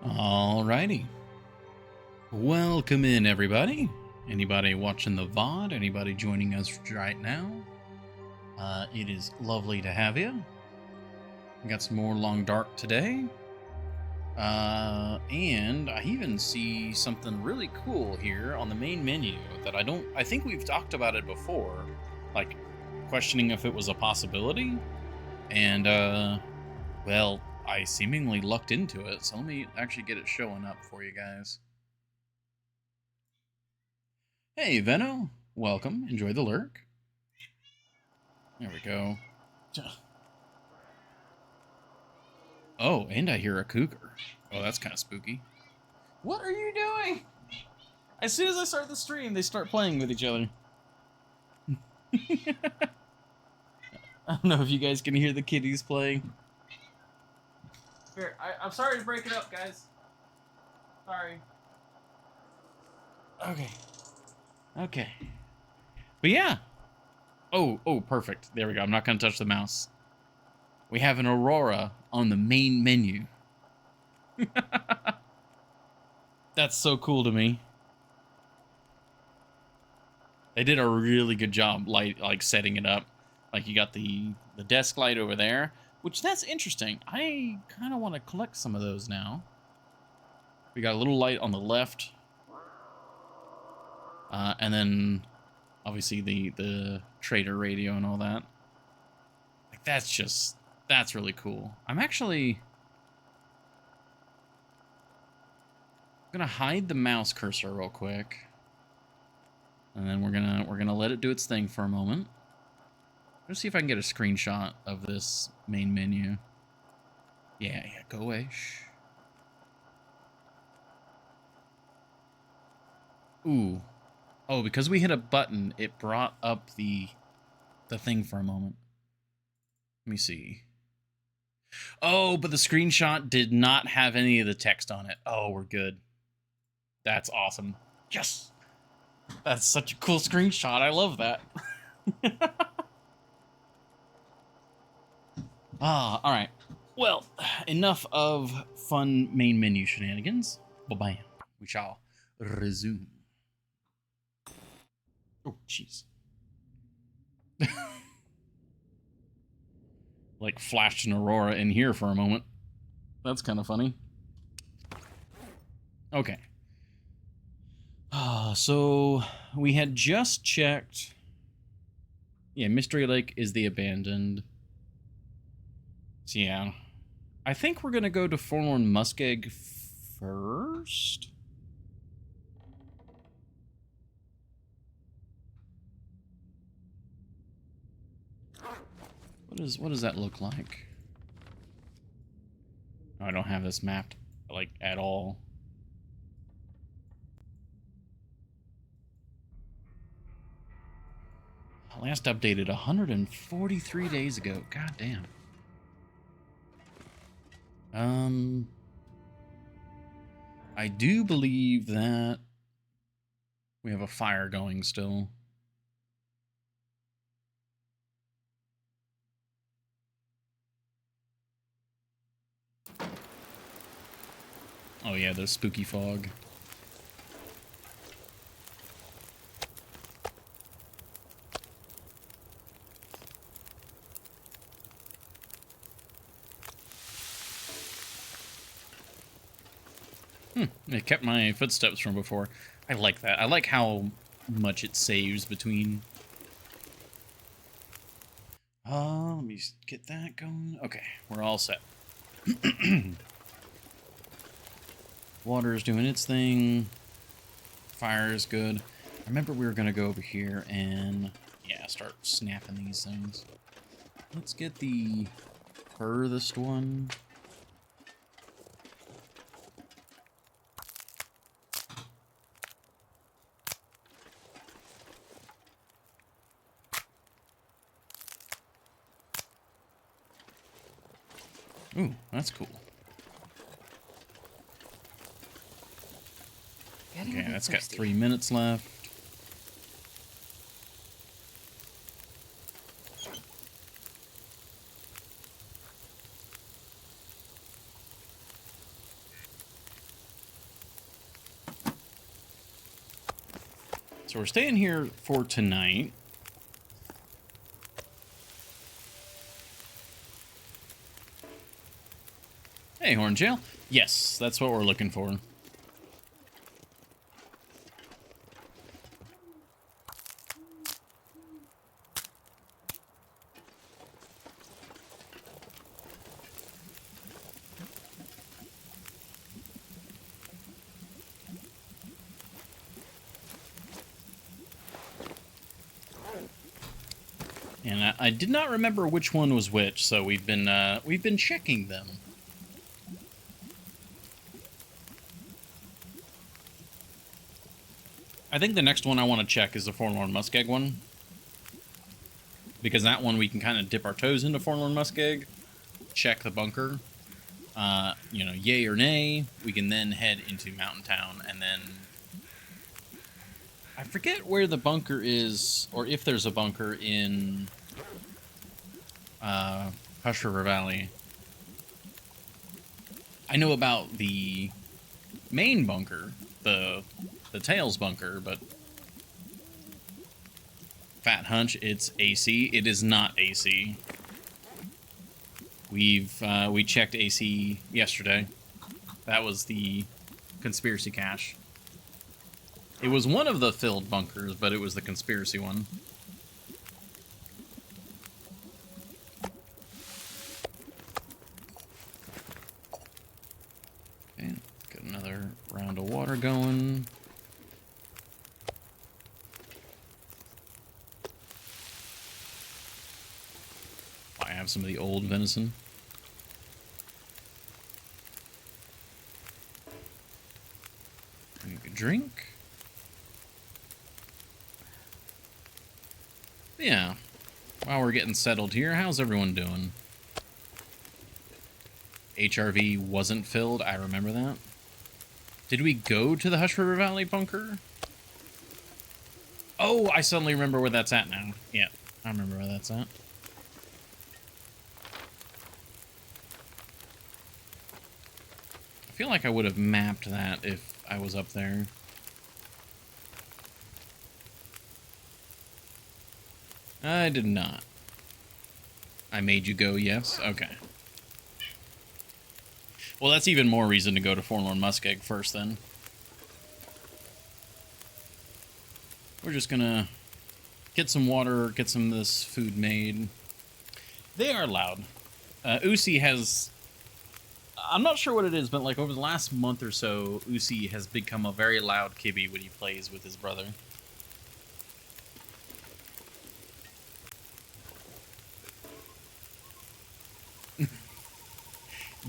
Alrighty. Welcome in, everybody. Anybody watching the VOD? Anybody joining us right now? It is lovely to have you. We got some more Long Dark today. And I even see something really cool here on the main menu that I think we've talked about it before, like questioning if it was a possibility. And, well, I seemingly lucked into it, so let me actually get it showing up for you guys. Hey, Venno. Welcome. Enjoy the lurk. There we go. Oh, and I hear a cougar. Oh, that's kind of spooky. What are you doing? As soon as I start the stream, they start playing with each other. I don't know if you guys can hear the kitties playing. Here, I'm sorry to break it up, guys. Sorry. Okay. But yeah. Oh, perfect. There we go. I'm not going to touch the mouse. We have an Aurora on the main menu. That's so cool to me. They did a really good job like setting it up. Like you got the desk light over there, which that's interesting. I kind of want to collect some of those now. We got a little light on the left. And then obviously the trader radio and all that. Like that's really cool. I'm actually gonna hide the mouse cursor real quick. And then we're gonna let it do its thing for a moment. Let's see if I can get a screenshot of this main menu. Yeah, go away. Shh. Ooh. Oh, because we hit a button, it brought up the thing for a moment. Let me see. Oh, but the screenshot did not have any of the text on it. Oh, we're good. That's awesome. Yes! That's such a cool screenshot. I love that. Alright. Well, enough of fun main menu shenanigans. Bye-bye. We shall resume. Oh, jeez. Like flashed an Aurora in here for a moment. That's kind of funny. Okay. So we had just checked. Yeah, Mystery Lake is the abandoned. So yeah. I think we're gonna go to Forlorn Muskeg first. What does that look like? Oh, I don't have this mapped like at all. Last updated 143 days ago. God damn. I do believe that we have a fire going still. Oh yeah, the spooky fog. It kept my footsteps from before. I like that. I like how much it saves between. Let me get that going. Okay, we're all set. Water is doing its thing. Fire is good. I remember we were going to go over here and, yeah, start snapping these things. Let's get the furthest one. Ooh, that's cool. Okay, that's got 3 minutes left. So we're staying here for tonight. Hey, Hornjail. Yes, that's what we're looking for. And I did not remember which one was which, so we've been checking them. I think the next one I want to check is the Forlorn Muskeg one, because that one we can kind of dip our toes into Forlorn Muskeg, check the bunker, you know, yay or nay. We can then head into Mountain Town, and then I forget where the bunker is, or if there's a bunker in Hush River Valley. I know about the main bunker, the Tails bunker, but fat hunch, it's AC. It is not AC. We checked AC yesterday. That was the conspiracy cache. It was one of the filled bunkers, but it was the conspiracy one. Okay, got another round of water going. I have some of the old venison. And a drink. Yeah. While we're getting settled here, how's everyone doing? HRV wasn't filled, I remember that. Did we go to the Hush River Valley bunker? Oh, I suddenly remember where that's at now. Yeah, I remember where that's at. I feel like I would have mapped that if I was up there. I did not. I made you go, yes? Okay. Well, that's even more reason to go to Forlorn Muskeg first, then. We're just gonna get some water, get some of this food made. They are loud. Usi has... I'm not sure what it is, but like over the last month or so, Usi has become a very loud kibby when he plays with his brother.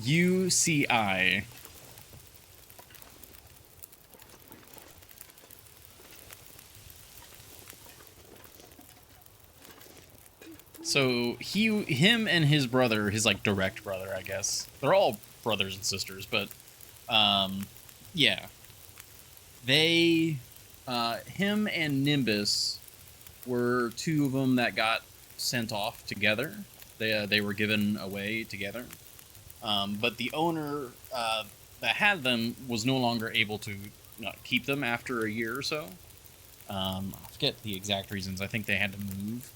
UCI. So him and his brother, his like direct brother, I guess. They're all brothers and sisters, but yeah. They him and Nimbus were two of them that got sent off together. They were given away together. But the owner that had them was no longer able to keep them after a year or so. I forget the exact reasons. I think they had to move.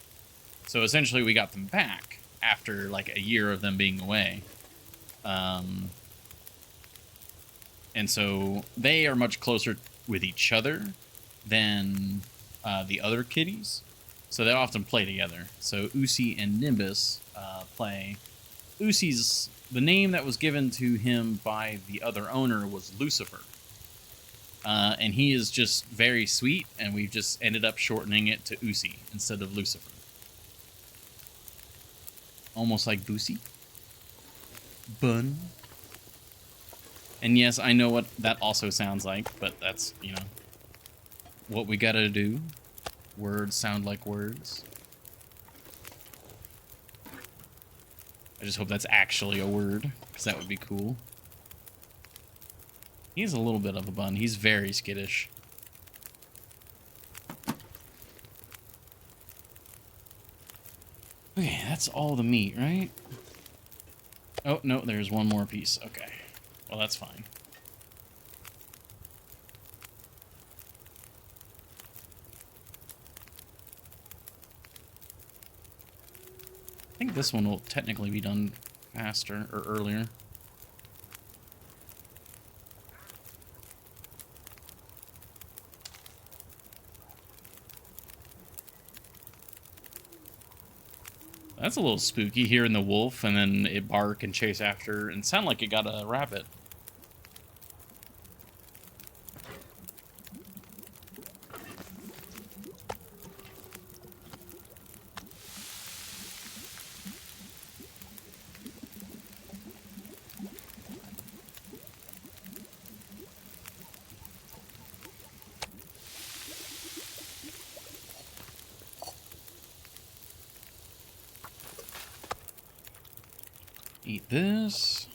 So essentially we got them back after like a year of them being away. And so they are much closer with each other than the other kitties. So they often play together. So Usi and Nimbus play. Usi's... The name that was given to him by the other owner was Lucifer. And he is just very sweet, and we've just ended up shortening it to Usi instead of Lucifer. Almost like Boosie. Bun. And yes, I know what that also sounds like, but that's, you know, what we gotta do. Words sound like words. I just hope that's actually a word, because that would be cool. He's a little bit of a bun. He's very skittish. Okay, that's all the meat, right? Oh, no, there's one more piece. Okay. Well, that's fine. think this one will technically be done faster or earlier. That's a little spooky, hearing the wolf and then it bark and chase after and sound like it got a rabbit. Eat this.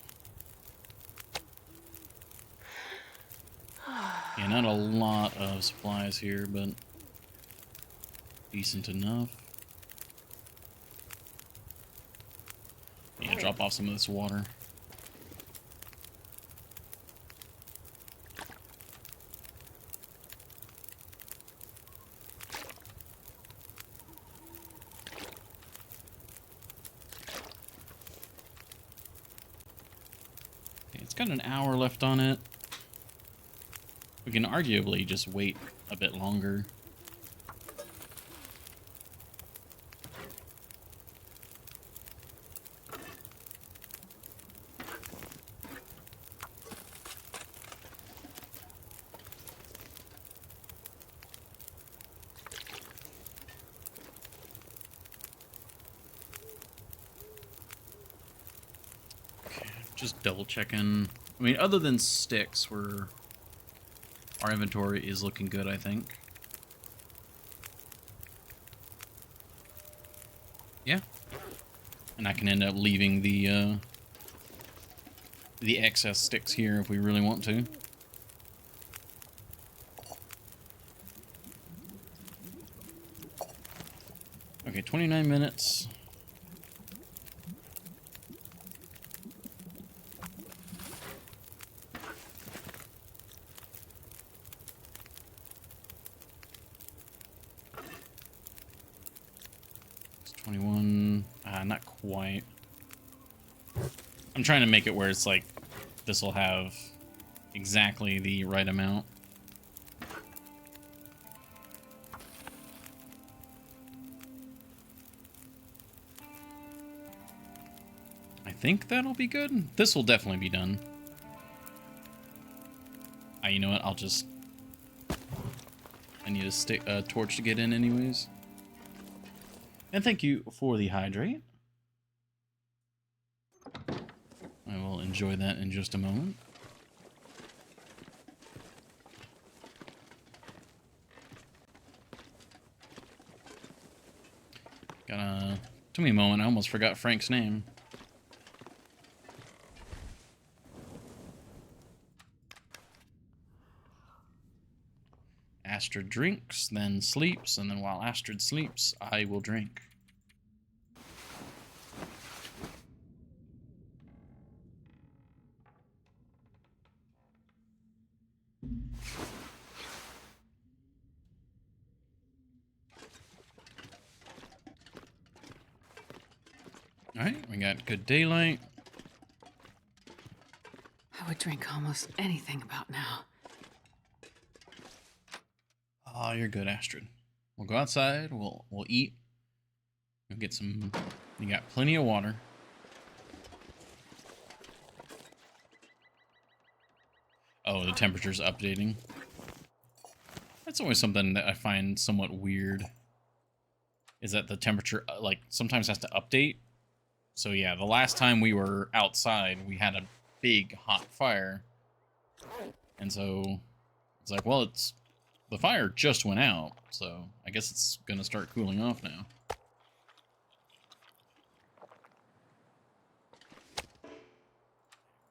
Yeah, not a lot of supplies here, but decent enough. Yeah, drop off some of this water. It's got an hour left on it. We can arguably just wait a bit longer. Just double checking. I mean, other than sticks, our inventory is looking good, I think. Yeah. And I can end up leaving the excess sticks here if we really want to. Okay, 29 minutes. Not quite. I'm trying to make it where it's like this will have exactly the right amount. I think that'll be good. This will definitely be done. You know what? I need a torch to get in anyways. And thank you for the hydrate. I will enjoy that in just a moment. Took me a moment, I almost forgot Frank's name. Astrid drinks, then sleeps, and then while Astrid sleeps, I will drink. Alright, we got good daylight. I would drink almost anything about now. Oh, you're good, Astrid. We'll go outside, we'll eat. We'll get some... You got plenty of water. Oh, the temperature's updating. That's always something that I find somewhat weird. Is that the temperature, like, sometimes has to update. So yeah, the last time we were outside, we had a big hot fire. And so it's like, well, the fire just went out, so I guess it's gonna start cooling off now.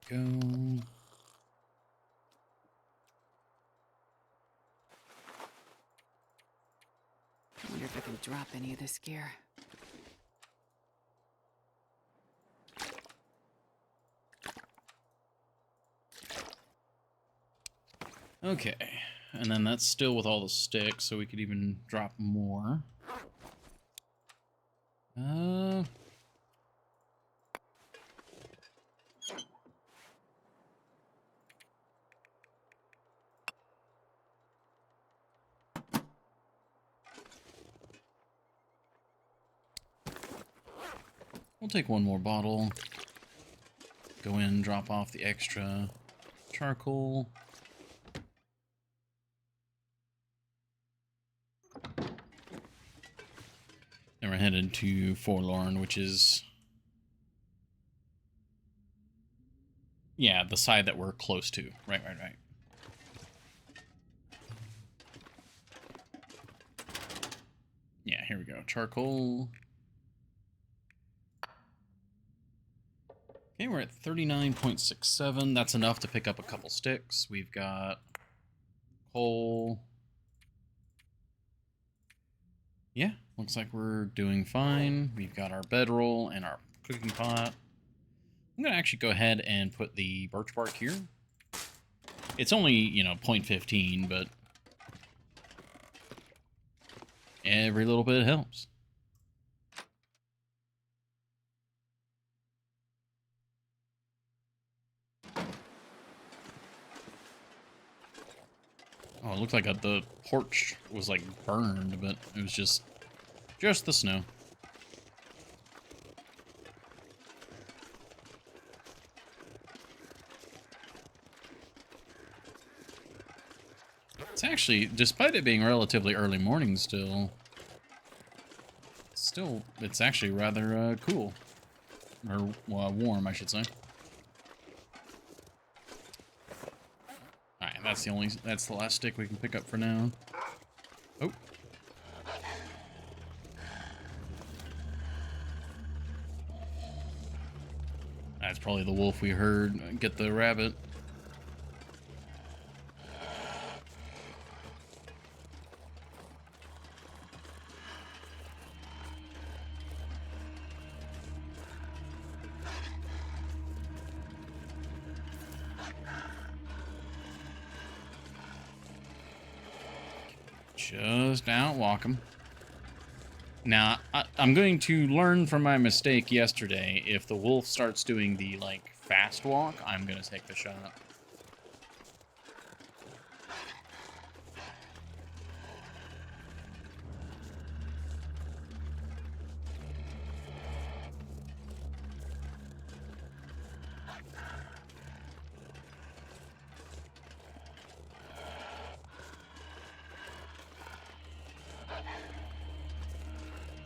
Go. I wonder if I can drop any of this gear. Okay, and then that's still with all the sticks, so we could even drop more. We'll take one more bottle. Go in, drop off the extra charcoal. Then we're headed to Forlorn, which is... yeah, the side that we're close to. Right. Yeah, here we go. Charcoal. Okay, we're at 39.67. That's enough to pick up a couple sticks. We've got coal. Yeah, looks like we're doing fine. We've got our bedroll and our cooking pot. I'm going to actually go ahead and put the birch bark here. It's only, 0.15, but every little bit helps. Oh, it looked like the porch was, like, burned, but it was just the snow. It's actually, despite it being relatively early morning still, it's actually rather cool. Or warm, I should say. Alright, that's the last stick we can pick up for now. Oh. That's probably the wolf we heard get the rabbit. Just outwalk him. Now, I'm going to learn from my mistake yesterday. If the wolf starts doing the, like, fast walk, I'm going to take the shot.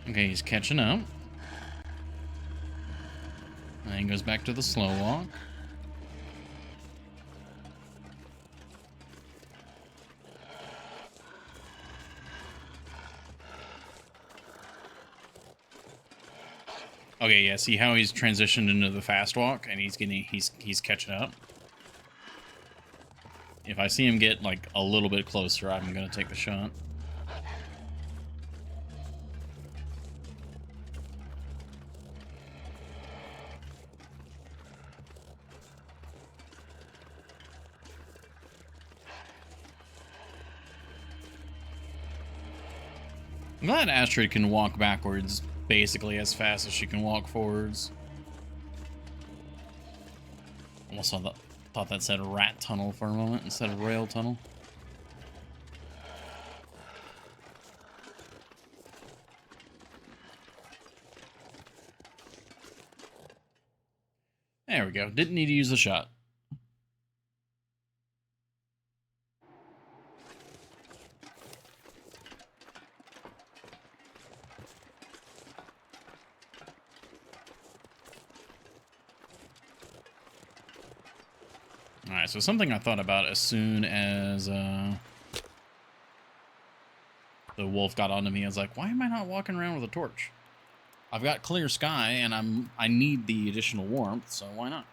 Okay, he's catching up. And he goes back to the slow walk. Okay, yeah, see how he's transitioned into the fast walk and he's catching up. If I see him get like a little bit closer, I'm gonna take the shot. I'm glad Astrid can walk backwards basically as fast as she can walk forwards. Almost thought that said rat tunnel for a moment instead of rail tunnel. There we go. Didn't need to use the shot. Alright, so something I thought about as soon as the wolf got onto me, I was like, why am I not walking around with a torch? I've got clear sky and I need the additional warmth, so why not?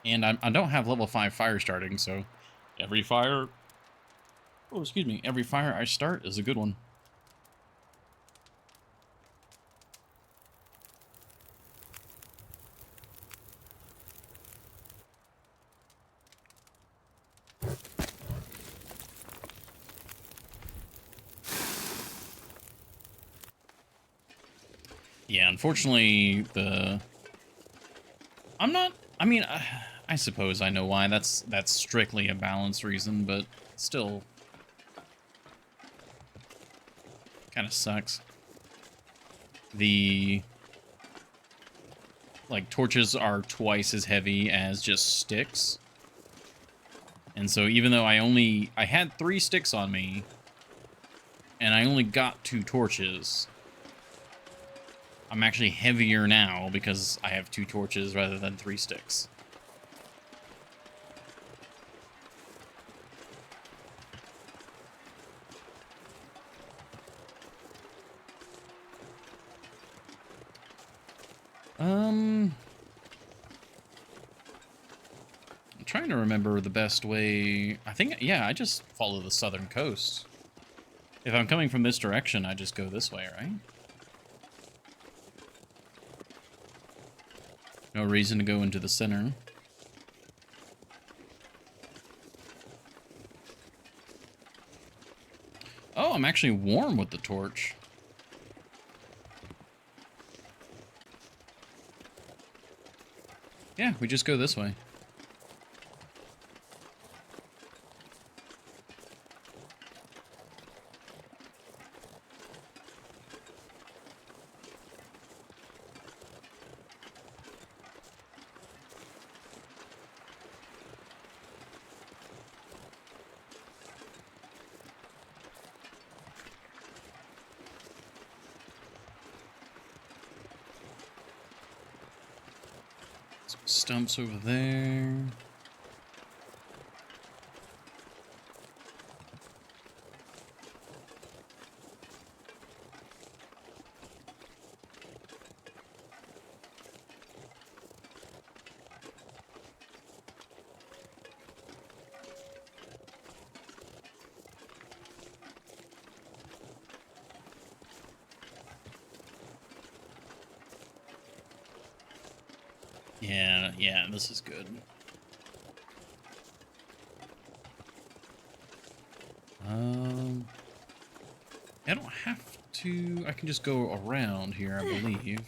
And I don't have level 5 fire starting, so every fire I start is a good one. Yeah, unfortunately, I suppose I know why. That's strictly a balance reason, but still kind of sucks. the like torches are twice as heavy as just sticks. And so even though I had 3 sticks on me and I only got 2 torches, I'm actually heavier now because I have 2 torches rather than 3 sticks. I'm trying to remember the best way. I think, yeah, I just follow the southern coast. If I'm coming from this direction, I just go this way, right? No reason to go into the center. Oh, I'm actually warm with the torch. Yeah, we just go this way. Some stumps over there. Yeah, this is good. I don't have to. I can just go around here, I believe.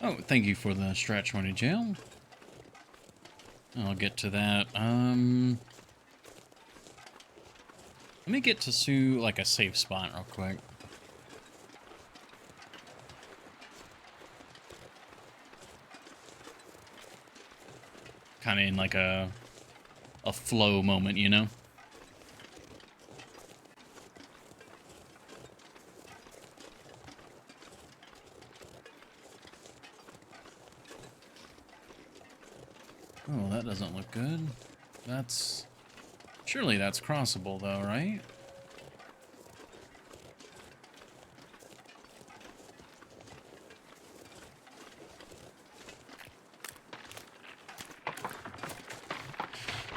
Oh, thank you for the stretch money, Jail. I'll get to that. Let me get to like a safe spot real quick. Kind of in like a flow moment, you know? Oh, that doesn't look good. That's... Surely that's crossable, though, right?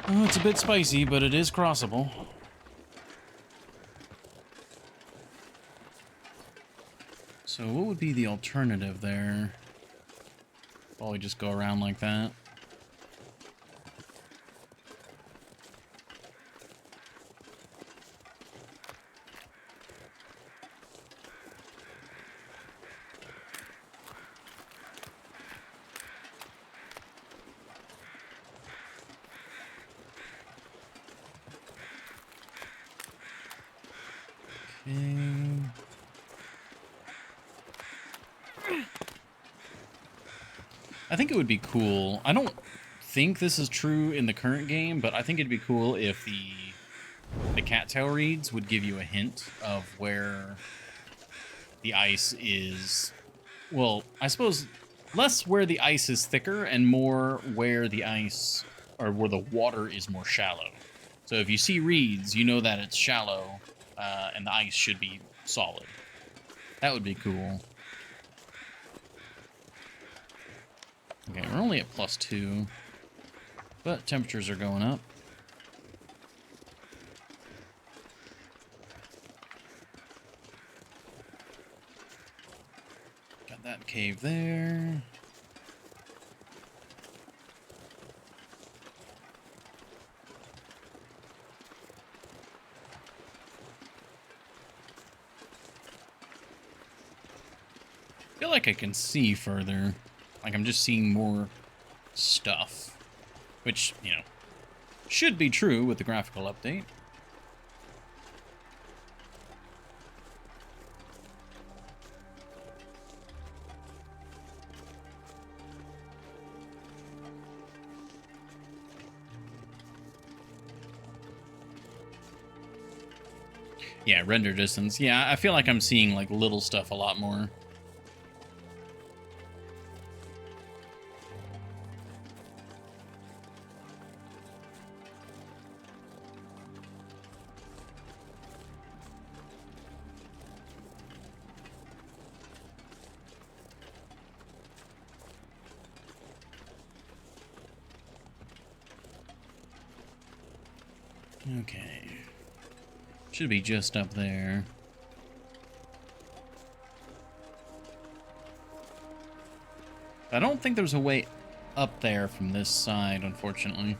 Oh, it's a bit spicy, but it is crossable. So what would be the alternative there? Probably just go around like that. I think it would be cool. I don't think this is true in the current game, but I think it'd be cool if the cattail reeds would give you a hint of where the ice is. Well, I suppose less where the ice is thicker and more where the ice or where the water is more shallow. So if you see reeds, you know that it's shallow and the ice should be solid. That would be cool. Okay, we're only at +2, but temperatures are going up. Got that cave there. I feel like I can see further. Like I'm just seeing more stuff. Which, you know, should be true with the graphical update. Yeah, render distance. Yeah, I feel like I'm seeing like little stuff a lot more. Okay. Should be just up there. I don't think there's a way up there from this side, unfortunately.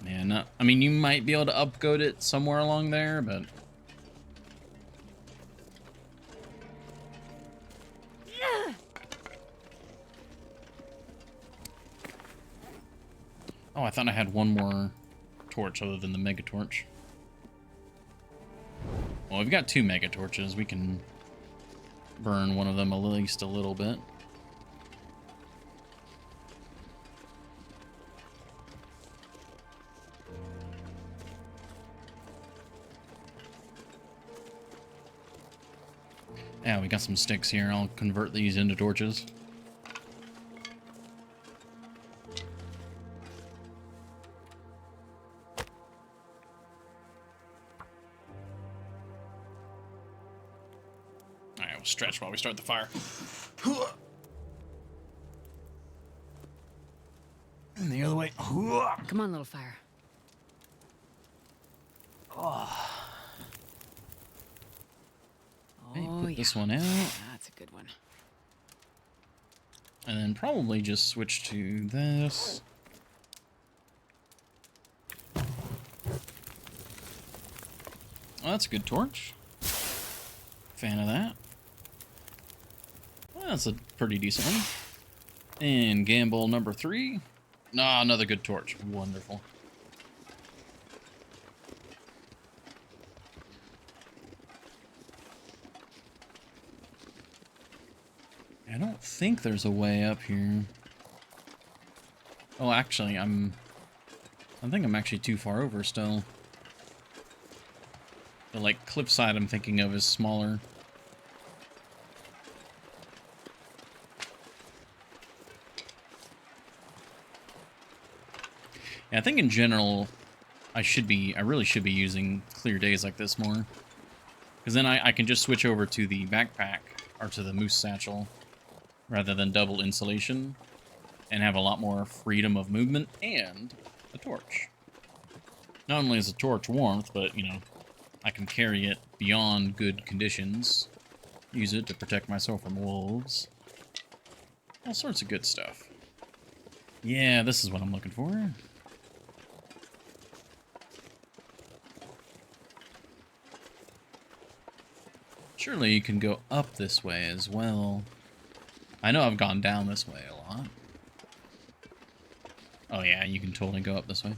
Man, I mean, you might be able to upgoat it somewhere along there, but... Oh, I thought I had one more torch other than the mega torch. Well, we've got 2 mega torches. We can burn one of them at least a little bit. Yeah, we got some sticks here. I'll convert these into torches. Alright, we'll stretch while we start the fire. And the other way. Come on, little fire. Okay, Oh, put yeah. this one out. That's a good one. And then probably just switch to this. Oh, that's a good torch. Fan of that. Well, that's a pretty decent one. And gamble number 3. Ah, another good torch. Wonderful. I don't think there's a way up here. Oh, actually, I think I'm actually too far over still. The, like, cliffside I'm thinking of is smaller. Yeah, I think in general, I really should be using clear days like this more. Because then I can just switch over to the backpack, or to the moose satchel, rather than double insulation, and have a lot more freedom of movement and a torch. Not only is a torch warmth, but, you know, I can carry it beyond good conditions, use it to protect myself from wolves. All sorts of good stuff. Yeah, this is what I'm looking for. Surely you can go up this way as well. I know I've gone down this way a lot. Oh yeah, you can totally go up this way.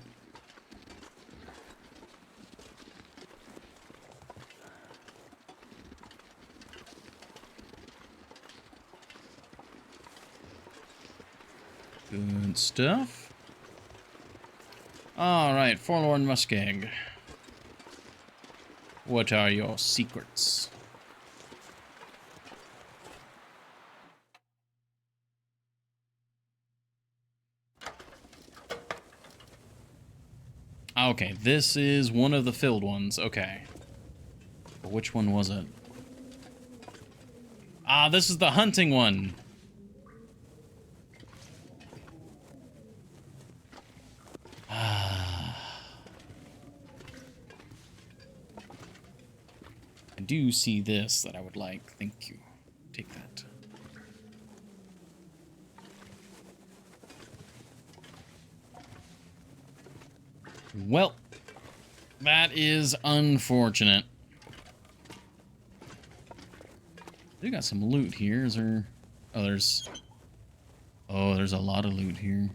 Good stuff. Alright, Forlorn Muskeg. What are your secrets? Okay, this is one of the filled ones. Okay. But which one was it? Ah, this is the hunting one. I do see this that I would like. Thank you. Take that. Well, that is unfortunate. We got some loot here. Is there... Oh, there's... Oh, there's a lot of loot here.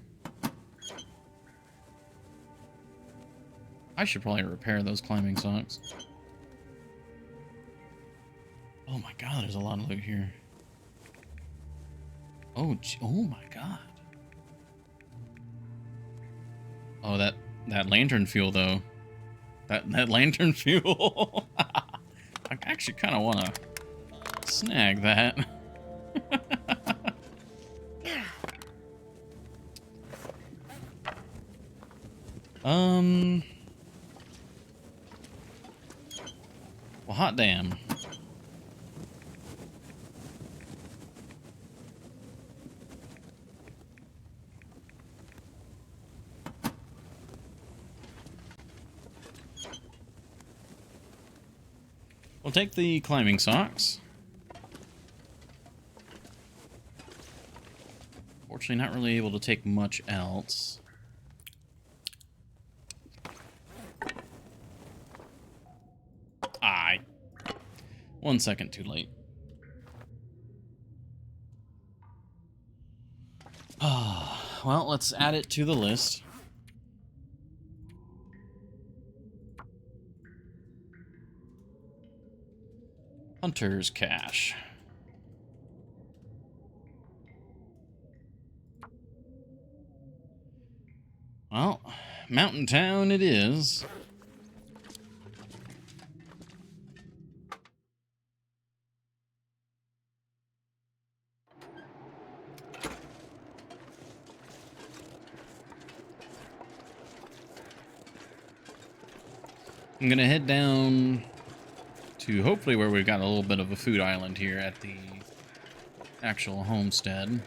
I should probably repair those climbing socks. Oh my god, there's a lot of loot here. Oh, oh my god. Oh, that lantern fuel, though. That lantern fuel. I actually kind of want to snag that. Well, hot damn. We'll take the climbing socks. Fortunately, not really able to take much else. Aye. 1 second too late. Well, let's add it to the list. Hunter's Cache. Well, Mountain Town it is. I'm gonna head down to hopefully where we've got a little bit of a food island here at the actual homestead.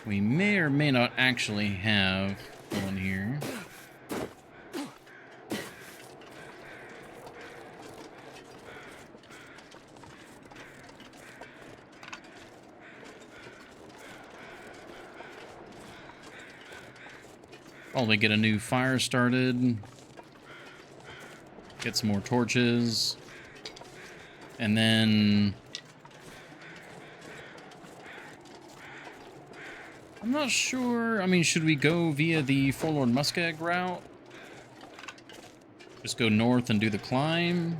We may or may not actually have one here. Probably get a new fire started. Get some more torches. And then... I'm not sure. I mean, should we go via the Forlorn Muskeg route? Just go north and do the climb?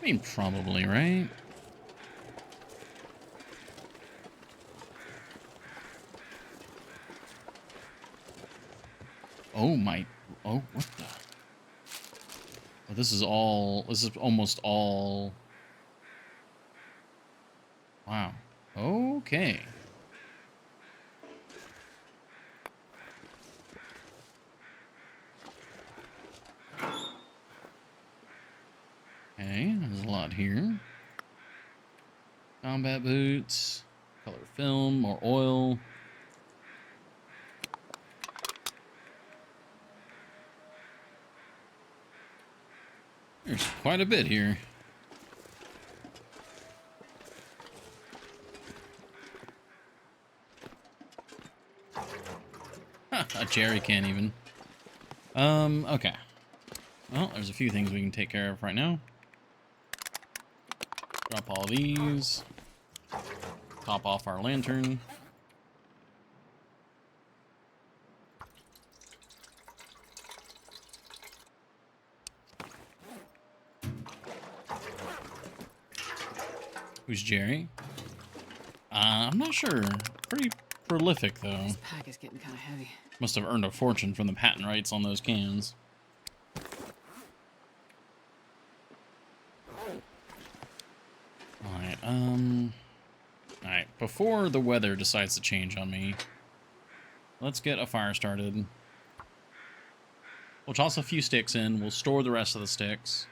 I mean, probably, right? Oh my... Oh, what the... Oh, this is all... This is almost all... Wow. Okay. Okay, there's a lot here. Combat boots, color film, more oil. There's quite a bit here. A jerry can even. Okay. Well, there's a few things we can take care of right now. Drop all these. Top off our lantern. Who's Jerry? I'm not sure. Pretty prolific, though. This pack is getting kind of heavy. Must have earned a fortune from the patent rights on those cans. Alright, Alright, before the weather decides to change on me, let's get a fire started. We'll toss a few sticks in. We'll store the rest of the sticks.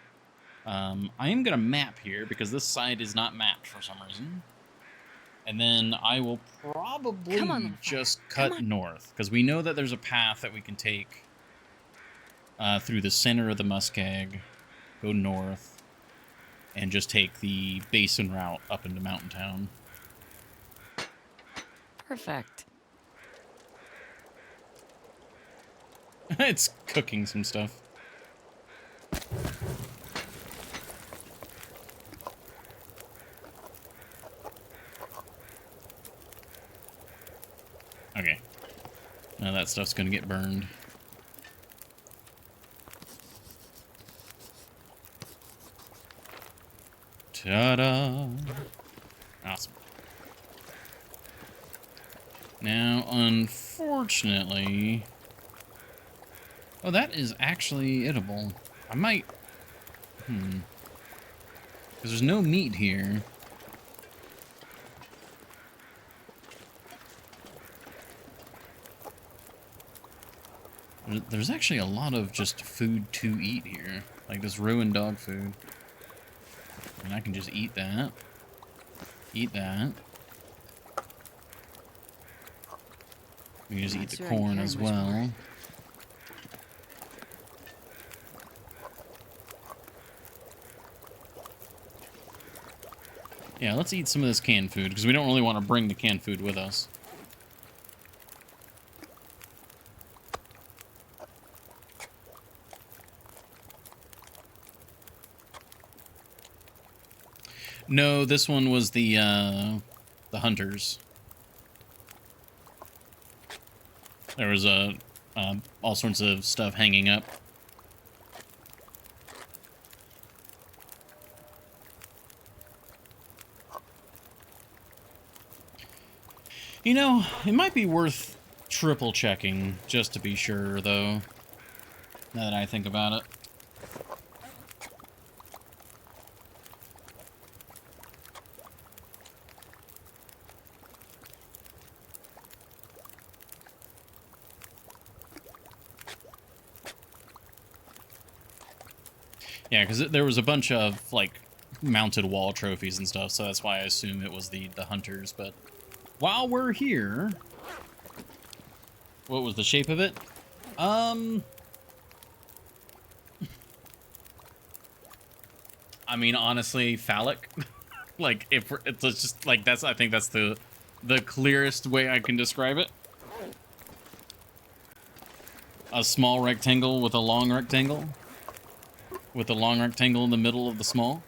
I am going to map here because this side is not mapped for some reason. And then I will probably just cut north because we know that there's a path that we can take through the center of the Muskeg, go north, and just take the basin route up into Mountain Town. Perfect. It's cooking some stuff. Okay. Now that stuff's gonna get burned. Ta-da! Awesome. Now, unfortunately... Oh, that is actually edible. I might... Because there's no meat here. There's actually a lot of just food to eat here. Like this ruined dog food. And I can just eat that. Eat that. We can just eat the corn as well. Yeah, let's eat some of this canned food, because we don't really want to bring the canned food with us. No, this one was the hunters. There was all sorts of stuff hanging up. You know, it might be worth triple checking just to be sure, though. Now that I think about it. Yeah, because there was a bunch of, like, mounted wall trophies and stuff, so that's why I assume it was the hunters, but while we're here... What was the shape of it? I mean, honestly, phallic. Like, if we're, it's just, like, that's, I think that's the clearest way I can describe it. A small rectangle with a long rectangle. With the long rectangle in the middle of the small.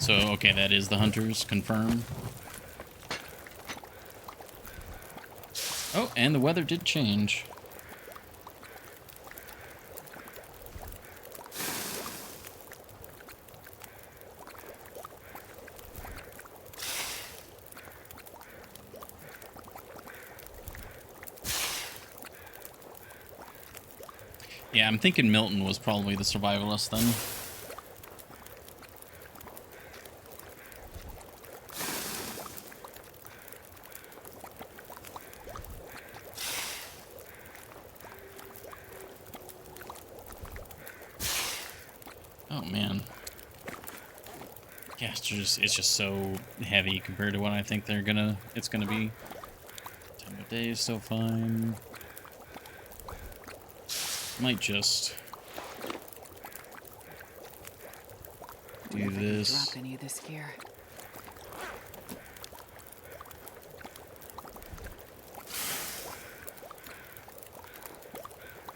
So, okay, that is the hunters, confirm. Oh, and the weather did change. Yeah, I'm thinking Milton was probably the survivalist then. Oh man. Yeah, it's just so heavy compared to what I think it's gonna be. Time of day is so fine. Might just do this. Drop any of this gear.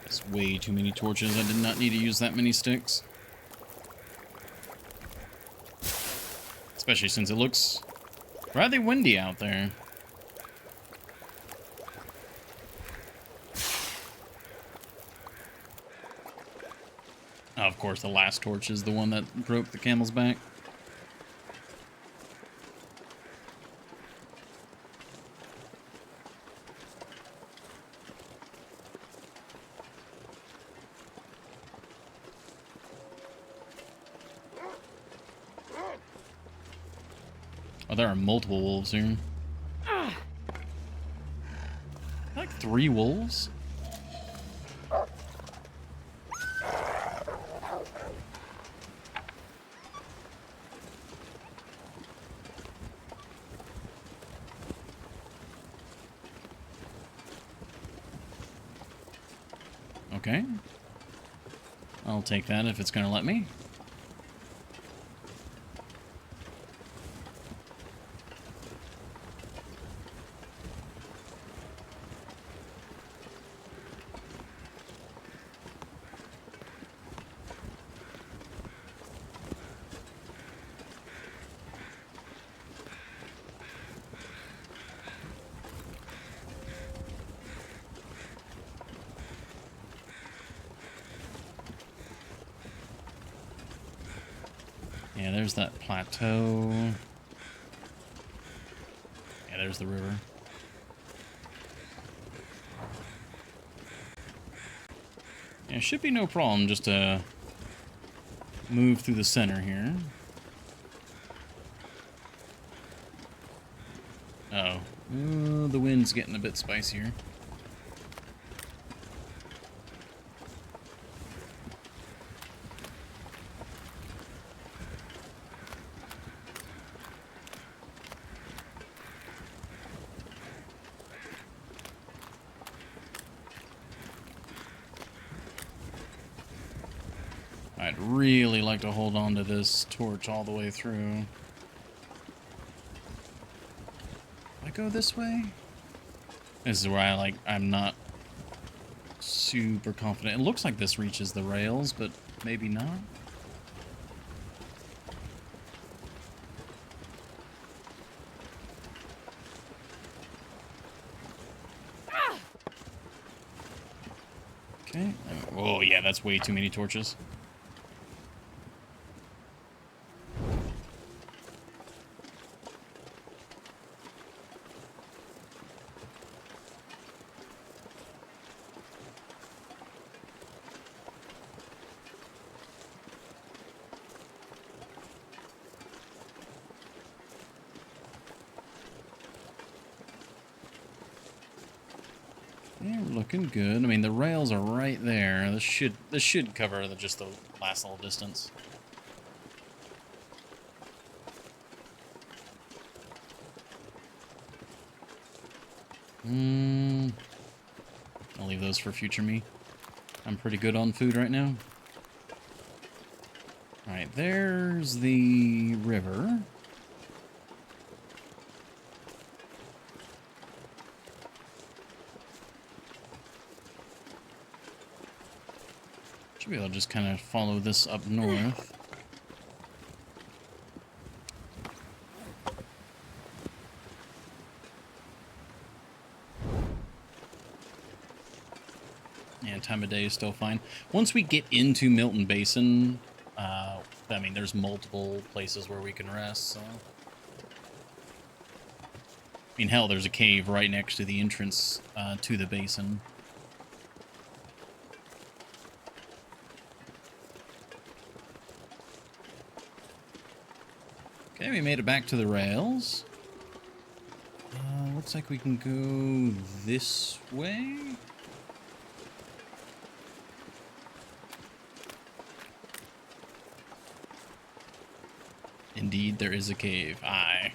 There's way too many torches. I did not need to use that many sticks. Especially since it looks rather windy out there. Oh, of course, the last torch is the one that broke the camel's back. Oh, there are multiple wolves here. Like 3 wolves? Okay. I'll take that if it's going to let me. Yeah, there's that plateau. Yeah, there's the river. Yeah, should be no problem just to move through the center here. Uh-oh. Ooh, the wind's getting a bit spicier. I'd really like to hold on to this torch all the way through. I go this way? This is where I'm not super confident. It looks like this reaches the rails, but maybe not. Okay. Oh, yeah, that's way too many torches. Yeah, we're looking good. I mean, the rails are right there. This should cover just the last little distance. I'll leave those for future me. I'm pretty good on food right now. Alright, there's the river. Should be able to just kind of follow this up north. Yeah, time of day is still fine. Once we get into Milton Basin, I mean, there's multiple places where we can rest, so... I mean, hell, there's a cave right next to the entrance to the basin. Okay, we made it back to the rails. Looks like we can go this way. Indeed, there is a cave. Aye.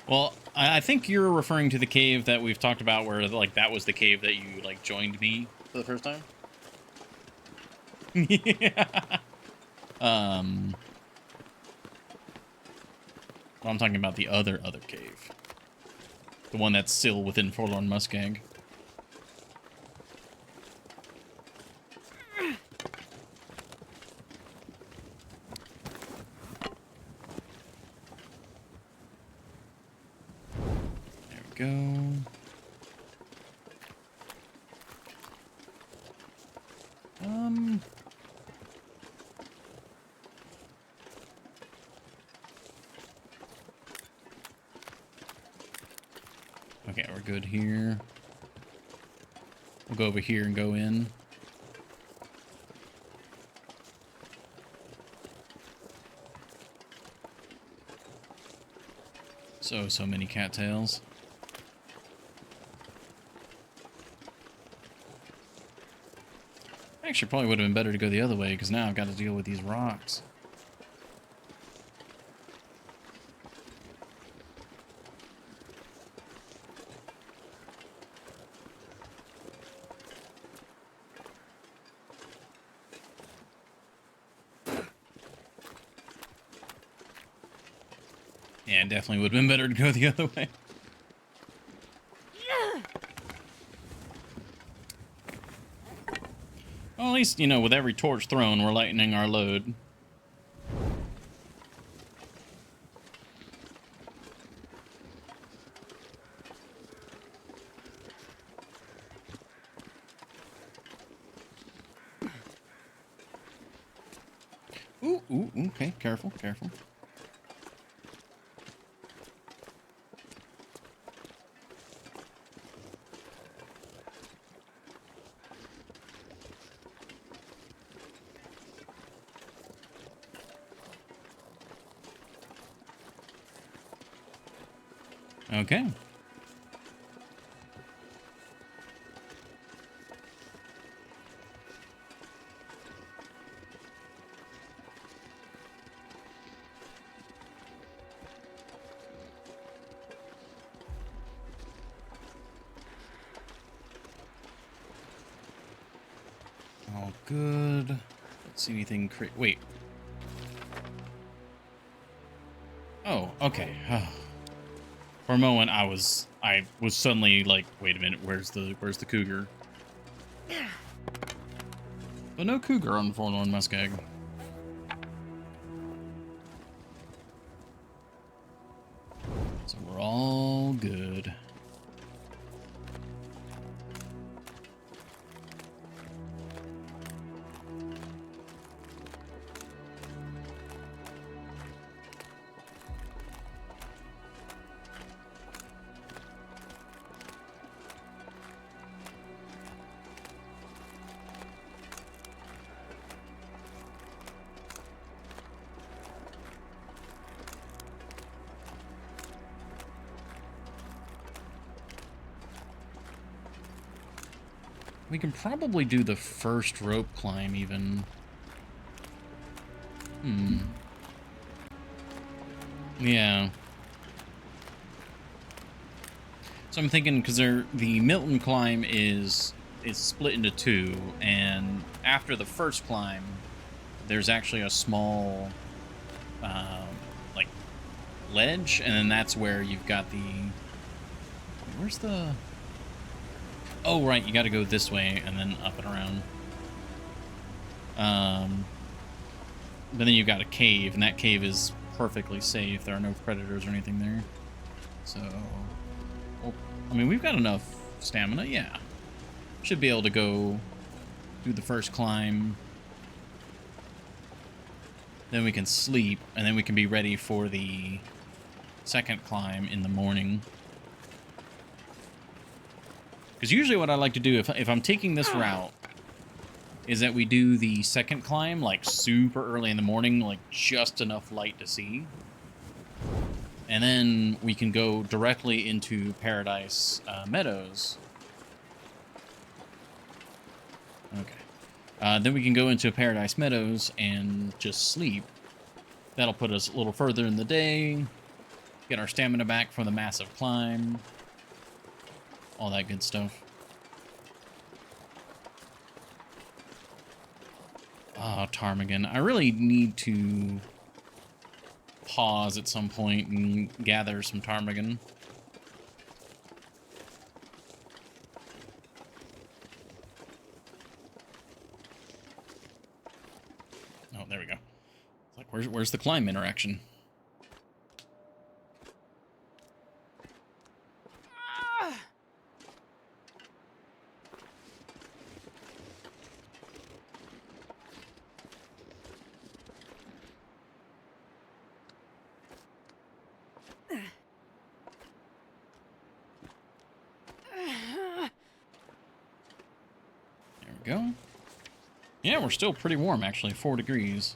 Well, I think you're referring to the cave that we've talked about where, like, that was the cave that you, like, joined me for the first time? Yeah. Well, I'm talking about the other cave. The one that's still within Forlorn Muskeg. There we go. Okay, we're good here. We'll go over here and go in. So many cattails. Actually, probably would have been better to go the other way, because now I've got to deal with these rocks. Yeah, it definitely would have been better to go the other way. Well, at least, you know, with every torch thrown, we're lightening our load. Ooh, ooh, okay, careful, careful. Okay. All good. Let's see anything wait. Oh, okay. For a moment, I was suddenly like, wait a minute, where's the cougar? But no cougar on Forlorn Muskeg. So we're all good. We can probably do the first rope climb even. Yeah. So I'm thinking, because the Milton climb is split into two, and after the first climb, there's actually a small, like, ledge, and then that's where you've got the... Where's the... Oh, right, you got to go this way and then up and around. But then you've got a cave, and that cave is perfectly safe. There are no predators or anything there. So, well, I mean, we've got enough stamina, yeah. Should be able to go do the first climb. Then we can sleep, and then we can be ready for the second climb in the morning. Because usually what I like to do, if I'm taking this route, is that we do the second climb, like, super early in the morning, like, just enough light to see. And then we can go directly into Paradise Meadows. Okay. Then we can go into Paradise Meadows and just sleep. That'll put us a little further in the day, get our stamina back from the massive climb, all that good stuff. Oh, ptarmigan. I really need to pause at some point and gather some ptarmigan. Oh, there we go. It's like, where's the climb interaction? Go. Yeah, we're still pretty warm, actually. 4 degrees.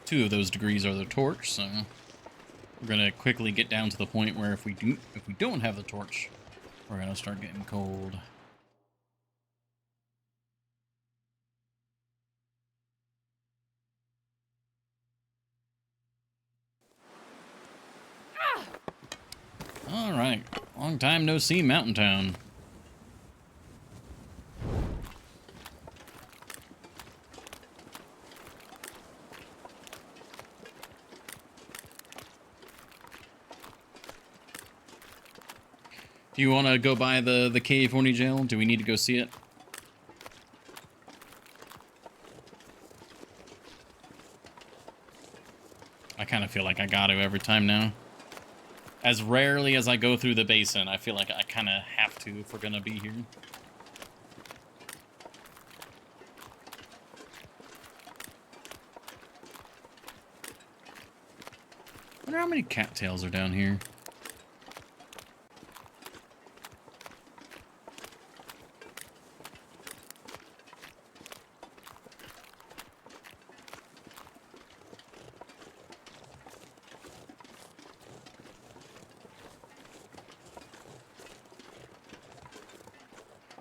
2 of those degrees are the torch, so we're gonna quickly get down to the point where if we don't have the torch, we're gonna start getting cold. All right, long time no see, Mountain Town. Do you want to go by the California jail? Do we need to go see it? I kind of feel like I got to every time now. As rarely as I go through the basin, I feel like I kind of have to if we're going to be here. I wonder how many cattails are down here.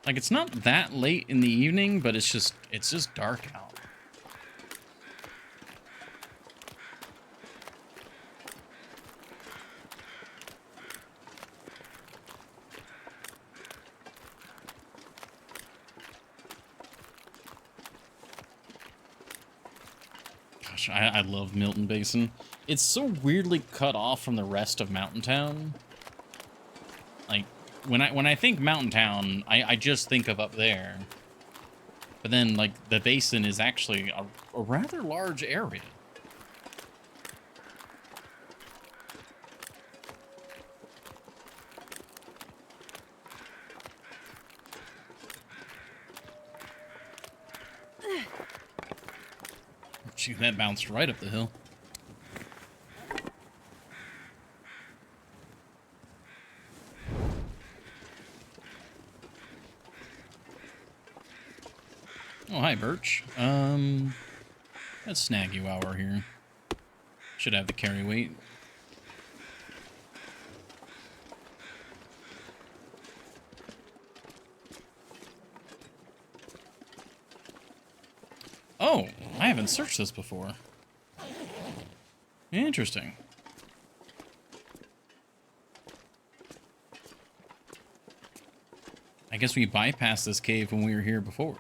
Like, it's not that late in the evening, but it's just dark out. Gosh, I love Milton Basin. It's so weirdly cut off from the rest of Mountain Town. Like, when I think Mountain Town, I just think of up there. But then, like, the basin is actually a rather large area. Gee, that bounced right up the hill. Oh, hi, Birch. Let's snag you while we're here. Should have the carry weight. Oh, I haven't searched this before. Interesting. I guess we bypassed this cave when we were here before.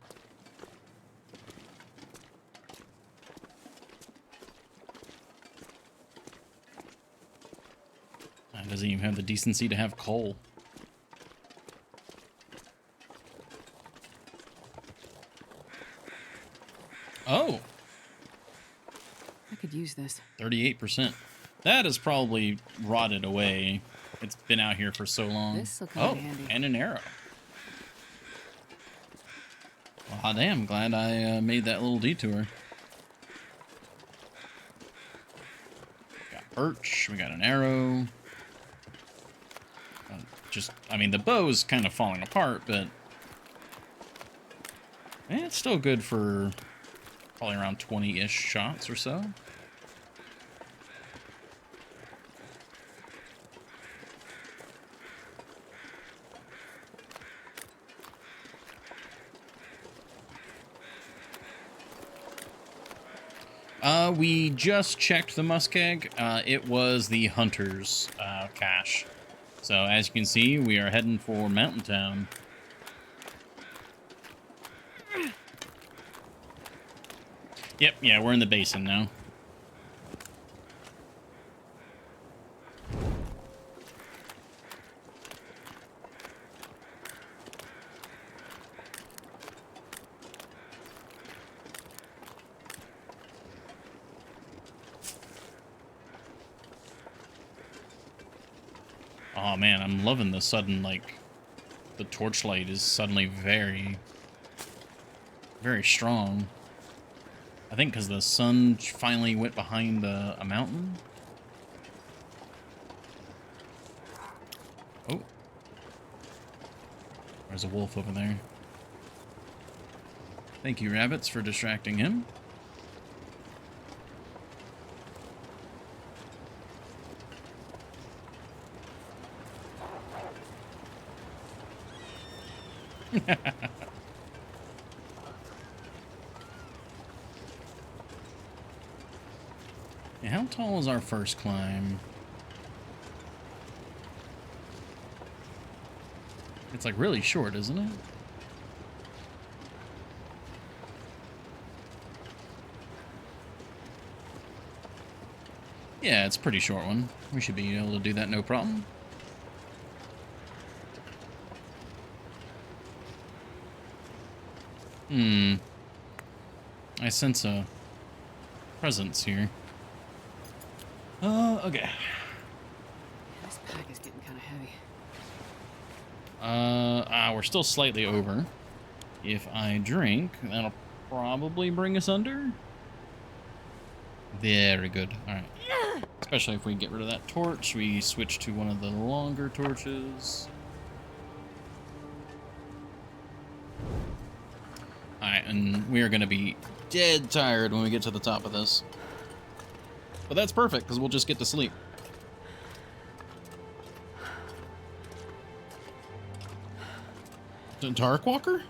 It doesn't even have the decency to have coal. Oh! I could use this. 38%. That is probably rotted away. It's been out here for so long. This'll come in handy. And an arrow. Well, hot damn, glad I made that little detour. Got birch, we got an arrow. I mean, the bow's kind of falling apart, but it's still good for probably around 20-ish shots or so. We just checked the muskeg. It was the hunter's cache. So as you can see, we are heading for Mountain Town. Yep, yeah, we're in the basin now. Oh man, I'm loving the sudden, like, the torchlight is suddenly very, very strong. I think because the sun finally went behind a mountain. Oh. There's a wolf over there. Thank you, rabbits, for distracting him. Yeah, how tall is our first climb? It's like really short, isn't it? Yeah, it's a pretty short one. We should be able to do that no problem. Hmm. I sense a presence here. Okay. Yeah, this pack is getting kind of heavy. We're still slightly over. If I drink, that'll probably bring us under. Very good. All right. Especially if we get rid of that torch, we switch to one of the longer torches. All right, and we are going to be dead tired when we get to the top of this. But that's perfect, because we'll just get to sleep. The Dark Walker?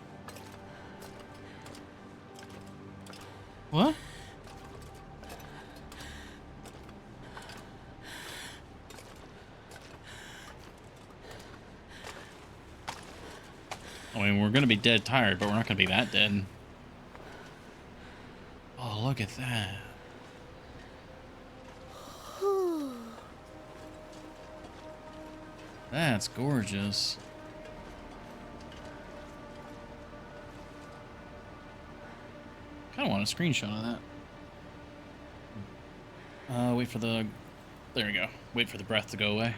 What? I mean, we're going to be dead tired, but we're not going to be that dead. Oh, look at that. That's gorgeous. Kind of want a screenshot of that. Wait for the... There we go. Wait for the breath to go away.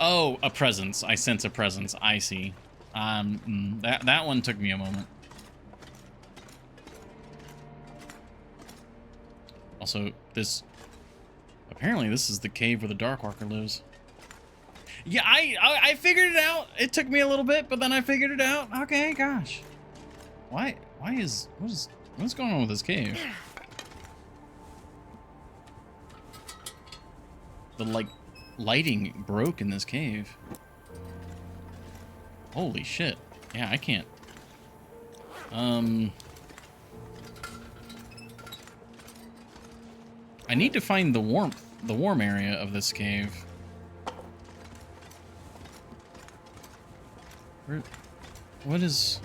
Oh, a presence. I sense a presence. I see. That one took me a moment. Also, this... Apparently, this is the cave where the Darkwalker lives. Yeah, I figured it out. It took me a little bit, but then I figured it out. Okay, gosh. What's going on with this cave? The, lighting broke in this cave. Holy shit. Yeah, I can't. I need to find the warm area of this cave. What is...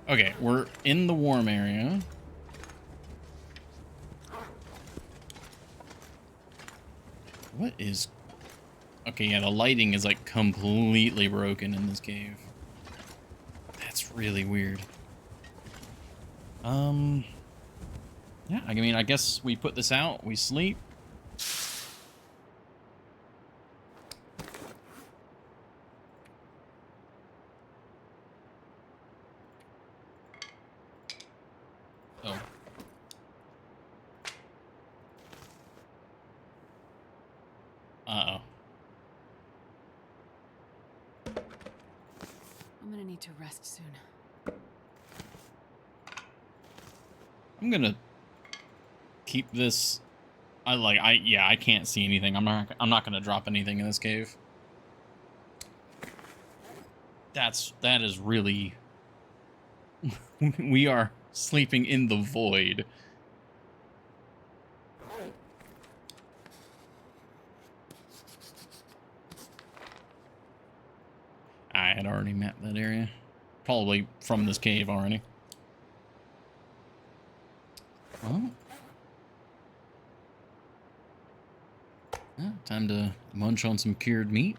Okay, we're in the warm area. What is... Okay, yeah, the lighting is like completely broken in this cave. That's really weird. Yeah, I mean, I guess we put this out, we sleep. Oh. Uh-oh. I'm gonna need to rest soon. I'm gonna keep this. I can't see anything. I'm not gonna drop anything in this cave. That is really. We are sleeping in the void. I had already mapped that area. Probably from this cave already. Well, yeah, time to munch on some cured meat.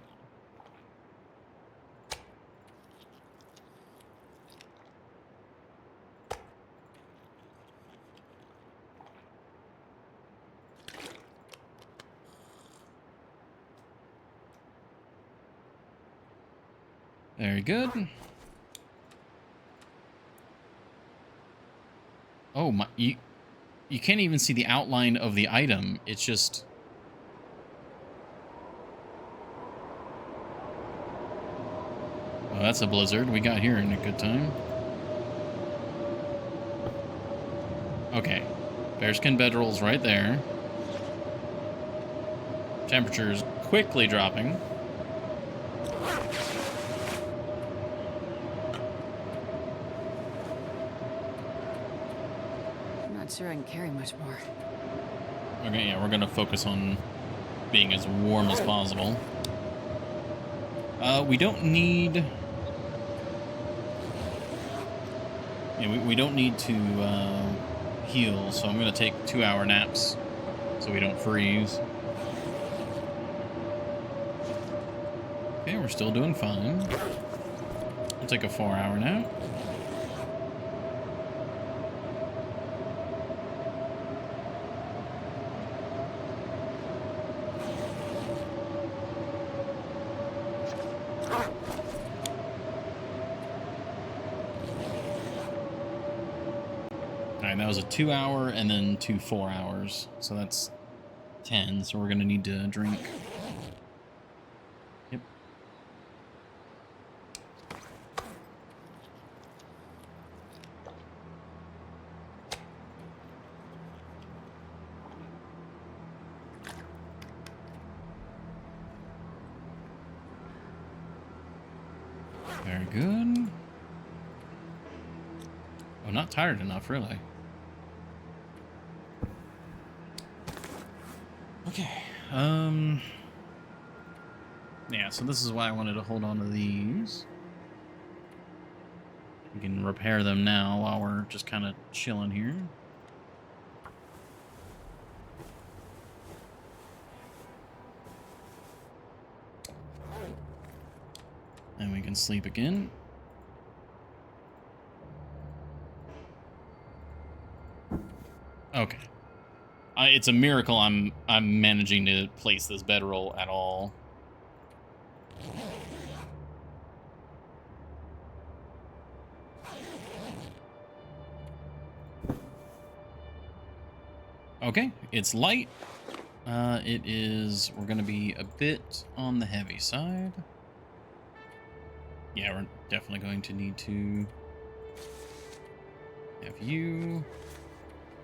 Very good. Oh my, you can't even see the outline of the item. It's just... Oh, that's a blizzard. We got here in a good time. Okay. Bearskin bedrolls right there. Temperature is quickly dropping. Sure I can carry much more. Okay, yeah, we're gonna focus on being as warm as possible. We don't need... Yeah, we don't need to heal, so I'm gonna take 2-hour naps so we don't freeze. we're still doing fine. We'll take a 4-hour nap. Alright, that was a 2-hour and then 2 4 hours. So that's 10, so we're gonna need to drink. Yep. Very good. Oh, not tired enough, really. Okay. Yeah, so this is why I wanted to hold on to these. We can repair them now while we're just kind of chilling here. And we can sleep again. Okay. It's a miracle I'm managing to place this bedroll at all. Okay, it's light. We're gonna be a bit on the heavy side. Yeah, we're definitely going to need to have you,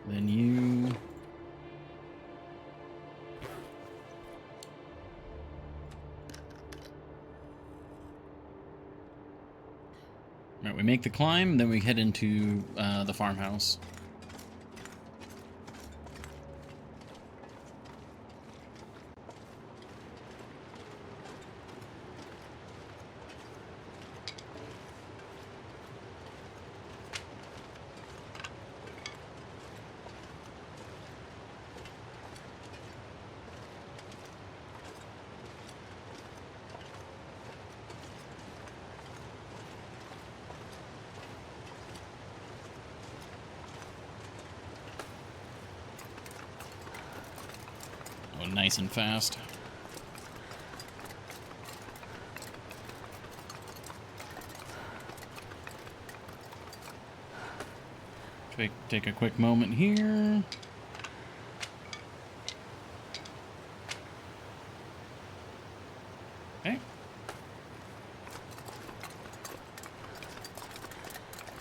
then you. All right, we make the climb, then we head into the farmhouse. Oh, nice and fast. Take a quick moment here. Okay.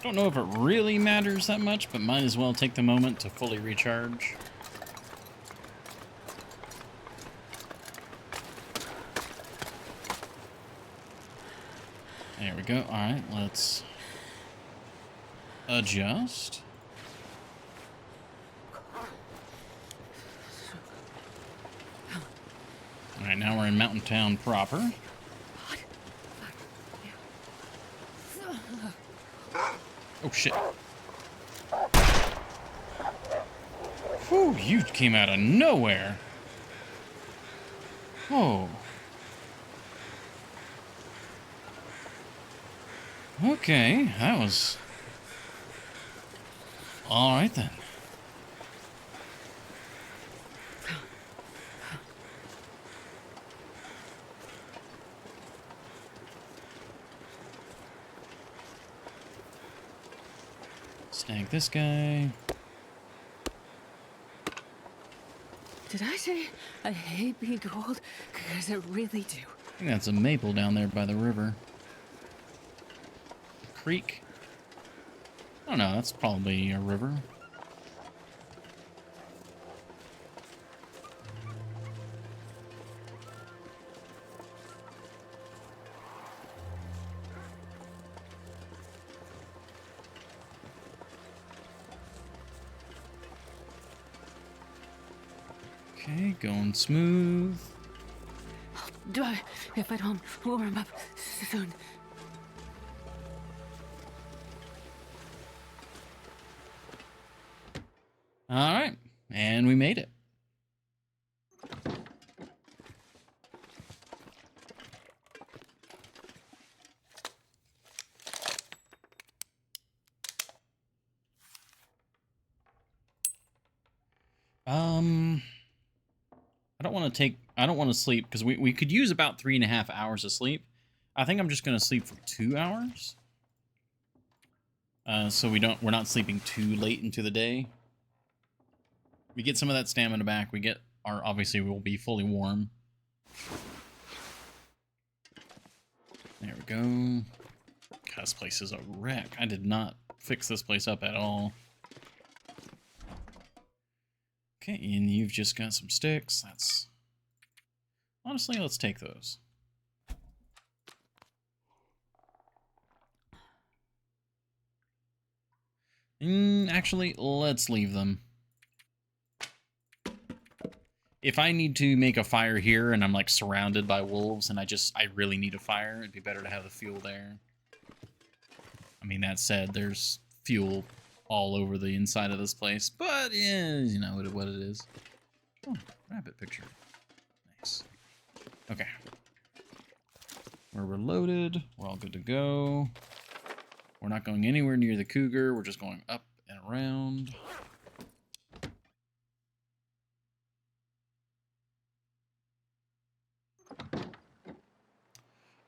Don't know if it really matters that much, but might as well take the moment to fully recharge. There we go. All right, let's adjust. All right, now we're in Mountain Town proper. Oh, shit. Whew, you came out of nowhere. Oh. Okay, that was... All right, then. Snag this guy. Did I say I hate being cold? Because I really do. I think that's a maple down there by the river. Creek? I don't know, that's probably a river. Okay, going smooth. I'll die if I don't warm up soon. All right, and we made it. I don't want to take. I don't want to sleep because we could use about 3.5 hours of sleep. I think I'm just gonna sleep for 2 hours. So we're not sleeping too late into the day. We get some of that stamina back. We get our obviously we'll be fully warm. There we go. God, this place is a wreck. I did not fix this place up at all. Okay, and you've just got some sticks. That's... Honestly, let's take those. Actually, let's leave them. If I need to make a fire here and I'm like surrounded by wolves and I really need a fire, it'd be better to have the fuel there. I mean, that said, there's fuel all over the inside of this place, but yeah, you know what it is. Oh, rabbit picture. Nice. Okay. We're reloaded. We're all good to go. We're not going anywhere near the cougar. We're just going up and around.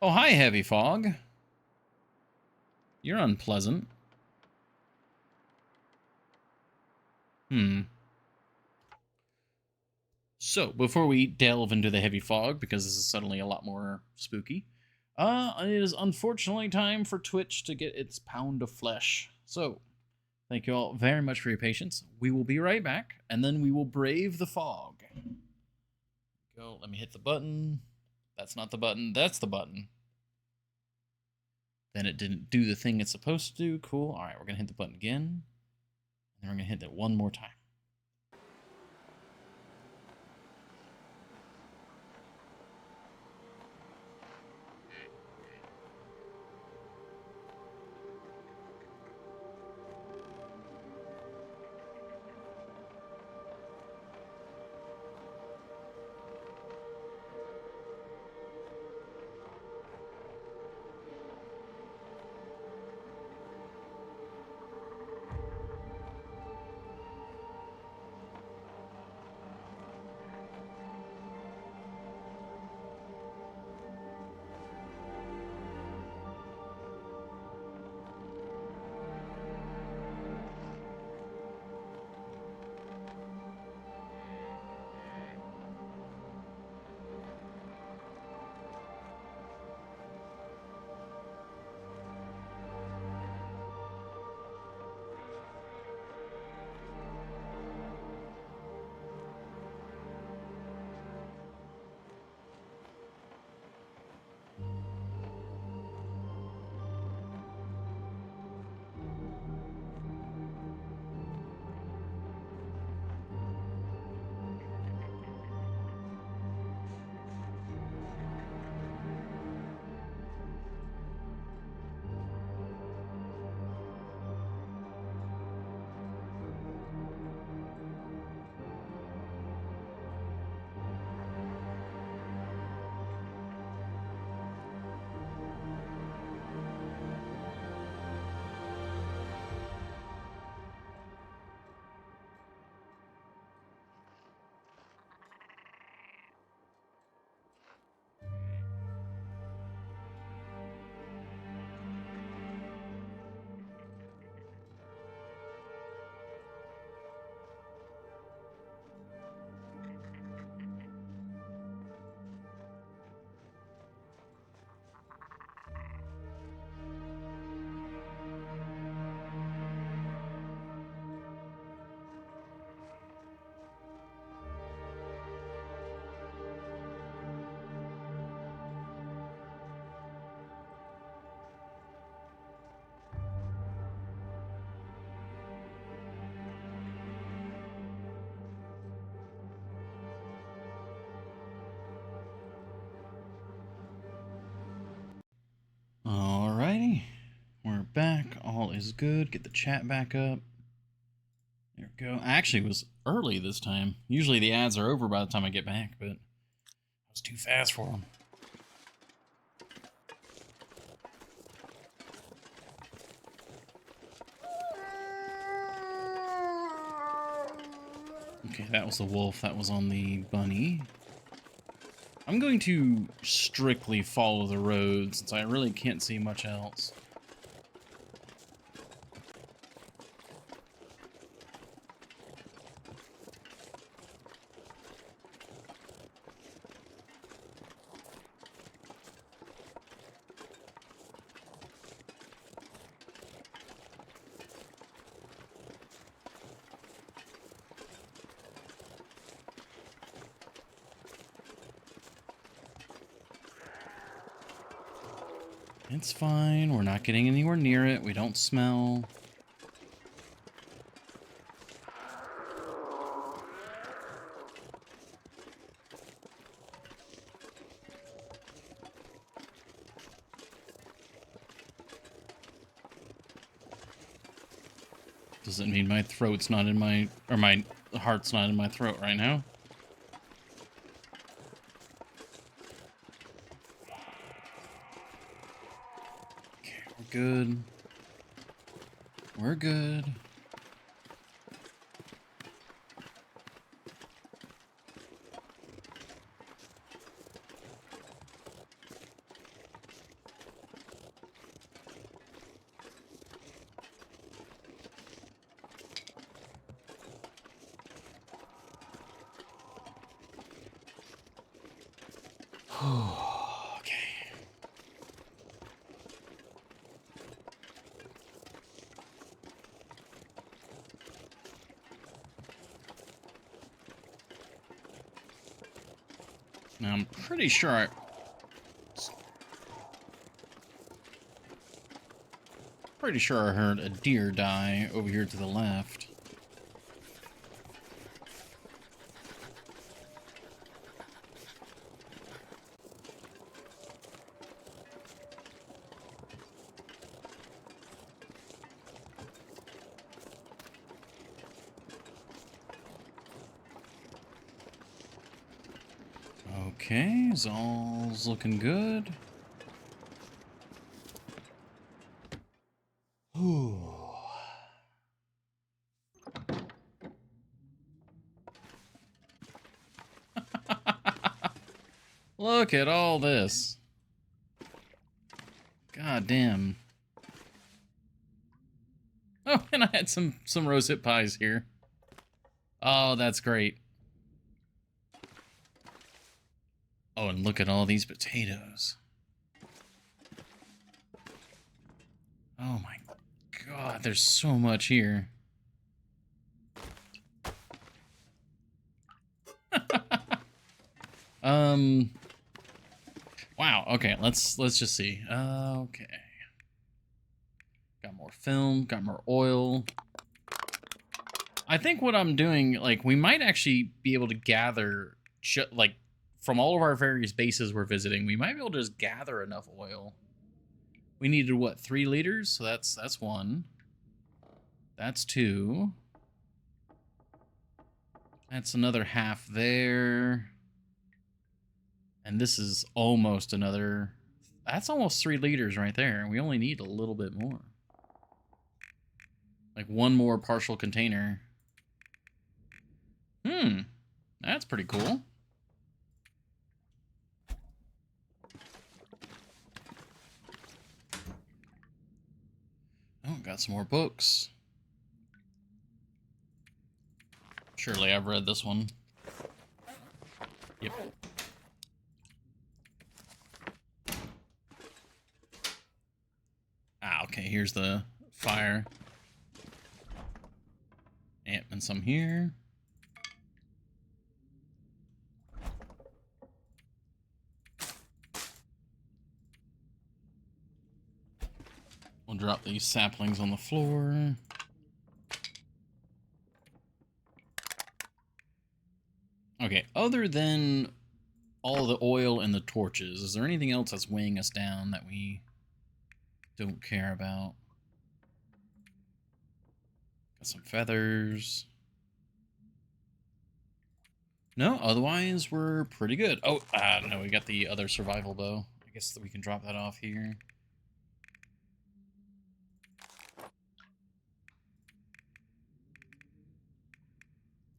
Oh, hi, Heavy Fog. You're unpleasant. So, before we delve into the Heavy Fog, because this is suddenly a lot more spooky, it is unfortunately time for Twitch to get its pound of flesh. So, thank you all very much for your patience. We will be right back, and then we will brave the fog. Go, let me hit the button. That's not the button, that's the button. Then it didn't do the thing it's supposed to do. Cool. All right, we're going to hit the button again. And then we're going to hit that one more time. Alrighty. We're back. All is good. Get the chat back up. There we go. I actually was early this time. Usually the ads are over by the time I get back, but I was too fast for them. Okay, that was the wolf. That was on the bunny. I'm going to strictly follow the road since I really can't see much else. It's fine. We're not getting anywhere near it. We don't smell. Doesn't mean my throat's not in my... or my heart's not in my throat right now. Okay, we're good. We're good. Okay. Now I'm pretty sure I heard a deer die over here to the left. Okay, Zol's looking good. Ooh. Look at all this. God damn. Oh, and I had some rosehip pies here. Oh, that's great. Oh, and look at all these potatoes. Oh my god, there's so much here. Wow, okay, let's just see. Okay. Got more film, got more oil. I think what I'm doing, like, we might actually be able to gather, like, from all of our various bases we're visiting, we might be able to just gather enough oil. We needed, what, 3 liters? So that's 1. That's 2. That's another half there. And this is almost another... That's almost 3 liters right there. And we only need a little bit more. Like 1 more partial container. That's pretty cool. Oh, got some more books. Surely I've read this one. Yep. Ah, okay, here's the fire. Yep, and some here. We'll drop these saplings on the floor. Okay, other than all the oil and the torches, is there anything else that's weighing us down that we don't care about? Got some feathers. No, otherwise we're pretty good. Oh, no, we got the other survival bow. I guess that we can drop that off here.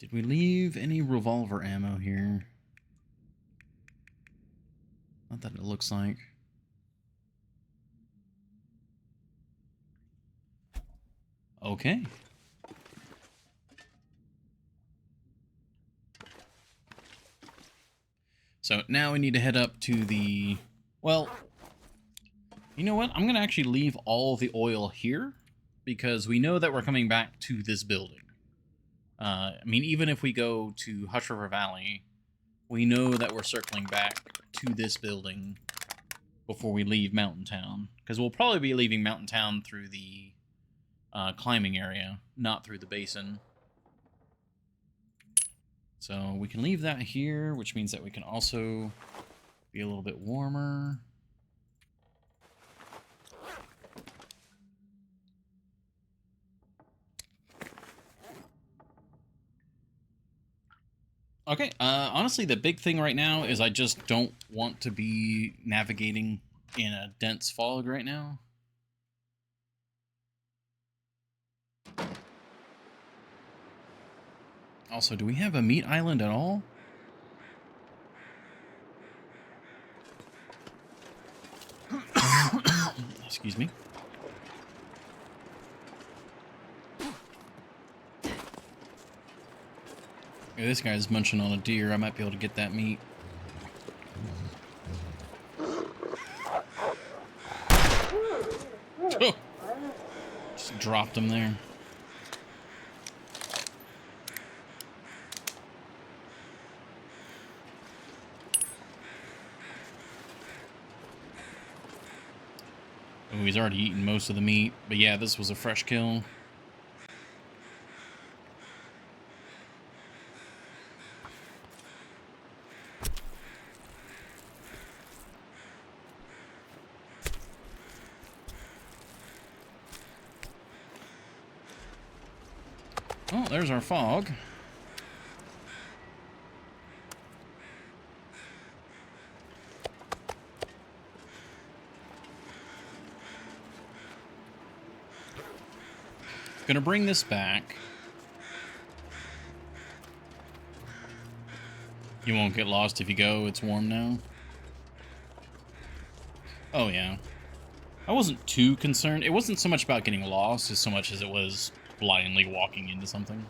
Did we leave any revolver ammo here? Not that it looks like. Okay. So now we need to head up to the... Well, you know what? I'm going to actually leave all the oil here because we know that we're coming back to this building. I mean, even if we go to Hush River Valley, we know that we're circling back to this building before we leave Mountain Town. Because we'll probably be leaving Mountain Town through the climbing area, not through the basin. So we can leave that here, which means that we can also be a little bit warmer. Okay, honestly, the big thing right now is I just don't want to be navigating in a dense fog right now. Also, do we have a meat island at all? Excuse me. Yeah, this guy's munching on a deer. I might be able to get that meat. Oh, just dropped him there. Oh, he's already eaten most of the meat. But yeah, this was a fresh kill. Oh, there's our fog. Gonna bring this back. You won't get lost if you go. It's warm now. Oh, yeah. I wasn't too concerned. It wasn't so much about getting lost as so much as it was blindly walking into something.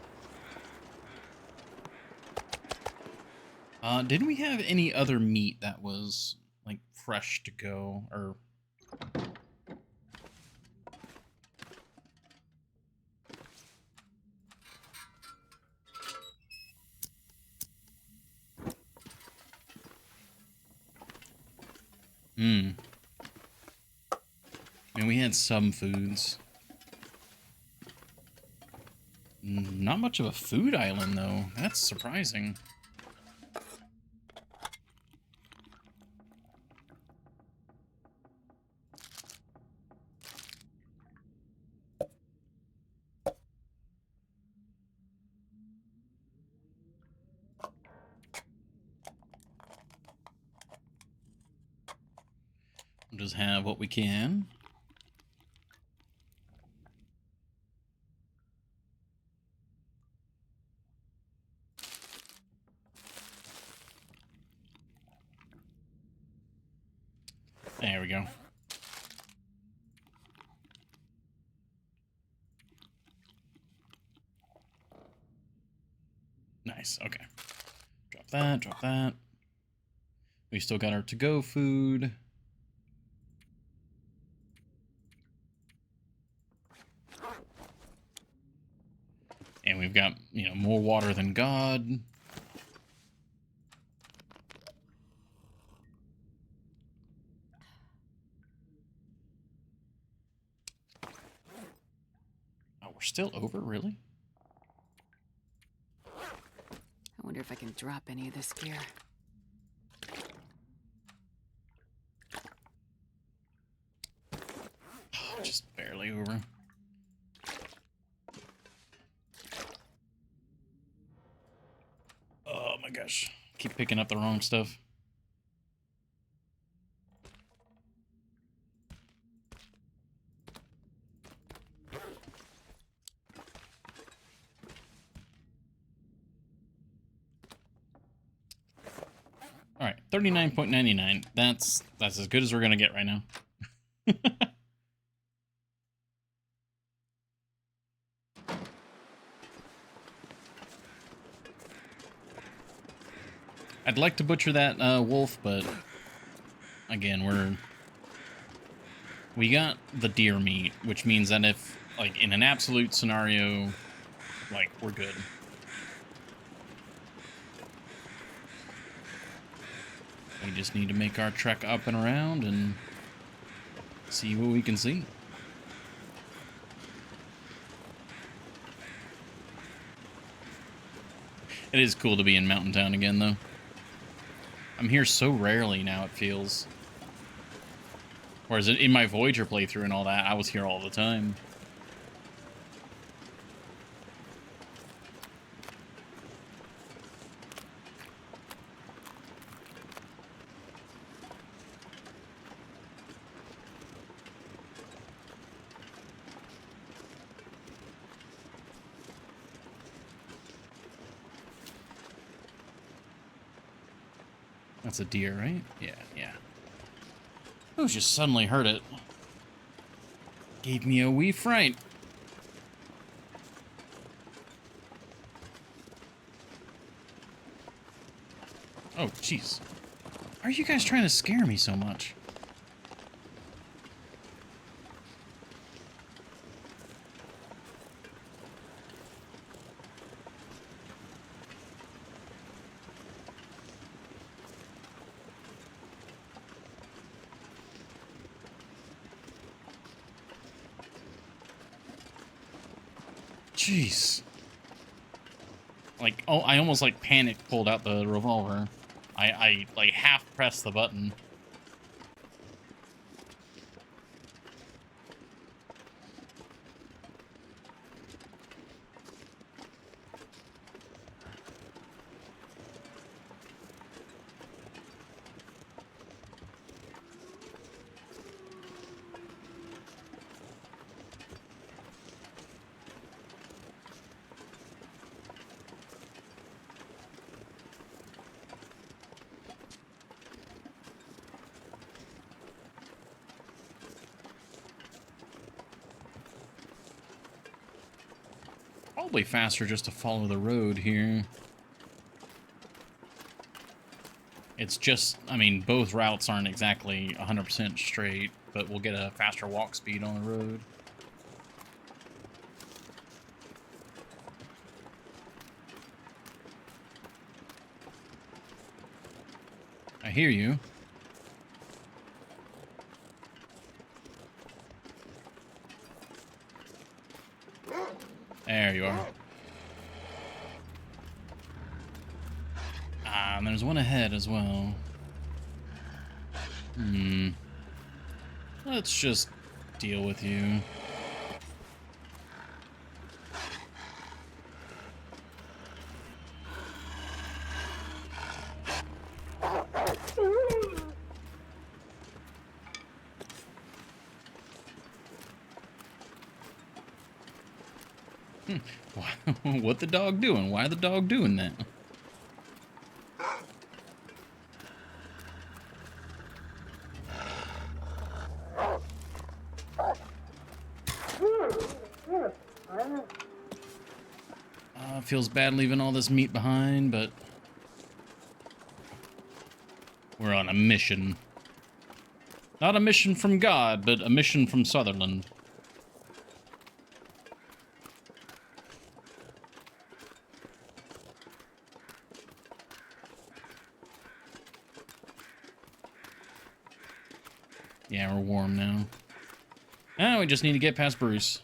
Didn't we have any other meat that was, like, fresh to go? Or... I mean, we had some foods. Not much of a food island, though. That's surprising. We'll just have what we can. There we go. Nice, okay. Drop that, drop that. We still got our to-go food. And we've got, you know, more water than God. Oh, we're still over, really? I wonder if I can drop any of this gear. Oh, just barely over. Oh my gosh. Keep picking up the wrong stuff. All right, 39.99. That's as good as we're gonna get right now. I'd like to butcher that wolf, but again, we got the deer meat, which means that if, like, in an absolute scenario, like, we're good. We just need to make our trek up and around and see what we can see. It is cool to be in Mountain Town again, though. I'm here so rarely now, it feels. Whereas in my Voyager playthrough and all that, I was here all the time. That's a deer, right? Yeah, yeah. Oh, just suddenly heard it. Gave me a wee fright. Oh, jeez. Are you guys trying to scare me so much? Jeez. Like, oh, I almost, like, panic pulled out the revolver. I like, half pressed the button. Probably faster just to follow the road here. It's just, I mean, both routes aren't exactly 100% straight, but we'll get a faster walk speed on the road. I hear you. There you are. Ah, and there's one ahead as well. Let's just deal with you. What the dog doing? Why the dog doing that? Feels bad leaving all this meat behind, but we're on a mission. Not a mission from God, but a mission from Sutherland. Yeah, we're warm now. Ah, we just need to get past Bruce.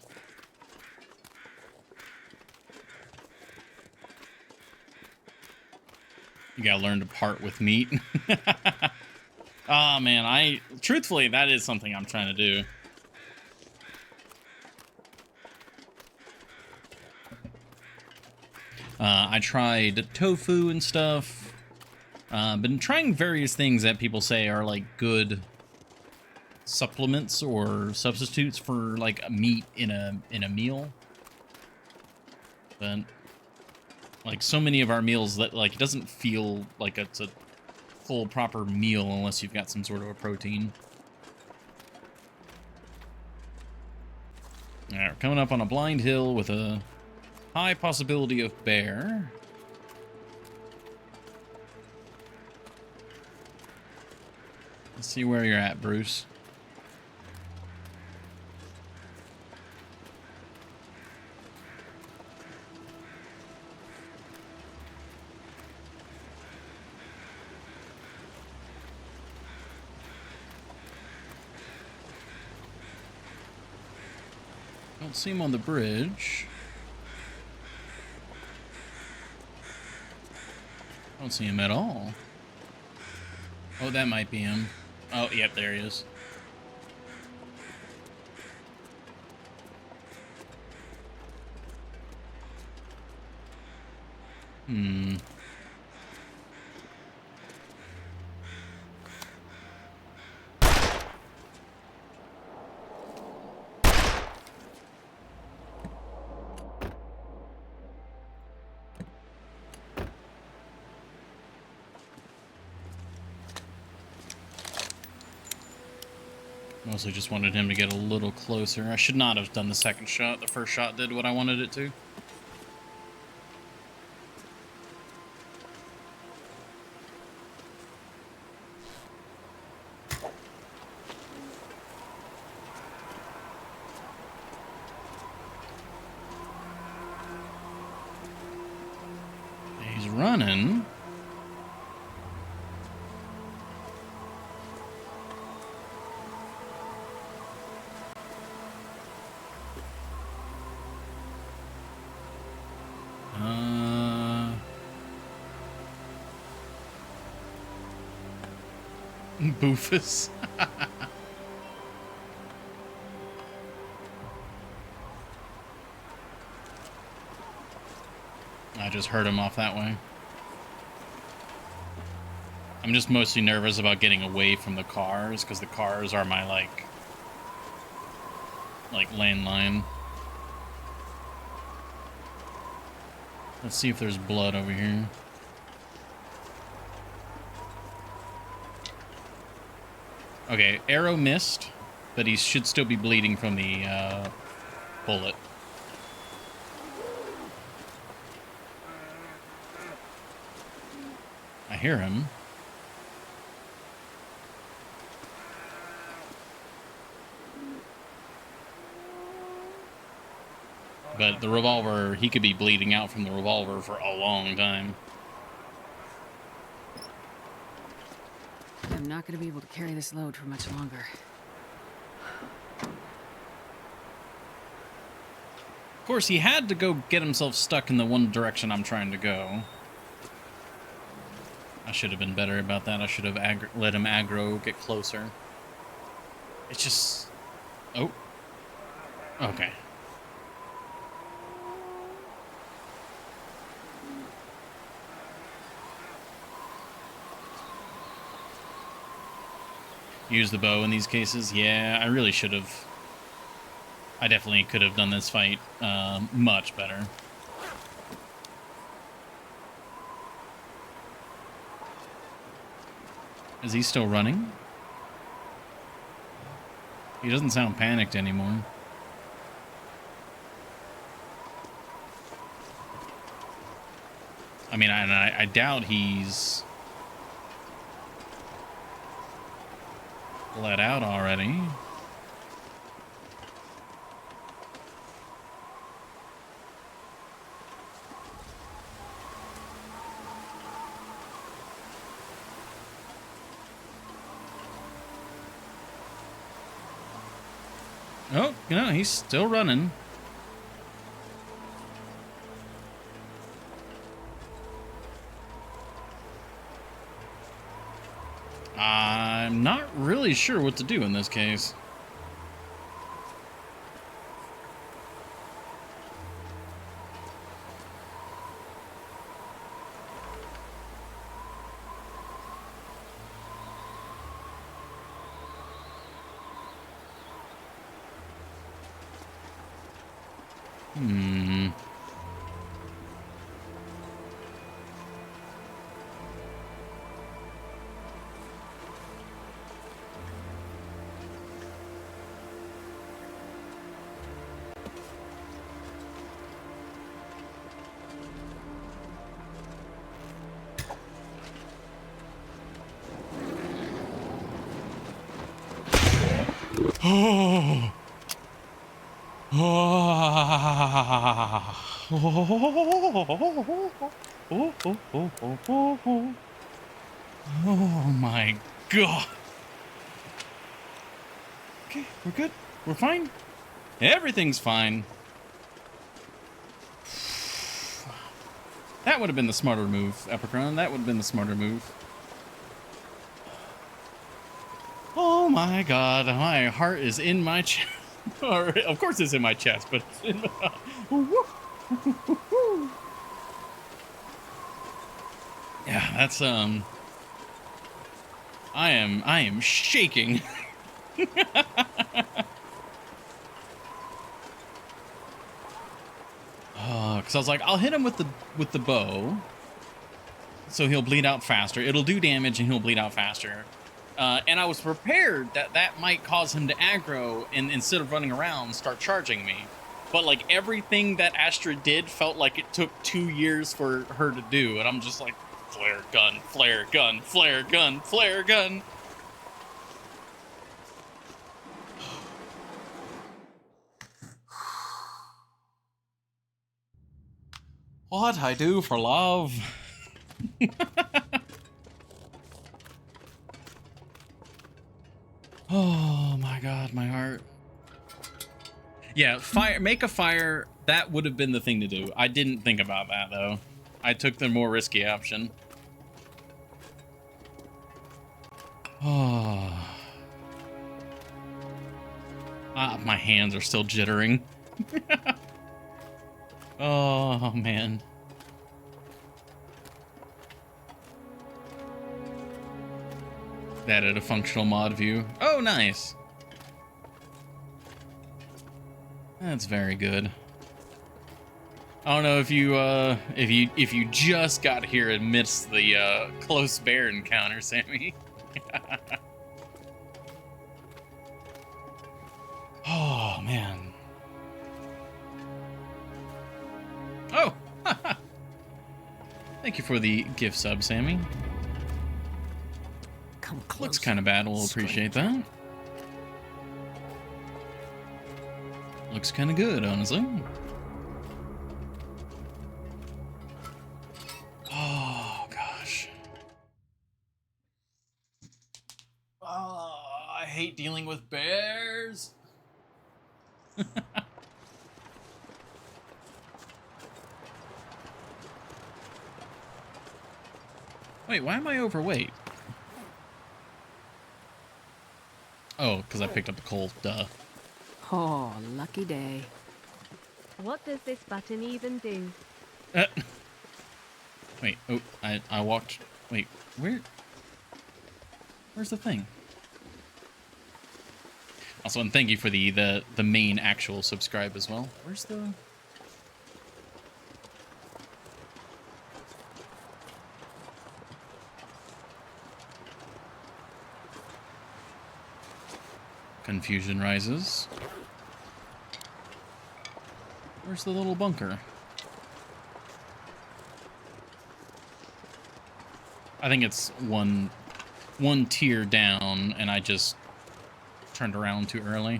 You gotta learn to part with meat. Oh, man, truthfully, that is something I'm trying to do. I tried tofu and stuff. Been trying various things that people say are, like, good supplements or substitutes for, like, meat in a meal. But, like, so many of our meals that, like, it doesn't feel like it's a full proper meal unless you've got some sort of a protein. Alright, we're coming up on a blind hill with a high possibility of bear. Let's see where you're at, Bruce. Don't see him on the bridge. Don't see him at all. Oh, that might be him. Oh, yep, there he is. Hmm. Mostly just wanted him to get a little closer. I should not have done the second shot. The first shot did what I wanted it to. He's running. Boofus. I just heard him off that way. I'm just mostly nervous about getting away from the cars, because the cars are my, like landline. Let's see if there's blood over here. Okay, arrow missed, but he should still be bleeding from the bullet. I hear him. But the revolver, he could be bleeding out from the revolver for a long time. I'm not going to be able to carry this load for much longer. Of course, he had to go get himself stuck in the one direction I'm trying to go. I should have been better about that. I should have let him aggro, get closer. It's just... Oh. Okay. Use the bow in these cases. Yeah, I really should have. I definitely could have done this fight much better. Is he still running? He doesn't sound panicked anymore. I mean, I doubt he's let out already. Oh, no, he's still running. I'm not really sure what to do in this case. Oh. Oh my god. Okay, we're good. We're fine. Everything's fine. That would have been the smarter move, Epicron. That would have been the smarter move. Oh my god, my heart is in my chest. Or, of course it's in my chest, but it's in my... Yeah, that's I am shaking. Because I was like, I'll hit him with the bow, so he'll bleed out faster. It'll do damage and he'll bleed out faster. And I was prepared that that might cause him to aggro and instead of running around, start charging me. But like everything that Astra did felt like it took 2 years for her to do, and I'm just like, flare gun, flare gun, flare gun, flare gun. What I do for love. Oh my god, my heart. Yeah, fire. Make a fire. That would have been the thing to do. I didn't think about that though. I took the more risky option. Oh. My hands are still jittering. Oh man. That added a functional mod view. Oh, nice. That's very good. I don't know if you just got here amidst the close bear encounter, Sammy. Oh man. Oh. Thank you for the gift sub, Sammy. Come close. Looks kind of bad. We'll appreciate that. Looks kind of good, honestly. Oh, gosh. Oh, I hate dealing with bears. Wait, why am I overweight? Oh, because I picked up the coal. Duh. Oh, lucky day. What does this button even do? Wait, oh, I walked... Wait, where's the thing? Also, and thank you for the main actual subscribe as well. Where's the... Confusion rises. Where's the little bunker? I think it's one tier down, and I just turned around too early.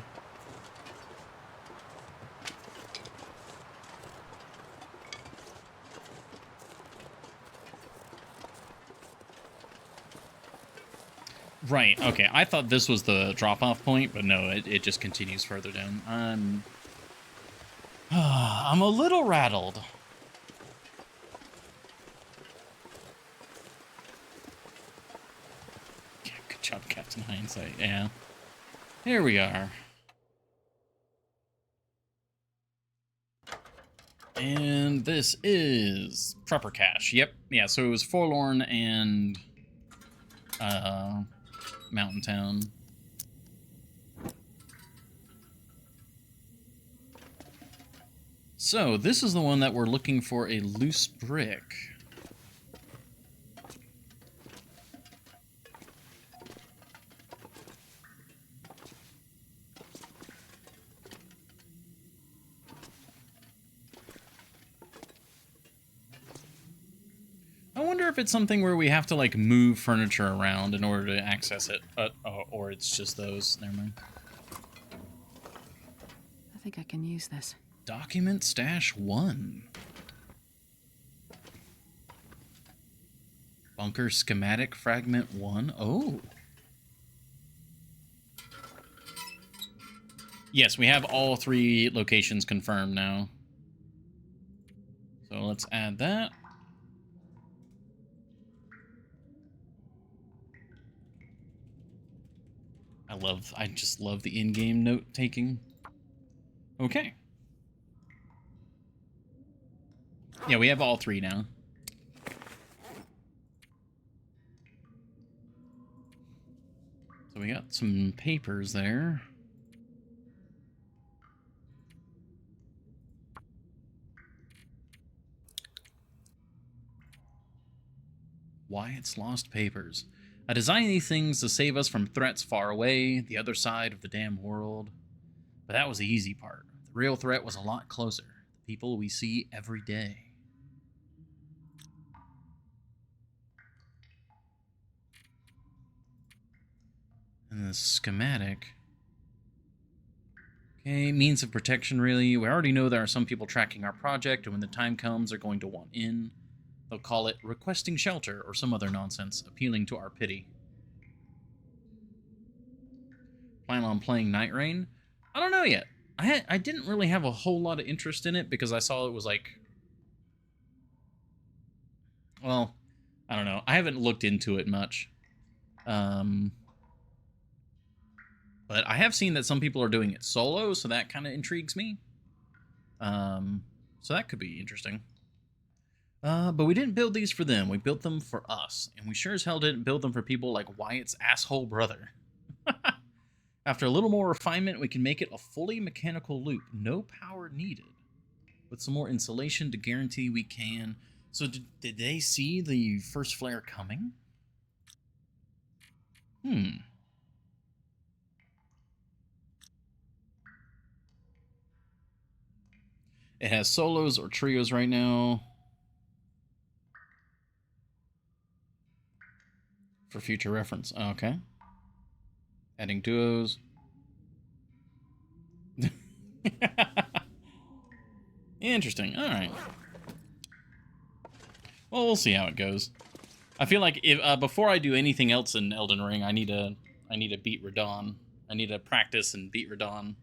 Right, okay. I thought this was the drop-off point, but no, it just continues further down. I'm a little rattled. Yeah, good job, Captain Hindsight. Yeah. Here we are. And this is Prepper Cache. Yep. Yeah, so it was Forlorn and Mountain Town. So, this is the one that we're looking for a loose brick. I wonder if it's something where we have to, like, move furniture around in order to access it. Or it's just those. Never mind. think I can use this. Document stash 1. Bunker schematic fragment 1. Oh. Yes, we have all 3 locations confirmed now. So let's add that. I just love the in-game note taking. Okay. Yeah, we have all 3 now. So we got some papers there. Wyatt's lost papers. I design these things to save us from threats far away, the other side of the damn world. But that was the easy part. The real threat was a lot closer. The people we see every day. And the schematic. Okay, means of protection, really. We already know there are some people tracking our project, and when the time comes, they're going to want in. They'll call it requesting shelter or some other nonsense, appealing to our pity. Plan on playing Night Rain? I don't know yet. I didn't really have a whole lot of interest in it because I saw it was like... Well, I don't know. I haven't looked into it much. But I have seen that some people are doing it solo, so that kind of intrigues me. So that could be interesting. But we didn't build these for them. We built them for us. And we sure as hell didn't build them for people like Wyatt's asshole brother. After a little more refinement, we can make it a fully mechanical loop. No power needed. With some more insulation to guarantee we can... So did they see the first flare coming? It has solos or trios right now. For future reference. Okay. Adding duos. Interesting. All right. Well, we'll see how it goes. I feel like if before I do anything else in Elden Ring, I need to beat Radon. I need to practice and beat Radon.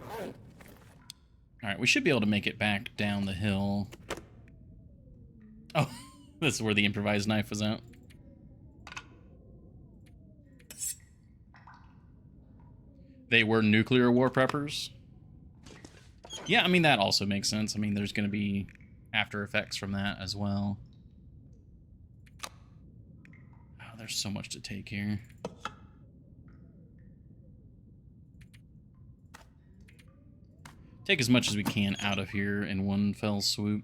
All right, we should be able to make it back down the hill. Oh, this is where the improvised knife was out. They were nuclear war preppers. Yeah, I mean, that also makes sense. I mean, there's going to be after effects from that as well. Oh, there's so much to take here. Take as much as we can out of here in one fell swoop.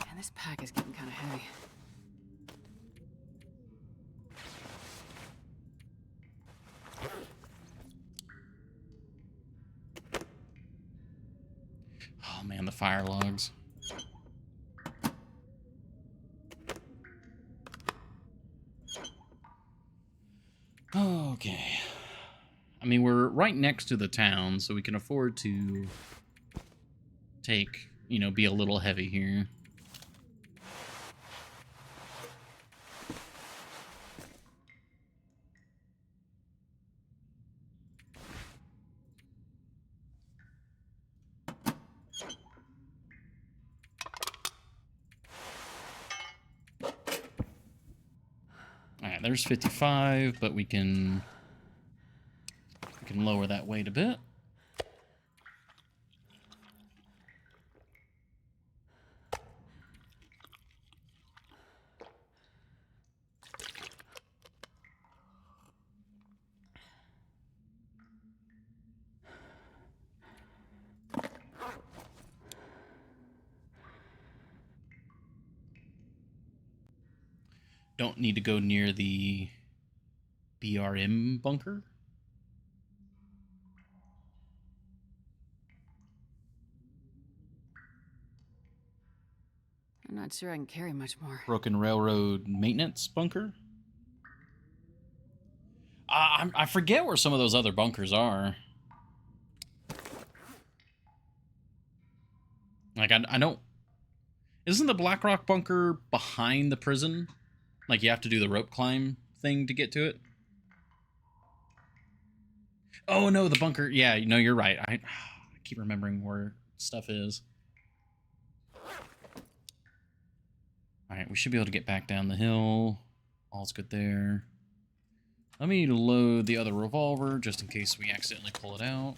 Man, this pack is getting kind of heavy. Oh man, the fire logs. Okay. I mean, we're right next to the town, so we can afford to take, you know, be a little heavy here. Alright, there's 55, but we can lower that weight a bit. Don't need to go near the BRM bunker. I'm not sure I can carry much more. Broken Railroad maintenance bunker. I forget where some of those other bunkers are. Like, I don't... Isn't the Blackrock bunker behind the prison? Like, you have to do the rope climb thing to get to it? Oh, no, the bunker... Yeah, no, you're right. I keep remembering where stuff is. Alright, we should be able to get back down the hill. All's good there. Let me load the other revolver, just in case we accidentally pull it out.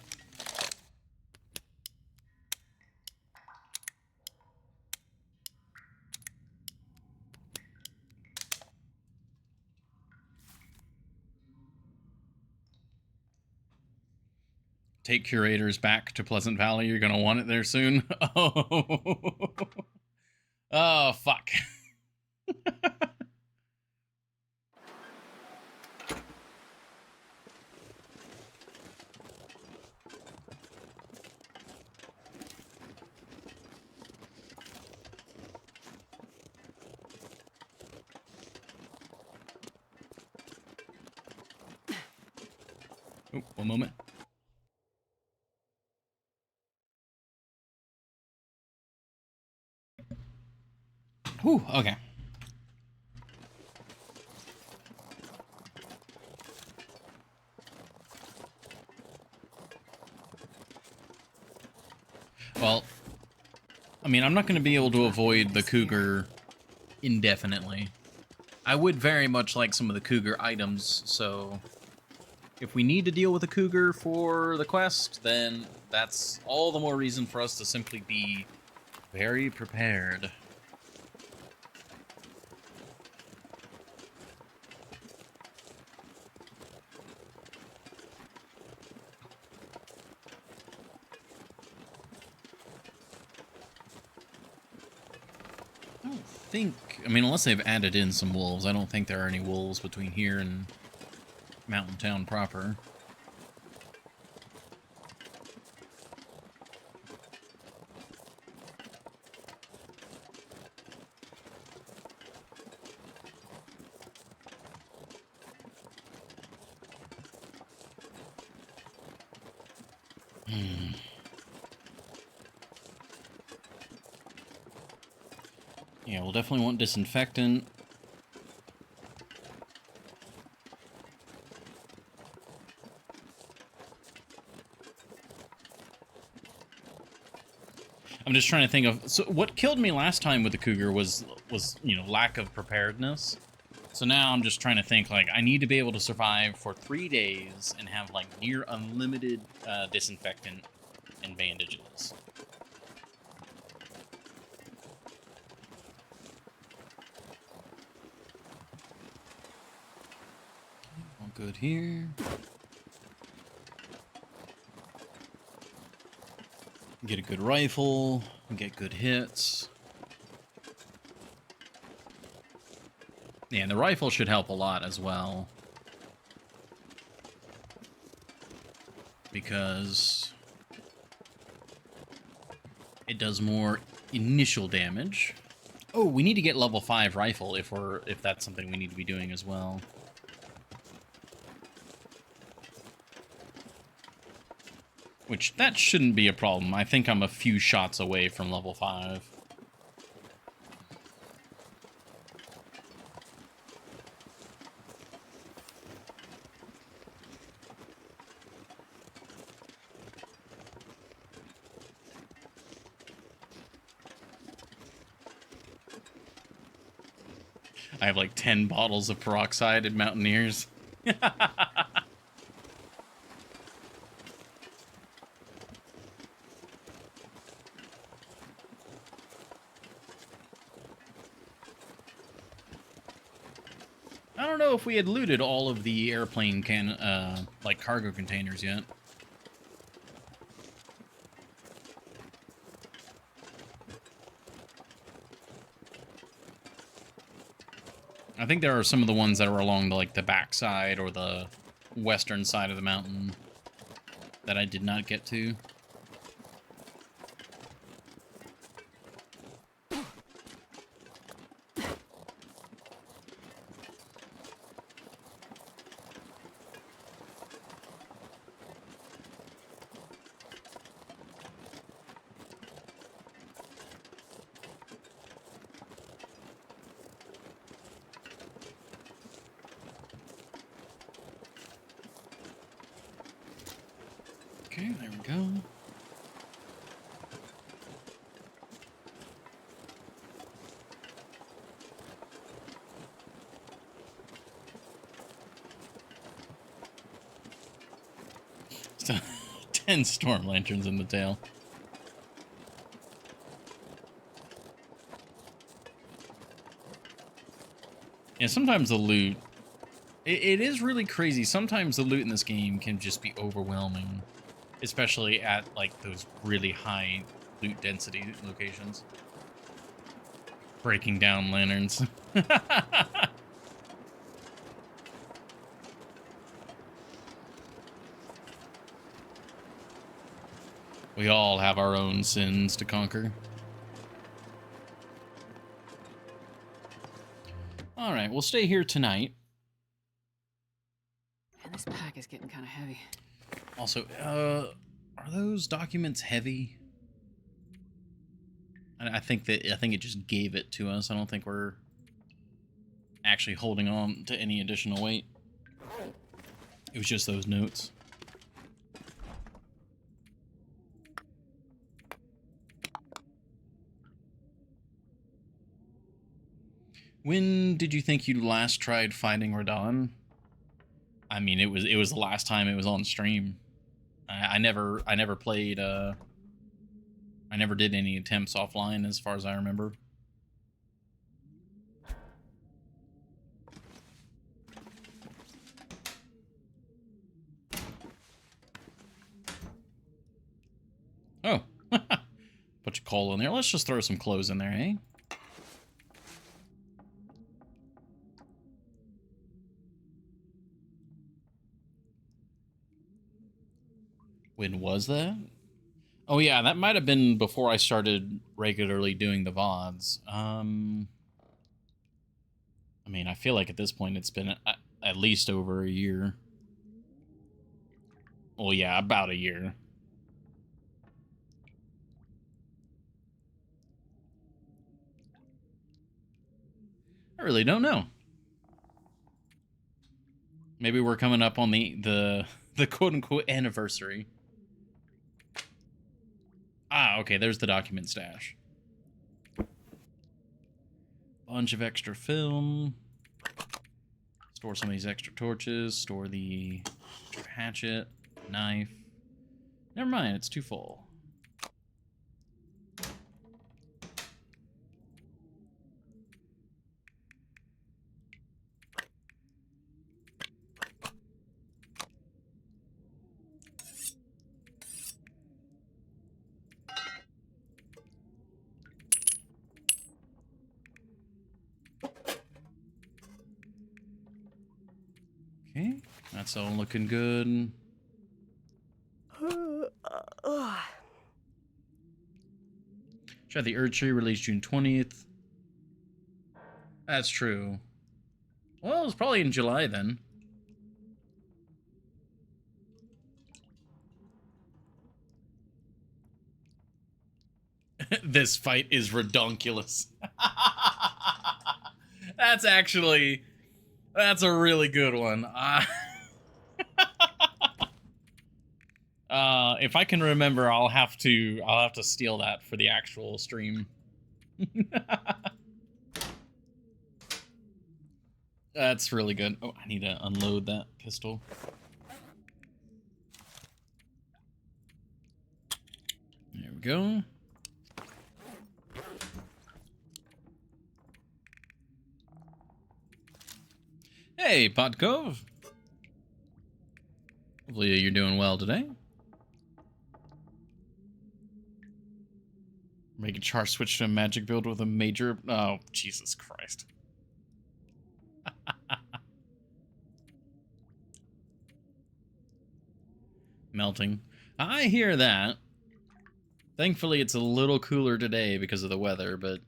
Take curators back to Pleasant Valley. You're gonna want it there soon. Oh, oh, fuck. Oh, one moment. Whew, okay. Well, I mean, I'm not going to be able to avoid the cougar indefinitely. I would very much like some of the cougar items, so if we need to deal with a cougar for the quest, then that's all the more reason for us to simply be very prepared. I mean, unless they've added in some wolves, I don't think there are any wolves between here and Mountain Town proper. Yeah, we'll definitely want disinfectant. I'm just trying to think of... So what killed me last time with the cougar was you know, lack of preparedness. So now I'm just trying to think, like, I need to be able to survive for 3 days and have, like, near unlimited disinfectant and bandages. All good here. Get a good rifle, get good hits. Yeah, and the rifle should help a lot as well. Because it does more initial damage. Oh, we need to get level 5 rifle if that's something we need to be doing as well. Which, that shouldn't be a problem. I think I'm a few shots away from level 5. I have like 10 bottles of peroxide at Mountaineers. I don't know if we had looted all of the airplane like cargo containers yet. I think there are some of the ones that are along the backside or the western side of the mountain that I did not get to. Okay, there we go. So, 10 storm lanterns in the tail. Yeah, sometimes the loot... It is really crazy. Sometimes the loot in this game can just be overwhelming. Especially at, like, those really high loot density locations. Breaking down lanterns. We all have our own sins to conquer. Alright, we'll stay here tonight. And this pack is getting kind of heavy. Also, are those documents heavy? I think it just gave it to us. I don't think we're actually holding on to any additional weight. It was just those notes. When did you think you last tried fighting Radon? I mean, it was the last time it was on stream. I never played. I never did any attempts offline, as far as I remember. Oh, put your coal in there. Let's just throw some clothes in there, eh? When was that? Oh yeah, that might have been before I started regularly doing the VODs. I mean, I feel like at this point it's been at least over a year. Well, yeah, about a year. I really don't know. Maybe we're coming up on the quote-unquote anniversary. Ah, okay, there's the document stash. Bunch of extra film. Store some of these extra torches. Store the extra hatchet, knife. Never mind, it's too full. Okay, that's all looking good. Try the Erd Tree, released June 20th. That's true. Well, it was probably in July then. This fight is redonkulous. That's a really good one. If I can remember, I'll have to steal that for the actual stream. That's really good. Oh, I need to unload that pistol. There we go. Hey, Potkov. Hopefully you're doing well today. Make a charge switch to a magic build with a major... Oh, Jesus Christ. Melting. I hear that. Thankfully, it's a little cooler today because of the weather, but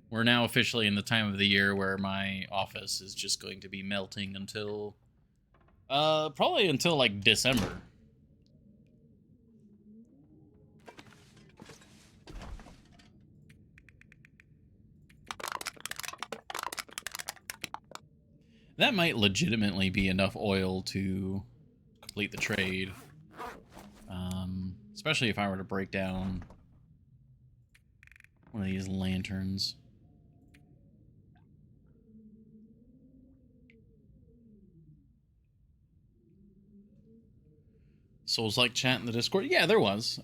we're now officially in the time of the year where my office is just going to be melting until... probably until, like, December. That might legitimately be enough oil to complete the trade. Especially if I were to break down one of these lanterns. Souls-like chat in the Discord? Yeah, there was.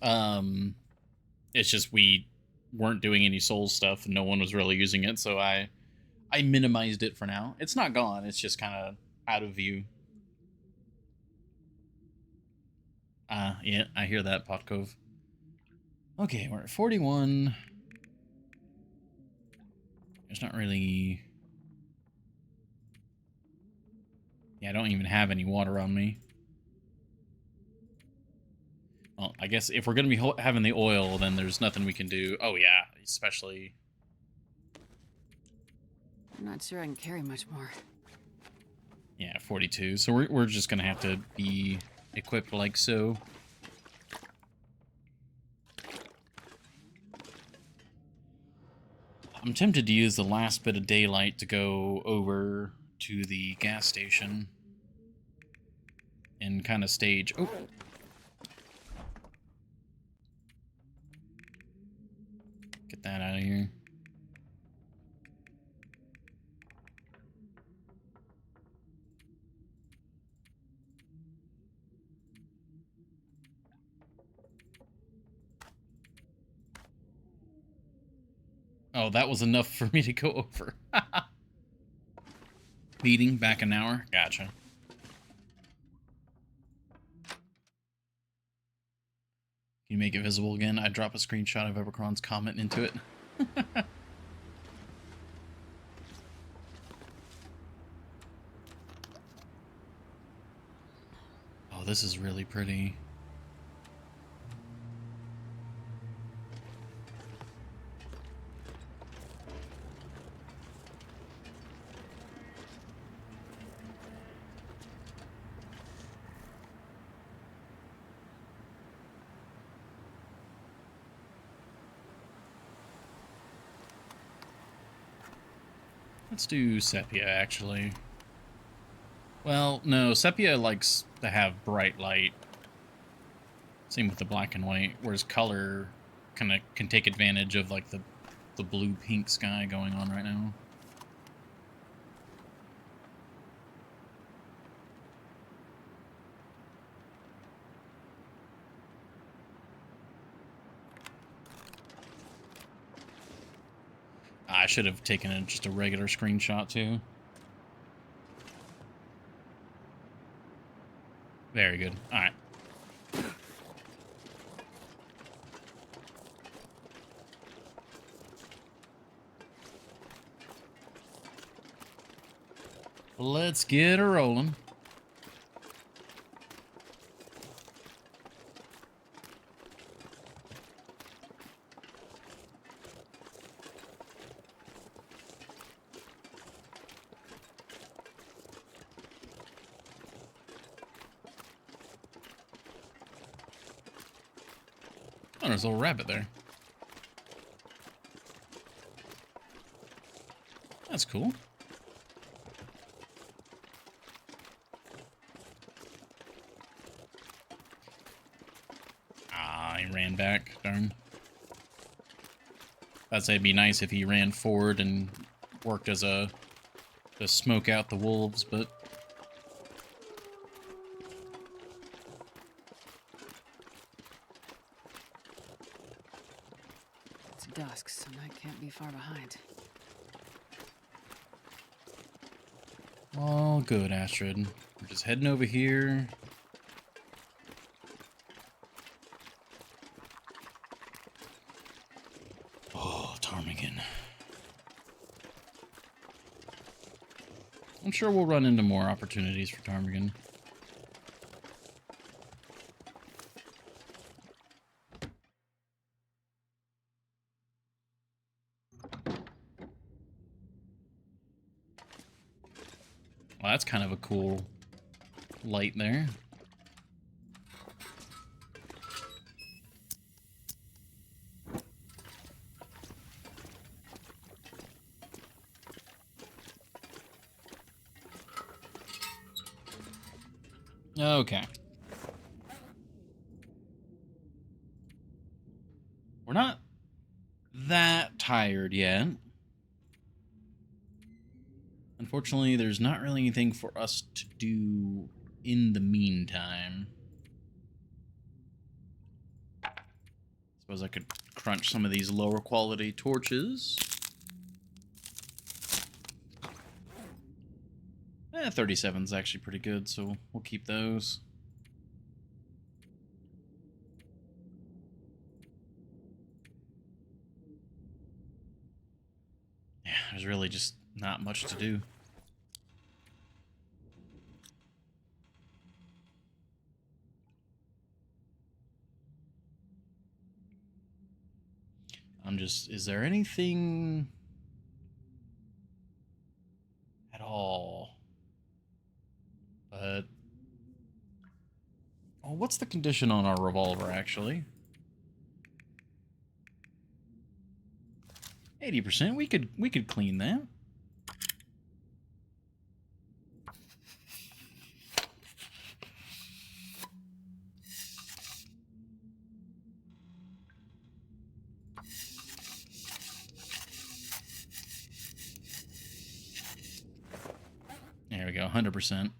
It's just we weren't doing any Souls stuff and no one was really using it, so I minimized it for now. It's not gone, it's just kind of out of view. Yeah, I hear that, Potkov. Okay, we're at 41. There's not really... Yeah, I don't even have any water on me. Well, I guess if we're going to be having the oil, then there's nothing we can do. Oh, yeah, especially... I'm not sure I can carry much more. Yeah, 42. So we're just going to have to be equipped like so. I'm tempted to use the last bit of daylight to go over to the gas station and kind of stage... Oh! Get that out of here. Oh, that was enough for me to go over. Meeting back an hour? Gotcha. Can you make it visible again? I drop a screenshot of Evercron's comment into it. Oh, this is really pretty. Let's do sepia, actually. Well, no, sepia likes to have bright light. Same with the black and white, whereas color kind of can take advantage of like the blue-pink sky going on right now. I should have taken just a regular screenshot too. Very good. All right. Let's get her rolling. Oh, there's a little rabbit there. That's cool. Ah, he ran back. Darn. I'd say it'd be nice if he ran forward and worked as a to smoke out the wolves, but It's dusk, so night can't be far behind. all good, Astrid. We're just heading over here. Oh, ptarmigan. I'm sure we'll run into more opportunities for ptarmigan. Well, that's kind of a cool light there. Okay. tired yet. Unfortunately, there's not really anything for us to do in the meantime. Suppose I could crunch some of these lower quality torches. 37's actually pretty good, so we'll keep those. Yeah, there's really just not much to do. Is there anything at all? Oh, what's the condition on our revolver, actually? 80%. We could clean that. There we go, 100%.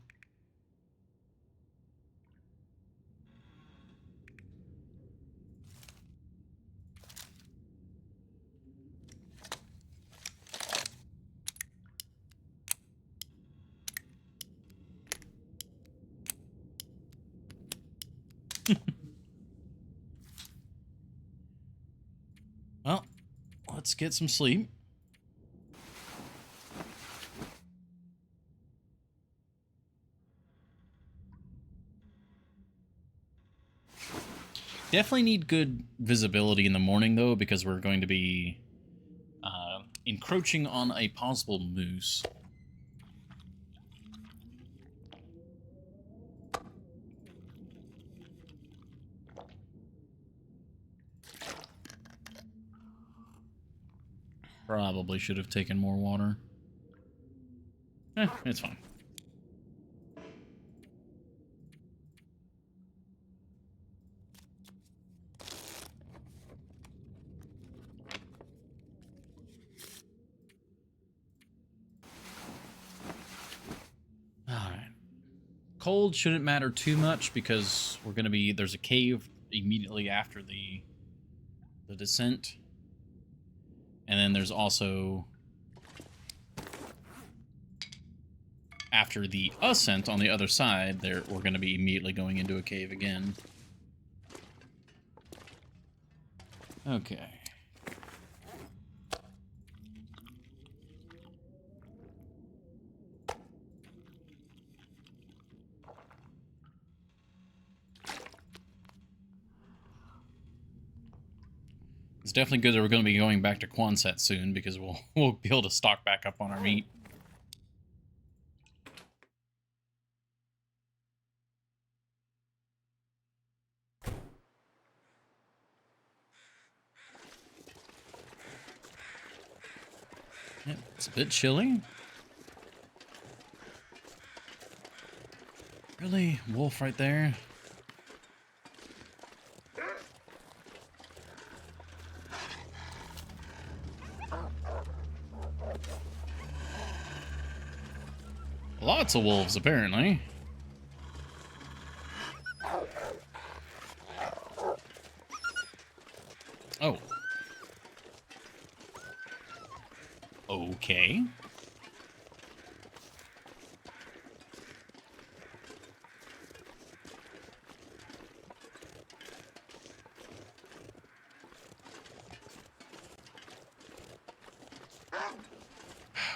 Well, let's get some sleep. Definitely need good visibility in the morning, though, because we're going to be encroaching on a possible moose. Probably should have taken more water. It's fine. Alright. Cold shouldn't matter too much because we're going to be... There's a cave immediately after the descent. And then there's also... After the ascent on the other side, we're going to be immediately going into a cave again. Okay. It's definitely good that we're going to be going back to Quonset soon because we'll be able to stock back up on our meat. Yep, it's a bit chilly. Really? Wolf right there? Lots of wolves, apparently. Oh. Okay.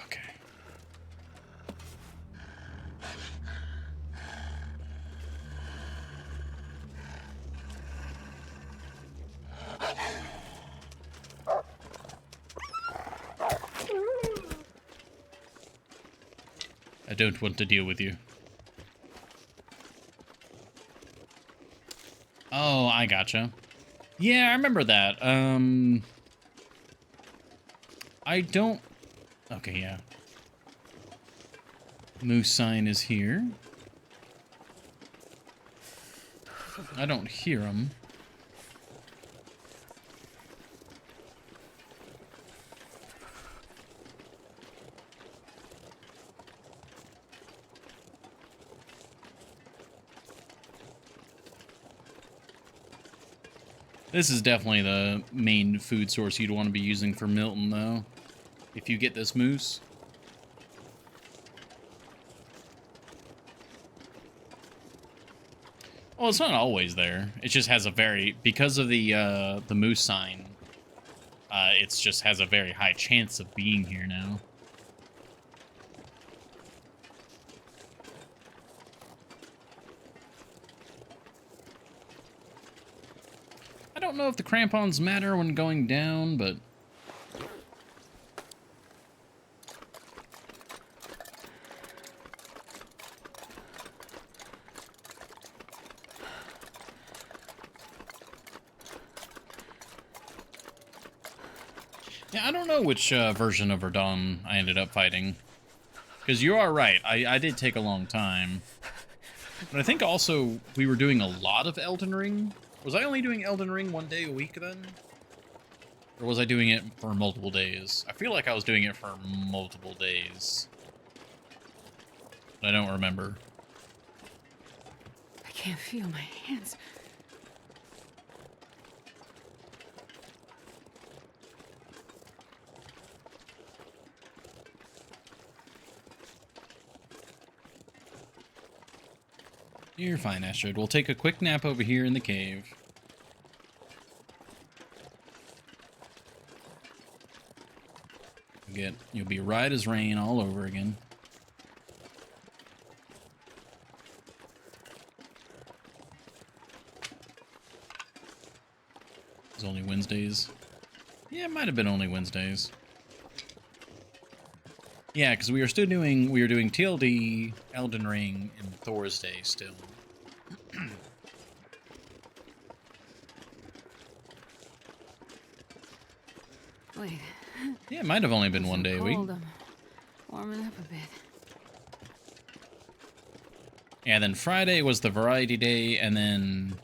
Okay. I don't want to deal with you. Oh, I gotcha. Yeah, I remember that. I don't... Okay, yeah. Moose sign is here. I don't hear him. This is definitely the main food source you'd want to be using for Milton, though. If you get this moose. Well, it's not always there. It just has a very... Because of the moose sign, it just has a very high chance of being here now. I don't know if the crampons matter when going down, but... Yeah, I don't know which version of Verdun I ended up fighting. Because you are right, I did take a long time. But I think also we were doing a lot of Elden Ring. Was I only doing Elden Ring 1 day a week then? Or was I doing it for multiple days? I feel like I was doing it for multiple days. But I don't remember. I can't feel my hands. You're fine, Astrid. We'll take a quick nap over here in the cave. You'll be right as rain all over again. It's only Wednesdays. Yeah, it might have been only Wednesdays. Yeah, because we were doing TLD, Elden Ring, and Thor's Day still. Wait. Yeah, it might have only been I'm 1 day a week. cold. I'm warming up a bit. Yeah, then Friday was the variety day, and then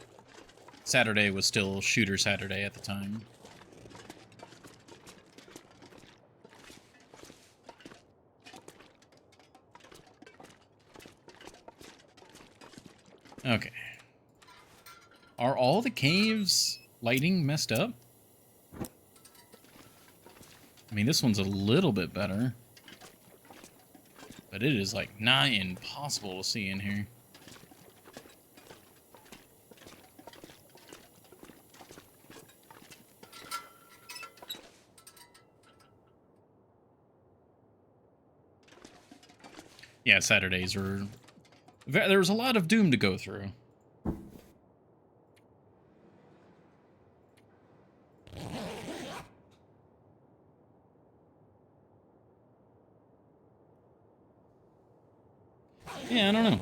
Saturday was still Shooter Saturday at the time. Okay. Are all the caves lighting messed up? I mean, this one's a little bit better. But it is, like, nigh impossible to see in here. Yeah, Saturdays were... There was a lot of Doom to go through. Yeah, I don't know.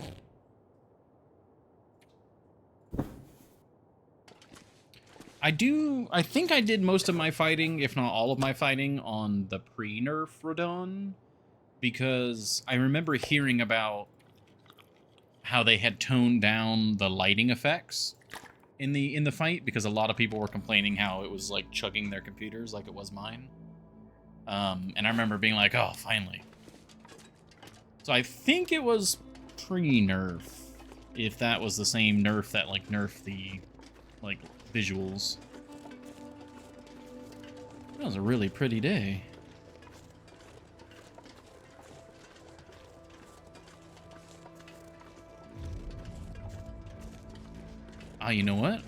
I think I did most of my fighting, if not all of my fighting, on the pre-nerf Radon. Because I remember hearing about how they had toned down the lighting effects in the fight, because a lot of people were complaining how it was like chugging their computers like it was mine. And I remember being like, oh, finally. So I think it was pre-nerf, if that was the same nerf that like nerfed the like visuals. That was a really pretty day. Ah, you know what?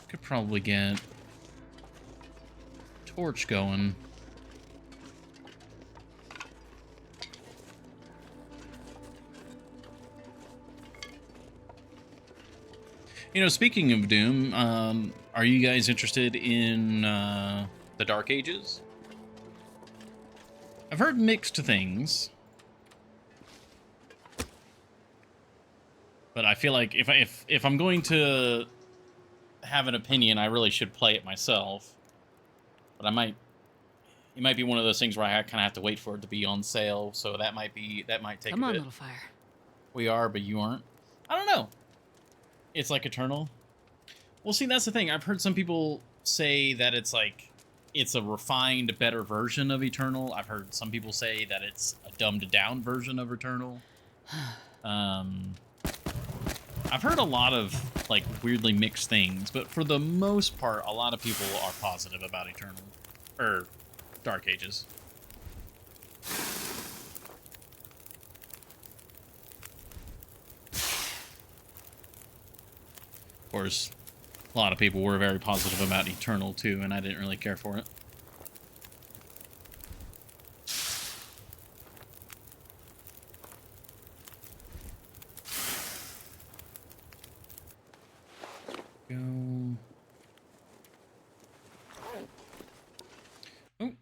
Could probably get torch going. You know, speaking of Doom, are you guys interested in the Dark Ages? I've heard mixed things. But I feel like if I'm going to have an opinion, I really should play it myself. But it might be one of those things where I kind of have to wait for it to be on sale, so that might take a bit. Come on, little fire. We are, but you aren't. I don't know. It's like Eternal. Well, see, that's the thing. I've heard some people say that it's a refined, better version of Eternal. I've heard some people say that it's a dumbed down version of Eternal. I've heard a lot of, like, weirdly mixed things, but for the most part, a lot of people are positive about Eternal. Or Dark Ages. Of course, a lot of people were very positive about Eternal, too, and I didn't really care for it. Go. Oh,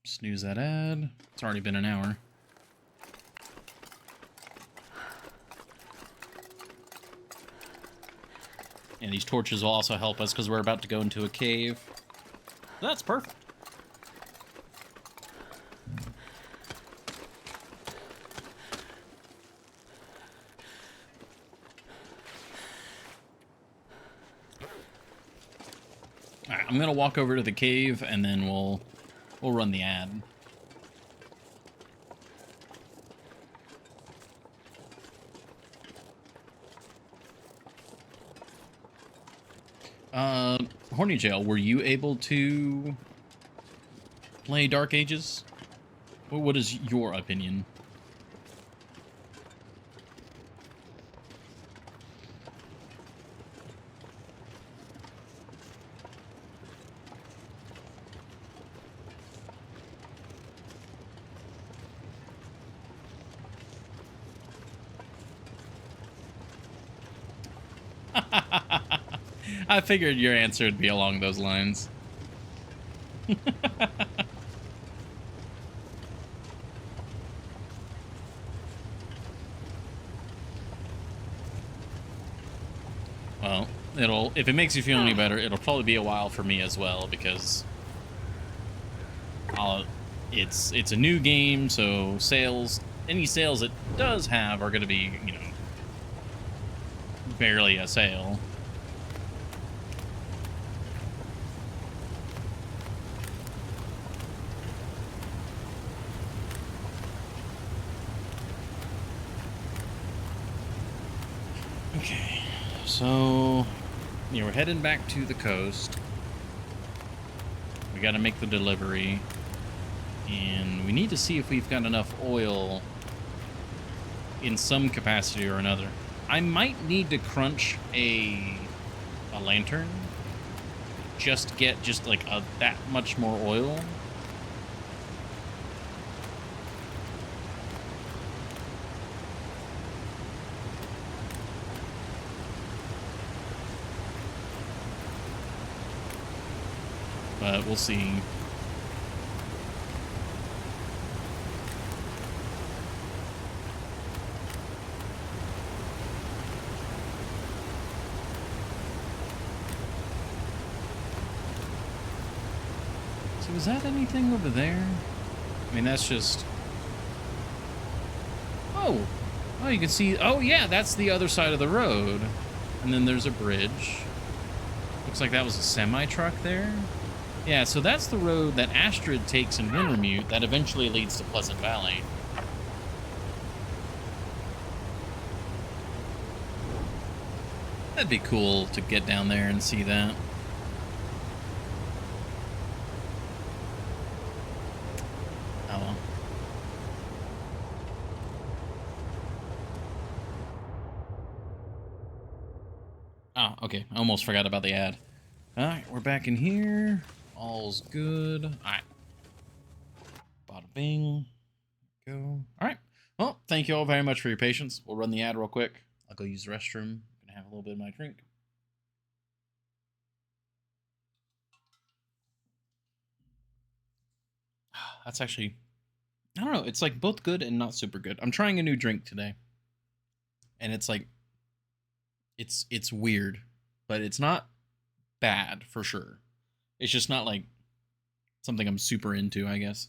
snooze that ad. It's already been an hour. And these torches will also help us because we're about to go into a cave. That's perfect. Alright, I'm gonna walk over to the cave and then we'll run the ad. Horny Jail, were you able to play Dark Ages? What is your opinion? I figured your answer would be along those lines. Well, if it makes you feel any better, it'll probably be a while for me as well because it's a new game, so any sales it does have are going to be, you know, barely a sale. Okay, so yeah, we're heading back to the coast. We got to make the delivery, and we need to see if we've got enough oil in some capacity or another. I might need to crunch a lantern just to get like that much more oil. But we'll see. So is that anything over there? I mean, that's just... Oh! Oh, you can see... Oh, yeah, that's the other side of the road. And then there's a bridge. Looks like that was a semi-truck there. Yeah, so that's the road that Astrid takes in Wintermute that eventually leads to Pleasant Valley. That'd be cool to get down there and see that. Oh well. Oh, okay. I almost forgot about the ad. Alright, we're back in here. All's good. Alright. Bada bing. Go. Alright. Well, thank you all very much for your patience. We'll run the ad real quick. I'll go use the restroom. I'm gonna have a little bit of my drink. That's actually... I don't know. It's like both good and not super good. I'm trying a new drink today. And it's like... It's weird. But it's not bad, for sure. It's just not like something I'm super into, I guess.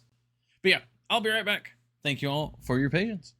But yeah, I'll be right back. Thank you all for your patience.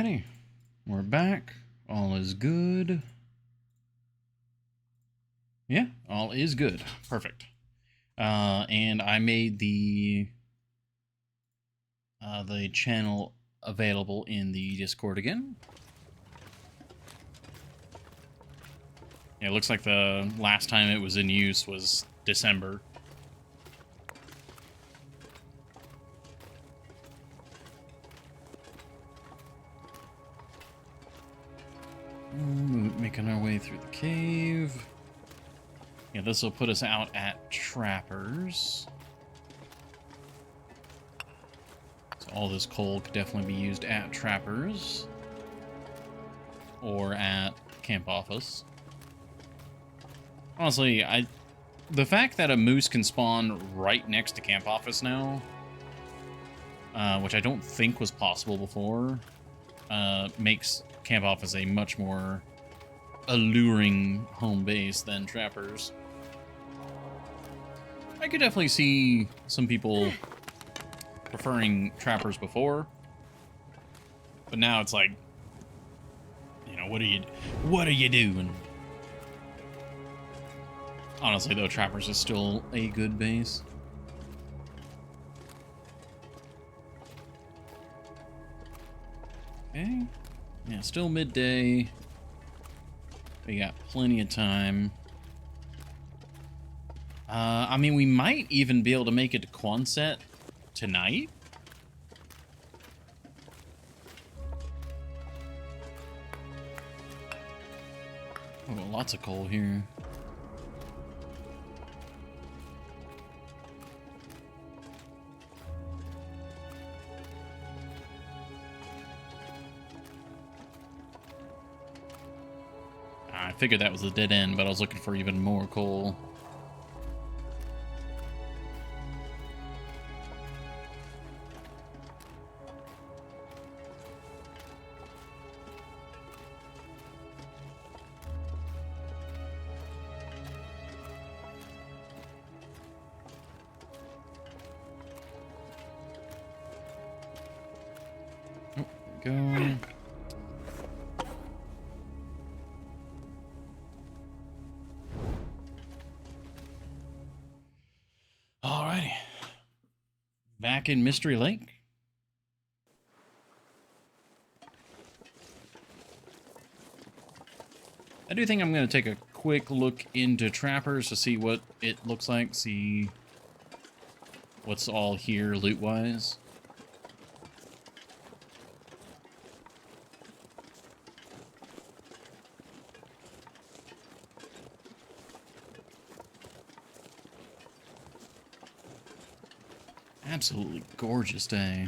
Alrighty. We're back. All is good. Yeah, all is good. Perfect. And I made the channel available in the Discord again. Yeah, it looks like the last time it was in use was December. Making our way through the cave. Yeah, this will put us out at Trappers. So all this coal could definitely be used at Trappers. Or at Camp Office. Honestly, the fact that a moose can spawn right next to Camp Office now, which I don't think was possible before, makes Camp Office a much more alluring home base than Trappers. I could definitely see some people preferring Trappers before, but now it's like, you know, what are you doing? Honestly, though, Trappers is still a good base. Okay. Yeah, still midday. We got plenty of time. I mean, we might even be able to make it to Quonset tonight. Oh, lots of coal here. I figured that was a dead end, but I was looking for even more coal. Oh, there we go. Alrighty. Back in Mystery Lake. I do think I'm going to take a quick look into Trappers to see what it looks like, see what's all here loot-wise. Absolutely gorgeous day.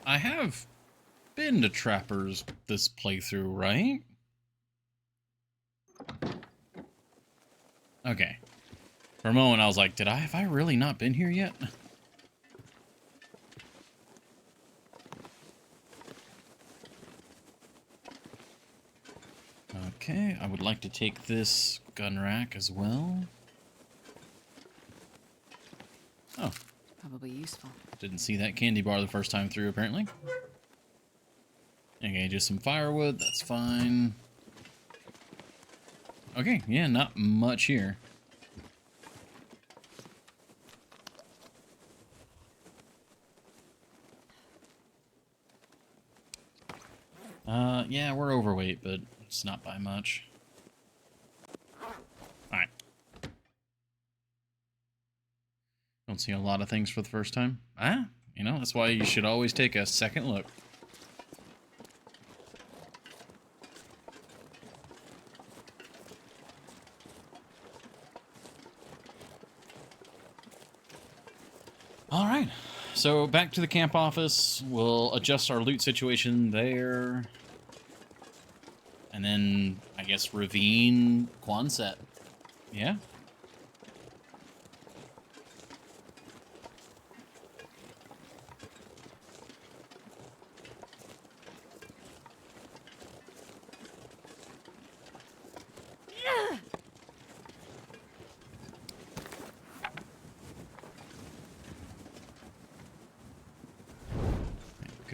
I have been to Trappers this playthrough, right? Okay. For a moment, I was like, have I really not been here yet? Okay, I would like to take this gun rack as well. Oh. Probably useful. Didn't see that candy bar the first time through, apparently. Okay, just some firewood, that's fine. Okay, yeah, not much here. Yeah, we're overweight, but it's not by much. Alright. Don't see a lot of things for the first time. Ah, you know, that's why you should always take a second look. Alright, so back to the camp office. We'll adjust our loot situation there. And then, I guess, Ravine, Quonset. Yeah?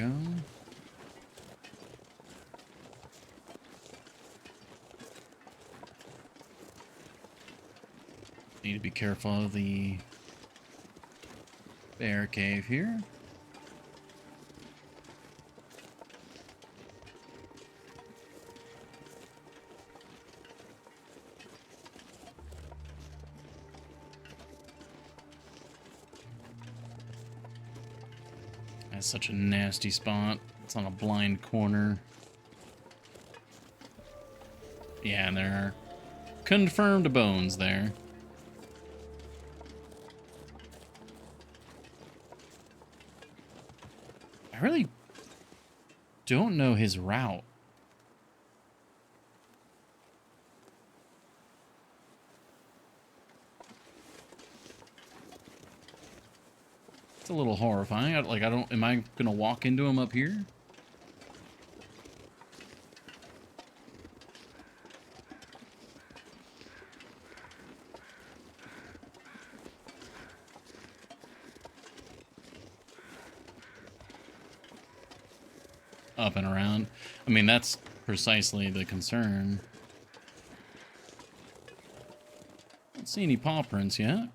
go. Need to be careful of the bear cave here. That's such a nasty spot. It's on a blind corner. Yeah, and there are confirmed bones there. I really don't know his route. It's a little horrifying. Am I gonna walk into him up here? Up and around. I mean, that's precisely the concern. Don't see any paw prints yet.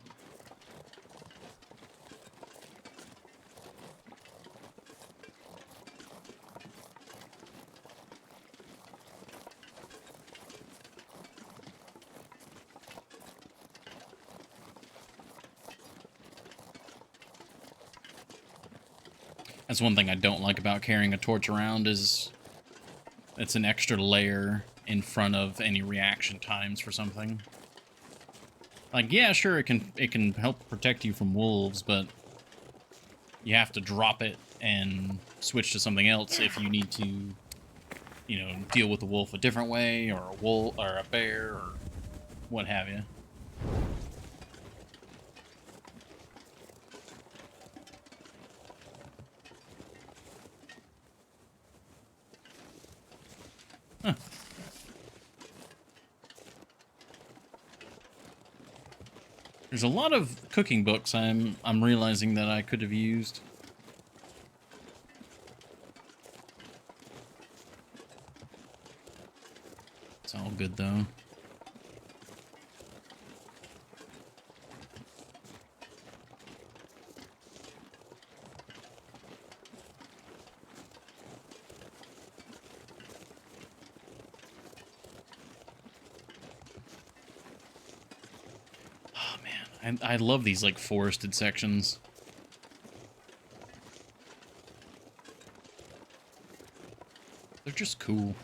That's one thing I don't like about carrying a torch around is it's an extra layer in front of any reaction times for something. Like, yeah, sure, it can help protect you from wolves, but you have to drop it and switch to something else if you need to, you know, deal with a wolf a different way, or a wolf or a bear or what have you. Huh. There's a lot of cooking books I'm realizing that I could have used. It's all good though. I love these, like, forested sections. They're just cool.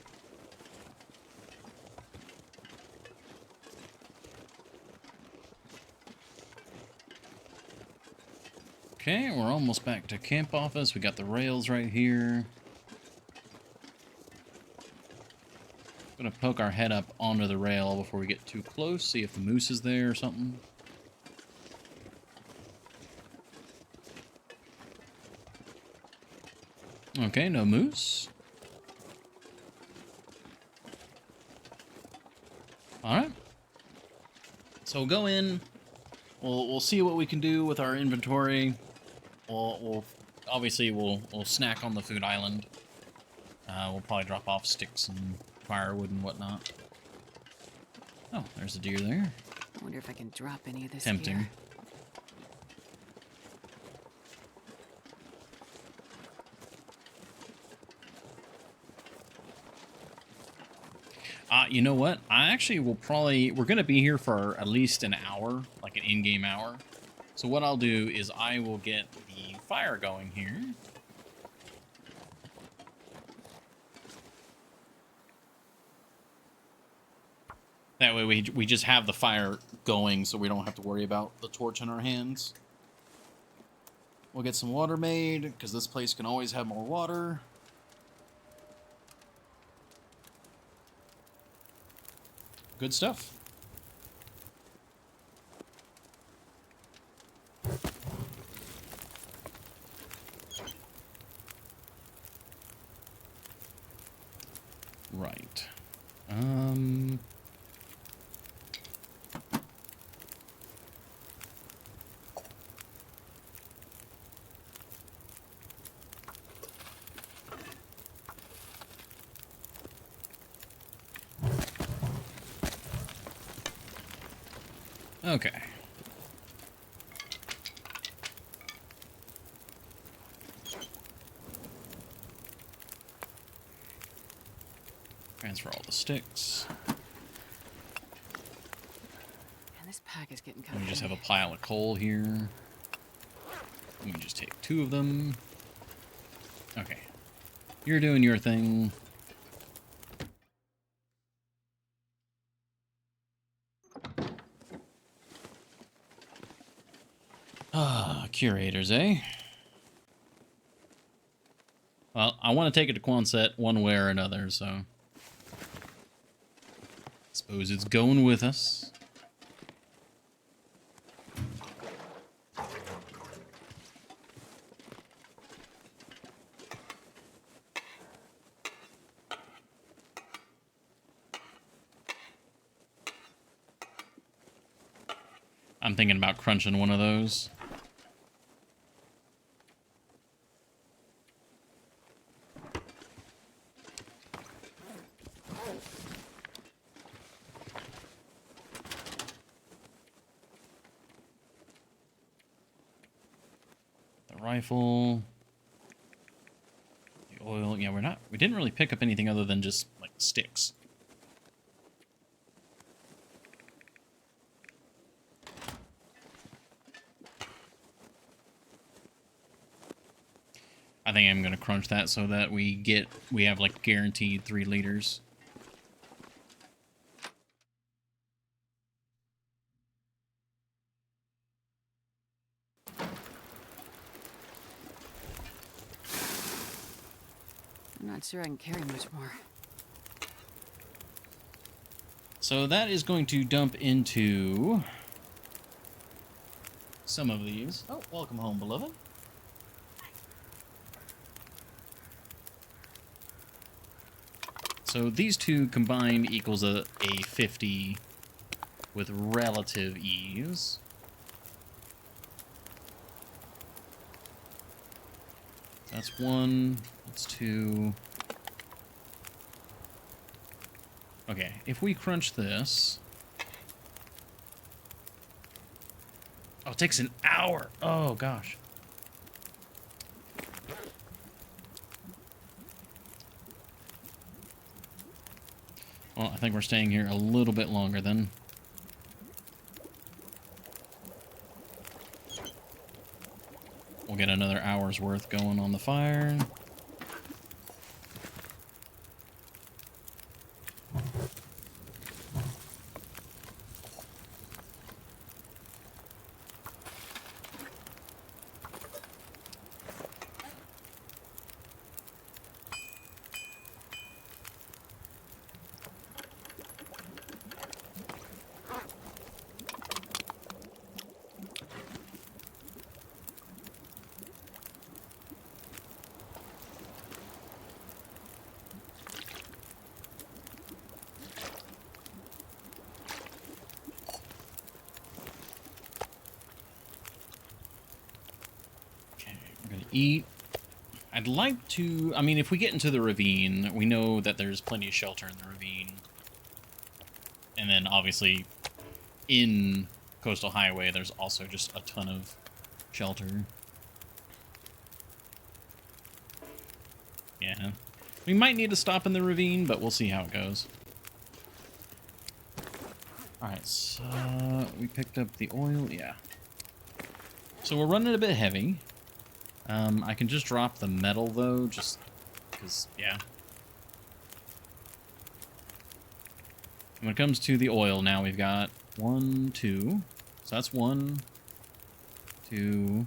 Okay, we're almost back to camp office. We got the rails right here. Gonna poke our head up onto the rail before we get too close, see if the moose is there or something. Okay, no moose. Alright. So we'll go in. We'll see what we can do with our inventory. We'll snack on the food island. We'll probably drop off sticks and firewood and whatnot. Oh, there's a deer there. I wonder if I can drop any of this Tempting. here. You know what? We're going to be here for at least an hour, like an in-game hour. So what I'll do is I will get the fire going here. That way we just have the fire going so we don't have to worry about the torch in our hands. We'll get some water made, because this place can always have more water. Good stuff. Right. Okay. Transfer all the sticks. And this pack is getting kind And of we just have heavy. a pile of coal here. Let me just take 2 of them. Okay. You're doing your thing. Ah, curators, eh? Well, I want to take it to Quonset one way or another, so... suppose it's going with us. I'm thinking about crunching one of those. The rifle. The oil. Yeah, we didn't really pick up anything other than just, like, sticks. I think I'm gonna crunch that so that we have like guaranteed 3 liters. I'm not sure I can carry much more. So that is going to dump into some of these. Oh, welcome home, beloved. So these two combined equals a 50 with relative ease. That's 1. That's 2. Okay, if we crunch this... oh, it takes an hour. Oh, gosh. Well, I think we're staying here a little bit longer then. We'll get another hour's worth going on the fire. Eat. I'd like to... I mean, if we get into the ravine, we know that there's plenty of shelter in the ravine. And then, obviously, in Coastal Highway, there's also just a ton of shelter. Yeah. We might need to stop in the ravine, but we'll see how it goes. Alright, so... we picked up the oil. Yeah. So we're running a bit heavy. I can just drop the metal, though, just because, yeah. When it comes to the oil, now we've got 1, 2. So that's 1, 2.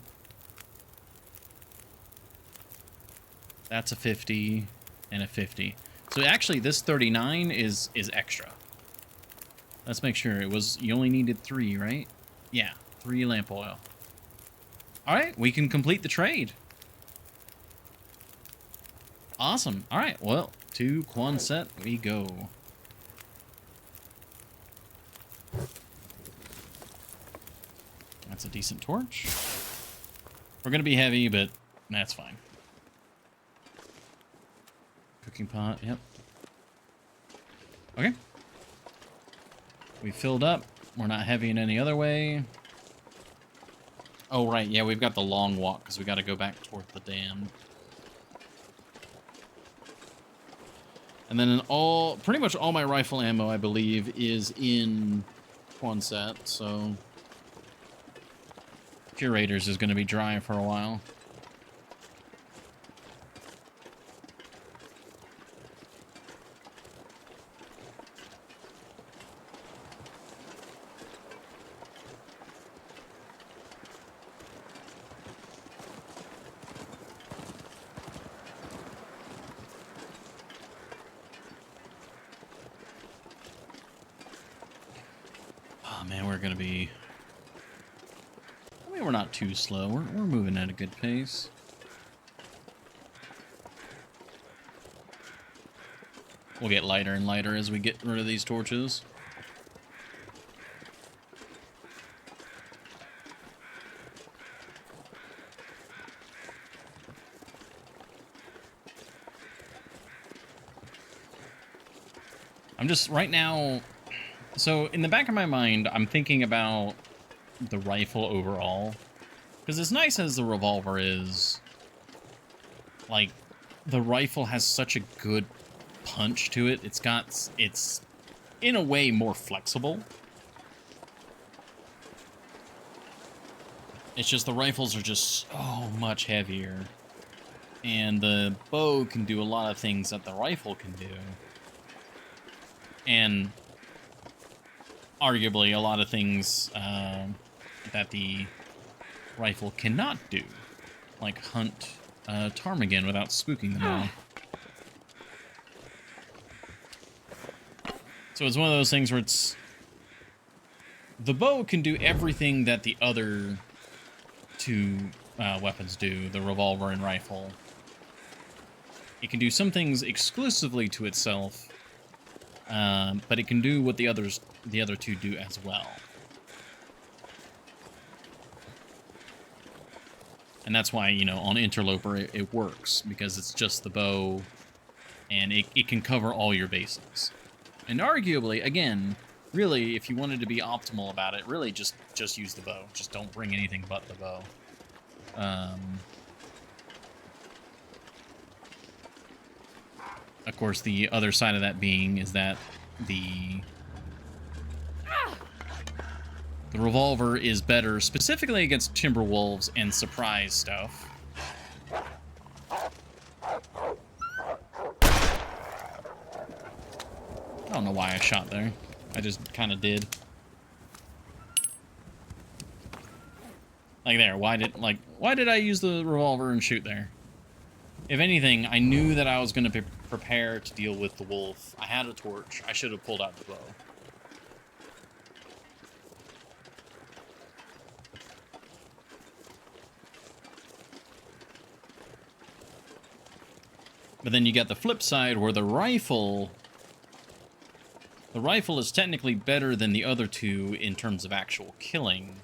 That's a 50 and a 50. So actually, this 39 is extra. Let's make sure it was... you only needed 3, right? Yeah, 3 lamp oil. All right, we can complete the trade. Awesome. All right, well, to Quonset we go. That's a decent torch. We're going to be heavy, but that's fine. Cooking pot, yep. Okay. We filled up. we're not heavy in any other way. Oh, right, yeah, we've got the long walk, because we got to go back toward the dam. And then pretty much all my rifle ammo, I believe, is in Quonset, so Curators is going to be dry for a while. Oh man, we're going to be... I mean, we're not too slow. We're moving at a good pace. We'll get lighter and lighter as we get rid of these torches. I'm just, right now... So, in the back of my mind, I'm thinking about the rifle overall. Because as nice as the revolver is, like, the rifle has such a good punch to it. It's in a way more flexible. It's just the rifles are just so much heavier. And the bow can do a lot of things that the rifle can do. And arguably a lot of things that the rifle cannot do. Like hunt ptarmigan without spooking them all. So it's one of those things where it's... The bow can do everything that the other two weapons do, the revolver and rifle. It can do some things exclusively to itself, but it can do what the other two do as well. And that's why, you know, on Interloper it works, because it's just the bow, and it can cover all your bases. And arguably, again, really, if you wanted to be optimal about it, really just use the bow. Just don't bring anything but the bow. Of course, the other side of that being is that the revolver is better specifically against Timberwolves and surprise stuff. I don't know why I shot there. I just kind of did. Like there, why did I use the revolver and shoot there? If anything, I knew that I was going to prepare to deal with the wolf. I had a torch. I should have pulled out the bow. But then you got the flip side where the rifle is technically better than the other two in terms of actual killing.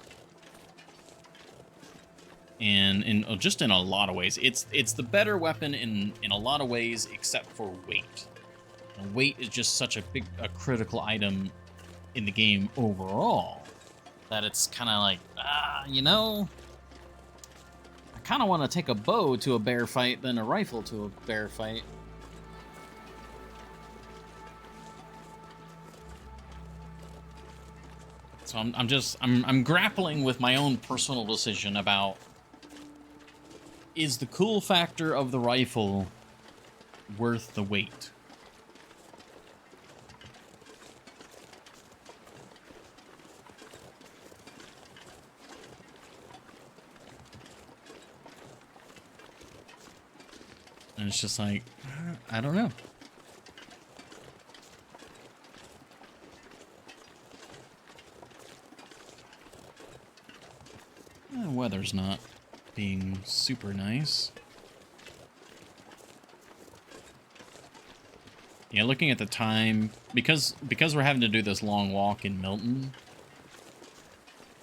And just in a lot of ways. It's the better weapon in a lot of ways, except for weight. And weight is just such a critical item in the game overall, that it's kind of like, you know, I kind of want to take a bow to a bear fight than a rifle to a bear fight. So I'm grappling with my own personal decision about, is the cool factor of the rifle worth the weight? And it's just like, I don't know. Weather's not being super nice. Yeah, looking at the time, because we're having to do this long walk in Milton,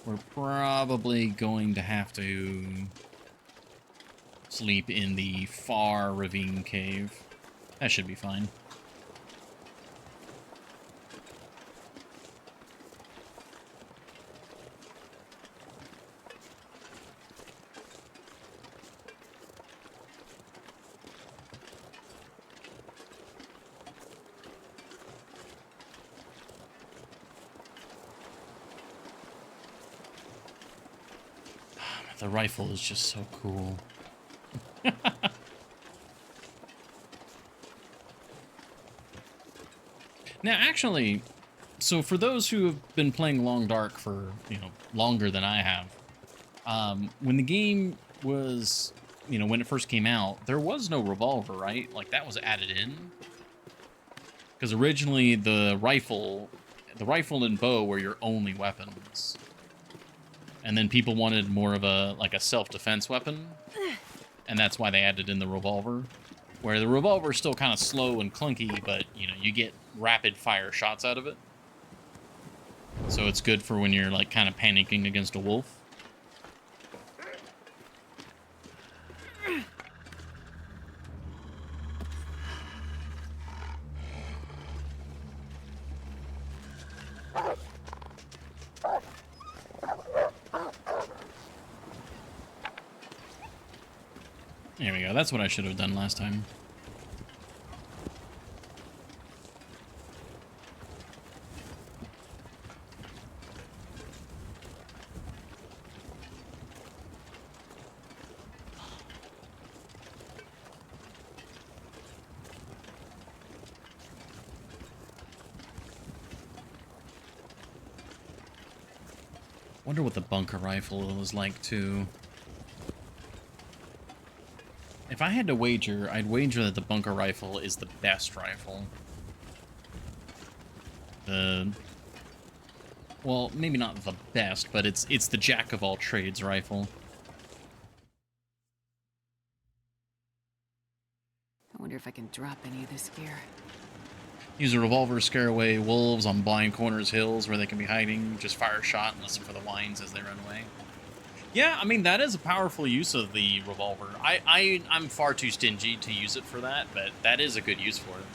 we're probably going to have to sleep in the far ravine cave. That should be fine. the rifle is just so cool. Now, actually, so for those who have been playing Long Dark for, longer than I have, when the game was, when it first came out, there was no revolver, right? Like, that was added in. Because originally the rifle and bow were your only weapons. And then people wanted more of a self-defense weapon. And that's why they added in the revolver. Where the revolver is still kind of slow and clunky, but, you get rapid fire shots out of it. So it's good for when you're, kind of panicking against a wolf. There we go. That's what I should have done last time. Wonder what the bunker rifle is like, too. If I had to wager, I'd wager that the bunker rifle is the best rifle. Well, maybe not the best, but it's the jack of all trades rifle. I wonder if I can drop any of this gear. Use a revolver to scare away wolves on blind corners, hills where they can be hiding. Just fire a shot and listen for the whines as they run away. Yeah, I mean, that is a powerful use of the revolver. I'm far too stingy to use it for that, but that is a good use for it.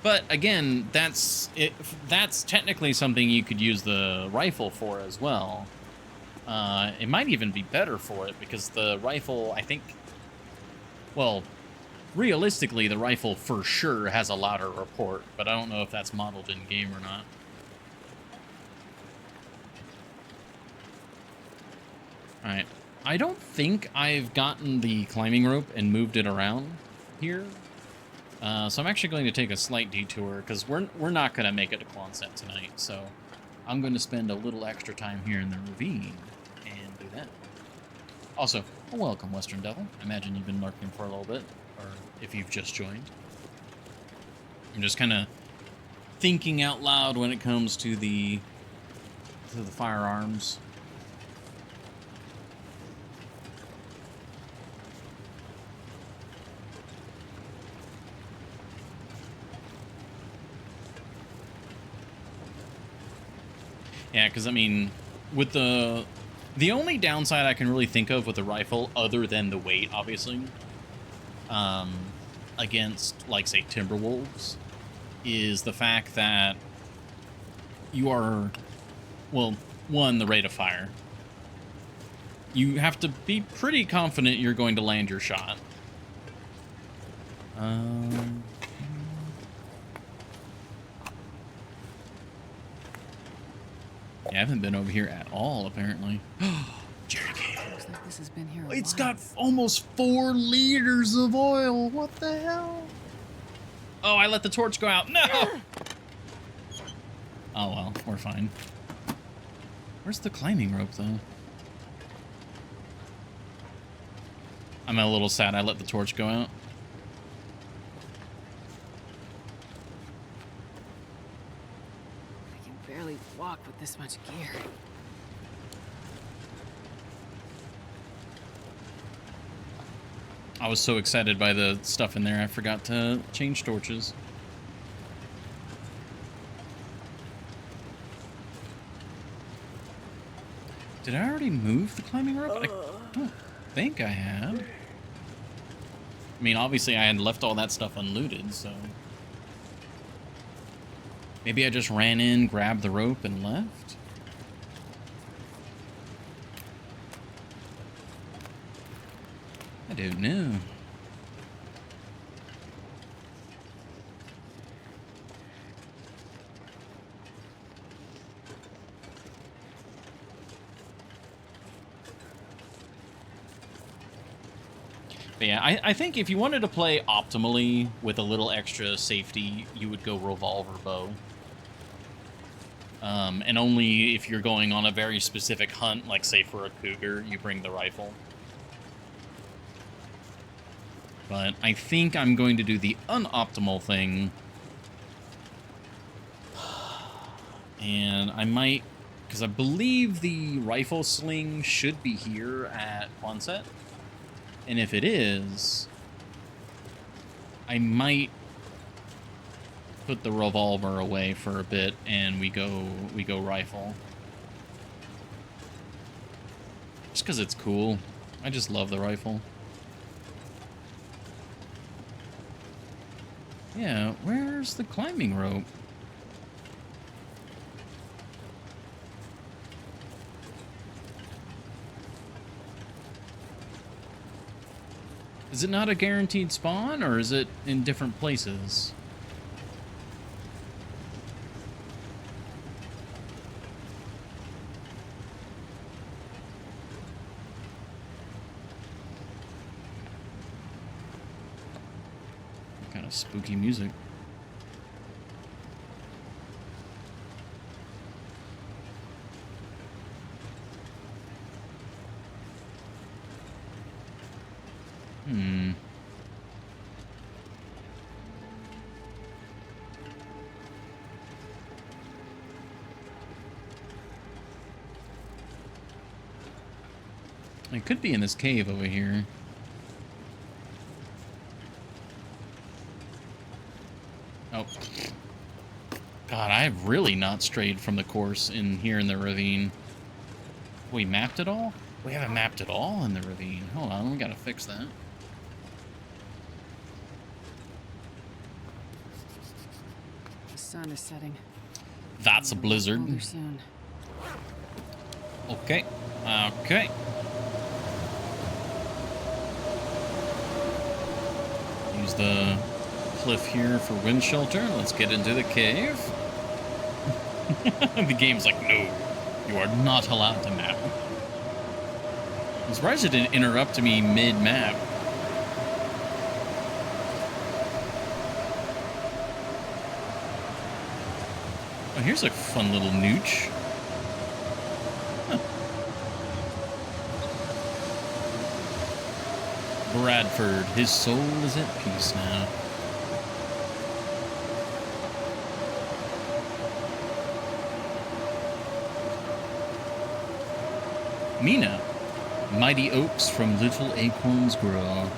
But again, that's technically something you could use the rifle for as well. It might even be better for it because the rifle, I think, well, realistically, the rifle for sure has a louder report, but I don't know if that's modeled in game or not. Alright. I don't think I've gotten the climbing rope and moved it around here. So I'm actually going to take a slight detour because we're not going to make it to Quonset tonight. So I'm going to spend a little extra time here in the ravine and do that. Also, welcome, Western Devil. I imagine you've been lurking for a little bit, or if you've just joined. I'm just kind of thinking out loud when it comes to the firearms. Yeah, because, I mean, with the only downside I can really think of with the rifle, other than the weight, obviously, against, like, say, timber wolves, is the fact that you are, well, one, the rate of fire. You have to be pretty confident you're going to land your shot. Yeah, I haven't been over here at all, apparently. Jerrycan. Looks like this has been here a It's while. got almost 4 liters of oil. What the hell? Oh, I let the torch go out. No! Oh, well, we're fine. Where's the climbing rope, though? I'm a little sad I let the torch go out. I can barely walk with this much gear. I was so excited by the stuff in there, I forgot to change torches. Did I already move the climbing rope? I don't think I had. I mean, obviously I had left all that stuff unlooted, so... Maybe I just ran in, grabbed the rope, and left? I don't know. But yeah, I think if you wanted to play optimally with a little extra safety, you would go revolver bow. And only if you're going on a very specific hunt, like say for a cougar, you bring the rifle. But I think I'm going to do the unoptimal thing. And I might, because I believe the rifle sling should be here at Quonset. And if it is, I might put the revolver away for a bit and we go rifle. Just because it's cool. I just love the rifle. Yeah, where's the climbing rope? Is it not a guaranteed spawn, or is it in different places? Kind of spooky music. It could be in this cave over here. Oh. God, I have really not strayed from the course in here in the ravine. We mapped it all? We haven't mapped it all in the ravine. Hold on, we gotta fix that. The sun is setting. That's a blizzard. Colder soon. Okay. Okay. Use the cliff here for wind shelter. Let's get into the cave. The game's like, no, you are not allowed to map. I'm surprised it didn't interrupt me mid-map. Oh, here's a fun little nooch. Huh. Bradford, his soul is at peace now. Mina, mighty oaks from little acorns grow.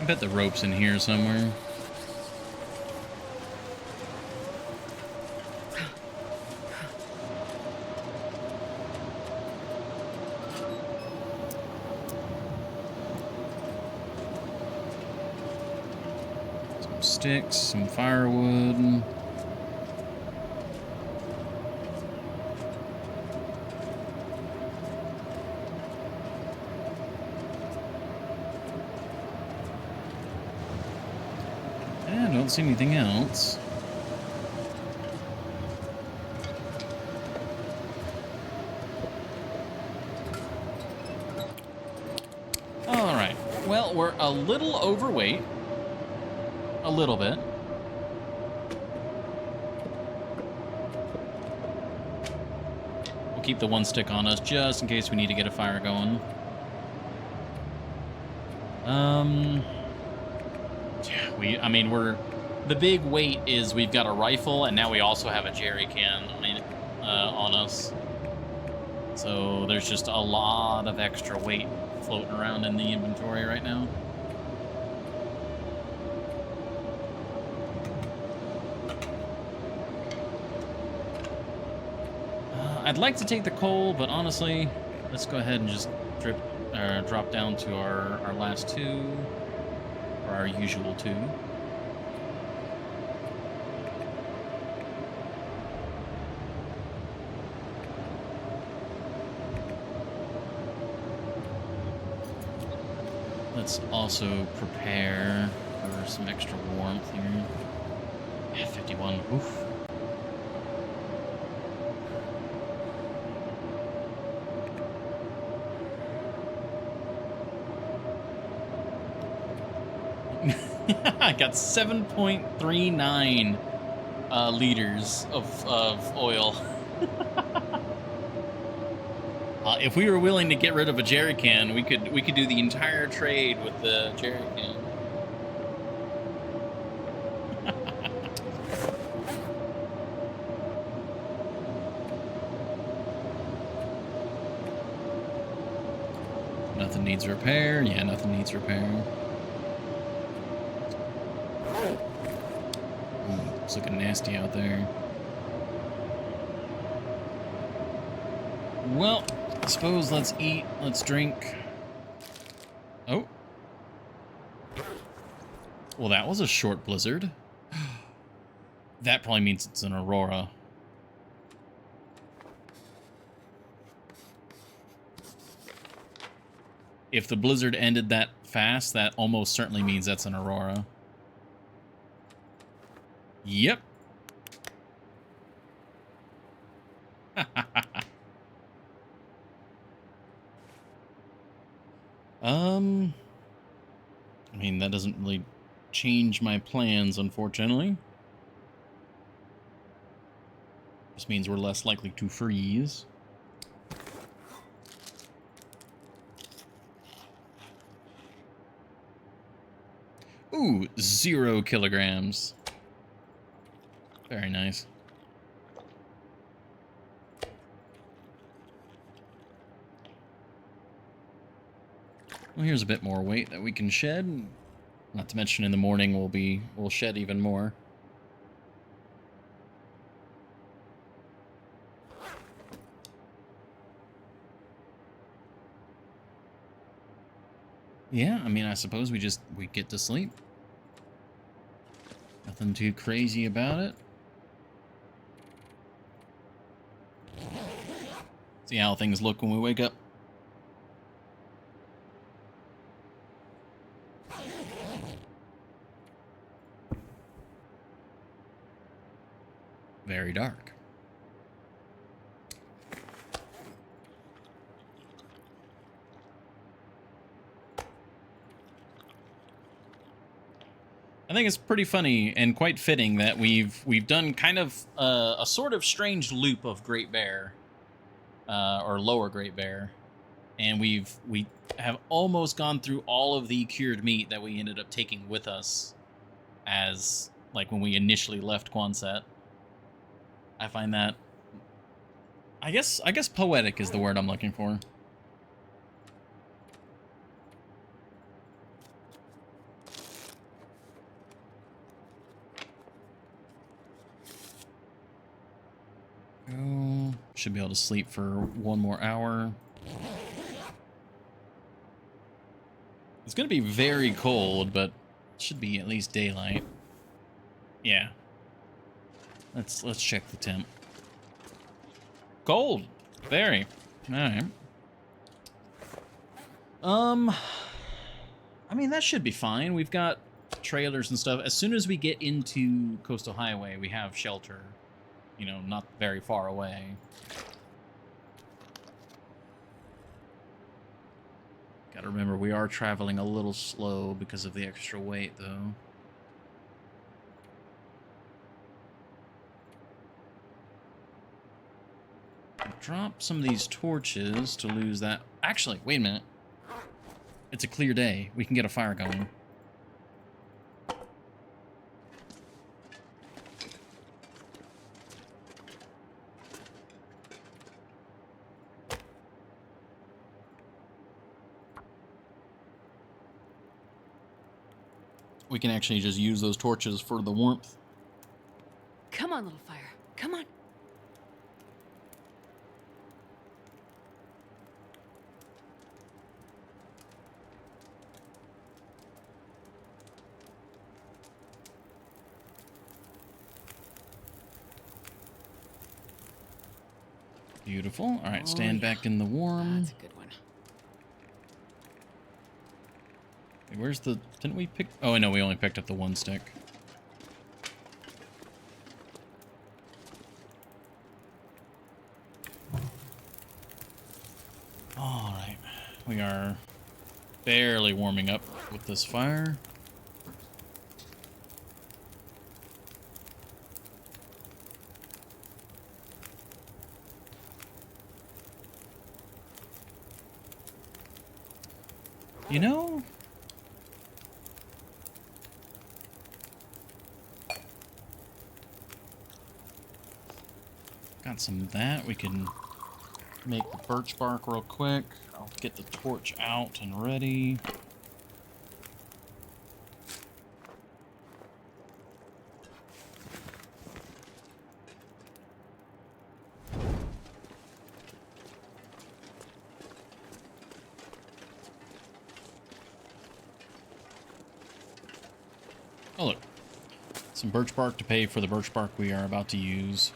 I bet the rope's in here somewhere. Some sticks, some firewood. I don't see anything else. All right. Well, we're a little overweight. A little bit. We'll keep the one stick on us just in case we need to get a fire going. Yeah, I mean, the big weight is we've got a rifle, and now we also have a jerry can on us. So there's just a lot of extra weight floating around in the inventory right now. I'd like to take the coal, but honestly, let's go ahead and just drop down to our last two. Or our usual two. Let's also prepare for some extra warmth here. Yeah, 51. Oof. I got 7.39 liters of oil. If we were willing to get rid of a jerry can, we could do the entire trade with the jerry can. Nothing needs repair. Yeah, nothing needs repair. Ooh, it's looking nasty out there. Well, I suppose let's eat, let's drink. Oh. Well, that was a short blizzard. That probably means it's an aurora. If the blizzard ended that fast, that almost certainly means that's an aurora. Yep. I mean, that doesn't really change my plans, unfortunately. This means we're less likely to freeze. Ooh, 0 kilograms. Very nice. Well, here's a bit more weight that we can shed. Not to mention in the morning we'll shed even more. Yeah, I mean, I suppose we get to sleep. Nothing too crazy about it. See how things look when we wake up. Very dark. I think it's pretty funny and quite fitting that we've done kind of a sort of strange loop of Great Bear, or Lower Great Bear, and we have almost gone through all of the cured meat that we ended up taking with us, as like when we initially left Quonset. I find that, I guess poetic is the word I'm looking for. Go. Should be able to sleep for 1 more hour. It's gonna be very cold, but it should be at least daylight. Yeah. Let's check the temp. Cold. Very. Alright. I mean, that should be fine. We've got trailers and stuff. As soon as we get into Coastal Highway, we have shelter. You know, not very far away. Gotta remember, we are traveling a little slow because of the extra weight, though. Drop some of these torches to lose that. Actually, wait a minute. It's a clear day. We can get a fire going. We can actually just use those torches for the warmth. Come on, little fire. Come on. Beautiful. All right, stand back in the warm. That's a good one. Wait, where's the... Didn't we pick... Oh, no, we only picked up the one stick. Alright. We are barely warming up with this fire. You know... Got some of that. We can make the birch bark real quick. I'll get the torch out and ready. Oh, look. Some birch bark to pay for the birch bark we are about to use.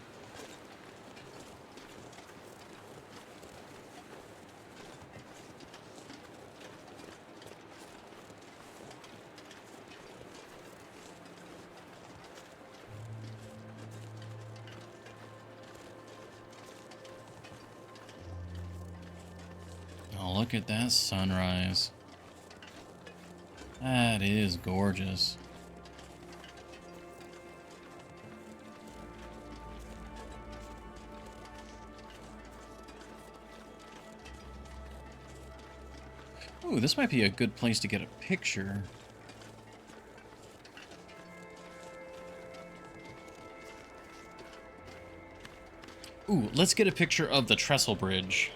Oh, look at that sunrise. That is gorgeous. Ooh, this might be a good place to get a picture. Ooh, let's get a picture of the trestle bridge.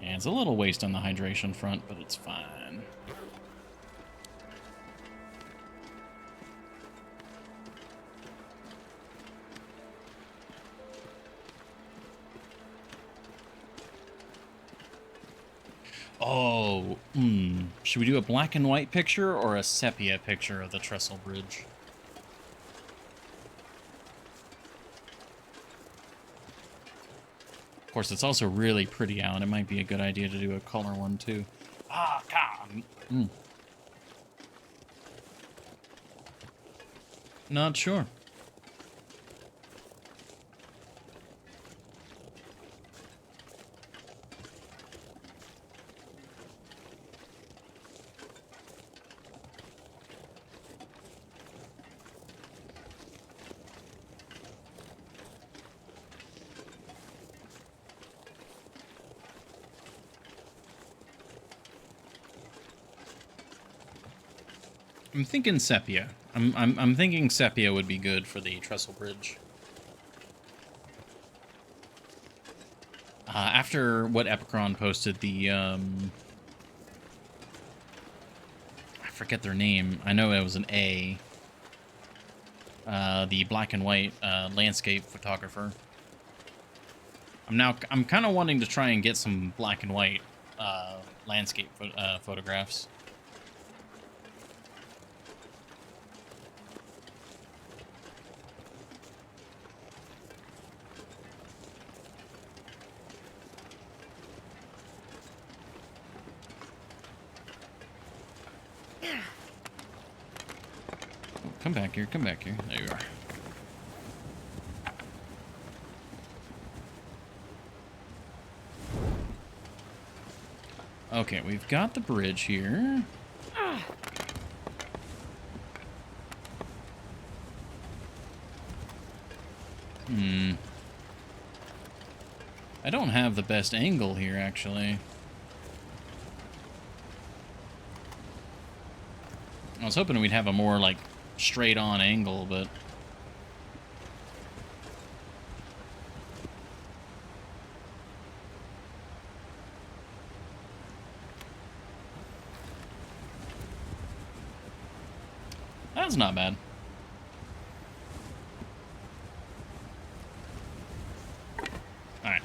Yeah, it's a little waste on the hydration front, but it's fine. Oh, should we do a black and white picture or a sepia picture of the trestle bridge? Of course, it's also really pretty out. It might be a good idea to do a color one, too. Ah, God. Not sure. I'm thinking sepia. I'm thinking sepia would be good for the trestle bridge. After what Epicron posted, the I forget their name. I know it was an A. The black and white landscape photographer. I'm kind of wanting to try and get some black and white landscape photographs. Come back here, come back here. There you are. Okay, we've got the bridge here. I don't have the best angle here, actually. I was hoping we'd have a more, like, straight-on angle, but... That's not bad. Alright.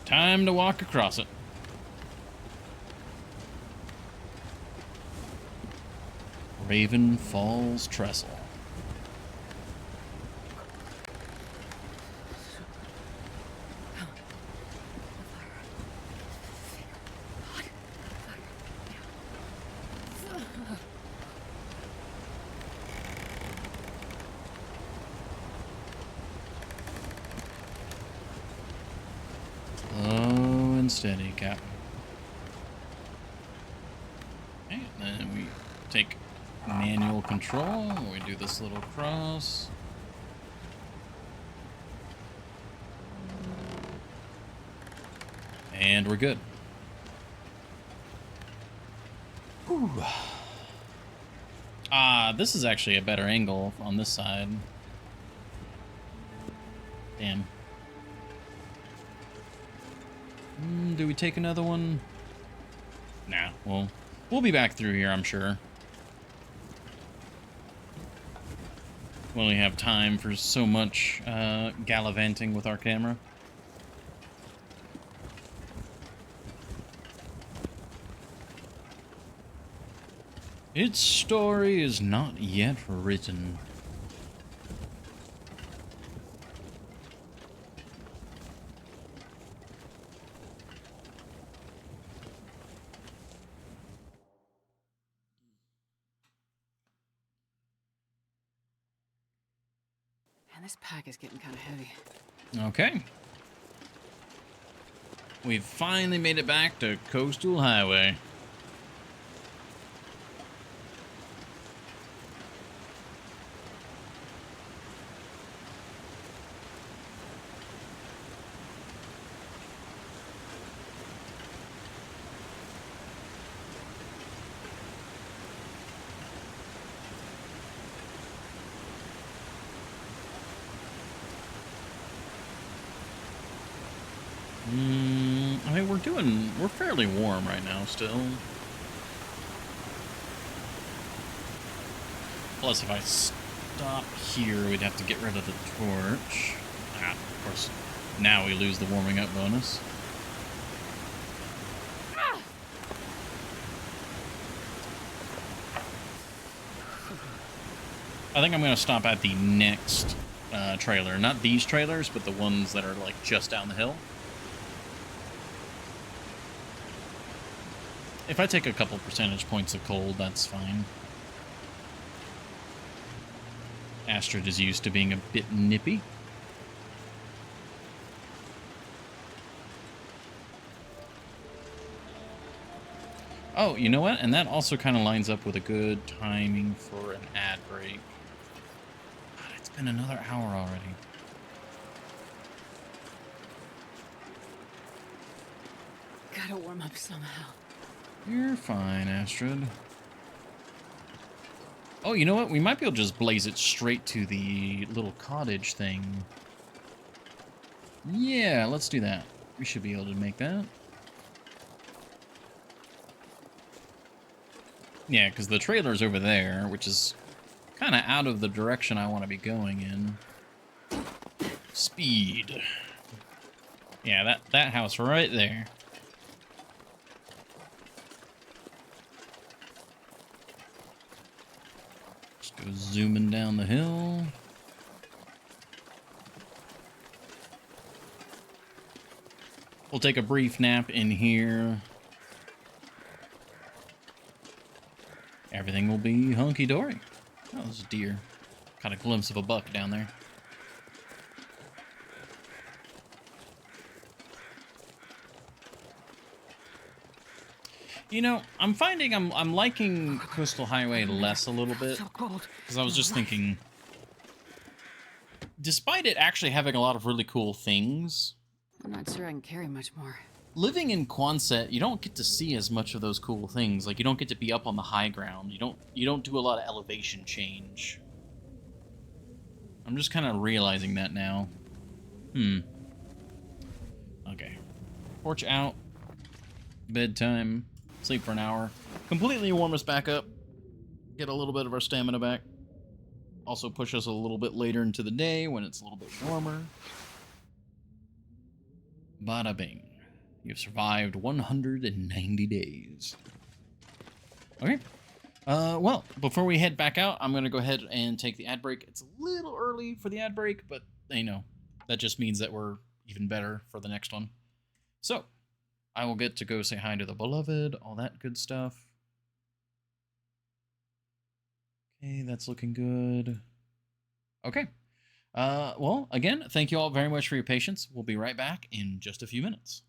Time to walk across it. Raven Falls Trestle. steady, Cap. Okay, and then we take manual control. We do this little cross. And we're good. Whew. This is actually a better angle on this side. Damn. Do we take another one? Nah, we'll be back through here, I'm sure. We only have time for so much gallivanting with our camera. Its story is not yet written. Man, this pack is getting kind of heavy. Okay. We've finally made it back to Coastal Highway. I mean, we're fairly warm right now still. Plus, if I stop here, we'd have to get rid of the torch. Of course, now we lose the warming up bonus. I think I'm going to stop at the next trailer. Not these trailers, but the ones that are, like, just down the hill. If I take a couple percentage points of cold, that's fine. Astrid is used to being a bit nippy. Oh, you know what? And that also kind of lines up with a good timing for an ad break. God, it's been another hour already. Gotta warm up somehow. You're fine, Astrid. Oh, you know what? We might be able to just blaze it straight to the little cottage thing. Yeah, let's do that. We should be able to make that. Yeah, because the trailer's over there, which is kind of out of the direction I want to be going in. Speed. Yeah, that house right there. Just go zooming down the hill. We'll take a brief nap in here. Everything will be hunky-dory. Oh, there's a deer. Caught a glimpse of a buck down there. You know, I'm finding I'm liking Coastal Highway less a little bit. Because I was just thinking, despite it actually having a lot of really cool things, I'm not sure I can carry much more. living in Quonset, you don't get to see as much of those cool things. Like, you don't get to be up on the high ground. You don't do a lot of elevation change. I'm just kind of realizing that now. Okay. Porch out. Bedtime. Sleep for an hour. Completely warm us back up. Get a little bit of our stamina back. Also push us a little bit later into the day when it's a little bit warmer. Bada bing. You've survived 190 days. Okay. Well, before we head back out, I'm going to go ahead and take the ad break. It's a little early for the ad break, but, you know, that just means that we're even better for the next one. So, I will get to go say hi to the beloved, all that good stuff. Okay, that's looking good. Okay. Well, again, thank you all very much for your patience. We'll be right back in just a few minutes.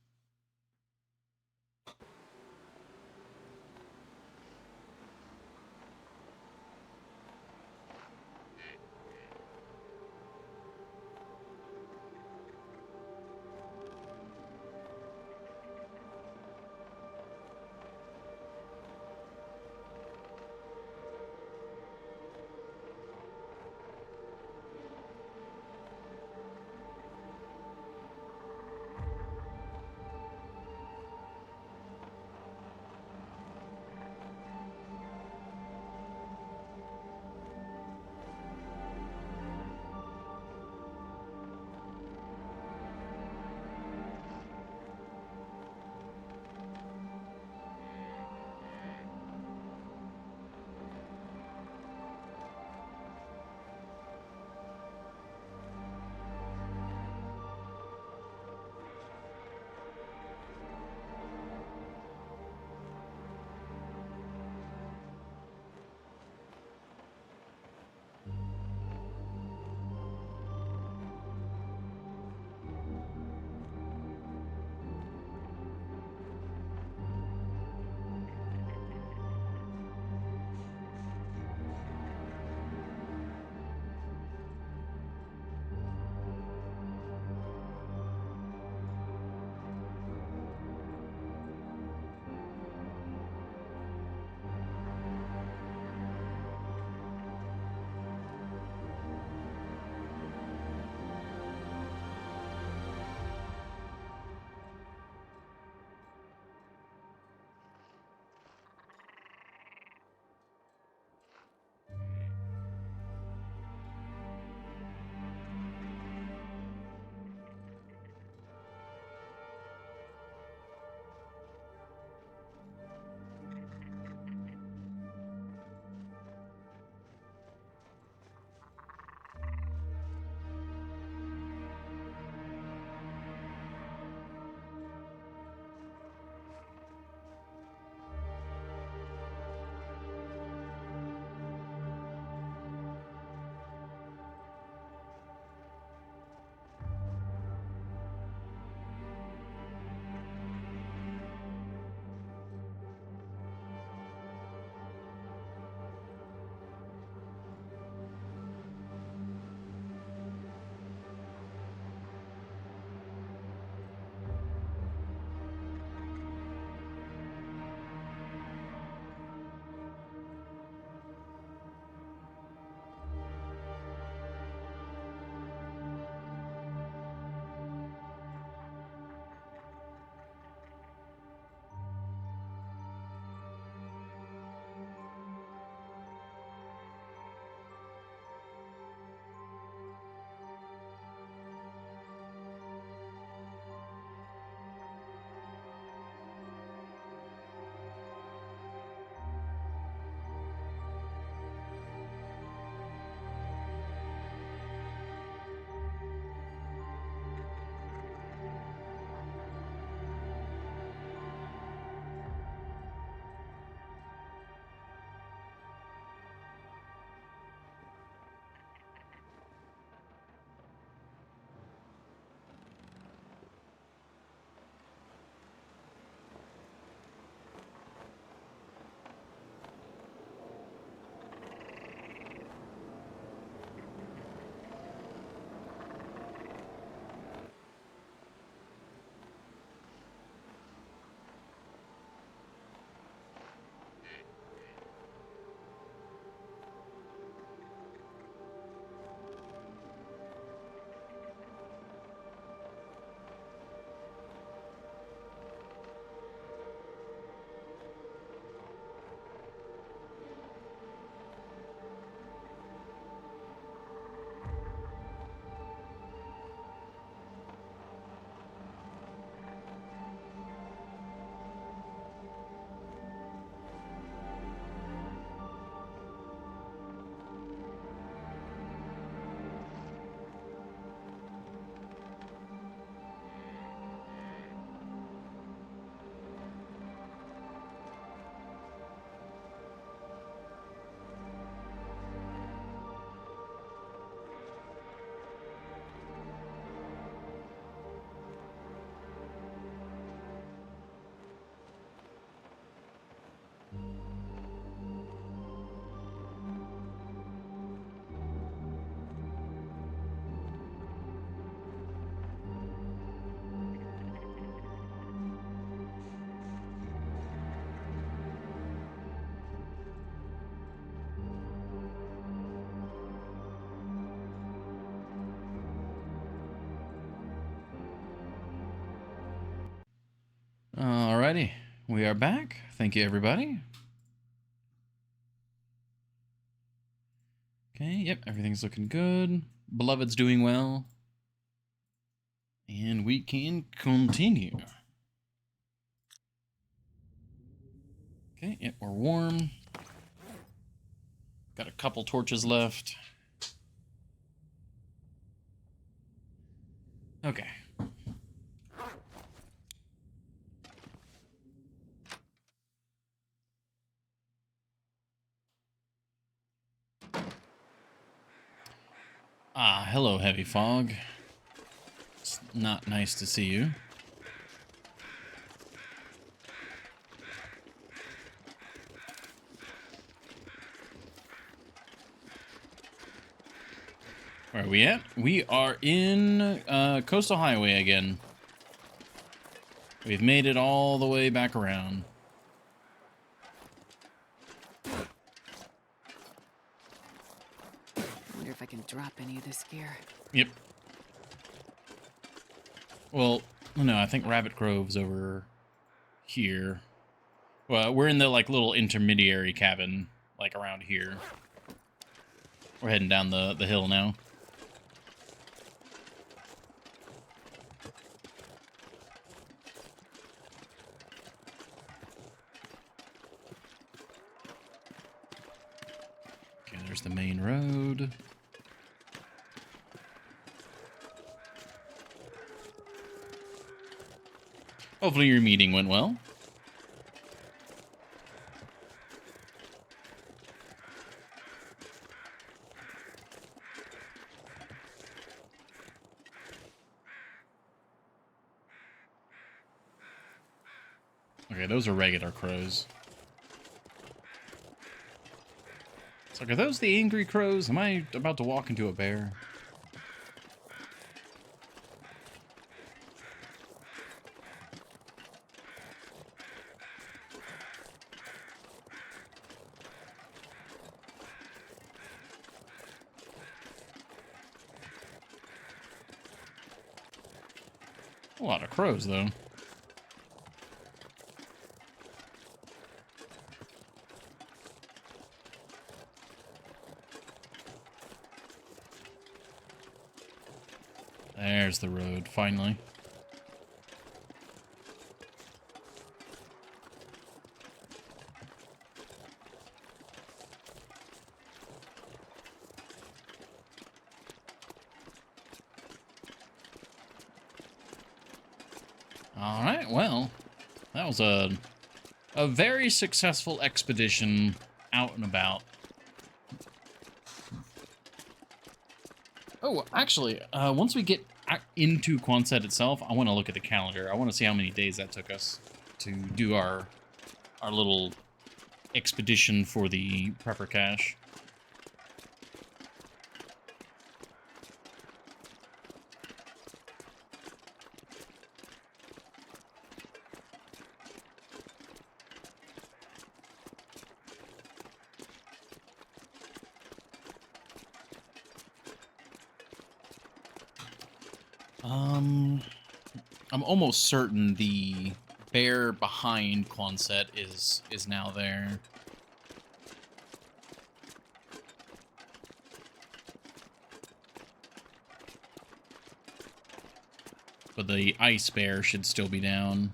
Alrighty, we are back. Thank you, everybody. Okay, yep, everything's looking good. Beloved's doing well. And we can continue. Okay, yep, we're warm. Got a couple torches left. Okay. Ah, hello, Heavy Fog. It's not nice to see you. Where are we at? We are in Coastal Highway again. We've made it all the way back around. Wonder if I can drop any of this gear. Yep. Well, no, I think Rabbit Grove's over here. Well, we're in the like little intermediary cabin, like around here. We're heading down the hill now. Okay, there's the main road. Hopefully your meeting went well. Okay, those are regular crows. It's like, are those the angry crows? Am I about to walk into a bear? A lot of crows, though. There's the road, finally. Alright, well, that was a very successful expedition out and about. Oh, actually, once we get into Quonset itself, I want to look at the calendar. I want to see how many days that took us to do our little expedition for the prepper cache. I'm almost certain the bear behind Quonset is now there. But the ice bear should still be down.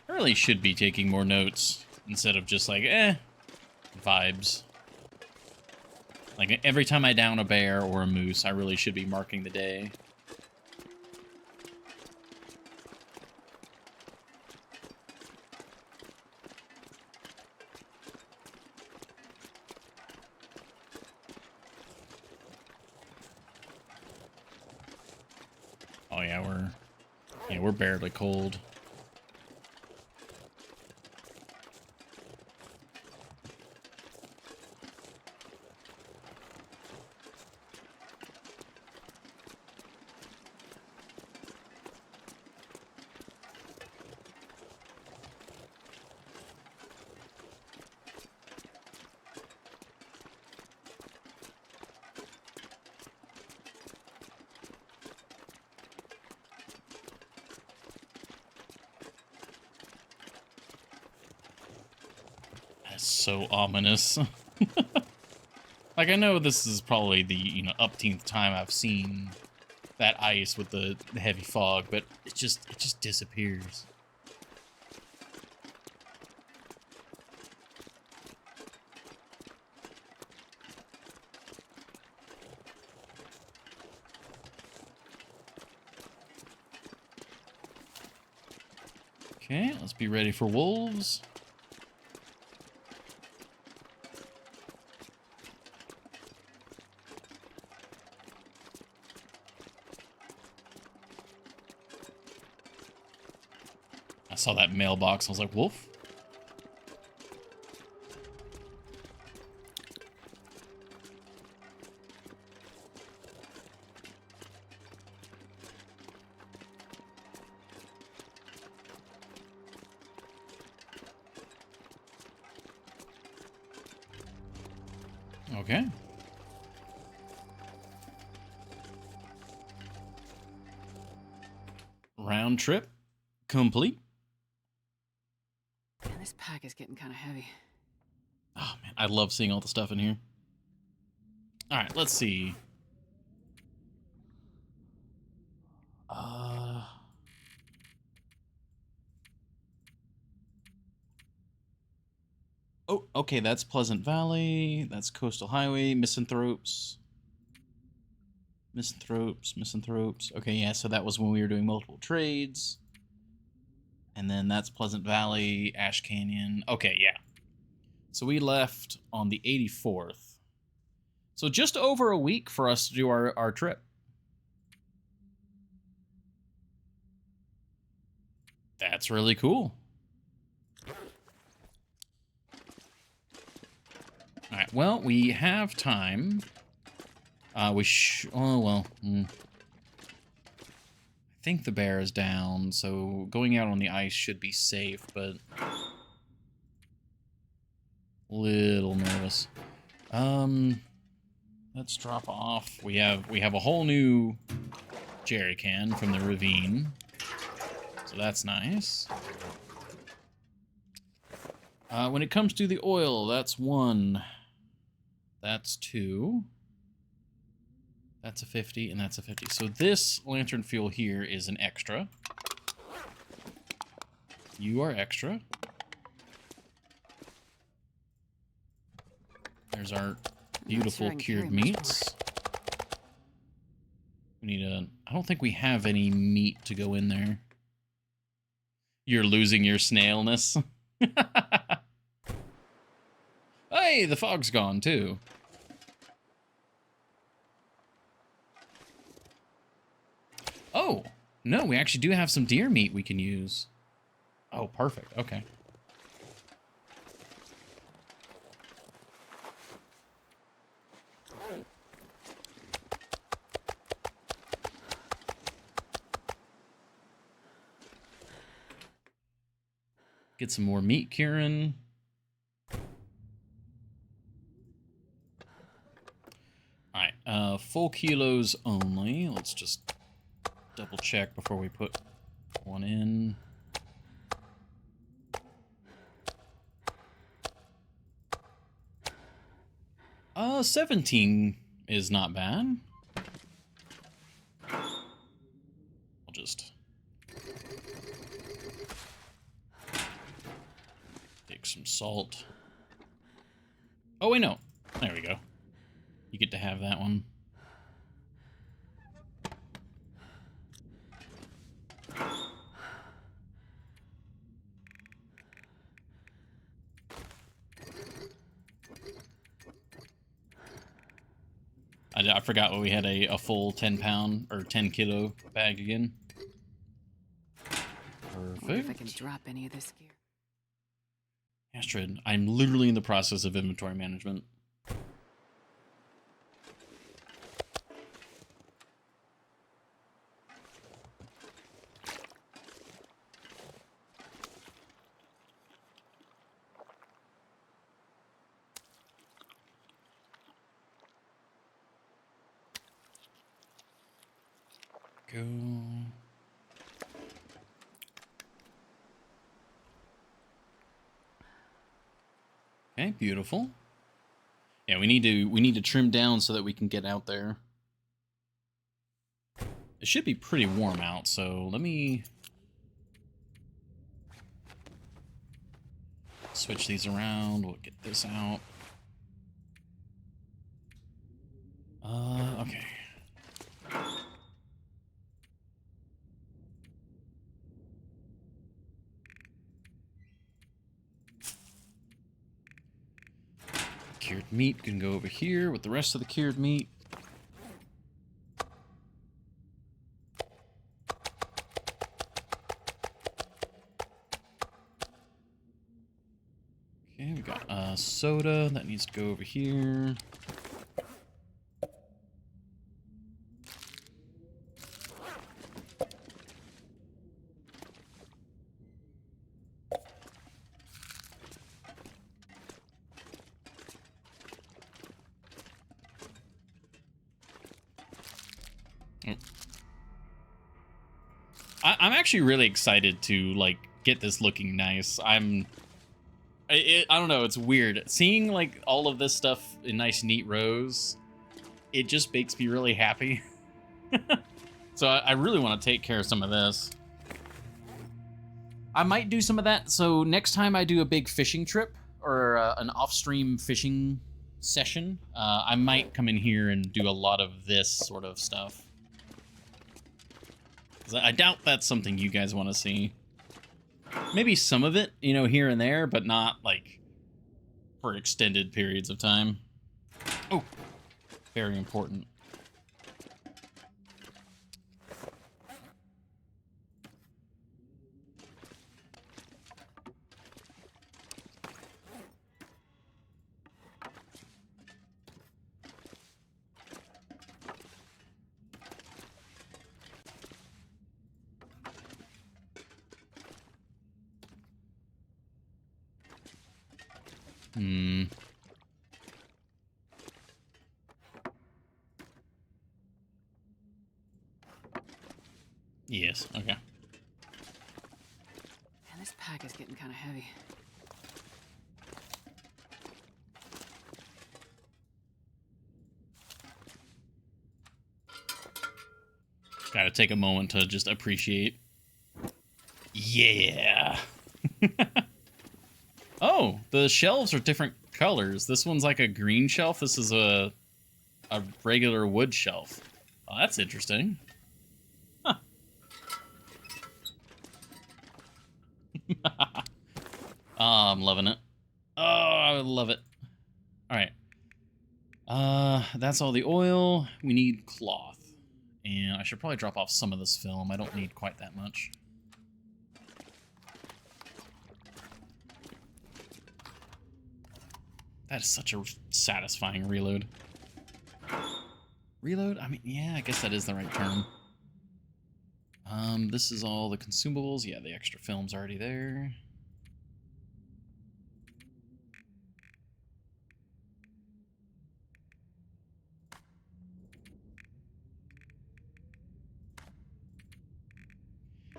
I really should be taking more notes instead of just like, vibes. Like, every time I down a bear or a moose, I really should be marking the day. Oh yeah, we're barely cold. That's so ominous. Like, I know this is probably the, upteenth time I've seen that ice with the heavy fog, but it just disappears. Okay, let's be ready for wolves. I saw that mailbox. I was like, wolf? Okay. Round trip complete. Man, this pack is getting kind of heavy. Oh, man, I love seeing all the stuff in here. All right, let's see. Oh, okay, that's Pleasant Valley. That's Coastal Highway. Misanthropes. Misanthropes. Okay, yeah, so that was when we were doing multiple trades. And then that's Pleasant Valley, Ash Canyon. Okay, yeah. So we left on the 84th. So just over a week for us to do our trip. That's really cool. All right, well, we have time. Oh, well. I think the bear is down, so going out on the ice should be safe, but little nervous. Let's drop off. We have a whole new jerry can from the ravine, so that's nice. When it comes to the oil, that's 1. That's 2. That's a 50, and that's a 50. So this lantern fuel here is an extra. You are extra. There's our beautiful cured meats. We need a... I don't think we have any meat to go in there. You're losing your snailness. Hey, the fog's gone, too. Oh, no, we actually do have some deer meat we can use. Oh, perfect. Okay. Get some more meat curing. Alright, full kilos only. Let's just double check before we put one in. Uh, 17 is not bad. I'll just take some salt. Oh, wait, no. There we go. You get to have that one. I forgot when we had a full 10-pound or 10-kilo bag again. Perfect. Wonder if I can drop any of this gear. Astrid, I'm literally in the process of inventory management. Go. Okay, beautiful. Yeah, we need to trim down so that we can get out there. It should be pretty warm out, so let me switch these around. We'll get this out. Okay. Cured meat can go over here with the rest of the cured meat. Okay, we got soda. That needs to go over here. I'm actually really excited to like get this looking nice. I don't know, it's weird seeing like all of this stuff in nice neat rows. It just makes me really happy. So I really want to take care of some of this. I might do some of that. So next time I do a big fishing trip or an off-stream fishing session, I might come in here and do a lot of this sort of stuff. I doubt that's something you guys want to see. Maybe some of it, you know, here and there, but not, like, for extended periods of time. Oh, very important. Yes, okay. Man, this pack is getting kind of heavy. Gotta take a moment to just appreciate. Yeah. Oh, the shelves are different colors. This one's like a green shelf. This is a regular wood shelf. Oh, that's interesting. Huh. Oh, I'm loving it. Oh, I love it. All right. That's all the oil. We need cloth. And I should probably drop off some of this film. I don't need quite that much. That is such a satisfying reload. Reload? I mean, yeah, I guess that is the right term. This is all the consumables. Yeah, the extra film's already there.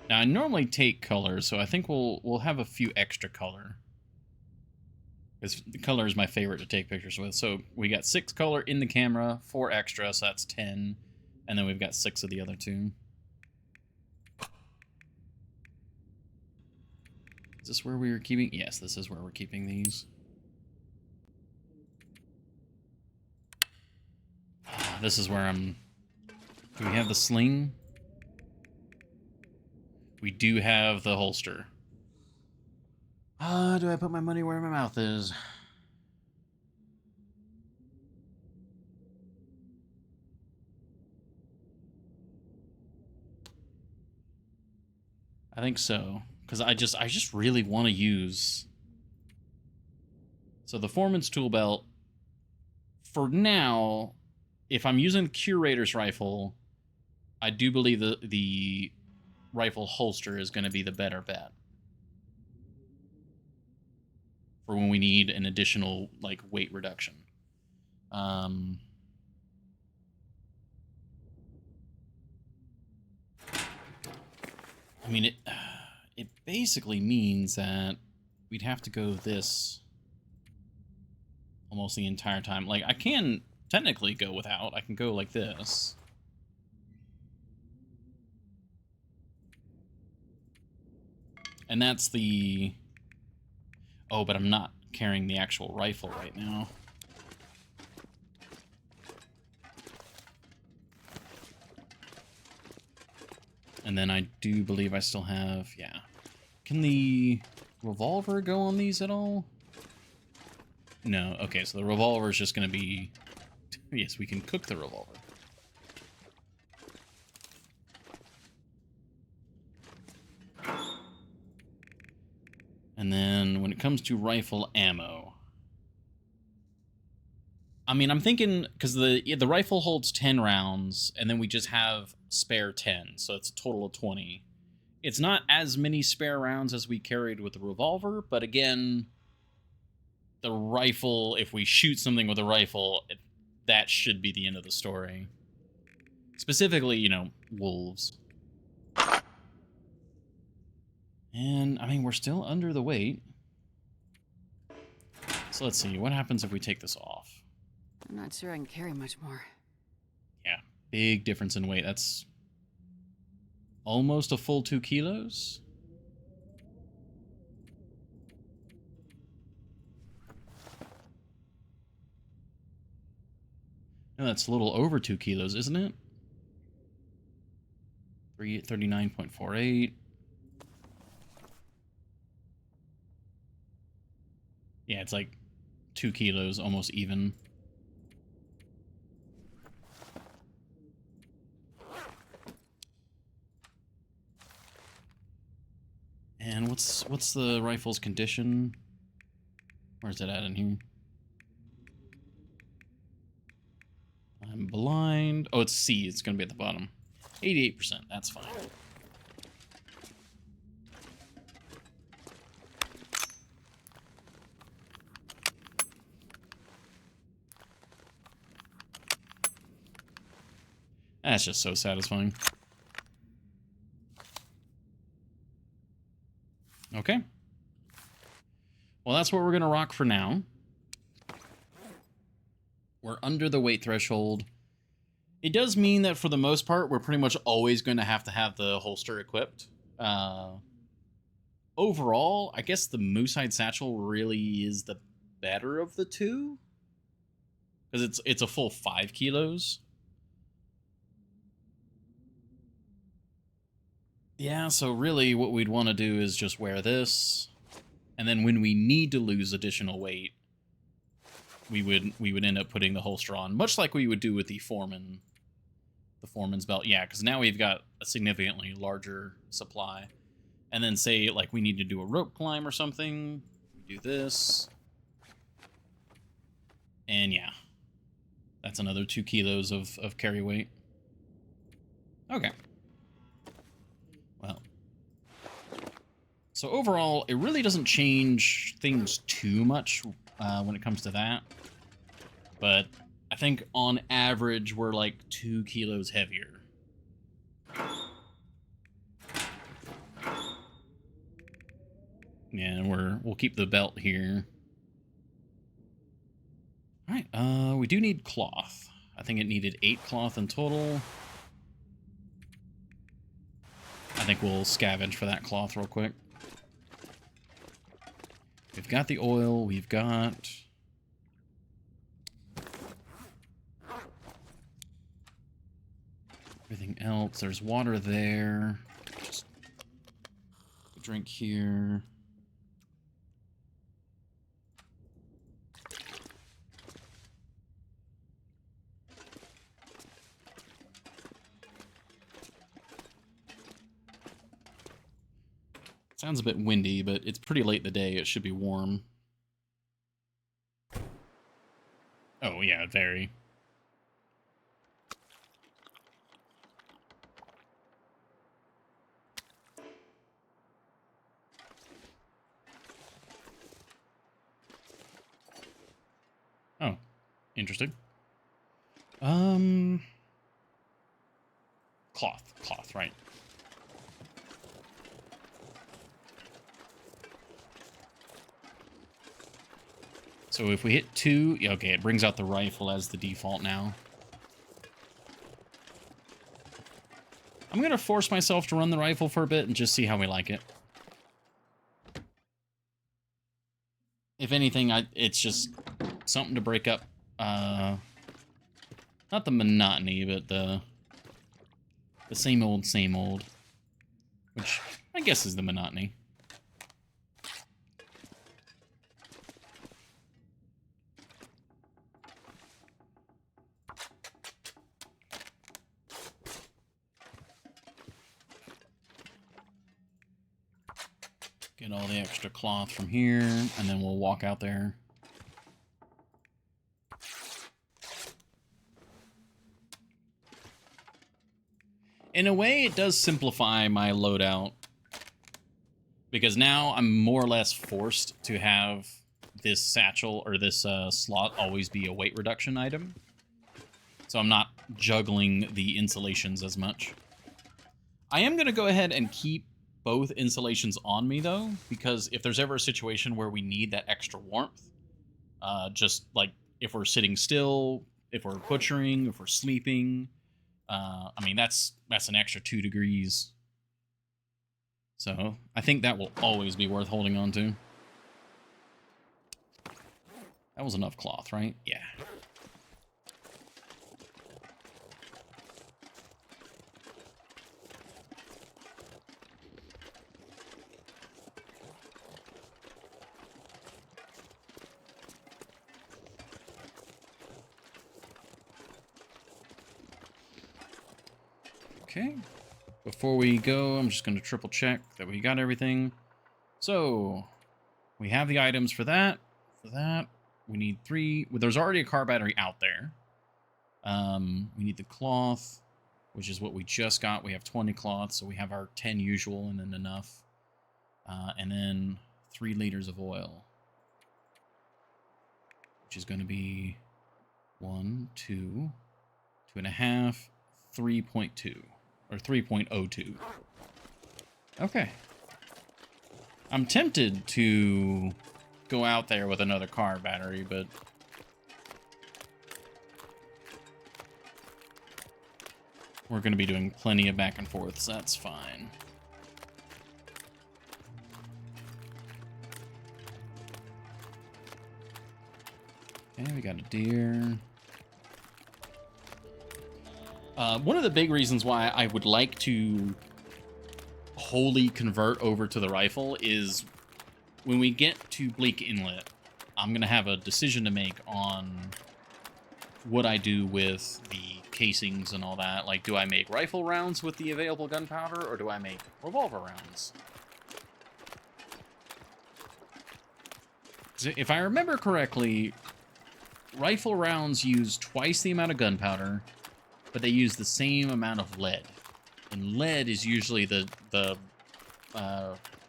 Now, I normally take color, so I think we'll have a few extra color. Because the color is my favorite to take pictures with. So we got 6 color in the camera, 4 extra, so that's 10. And then we've got 6 of the other 2. Is this where we were keeping? Yes, this is where we're keeping these. This is where I'm... Do we have the sling? We do have the holster. Do I put my money where my mouth is? I think so. Because I just really want to use... So the Foreman's tool belt, for now, if I'm using the Curator's rifle, I do believe the rifle holster is going to be the better bet. For when we need an additional, like, weight reduction. I mean, it basically means that we'd have to go this almost the entire time. Like, I can technically go without. I can go like this. And that's the... Oh, but I'm not carrying the actual rifle right now. And then I do believe I still have... Yeah. Can the revolver go on these at all? No. Okay, so the revolver is just going to be... Yes, we can cook the revolver. And then when it comes to rifle ammo... I mean, I'm thinking... Because the rifle holds 10 rounds, and then we just have spare 10, so it's a total of 20. It's not as many spare rounds as we carried with the revolver, but again... The rifle, if we shoot something with a rifle, that should be the end of the story. Specifically, you know, wolves. And, I mean, we're still under the weight. So let's see, what happens if we take this off? I'm not sure I can carry much more. Yeah, big difference in weight. That's almost a full 2 kilos. No, that's a little over 2 kilos, isn't it? 39.48. Yeah, it's like 2 kilos, almost even. And what's the rifle's condition? Where's it at in here? I'm blind. Oh, it's C. It's going to be at the bottom. 88%. That's fine. That's just so satisfying. Okay. Well, that's what we're going to rock for now. We're under the weight threshold. It does mean that for the most part, we're pretty much always going to have the holster equipped. Overall, I guess the moose-hide satchel really is the better of the two. Because it's a full 5 kilos. Yeah, so really what we'd want to do is just wear this. And then when we need to lose additional weight, we would end up putting the holster on, much like we would do with the foreman's belt. Yeah, because now we've got a significantly larger supply. And then say, like, we need to do a rope climb or something, we do this. And yeah, that's another 2 kilos of carry weight. Okay. Well. So overall, it really doesn't change things too much when it comes to that. But I think on average, we're like 2 kilos heavier. Yeah, and we'll keep the belt here. All right, we do need cloth. I think it needed 8 cloth in total. I think we'll scavenge for that cloth real quick. We've got the oil, we've got... everything else. There's water there. Just drink here. Sounds a bit windy, but it's pretty late in the day. It should be warm. Oh, yeah, very. Oh, interesting. Cloth, right. So if we hit 2, yeah, okay, it brings out the rifle as the default now. I'm going to force myself to run the rifle for a bit and just see how we like it. If anything, it's just something to break up, not the monotony, but the same old, which I guess is the monotony. Get all the extra cloth from here, and then we'll walk out there. In a way, it does simplify my loadout, because now I'm more or less forced to have this satchel, or this slot, always be a weight reduction item. So I'm not juggling the insulations as much. I am going to go ahead and keep both insulations on me, though, because if there's ever a situation where we need that extra warmth, just like if we're sitting still, if we're butchering, if we're sleeping, I mean, that's an extra 2 degrees. So I think that will always be worth holding on to. That was enough cloth, right? Yeah. Okay, before we go, I'm just going to triple check that we got everything. So, we have the items for that. We need 3. Well, there's already a car battery out there. We need the cloth, which is what we just got. We have 20 cloth, so we have our 10 usual and then enough. And then 3 liters of oil, which is going to be 1, 2, 2.5, 3.2. Or 3.02. Okay. I'm tempted to go out there with another car battery, but we're going to be doing plenty of back and forth, so that's fine. Okay, we got a deer. One of the big reasons why I would like to wholly convert over to the rifle is when we get to Bleak Inlet, I'm going to have a decision to make on what I do with the casings and all that. Like, do I make rifle rounds with the available gunpowder, or do I make revolver rounds? If I remember correctly, rifle rounds use twice the amount of gunpowder, but they use the same amount of lead. And lead is usually the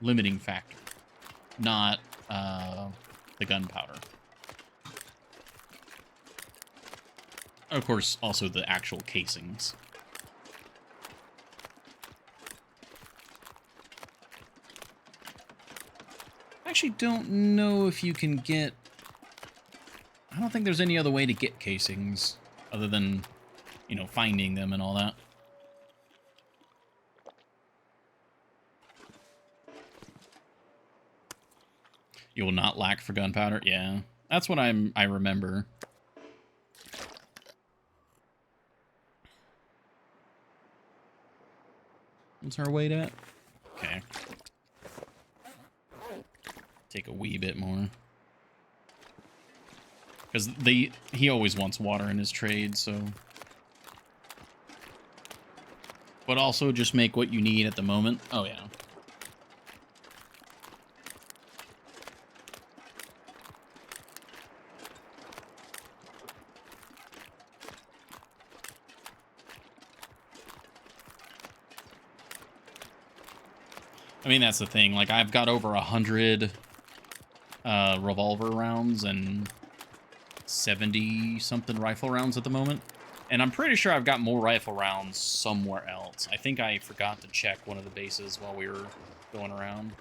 limiting factor, not the gunpowder. Of course, also the actual casings. I actually don't know if you can get... I don't think there's any other way to get casings other than, you know, finding them and all that. You will not lack for gunpowder? Yeah. That's what I remember. What's our weight at? Okay. Take a wee bit more. Because he always wants water in his trade, so... But also just make what you need at the moment. Oh, yeah. I mean, that's the thing. Like, I've got over 100 revolver rounds and 70-something rifle rounds at the moment. And I'm pretty sure I've got more rifle rounds somewhere else. I think I forgot to check one of the bases while we were going around.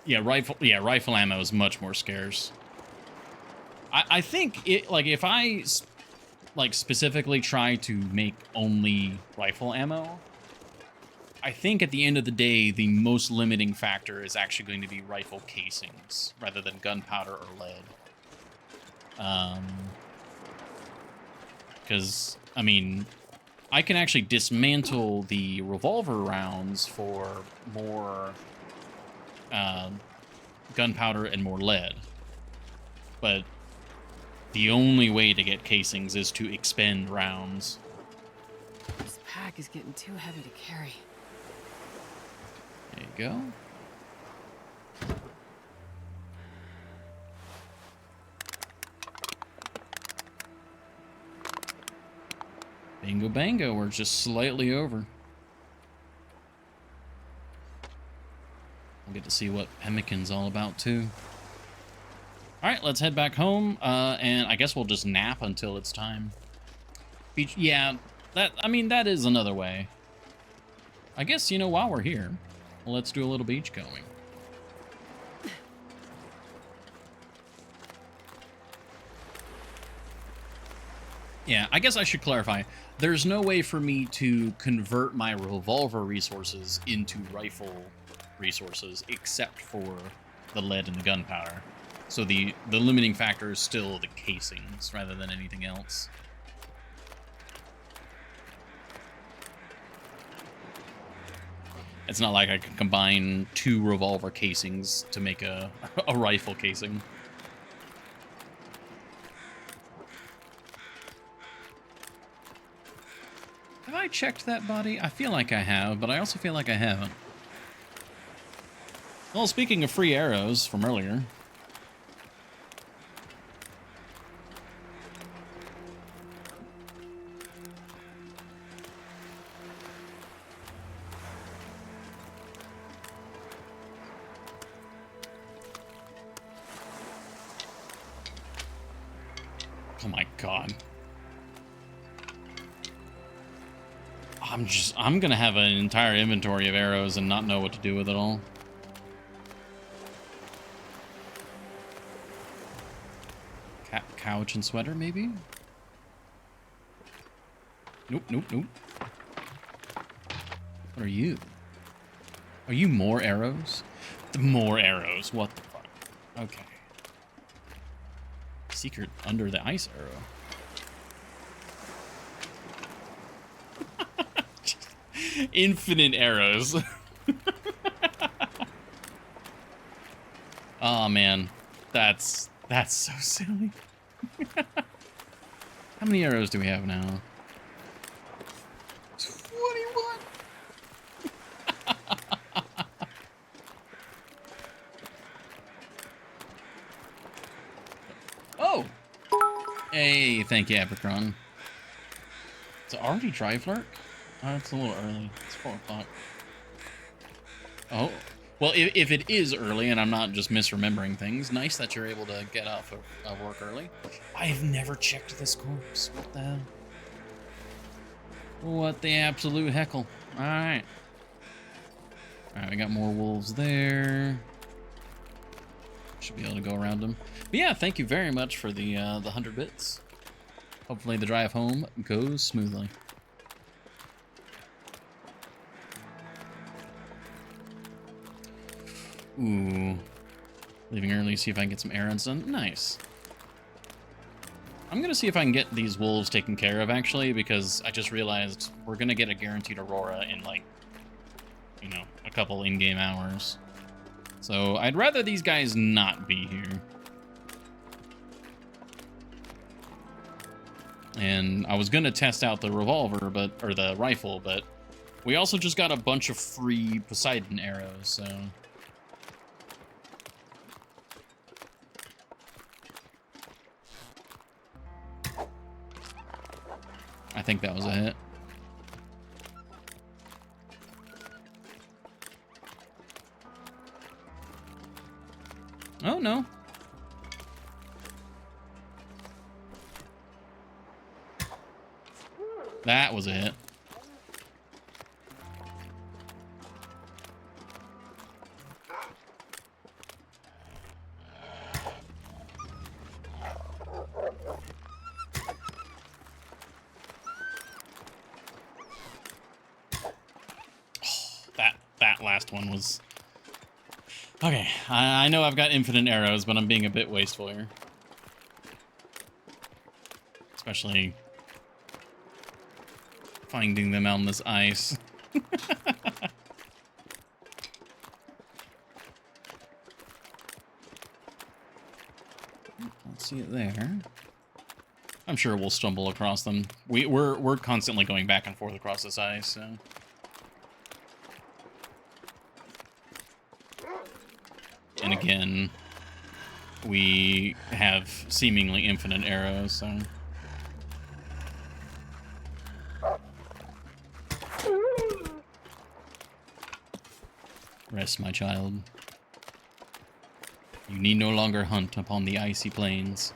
Yeah, rifle ammo is much more scarce. I think it, like, if I like specifically try to make only rifle ammo, I think at the end of the day, the most limiting factor is actually going to be rifle casings rather than gunpowder or lead. Because, I mean, I can actually dismantle the revolver rounds for more gunpowder and more lead. But the only way to get casings is to expend rounds. This pack is getting too heavy to carry. There you go. Bingo bango, we're just slightly over. We'll get to see what Pemmican's all about, too. Alright, let's head back home, and I guess we'll just nap until it's time. Beach, yeah, that is another way. I guess, you know, while we're here, let's do a little beach combing. Yeah, I guess I should clarify. There's no way for me to convert my revolver resources into rifle resources except for the lead and the gunpowder. So the limiting factor is still the casings rather than anything else. It's not like I can combine 2 revolver casings to make a rifle casing. Have I checked that body? I feel like I have, but I also feel like I haven't. Well, speaking of free arrows from earlier. Oh my god. I'm gonna have an entire inventory of arrows and not know what to do with it all. Couch and sweater, maybe? Nope, nope, nope. What are you? Are you more arrows? More arrows, what the fuck? Okay. Secret under the ice arrow. Infinite arrows. Oh man, that's so silly. How many arrows do we have now? 21. Oh. Hey, thank you, Apricron. Is it already dry flirt? Oh, it's a little early. It's 4 o'clock. Oh. Well, if it is early and I'm not just misremembering things, nice that you're able to get off of work early. I've never checked this corpse. What the hell? What the absolute heckle. Alright. Alright, we got more wolves there. Should be able to go around them. But yeah, thank you very much for the 100 bits. Hopefully the drive home goes smoothly. Ooh. Leaving early, see if I can get some errands done. Nice. I'm going to see if I can get these wolves taken care of, actually, because I just realized we're going to get a guaranteed Aurora in, like, you know, a couple in-game hours. So I'd rather these guys not be here. And I was going to test out the revolver, or the rifle, but we also just got a bunch of free Poseidon arrows, so... I think that was a hit. Oh, no. That was a hit. that last one was... Okay, I know I've got infinite arrows, but I'm being a bit wasteful here. Especially finding them out on this ice. Let's see it there. I'm sure we'll stumble across them. We're constantly going back and forth across this ice, so... And again, we have seemingly infinite arrows, so... Rest, my child. You need no longer hunt upon the icy plains.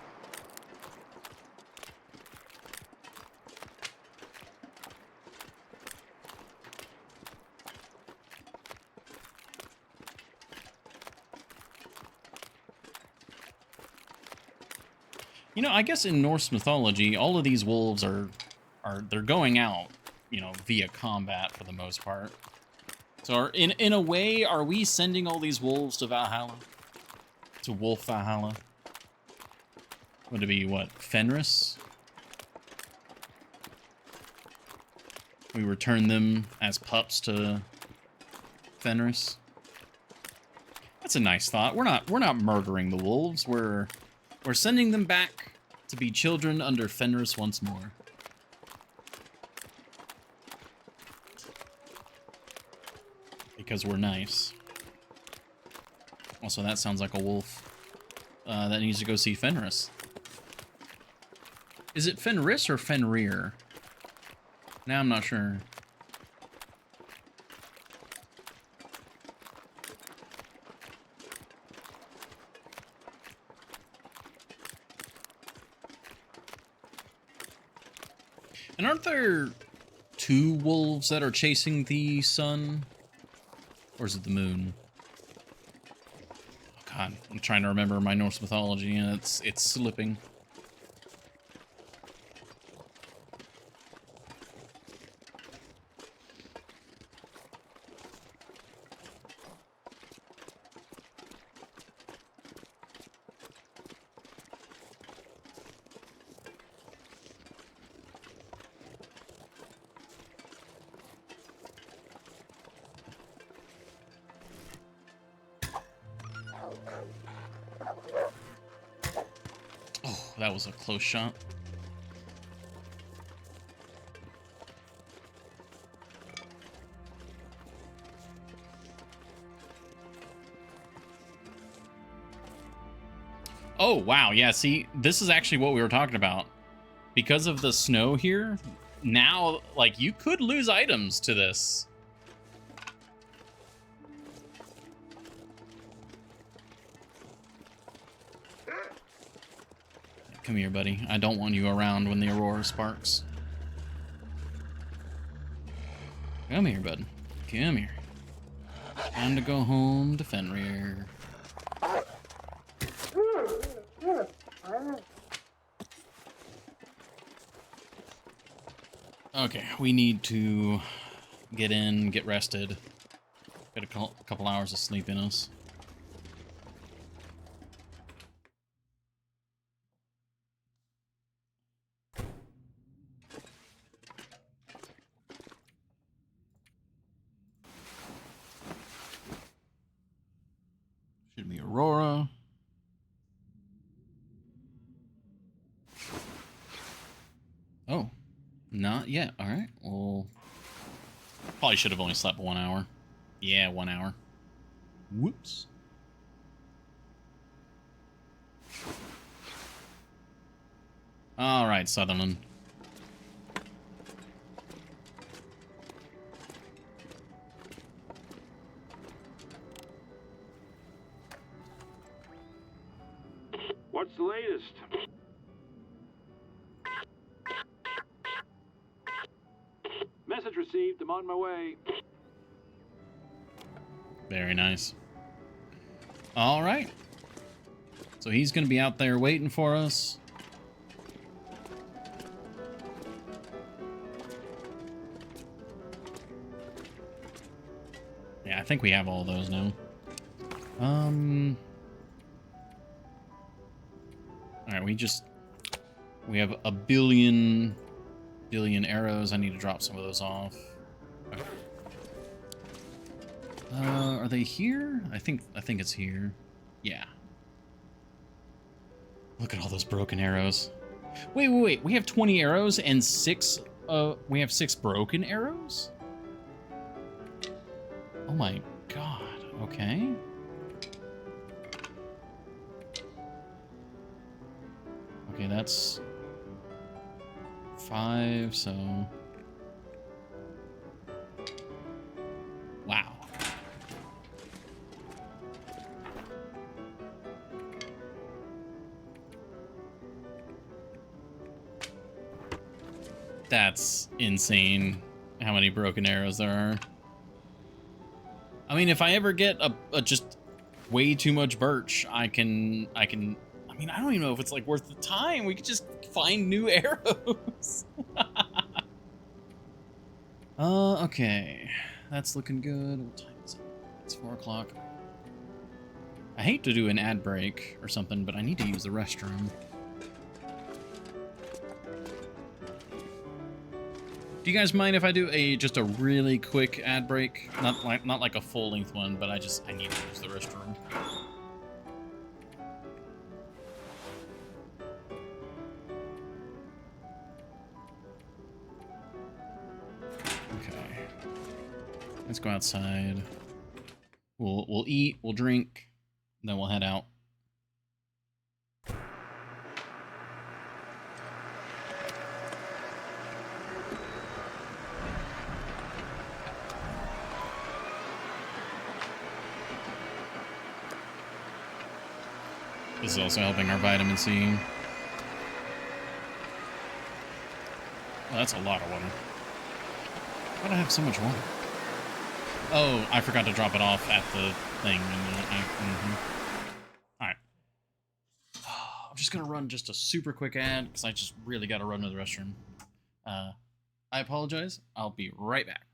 You know, I guess in Norse mythology, all of these wolves they're going out, you know, via combat for the most part. So in a way, are we sending all these wolves to Valhalla? To Wolf Valhalla? Would it be, what, Fenris? We return them as pups to Fenris? That's a nice thought. We're not murdering the wolves. We're sending them back to be children under Fenris once more. Because we're nice. Also, that sounds like a wolf that needs to go see Fenris. Is it Fenris or Fenrir? Now I'm not sure. And aren't there two wolves that are chasing the sun? Or is it the moon? Oh God, I'm trying to remember my Norse mythology and it's slipping. That was a close shot. Oh, wow. Yeah, see, this is actually what we were talking about. Because of the snow here, now, like, you could lose items to this. Come here, buddy. I don't want you around when the aurora sparks. Come here, bud. Come here. Time to go home to Fenrir. Okay, we need to get in, get rested. Get a couple hours of sleep in us. Should be Aurora. Oh, not yet. All right. Well, probably should have only slept 1 hour. Yeah, 1 hour. Whoops. All right, Sutherland. What's the latest? Message received. I'm on my way. Very nice. All right. So he's going to be out there waiting for us. Yeah, I think we have all those now. Alright, we have a billion arrows. I need to drop some of those off. Okay. Are they here? I think it's here. Yeah. Look at all those broken arrows. Wait. We have 20 arrows and 6 we have 6 broken arrows? Oh my god. Okay. Okay, that's 5, so wow. That's insane how many broken arrows there are. I mean, if I ever get a just way too much birch, I mean, I don't even know if it's like worth the time. We could just find new arrows. Okay. That's looking good. What time is it? It's 4 o'clock. I hate to do an ad break or something, but I need to use the restroom. Do you guys mind if I do just a really quick ad break? Not like a full-length one, but I need to use the restroom. Okay. Let's go outside. We'll eat, we'll drink, then we'll head out. This is also helping our vitamin C. Well, that's a lot of water. Why do I have so much water? Oh, I forgot to drop it off at the thing. Alright. I'm just going to run just a super quick ad, because I just really got to run to the restroom. I apologize. I'll be right back.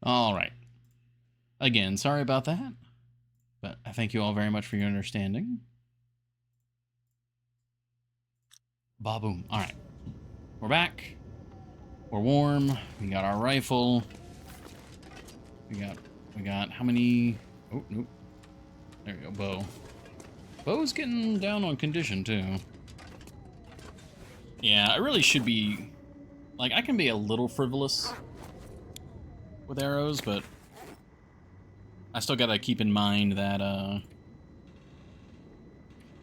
All right. Again, sorry about that, but I thank you all very much for your understanding. Ba-boom. All right. We're back. We're warm. We got our rifle. We got how many? Oh, nope. There we go, bow. Bow's getting down on condition, too. Yeah, I really should be... Like, I can be a little frivolous with arrows, but I still gotta keep in mind that,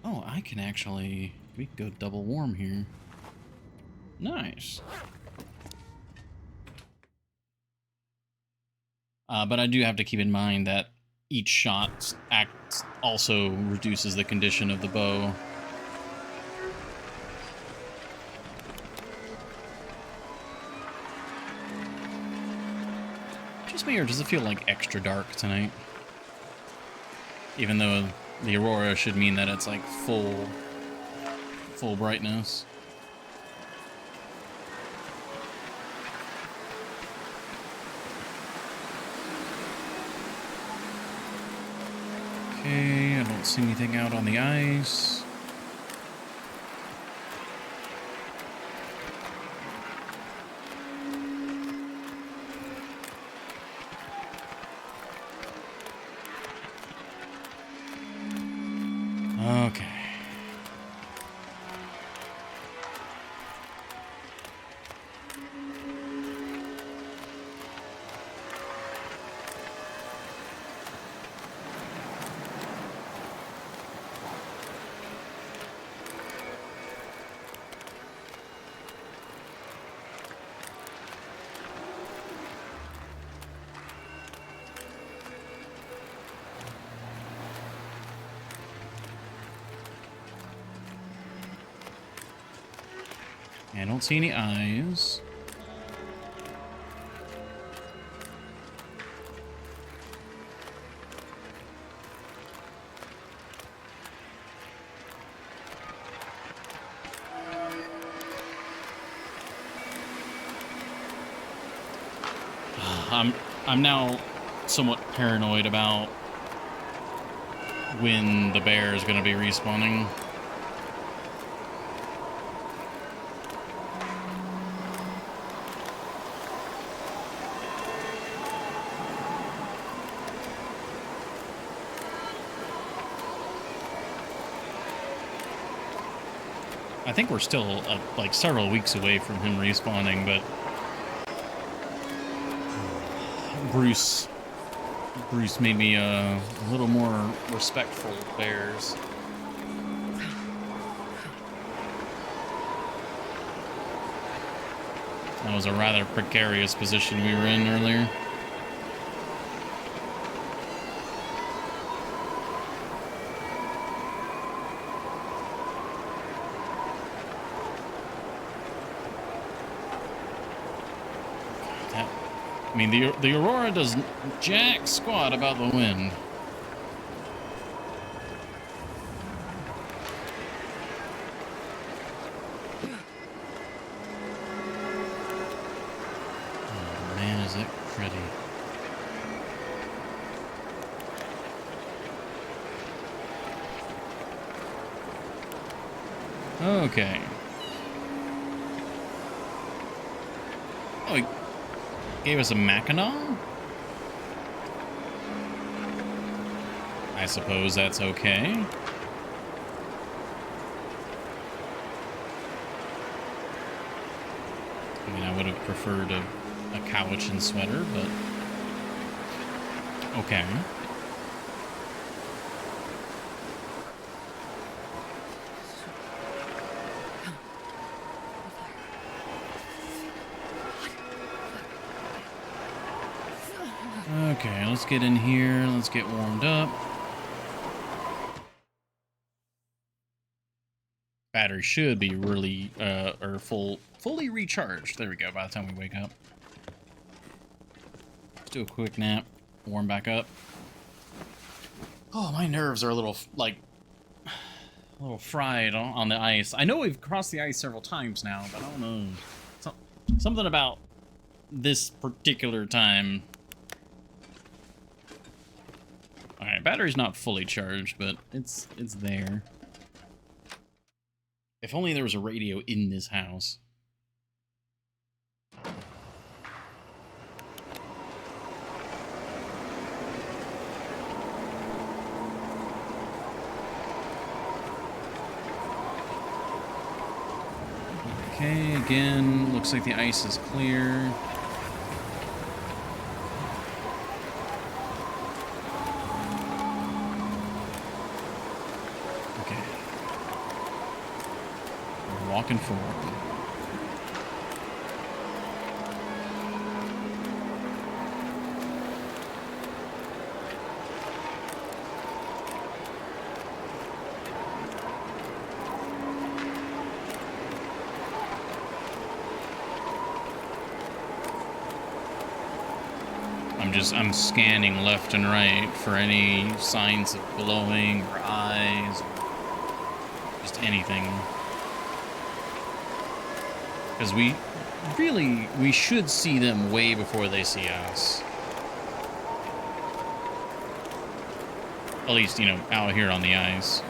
Oh, I can actually... We can go double warm here. Nice. But I do have to keep in mind that each shot also reduces the condition of the bow. Just me, or does it feel like extra dark tonight? Even though the aurora should mean that it's like full brightness. Okay, I don't see anything out on the ice. Okay. I don't see any eyes. I'm now somewhat paranoid about when the bear is going to be respawning. I think we're still like several weeks away from him respawning, but Bruce made me a little more respectful of bears. That was a rather precarious position we were in earlier. I mean, the aurora does jack squat about the wind. Oh man, is it pretty. Okay. Oh, he gave us a Mackinac? I suppose that's okay. I mean, I would have preferred a Cowichan sweater, but okay. Okay, let's get in here. Let's get warmed up. Battery should be really, or fully recharged. There we go, by the time we wake up. Let's do a quick nap. Warm back up. Oh, my nerves are a little, like, a little fried on the ice. I know we've crossed the ice several times now, but I don't know. Something about this particular time. Alright, battery's not fully charged, but it's there. If only there was a radio in this house. Okay, again, looks like the ice is clear. Walking forward. I'm scanning left and right for any signs of glowing or eyes or just anything. Because we should see them way before they see us. At least, you know, out here on the ice.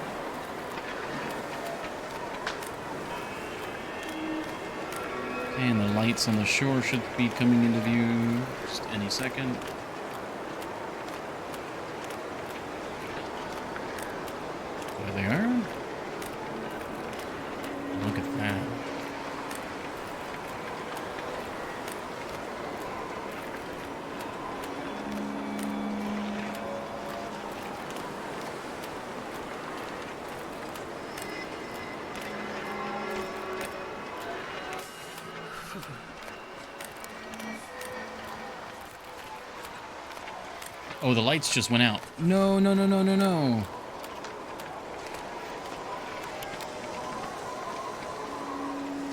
Okay, and the lights on the shore should be coming into view just any second. There they are. Look at that. Oh, the lights just went out. No, no, no, no, no, no.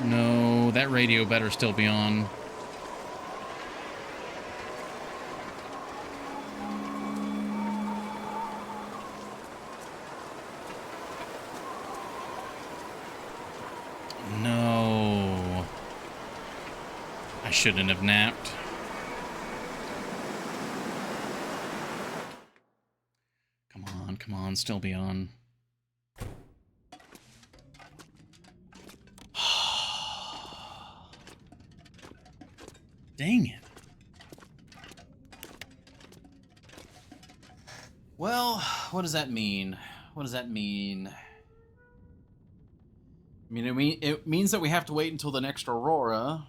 No, that radio better still be on. No. I shouldn't have napped. Come on, still be on. Dang it. Well, what does that mean? What does that mean? I mean, it means that we have to wait until the next Aurora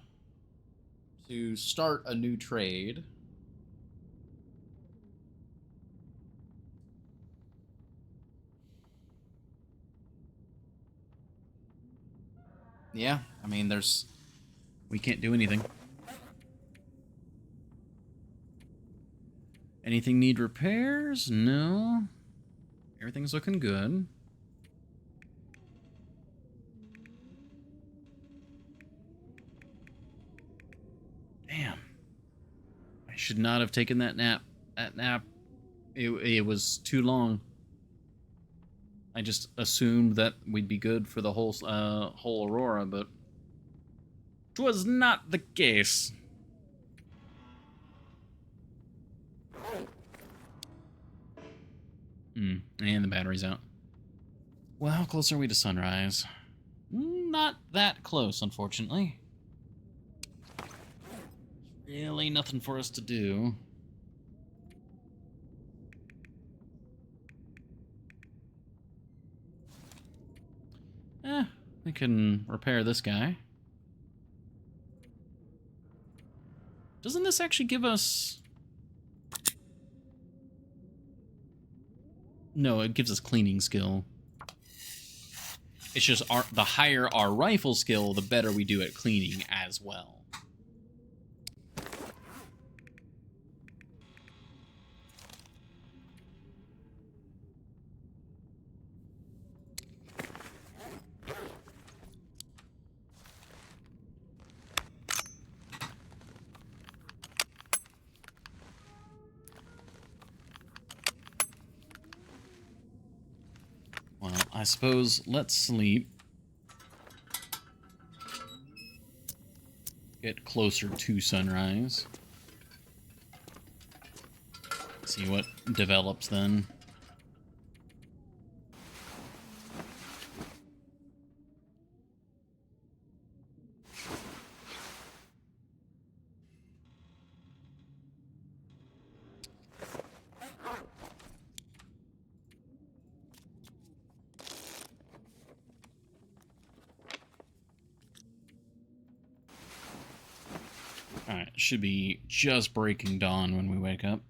to start a new trade. Yeah, I mean, we can't do anything. Anything need repairs? No. Everything's looking good. Damn. I should not have taken that nap. It was too long. I just assumed that we'd be good for the whole Aurora, but it was not the case. And the battery's out. Well, how close are we to sunrise? Not that close, unfortunately. Really nothing for us to do. We can repair this guy. Doesn't this actually give us... No, it gives us cleaning skill. It's just the higher our rifle skill, the better we do at cleaning as well. Well, I suppose let's sleep. Get closer to sunrise. See what develops then. Alright, should be just breaking dawn when we wake up.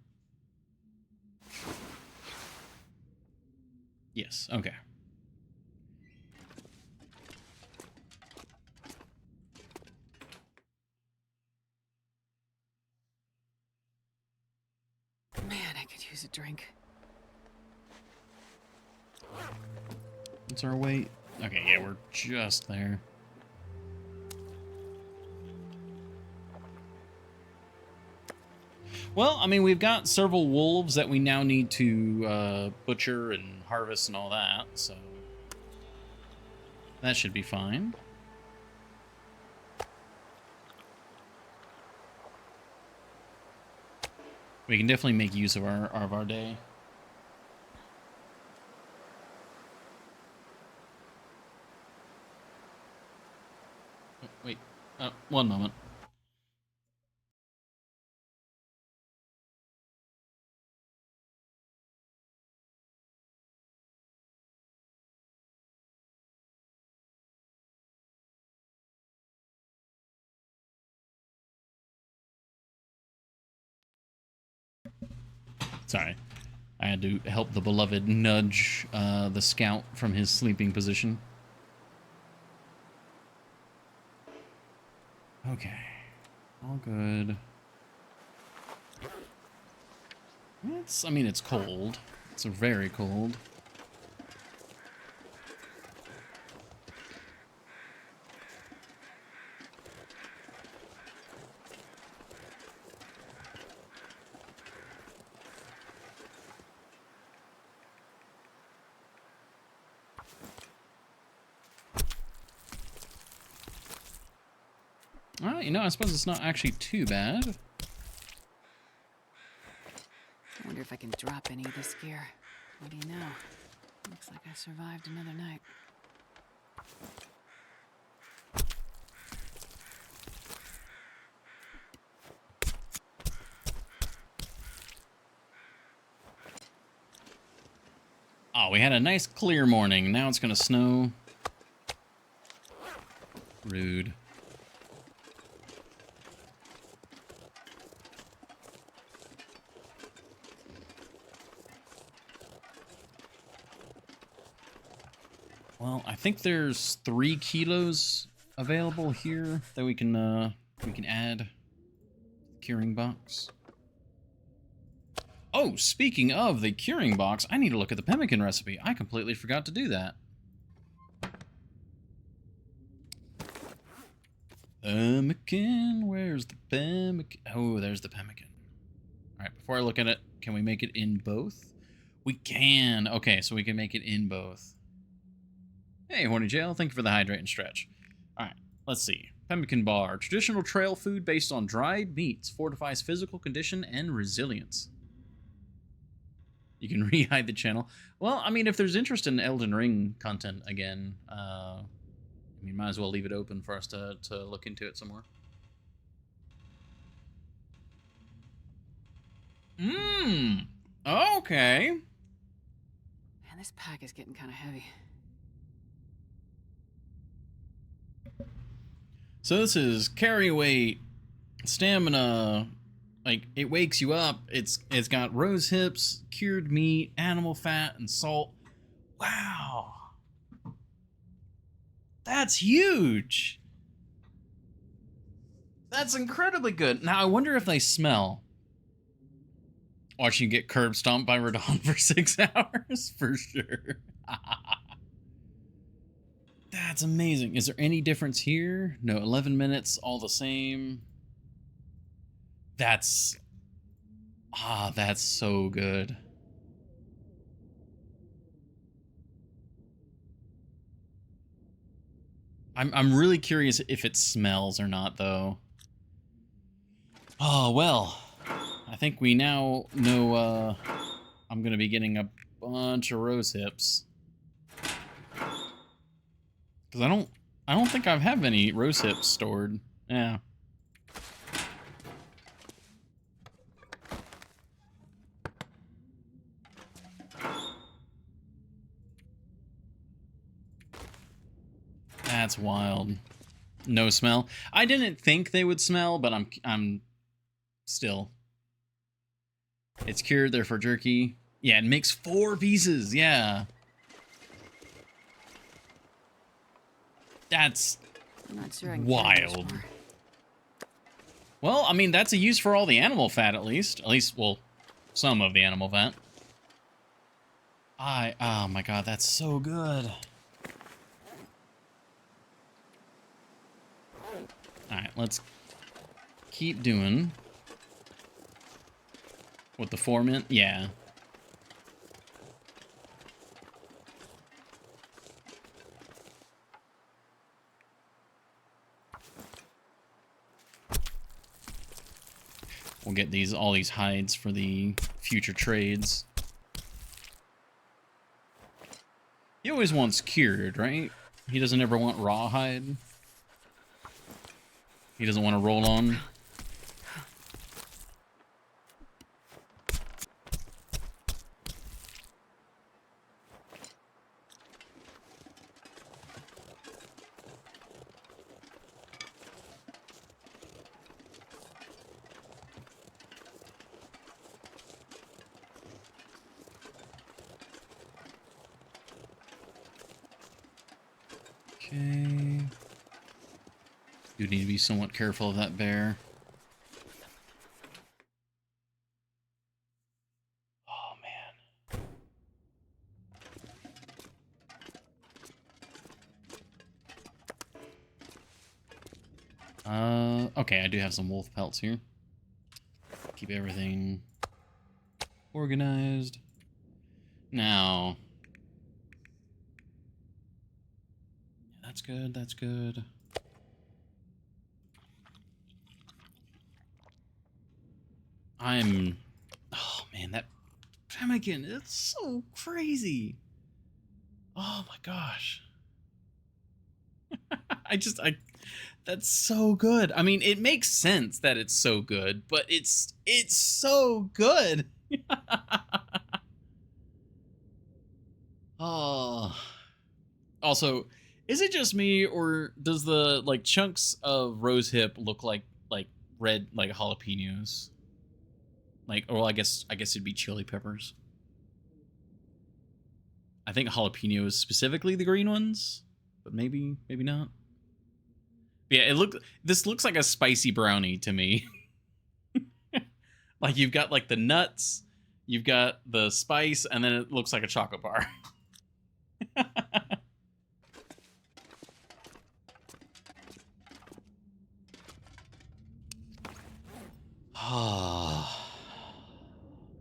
Yes, okay. Man, I could use a drink. What's our weight? Okay, yeah, we're just there. Well, I mean, we've got several wolves that we now need to butcher and harvest and all that, so that should be fine. We can definitely make use of our day. Oh, wait, one moment. Sorry. I had to help the beloved nudge the scout from his sleeping position. Okay. All good. I mean, it's cold. It's very cold. Well, you know, I suppose it's not actually too bad. I wonder if I can drop any of this gear. What do you know? Looks like I survived another night. Oh, we had a nice clear morning. Now it's gonna snow. Rude. Well, I think there's 3 kilos available here that we can add to the curing box. Oh, speaking of the curing box, I need to look at the pemmican recipe. I completely forgot to do that. Pemmican, where's the pemmican? Oh, there's the pemmican. All right, before I look at it, can we make it in both? We can. Okay, so we can make it in both. Hey, Horny Jail, thank you for the hydrate and stretch. All right, let's see. Pemmican bar, traditional trail food based on dried meats, fortifies physical condition and resilience. You can re-hide the channel. Well, I mean, if there's interest in Elden Ring content again, I mean, might as well leave it open for us to look into it some more. Mmm. Okay. Man, this pack is getting kind of heavy. So this is carry weight, stamina, like it wakes you up. It's got rose hips, cured meat, animal fat, and salt. Wow. That's huge. That's incredibly good. Now I wonder if they smell. Watching you get curb stomped by Radon for 6 hours for sure. That's amazing. Is there any difference here? No, 11 minutes, all the same. That's so good. I'm really curious if it smells or not, though. Oh, well. I think we now know I'm gonna be getting a bunch of rose hips. Because I don't think I have any rose hips stored. Yeah. That's wild. No smell. I didn't think they would smell, but I'm still. It's cured, they're for jerky. Yeah, it makes 4 pieces. Yeah. That's I'm not sure I can wild. Well, I mean, that's a use for all the animal fat, at least. At least, well, some of the animal fat. Oh my god, that's so good. Alright, let's keep doing. With the 4 mint? Yeah. We'll get all these hides for the future trades. He always wants cured, right? He doesn't ever want raw hide. He doesn't want to roll on. Okay. Do need to be somewhat careful of that bear. Oh, man. Okay, I do have some wolf pelts here. Keep everything organized. Now, that's good, that's good. Oh man, that pemmican, it's so crazy. Oh my gosh. That's so good. I mean, it makes sense that it's so good, but it's so good. Oh. Also, is it just me, or does the like chunks of rose hip look like red like jalapenos? Like, or I guess it'd be chili peppers. I think jalapenos specifically the green ones, but maybe not. But yeah, this looks like a spicy brownie to me. Like you've got like the nuts, you've got the spice, and then it looks like a chocolate bar.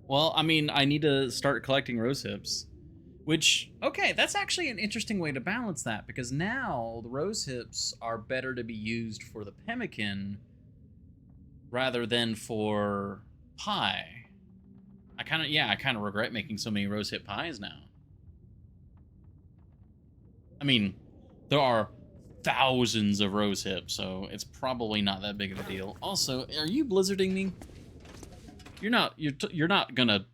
Well, I mean, I need to start collecting rose hips. Which, okay, that's actually an interesting way to balance that, because now the rose hips are better to be used for the pemmican rather than for pie. I kind of regret making so many rose hip pies now. I mean, there are thousands of rose hips, so it's probably not that big of a deal. Also, are you blizzarding me? You're not gonna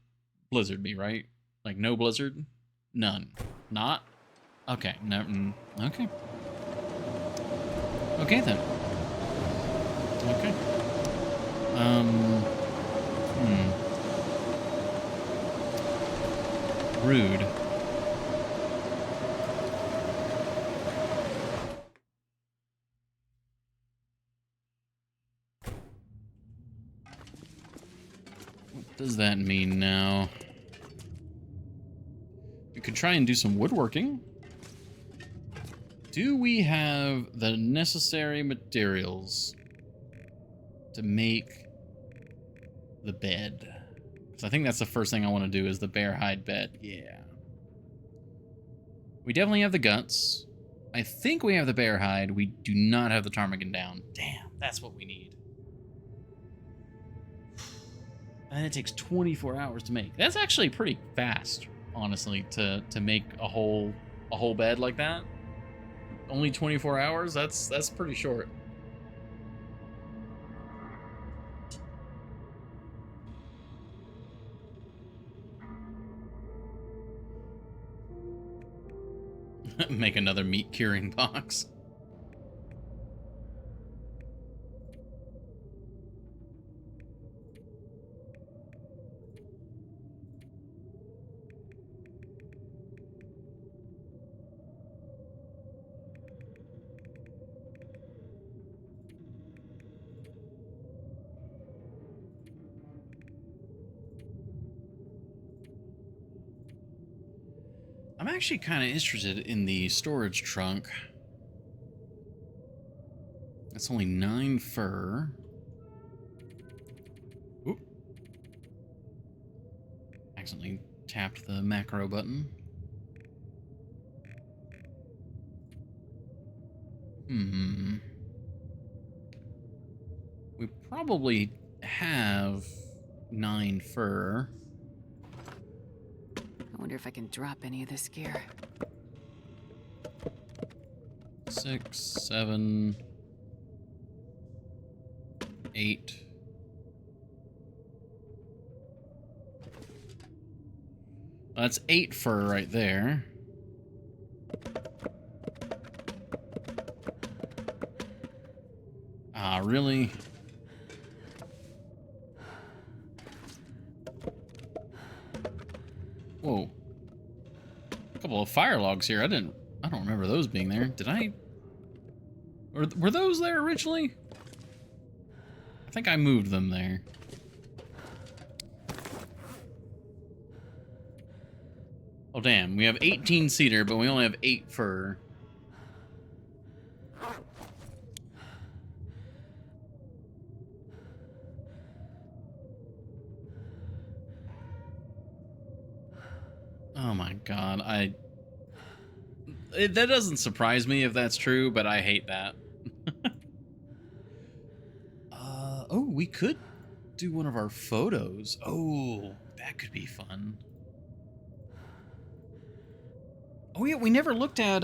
blizzard me, right? Like no blizzard? None. Not? Okay. No. Okay. Okay then. Okay. Rude. What does that mean now? We could try and do some woodworking. Do we have the necessary materials to make the bed? So I think that's the first thing I want to do is the bear hide bed. Yeah. We definitely have the guts. I think we have the bear hide. We do not have the ptarmigan down. Damn, that's what we need. And it takes 24 hours to make. That's actually pretty fast, honestly, to make a whole bed like that. Only 24 hours? That's pretty short. Make another meat curing box. I'm actually kind of interested in the storage trunk. That's only 9 fur. Oop. Accidentally tapped the macro button. We probably have 9 fur. I wonder if I can drop any of this gear. 6, 7, 8. That's 8 fur right there. Ah, really? Whoa. A couple of fire logs here. I don't remember those being there. Did I? Were those there originally? I think I moved them there. Oh, damn. We have 18 cedar, but we only have 8 fur. Oh my god, that doesn't surprise me if that's true, but I hate that. Oh, we could do one of our photos. Oh, that could be fun. Oh yeah, we never looked at,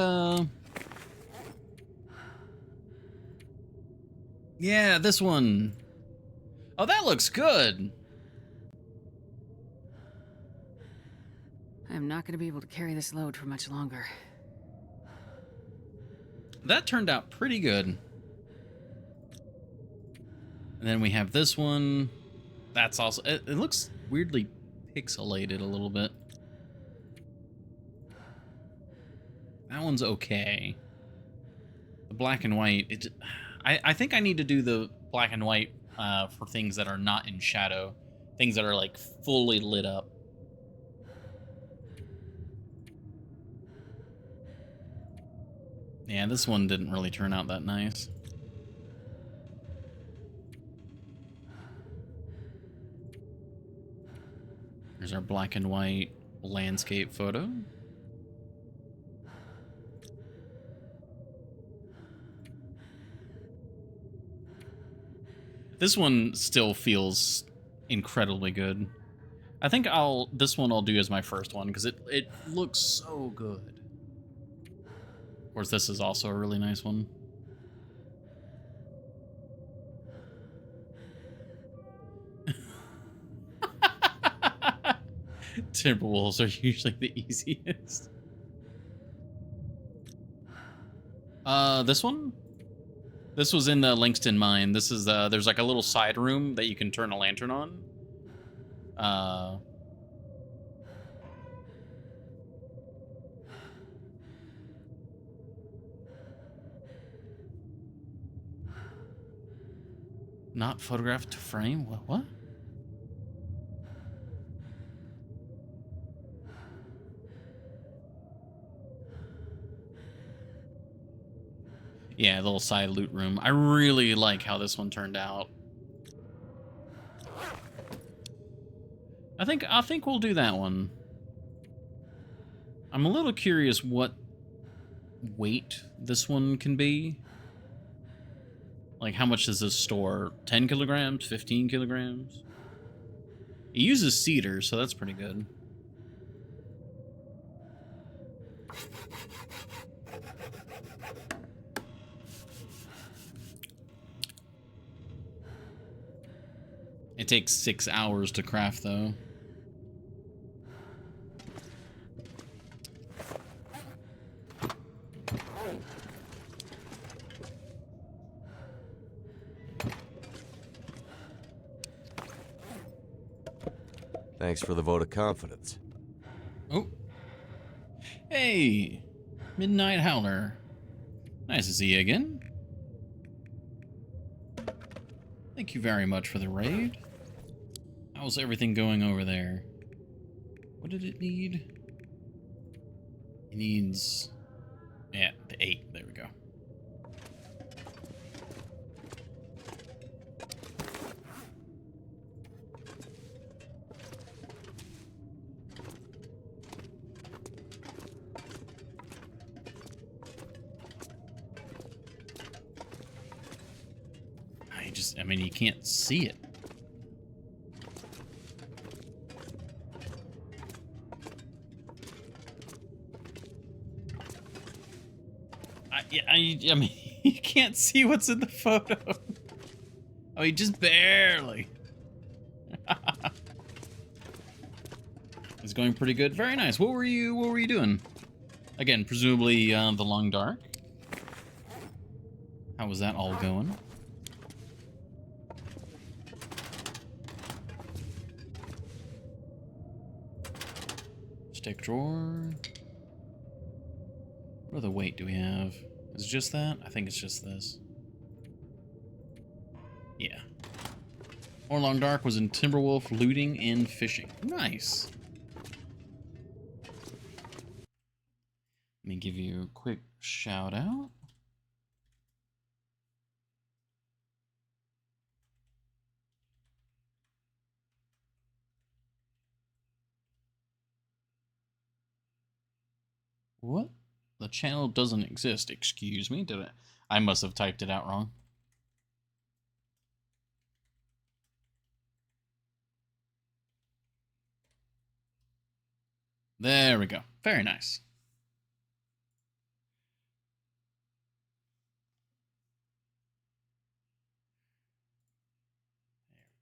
yeah, this one. Oh, that looks good. I'm not going to be able to carry this load for much longer. That turned out pretty good. And then we have this one. That's also... It looks weirdly pixelated a little bit. That one's okay. The black and white... I think I need to do the black and white for things that are not in shadow. Things that are, like, fully lit up. Yeah, this one didn't really turn out that nice. There's our black and white landscape photo. This one still feels incredibly good. I think this one I'll do as my first one because it looks so good. Of course, this is also a really nice one. Timberwolves are usually the easiest. This one? This was in the Langston mine. This is, there's like a little side room that you can turn a lantern on. Not photographed to frame? What? Yeah, the little side loot room. I really like how this one turned out. I think we'll do that one. I'm a little curious what weight this one can be. Like, how much does this store? 10 kilograms? 15 kilograms? It uses cedar, so that's pretty good. It takes 6 hours to craft, though. Thanks for the vote of confidence. Oh. Hey! Midnight Howler. Nice to see you again. Thank you very much for the raid. How's everything going over there? What did it need? It needs... Yeah, the 8. There we go. I mean, you can't see it. I mean, you can't see what's in the photo. I mean, just barely. It's going pretty good. Very nice. What were you doing? Again, presumably the Long Dark. How was that all going? Stick drawer. What other weight do we have? Is it just that? I think it's just this. Yeah. More Long Dark was in Timberwolf looting and fishing. Nice. Let me give you a quick shout out. What? The channel doesn't exist. Excuse me? Did I must have typed it out wrong. There we go. Very nice.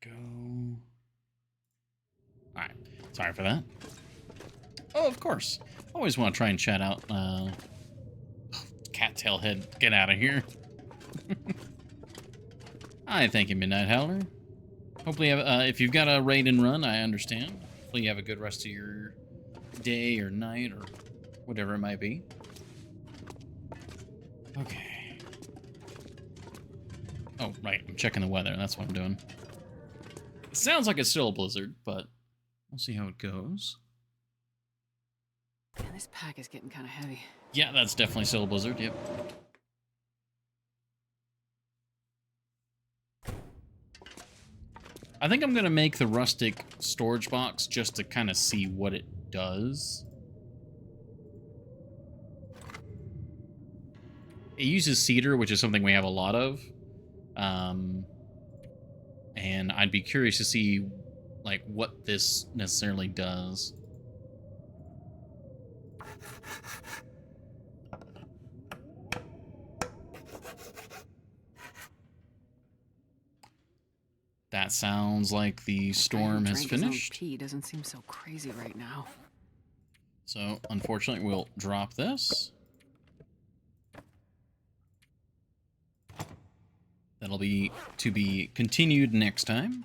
There we go. Alright. Sorry for that. Oh, of course. Always want to try and chat out. Cattail head, get out of here. Hi, thank you, Midnight Howler. Hopefully, if you've got a raid and run, I understand. Hopefully, you have a good rest of your day or night or whatever it might be. Okay. Oh, right. I'm checking the weather. That's what I'm doing. It sounds like it's still a blizzard, but we'll see how it goes. Man, this pack is getting kind of heavy. Yeah, that's definitely still a blizzard. Yep. I think I'm going to make the rustic storage box just to kind of see what it does. It uses cedar, which is something we have a lot of. And I'd be curious to see, like, what this necessarily does. That sounds like the storm has finished. Pee doesn't seem so crazy right now. So, unfortunately, we'll drop this. That'll be to be continued next time.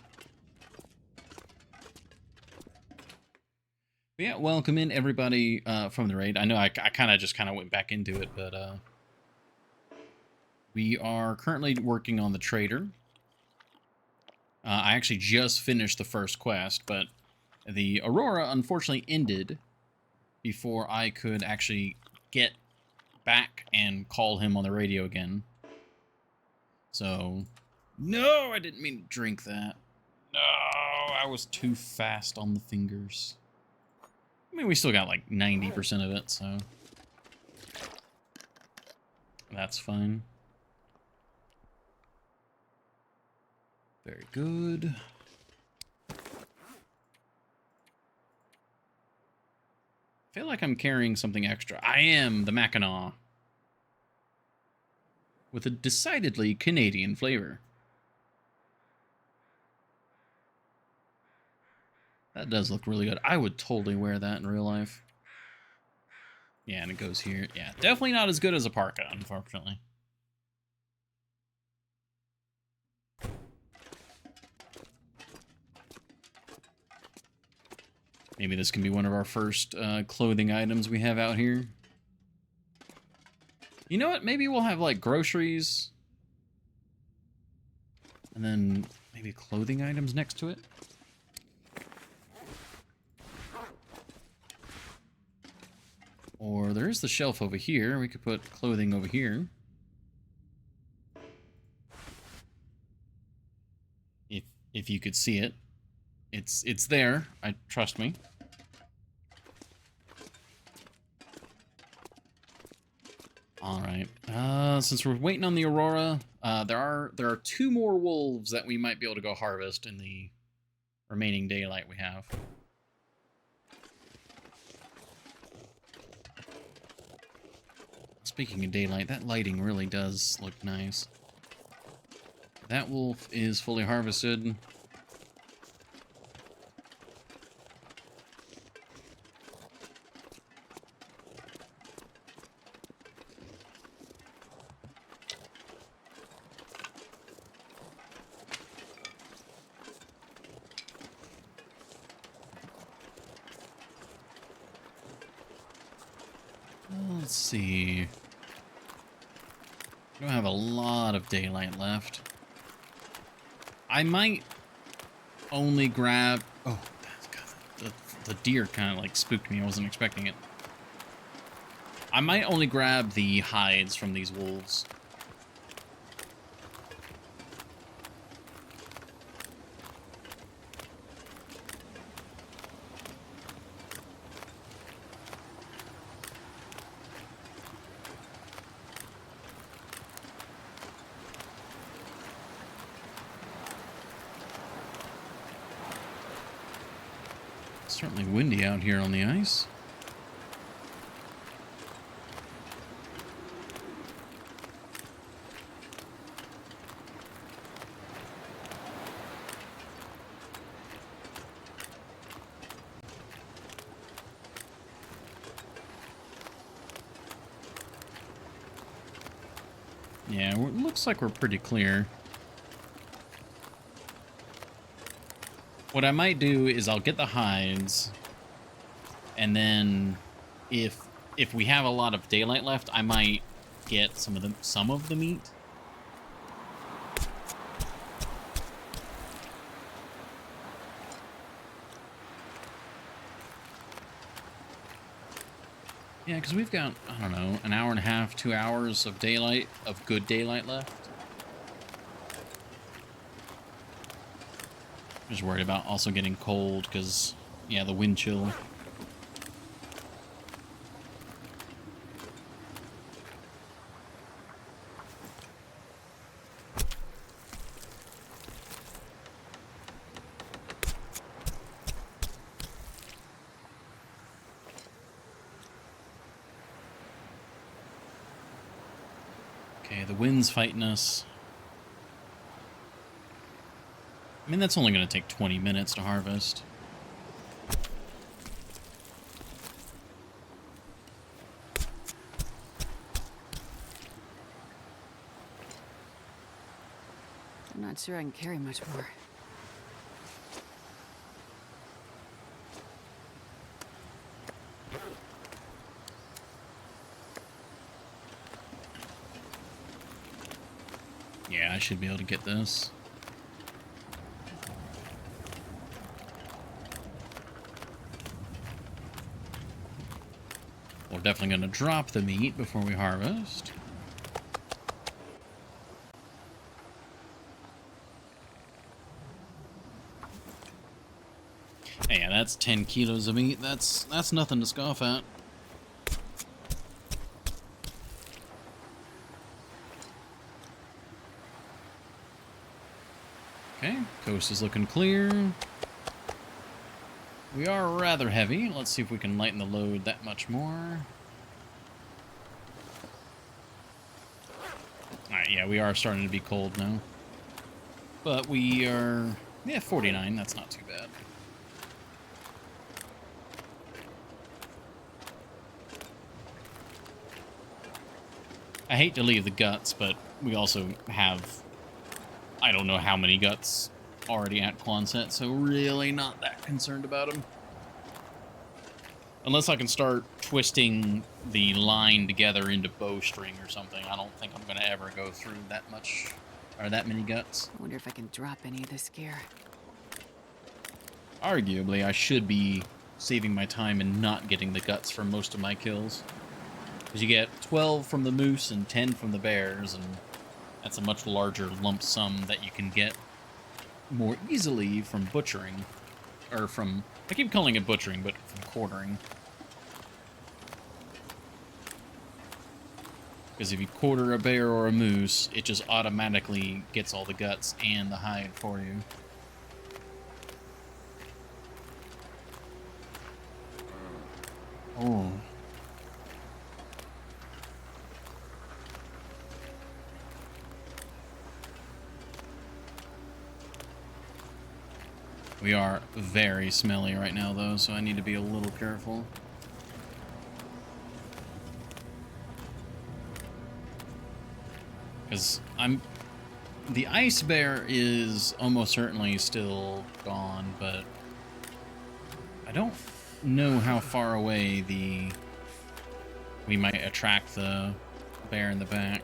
But yeah, welcome in everybody from the raid. I know I kind of went back into it, but we are currently working on the trader. I actually just finished the first quest, but the Aurora unfortunately ended before I could actually get back and call him on the radio again. So, no, I didn't mean to drink that. No, I was too fast on the fingers. I mean, we still got like 90% of it, so that's fine. Very good. I feel like I'm carrying something extra. I am the Mackinac. With a decidedly Canadian flavor. That does look really good. I would totally wear that in real life. Yeah, and it goes here. Yeah, definitely not as good as a parka, unfortunately. Maybe this can be one of our first clothing items we have out here. You know what? Maybe we'll have, like, groceries. And then maybe clothing items next to it. Or there's the shelf over here. We could put clothing over here. If you could see it. It's there. Trust me. All right. Since we're waiting on the Aurora, There are 2 more wolves that we might be able to go harvest in the remaining daylight we have. Speaking of daylight, that lighting really does look nice. That wolf is fully harvested. Let's see. I don't have a lot of daylight left. I might only grab... Oh, God, the deer kind of like spooked me. I wasn't expecting it. I might only grab the hides from these wolves. It's certainly windy out here on the ice. Yeah, it looks like we're pretty clear. What I might do is I'll get the hides, and then if we have a lot of daylight left, I might get some of the meat. Yeah, because we've got, I don't know, an hour and a half, 2 hours of daylight, of good daylight left. Just worried about also getting cold because, yeah, the wind chill. Okay, the wind's fighting us. I mean, that's only going to take 20 minutes to harvest. I'm not sure I can carry much more. Yeah, I should be able to get this. We're definitely going to drop the meat before we harvest. Hey, yeah, that's 10 kilos of meat. That's nothing to scoff at. Okay, coast is looking clear. We are rather heavy. Let's see if we can lighten the load that much more. Alright, yeah, we are starting to be cold now. But we are... yeah, 49. That's not too bad. I hate to leave the guts, but we also have... I don't know how many guts already at Quonset, so really not that concerned about them. Unless I can start twisting the line together into bowstring or something, I don't think I'm going to ever go through that much, or that many guts. I wonder if I can drop any of this gear. Arguably, I should be saving my time and not getting the guts for most of my kills. Because you get 12 from the moose and 10 from the bears, and that's a much larger lump sum that you can get more easily from butchering. Or from... I keep calling it butchering, but from quartering. Because if you quarter a bear or a moose, it just automatically gets all the guts and the hide for you. Oh. We are very smelly right now, though, so I need to be a little careful. Because the ice bear is almost certainly still gone, but I don't know how far away we might attract the bear in the back.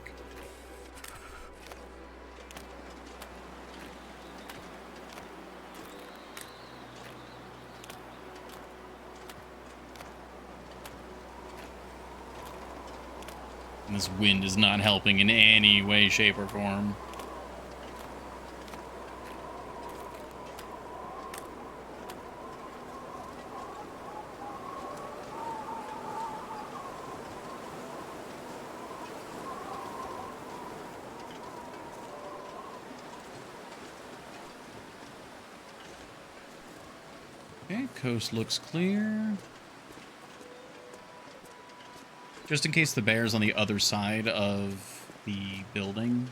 And this wind is not helping in any way, shape, or form. Okay, coast looks clear. Just in case the bear's on the other side of the building,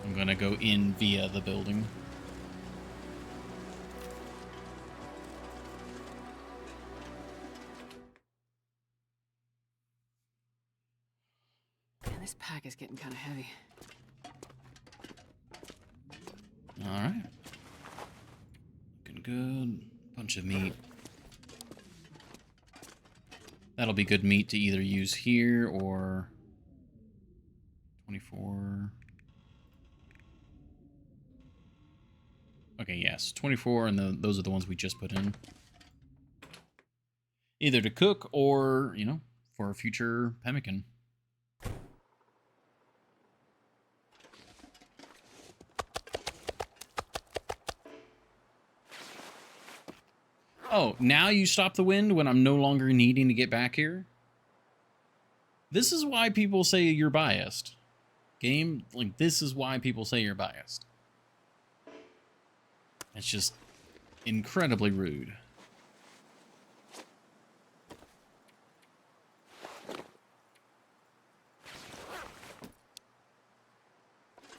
I'm gonna go in via the building. Man, this pack is getting kind of heavy. All right. Looking good. Bunch of meat. That'll be good meat to either use here or 24. Okay, yes, 24, and those are the ones we just put in. Either to cook or, you know, for a future pemmican. Oh, now you stop the wind when I'm no longer needing to get back here? This is why people say you're biased. Game, like, this is why people say you're biased. It's just incredibly rude.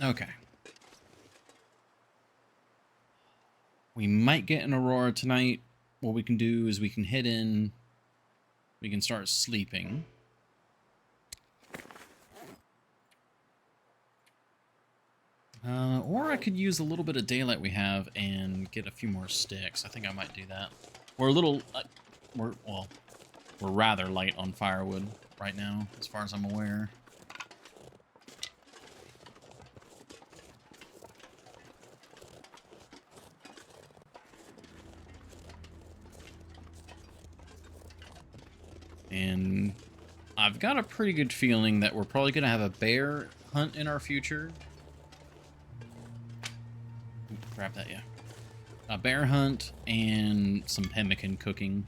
Okay. We might get an aurora tonight. What we can do is we can head in. We can start sleeping. Or I could use a little bit of daylight we have and get a few more sticks. I think I might do that. We're a little... we're rather light on firewood right now, as far as I'm aware. And I've got a pretty good feeling that we're probably going to have a bear hunt in our future. Ooh, grab that, yeah. A bear hunt and some pemmican cooking.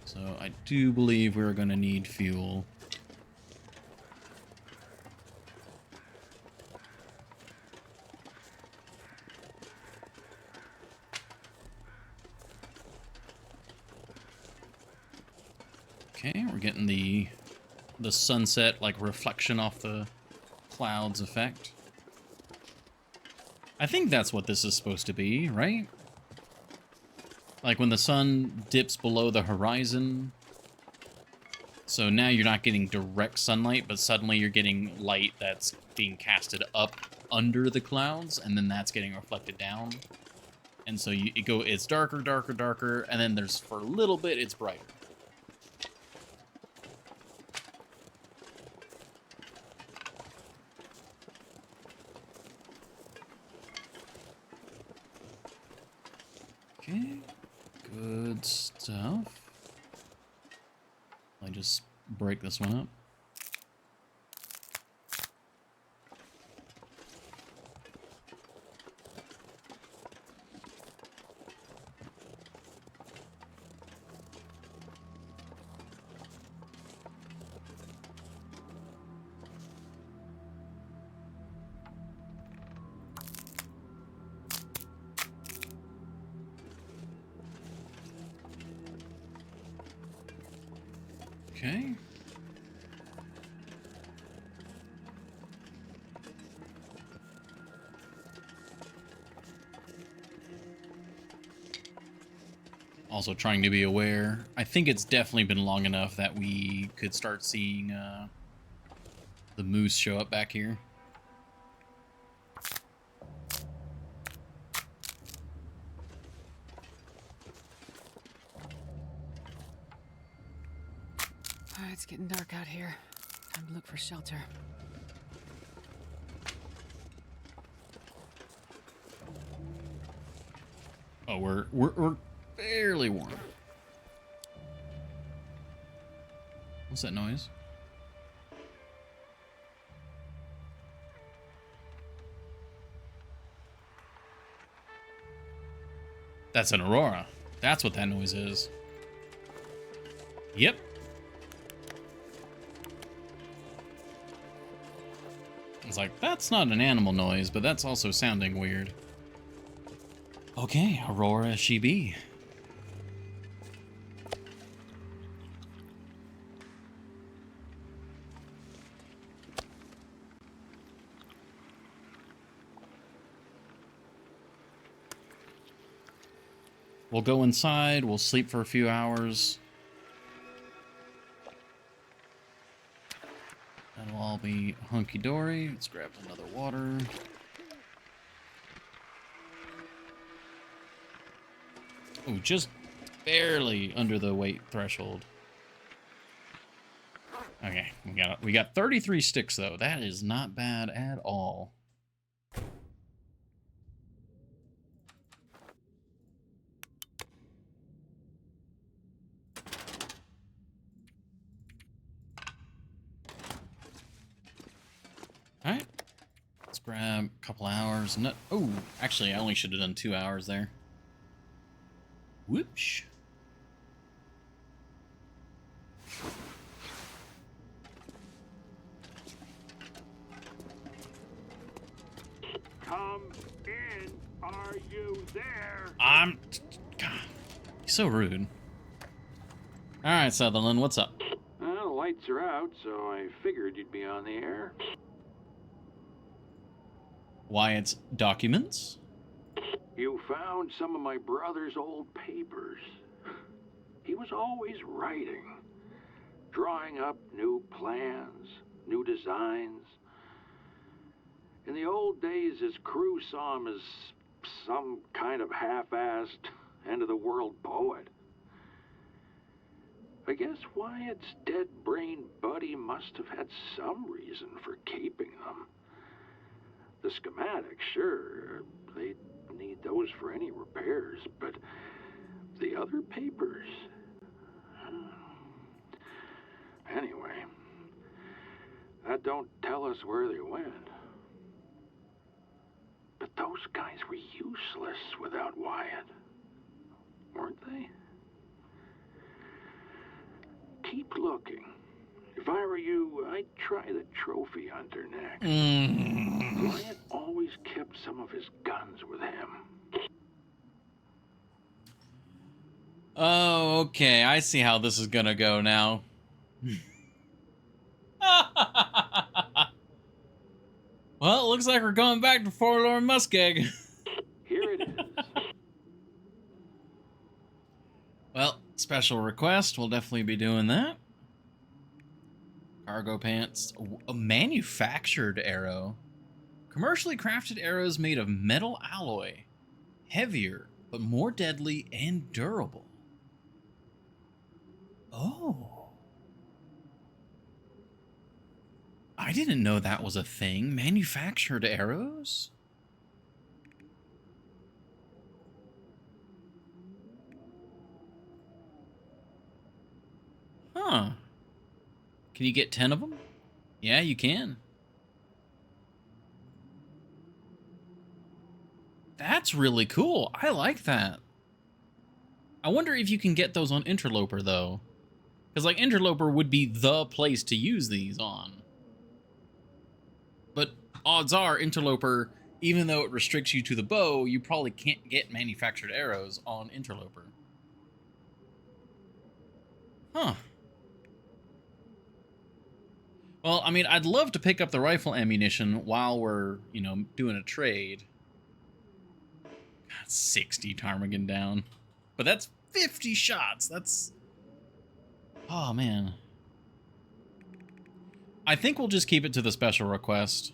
So I do believe we're going to need fuel. Okay, we're getting the sunset, like, reflection off the clouds effect. I think that's what this is supposed to be, right? Like when the sun dips below the horizon. So now you're not getting direct sunlight, but suddenly you're getting light that's being casted up under the clouds, and then that's getting reflected down. And so it's darker, darker, darker, and then for a little bit, it's brighter. Okay, good stuff. I just break this one up. Okay. Also trying to be aware. I think it's definitely been long enough that we could start seeing the moose show up back here. Alright, it's getting dark out here. Time to look for shelter. Oh, we're fairly warm. What's that noise? That's an aurora. That's what that noise is. Yep. It's like, that's not an animal noise, but that's also sounding weird. Okay, aurora she be. We'll go inside, we'll sleep for a few hours. That'll all be hunky-dory. Let's grab another water. Oh, just barely under the weight threshold. Okay, we got 33 sticks though. That is not bad at all. All right, let's grab a couple hours. Oh, actually, I only should have done 2 hours there. Whoops. Come in. Are you there? God, he's so rude. All right, Sutherland, what's up? Well, the lights are out, so I figured you'd be on the air. Wyatt's documents? You found some of my brother's old papers. He was always writing, drawing up new plans, new designs. In the old days, his crew saw him as some kind of half-assed, end-of-the-world poet. I guess Wyatt's dead-brain buddy must have had some reason for keeping them. The schematics, sure, they'd need those for any repairs, but the other papers... Anyway, that don't tell us where they went. But those guys were useless without Wyatt, weren't they? Keep looking. If I were you, I'd try the trophy hunter next. Wyatt always kept some of his guns with him. Oh, okay. I see how this is gonna go now. Well, it looks like we're going back to Forlorn Muskeg. Here it is. Well, special request. We'll definitely be doing that. Cargo pants. A manufactured arrow. Commercially crafted arrows made of metal alloy. Heavier, but more deadly and durable. Oh. I didn't know that was a thing. Manufactured arrows? Huh. Can you get 10 of them? Yeah, you can. That's really cool. I like that. I wonder if you can get those on Interloper, though. Because, like, Interloper would be the place to use these on. But odds are, Interloper, even though it restricts you to the bow, you probably can't get manufactured arrows on Interloper. Huh. Well, I mean, I'd love to pick up the rifle ammunition while we're, doing a trade. God, 60 ptarmigan down. But that's 50 shots. That's... Oh, man. I think we'll just keep it to the special request.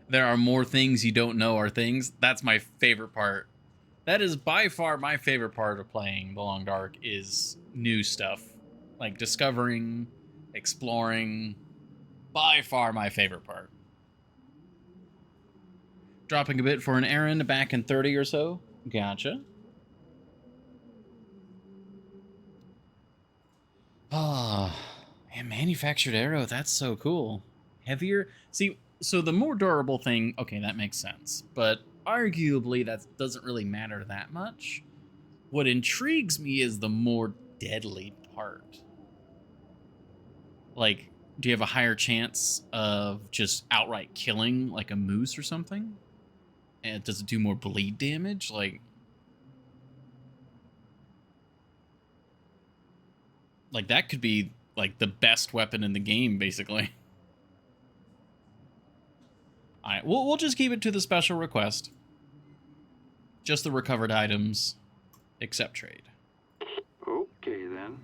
There are more things you don't know are things. That's my favorite part. That is by far my favorite part of playing The Long Dark is new stuff. Like discovering, exploring. By far my favorite part. Dropping a bit for an errand back in 30 or so. Gotcha. Ah, man, manufactured arrow. That's so cool. Heavier. See, so the more durable thing, okay, that makes sense. But arguably, that doesn't really matter that much. What intrigues me is the more deadly part. Like, do you have a higher chance of just outright killing, like a moose or something? And does it do more bleed damage? Like that could be like the best weapon in the game, basically. All right, we'll just keep it to the special request. Just the recovered items, except trade. Okay, then.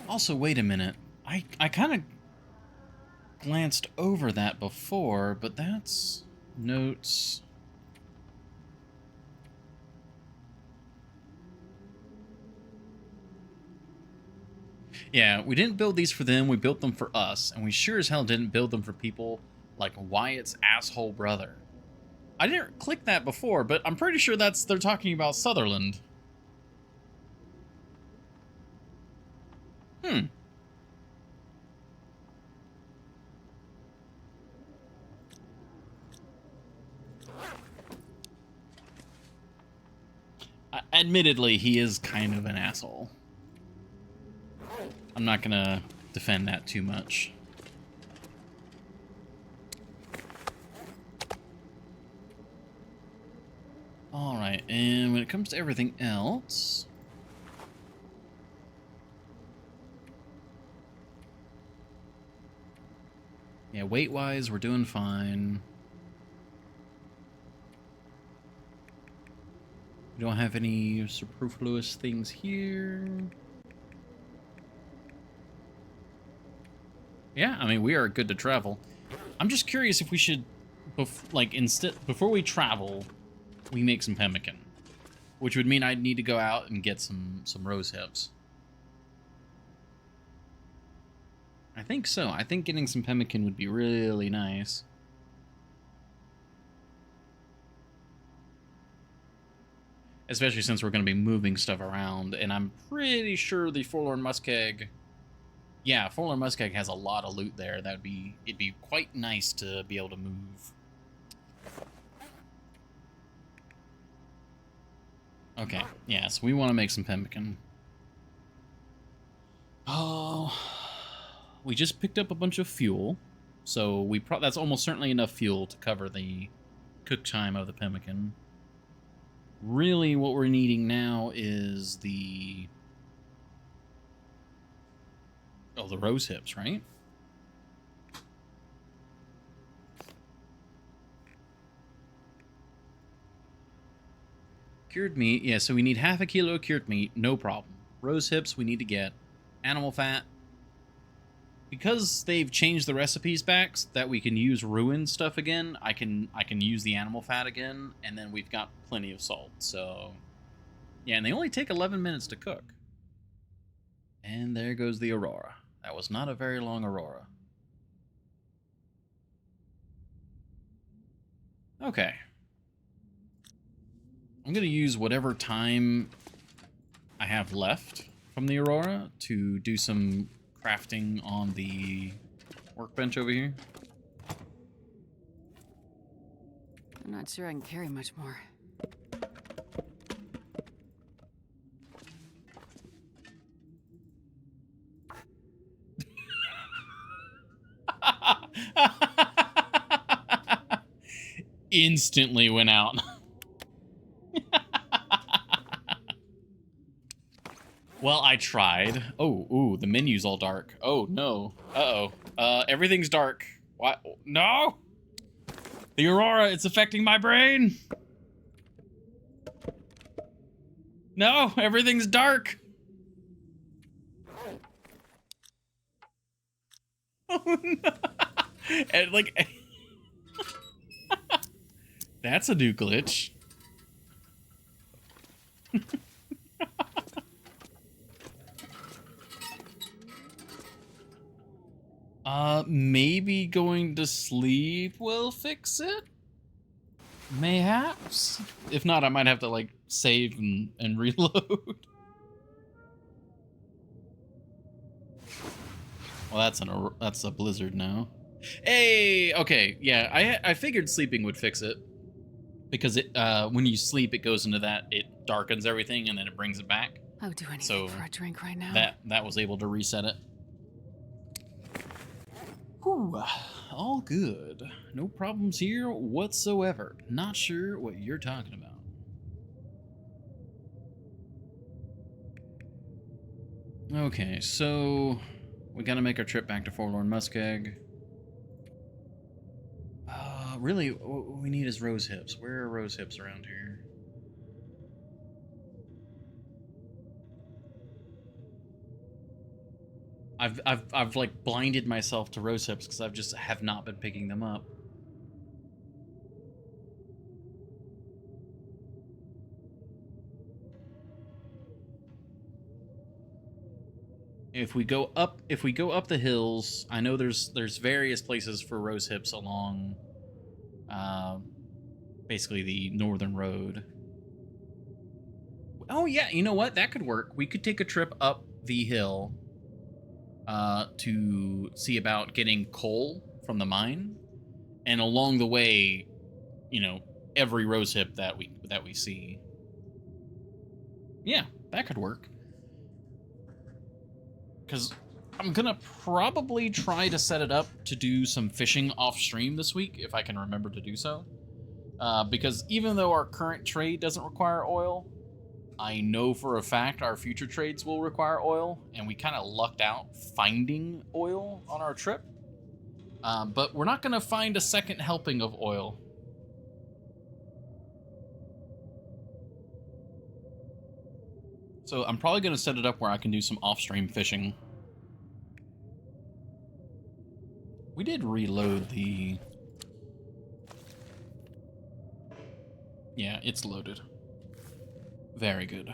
Also, wait a minute. I kind of glanced over that before, but that's notes. Yeah, we didn't build these for them, we built them for us, and we sure as hell didn't build them for people like Wyatt's asshole brother. I didn't click that before, but I'm pretty sure they're talking about Sutherland. Admittedly, he is kind of an asshole. I'm not gonna defend that too much. Alright, and when it comes to everything else... Yeah, weight-wise, we're doing fine. We don't have any superfluous things here. Yeah, I mean, we are good to travel. I'm just curious if we should, before we travel, we make some pemmican. Which would mean I'd need to go out and get some rose hips. I think so. I think getting some pemmican would be really nice. Especially since we're going to be moving stuff around, and I'm pretty sure the Forlorn Muskeg... Yeah, Forlorn Muskeg has a lot of loot there. It'd be quite nice to be able to move. Okay, yeah, so we want to make some pemmican. Oh, we just picked up a bunch of fuel, so that's almost certainly enough fuel to cover the cook time of the pemmican. Really, what we're needing now is the rose hips, right? Cured meat, yeah, so we need half a kilo of cured meat, no problem. Rose hips we need to get. Animal fat. Because they've changed the recipes back so that we can use ruined stuff again, I can use the animal fat again, and then we've got plenty of salt, so... Yeah, and they only take 11 minutes to cook. And there goes the Aurora. That was not a very long Aurora. Okay. I'm going to use whatever time I have left from the Aurora to do some crafting on the workbench over here. I'm not sure I can carry much more. Instantly went out. Well, I tried. Oh, ooh, the menu's all dark. Oh, no. Uh-oh. Everything's dark. What? No! The aurora, it's affecting my brain! No, everything's dark! Oh, no. And, like... That's a new glitch. Maybe going to sleep will fix it? Mayhaps? If not, I might have to, like, save and reload. Well, that's a blizzard now. Hey, okay, yeah, I figured sleeping would fix it. Because it when you sleep, it goes into that, it darkens everything, and then it brings it back. I would do anything So for a drink right now. that was able to reset it. Whew, all good. No problems here whatsoever. Not sure what you're talking about. Okay, so we gotta make our trip back to Forlorn Muskeg. Really, what we need is rose hips. Where are rose hips around here? I've like blinded myself to rose hips because have not been picking them up. If we go up the hills, I know there's various places for rose hips along basically the northern road. Oh yeah, you know what? That could work. We could take a trip up the hill to see about getting coal from the mine, and along the way, you know, every rosehip that we see. Yeah, that could work. Because I'm gonna probably try to set it up to do some fishing off stream this week if I can remember to do so. Because even though our current trade doesn't require oil, I know for a fact our future trades will require oil, and we kind of lucked out finding oil on our trip. But we're not going to find a second helping of oil. So I'm probably going to set it up where I can do some off-stream fishing. We did reload the... Yeah, it's loaded. Very good.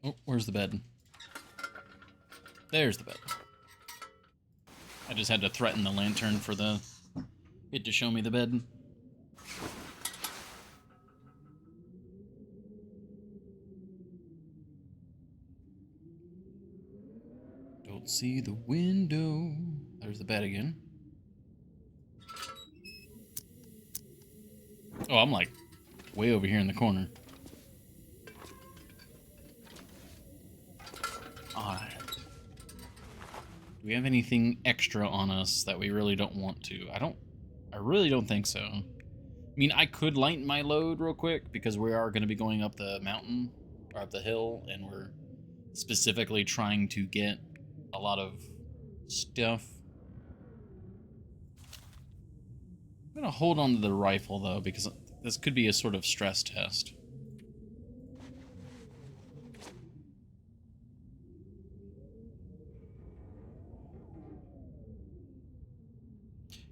Oh, where's the bed? There's the bed. I just had to threaten the lantern for it to show me the bed. Don't see the window. There's the bed again. Oh, I'm like way over here in the corner. Alright. Do we have anything extra on us that we really don't want to? I really don't think so. I mean, I could lighten my load real quick because we are going to be going up the mountain or up the hill, and we're specifically trying to get a lot of stuff. I'm going to hold on to the rifle though, because this could be a sort of stress test.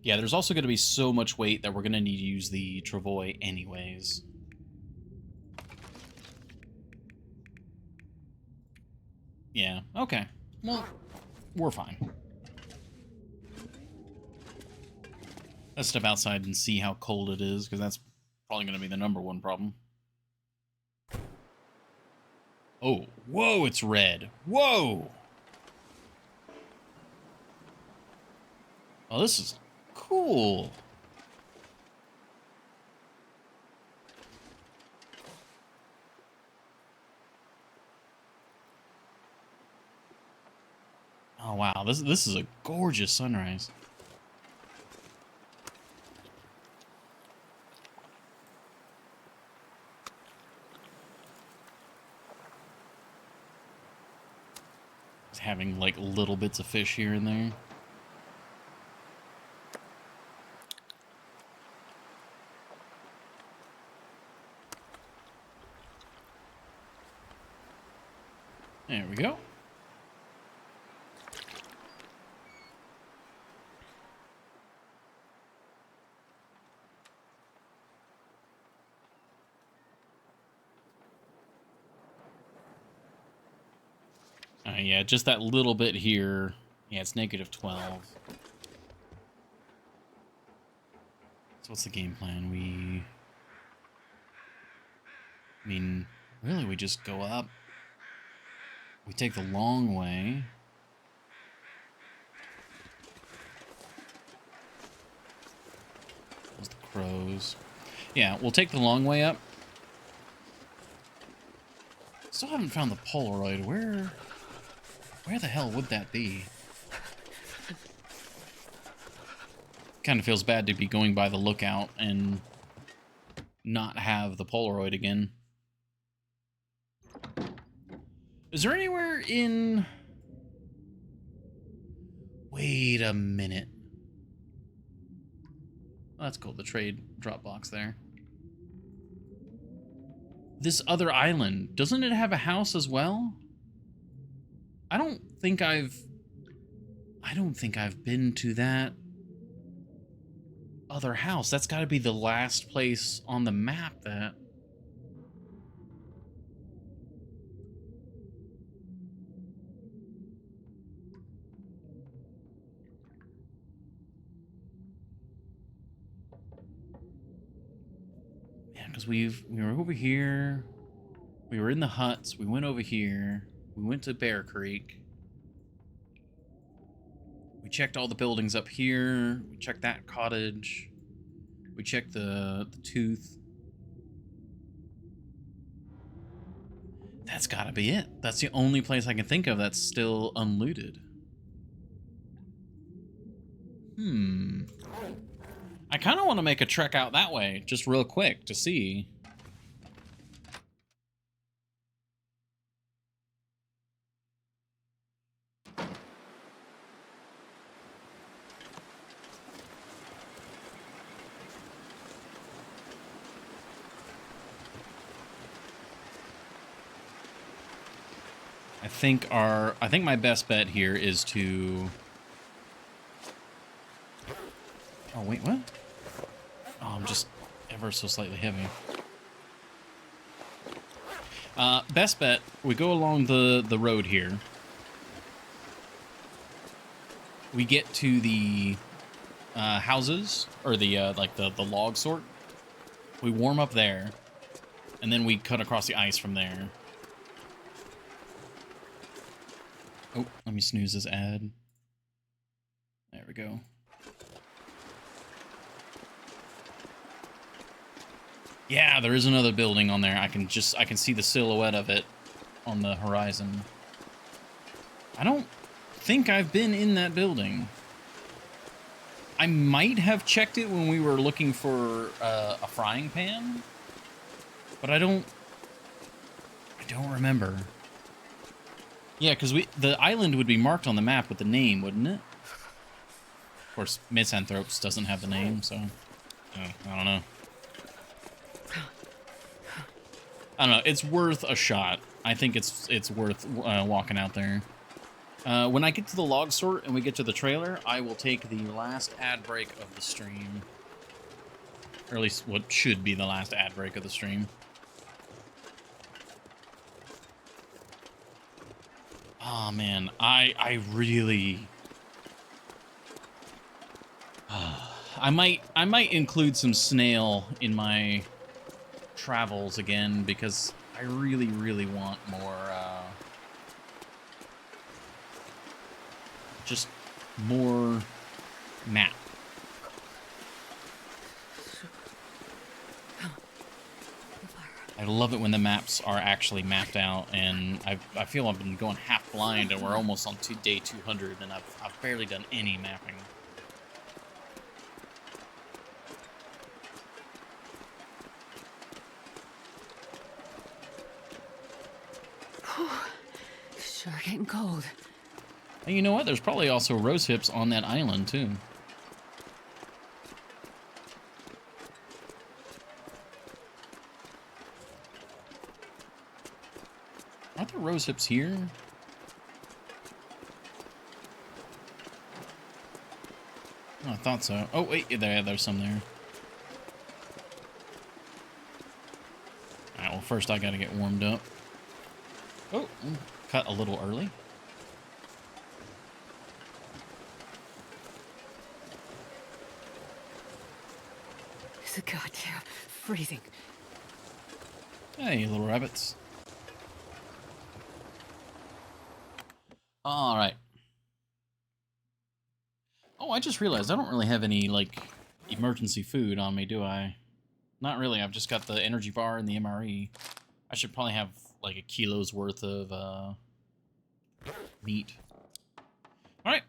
Yeah, there's also going to be so much weight that we're going to need to use the travois anyways. Yeah, okay. Well, we're fine. Let's step outside and see how cold it is, because that's probably going to be the #1 problem. Oh, whoa, it's red. Whoa! Oh, this is cool. Oh wow, this is a gorgeous sunrise. It's having like little bits of fish here and there. There we go. Yeah, just that little bit here. Yeah, it's -12. So what's the game plan? I mean, really, we just go up. We take the long way. Those the crows. Yeah, we'll take the long way up. Still haven't found the Polaroid. Where the hell would that be? Kind of feels bad to be going by the lookout and not have the Polaroid again. Is there anywhere in... Wait a minute. Oh, that's cool, the trade drop box there. This other island, doesn't it have a house as well? I don't think I've been to that other house. That's got to be the last place on the map that... Yeah, because we were over here. We were in the huts. We went over here. We went to Bear Creek. We checked all the buildings up here. We checked that cottage. We checked the tooth. That's gotta be it. That's the only place I can think of that's still unlooted. I kind of want to make a trek out that way, just real quick, to see. I think my best bet here is to... Oh, wait, what? Oh, I'm just ever so slightly heavy. Best bet, we go along the road here. We get to the houses, or the like the log sort. We warm up there, and then we cut across the ice from there. Oh, let me snooze this ad. There we go. Yeah, there is another building on there. I can see the silhouette of it on the horizon. I don't think I've been in that building. I might have checked it when we were looking for a frying pan, but I don't remember. Yeah, because the island would be marked on the map with the name, wouldn't it? Of course, Misanthropes doesn't have the name, so I don't know. I don't know. It's worth a shot. I think it's worth walking out there. When I get to the log sort and we get to the trailer, I will take the last ad break of the stream. Or at least what should be the last ad break of the stream. Oh man, I really... I might include some snail in my travels again, because I really want more just more map. I love it when the maps are actually mapped out, and I feel I've been going half blind, and we're almost on day 200, and I've barely done any mapping. Sure getting cold. And you know what? There's probably also rose hips on that island, too. Aren't there rose hips here? Oh, I thought so. Oh, wait, there's some there. Alright, well, first I gotta get warmed up. Oh, cut a little early. It's a goddamn freezing. Hey, little rabbits. Alright. Oh, I just realized I don't really have any, like, emergency food on me, do I? Not really. I've just got the energy bar and the MRE. I should probably have, like, a kilo's worth of, meat. Alright.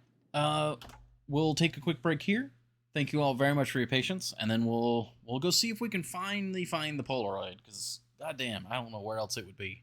We'll take a quick break here. Thank you all very much for your patience, and then we'll go see if we can finally find the Polaroid, because, goddamn, I don't know where else it would be.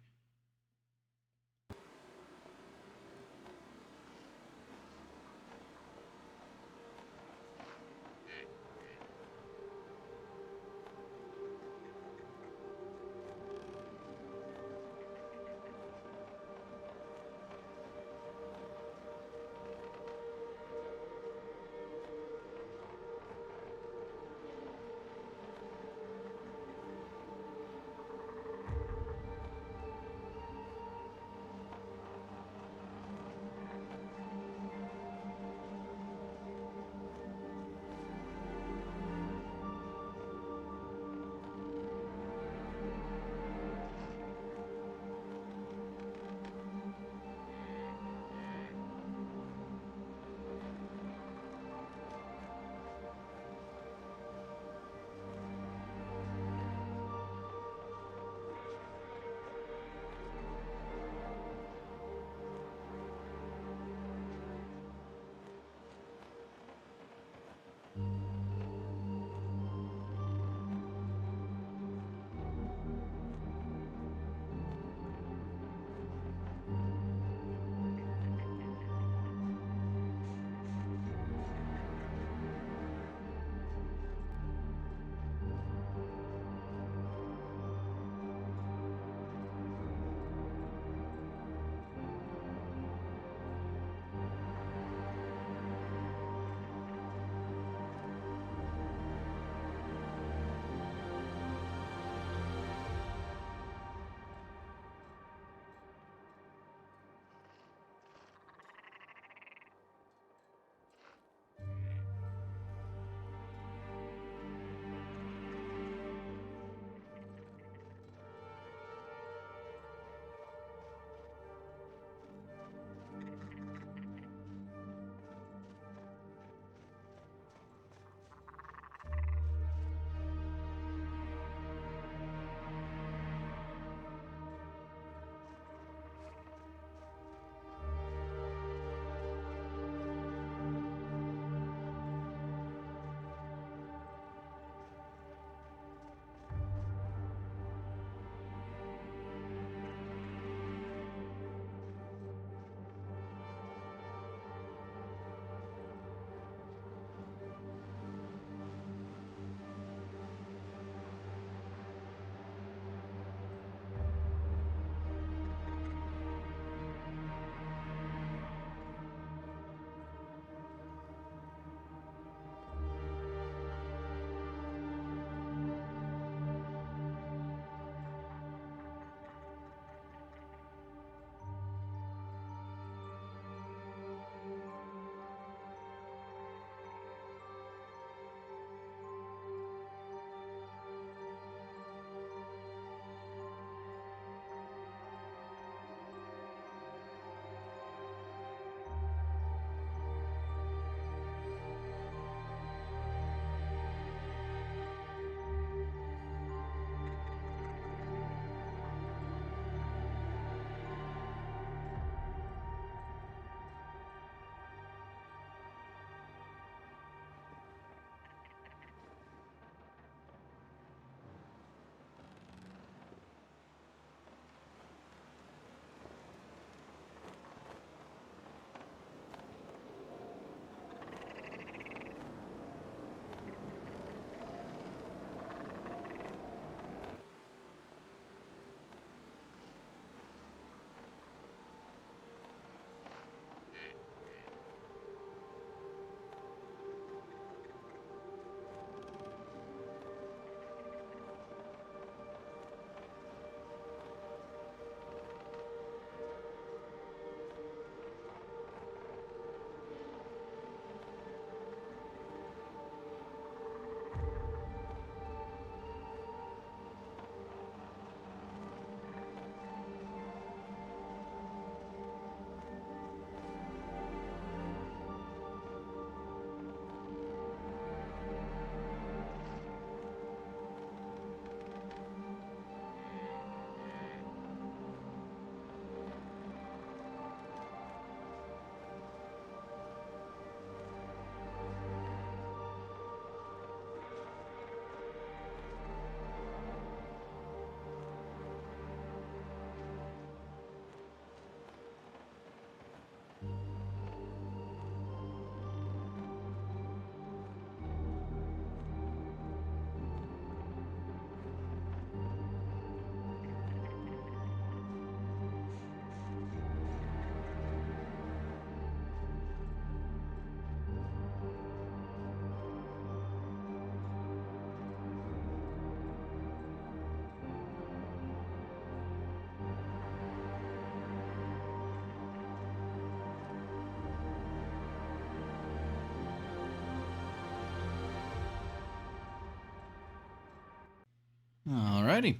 Alrighty.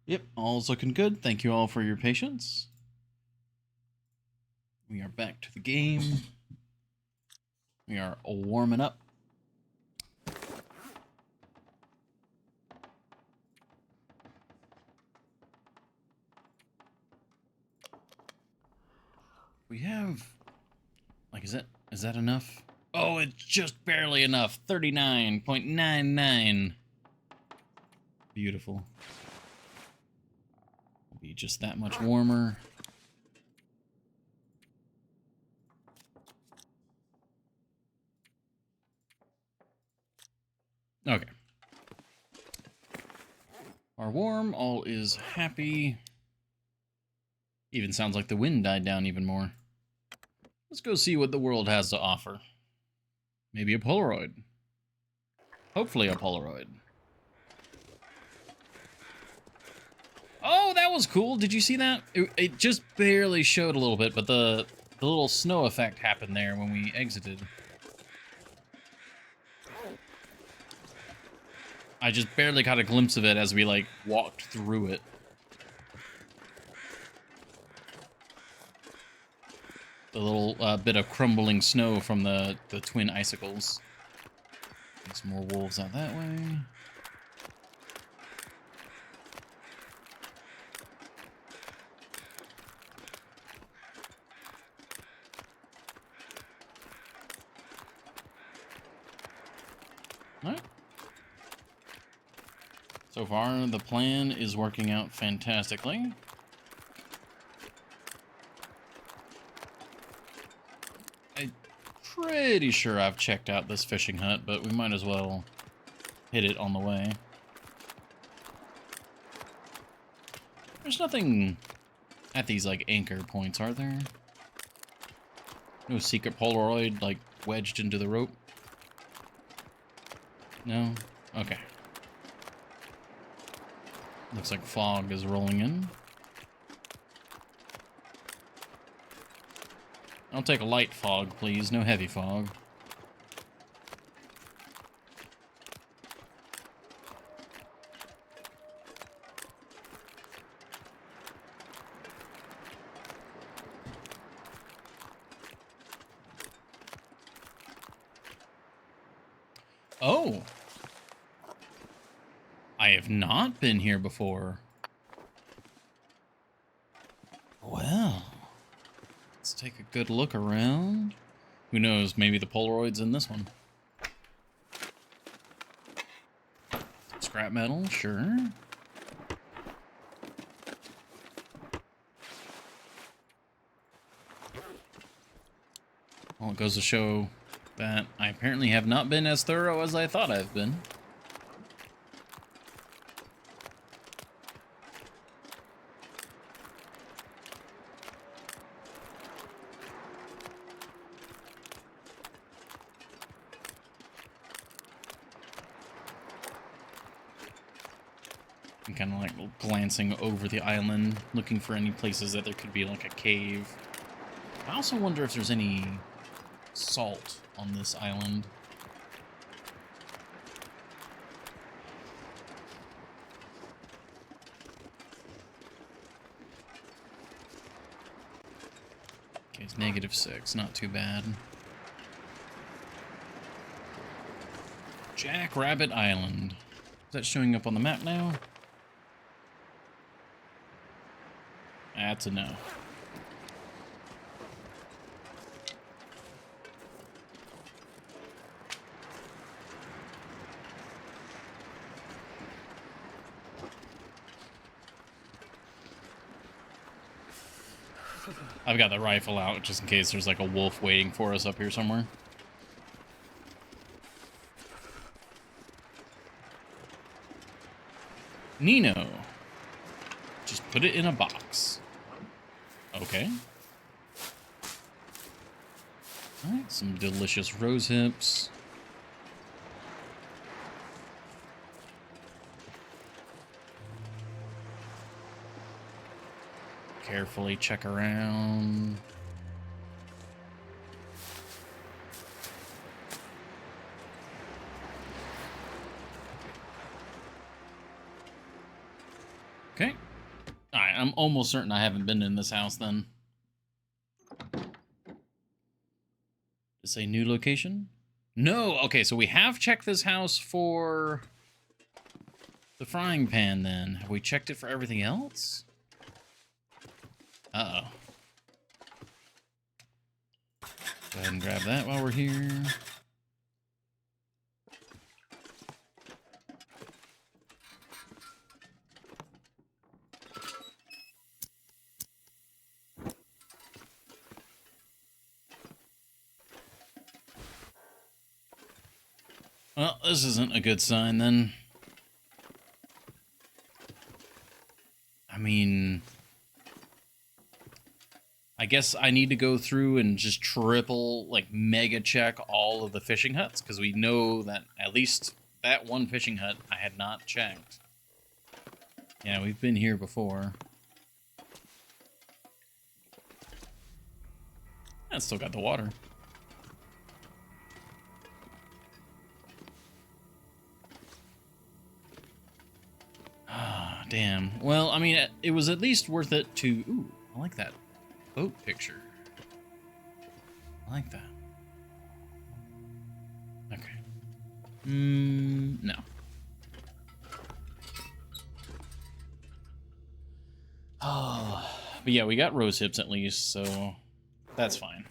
Yep, all's looking good. Thank you all for your patience. We are back to the game. We are warming up. We have, like, is that enough? Oh, it's just barely enough. 39.99. Beautiful. Will be just that much warmer. Okay. Are warm, all is happy. Even sounds like the wind died down even more. Let's go see what the world has to offer. Maybe a Polaroid. Hopefully a Polaroid. Oh, that was cool. Did you see that? It just barely showed a little bit, but the little snow effect happened there when we exited. I just barely caught a glimpse of it as we, like, walked through it. The little bit of crumbling snow from the twin icicles. Some more wolves out that way. Alright. So far, the plan is working out fantastically. I'm pretty sure I've checked out this fishing hut, but we might as well hit it on the way. There's nothing at these, like, anchor points, are there? No secret Polaroid, like, wedged into the rope? No? Okay. Looks like fog is rolling in. I'll take a light fog, please. No heavy fog. Oh! I have not been here before. Well, let's take a good look around. Who knows, maybe the Polaroid's in this one. Scrap metal, sure. Well, it goes to show that I apparently have not been as thorough as I thought I've been. I'm kind of like glancing over the island, looking for any places that there could be like a cave. I also wonder if there's any salt on this island. Okay, it's -6, not too bad. Jackrabbit Island. Is that showing up on the map now? That's a no. I've got the rifle out just in case there's like a wolf waiting for us up here somewhere. Nino. Just put it in a box. Okay. Alright, some delicious rose hips. Carefully check around. Okay. Alright, I'm almost certain I haven't been in this house then. Does it say new location? No! Okay, so we have checked this house for the frying pan then. Have we checked it for everything else? Uh-oh. Go ahead and grab that while we're here. Well, this isn't a good sign then. I mean, I guess I need to go through and just triple, like, mega check all of the fishing huts, because we know that at least that one fishing hut I had not checked. Yeah, we've been here before. I still got the water. Ah, damn. Well, I mean, it was at least worth it to... Ooh, I like that boat picture. I like that. Okay. No. Oh, but yeah, we got rose hips at least, so that's fine.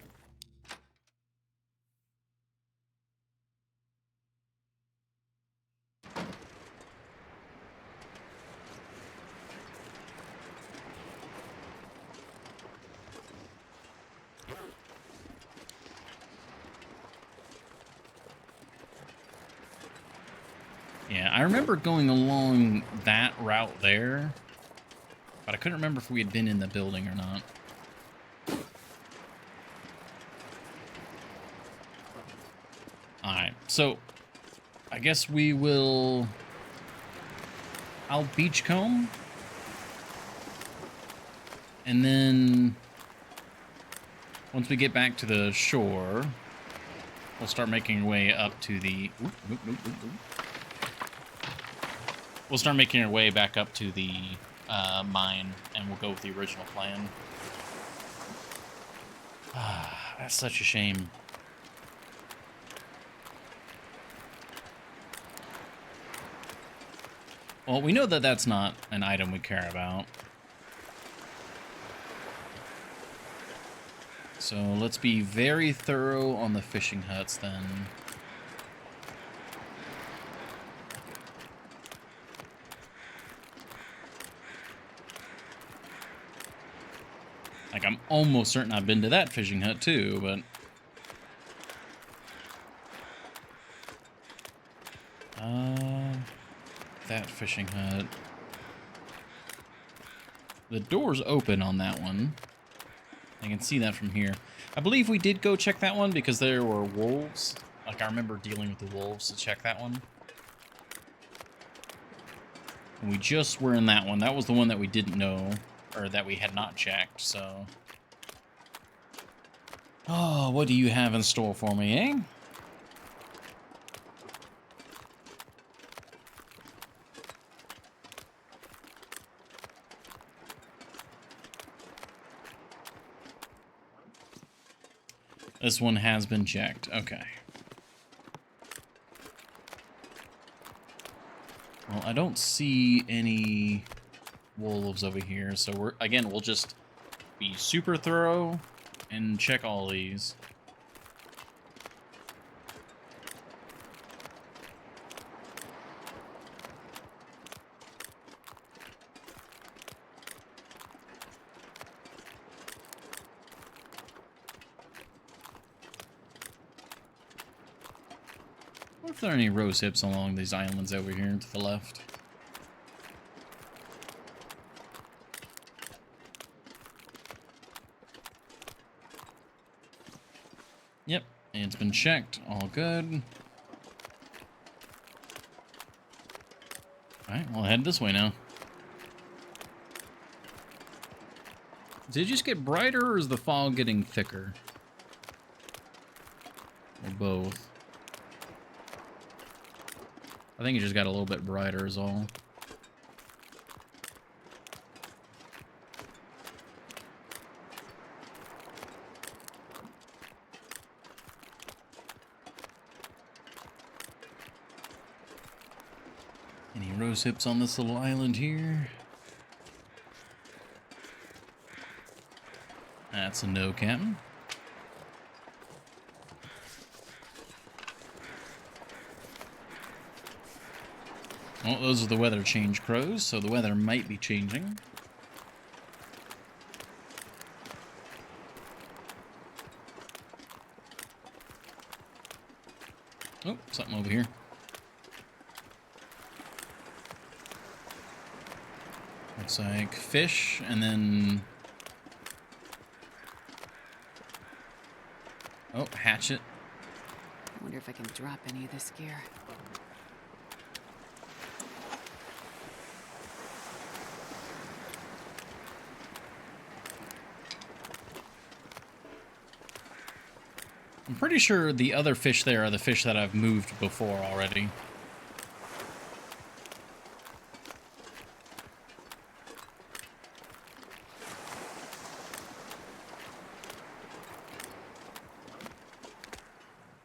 Yeah, I remember going along that route there, but I couldn't remember if we had been in the building or not. Alright, so I guess we will... I'll beachcomb. And then once we get back to the shore, we'll start making our way up to the... We'll start making our way back up to the mine, and we'll go with the original plan. That's such a shame. Well, we know that that's not an item we care about. So let's be very thorough on the fishing huts then. Like, I'm almost certain I've been to that fishing hut too, but... that fishing hut... The door's open on that one. I can see that from here. I believe we did go check that one because there were wolves. Like, I remember dealing with the wolves to check that one. And we just were in that one. That was the one that we didn't know, or that we had not checked, so... Oh, what do you have in store for me, eh? This one has been checked. Okay. Well, I don't see any wolves over here, so we'll just be super thorough and check all these. What if there are any rose hips along these islands over here to the left? Yep, it's been checked. All good. Alright, we'll head this way now. Did it just get brighter, or is the fog getting thicker? Or both? I think it just got a little bit brighter is all. Any rose hips on this little island here? That's a no, Captain. Well, those are the weather change crows, so the weather might be changing. Oh, something over here. Looks like fish, and then... Oh, hatchet. I wonder if I can drop any of this gear. I'm pretty sure the other fish there are the fish that I've moved before already.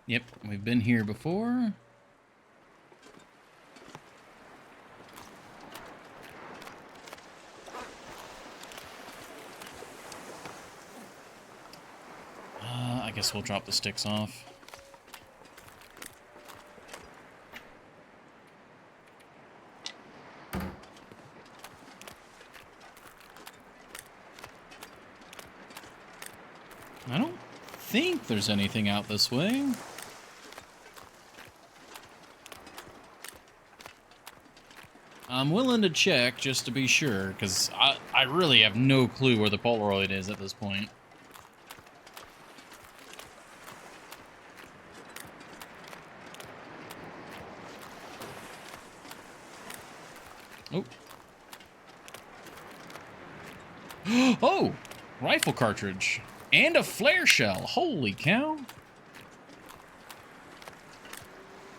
Yep, we've been here before. I guess we'll drop the sticks off. I don't think there's anything out this way. I'm willing to check just to be sure, because I really have no clue where the Polaroid is at this point. Oh. Oh! Rifle cartridge. And a flare shell. Holy cow.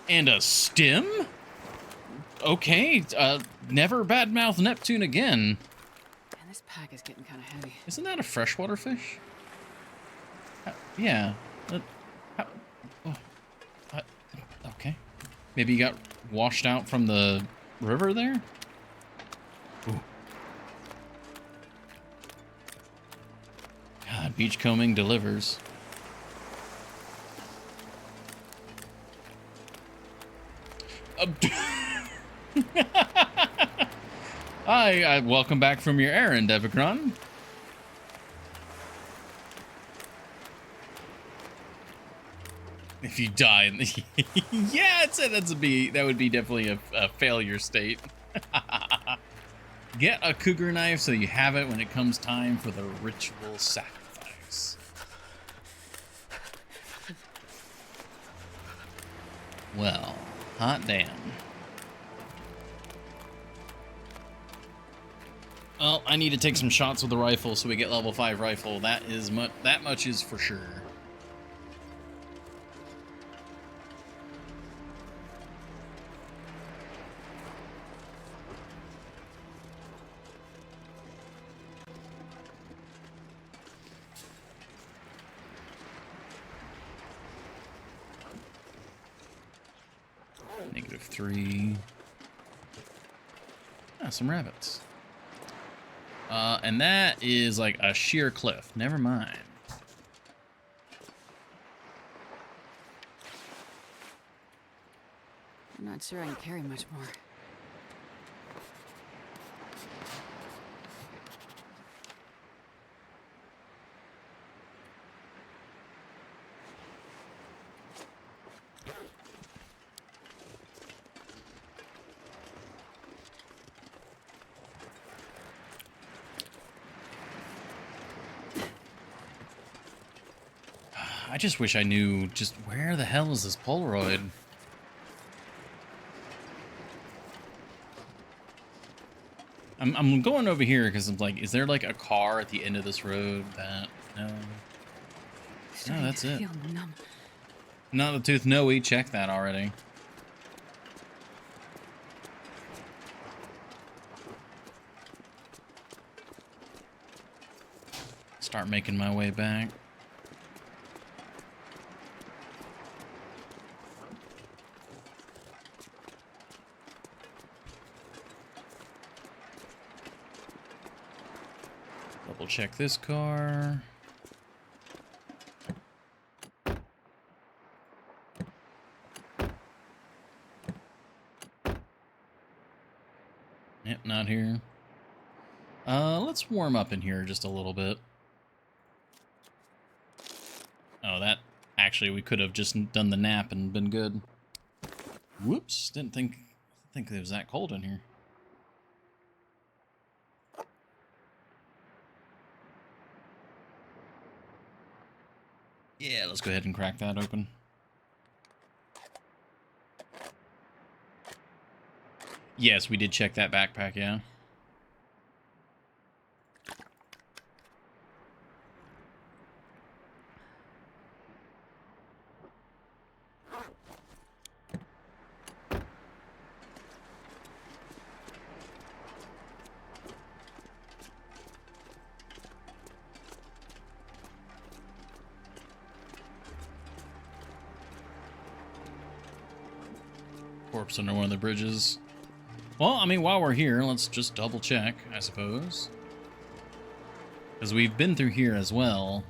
And a stem? Okay, never badmouth Neptune again. Man, this pack is getting kind of heavy. Isn't that a freshwater fish? Yeah. Oh, okay. Maybe he got washed out from the river there? Ooh. God, beachcombing delivers. Hi, welcome back from your errand, Evacron. If you die in the... Yeah, that would be definitely a failure state. Get a cougar knife so you have it when it comes time for the ritual sacrifice. Well, hot damn. Well, I need to take some shots with the rifle so we get level 5 rifle. That much is for sure. -3. Ah, some rabbits. And that is like a sheer cliff. Never mind. I'm not sure I can carry much more. I just wish I knew just where the hell is this Polaroid? I'm going over here because I'm like, is there like a car at the end of this road that... No. No, that's it. Feel numb. Not the tooth. No, we checked that already. Start making my way back. Double check this car. Yep, not here. Let's warm up in here just a little bit. Oh, that... Actually, we could have just done the nap and been good. Whoops, didn't think it was that cold in here. Yeah, let's go ahead and crack that open. Yes, we did check that backpack, yeah. Corpse under one of the bridges. Well, I mean, while we're here, let's just double check, I suppose. Because we've been through here as well.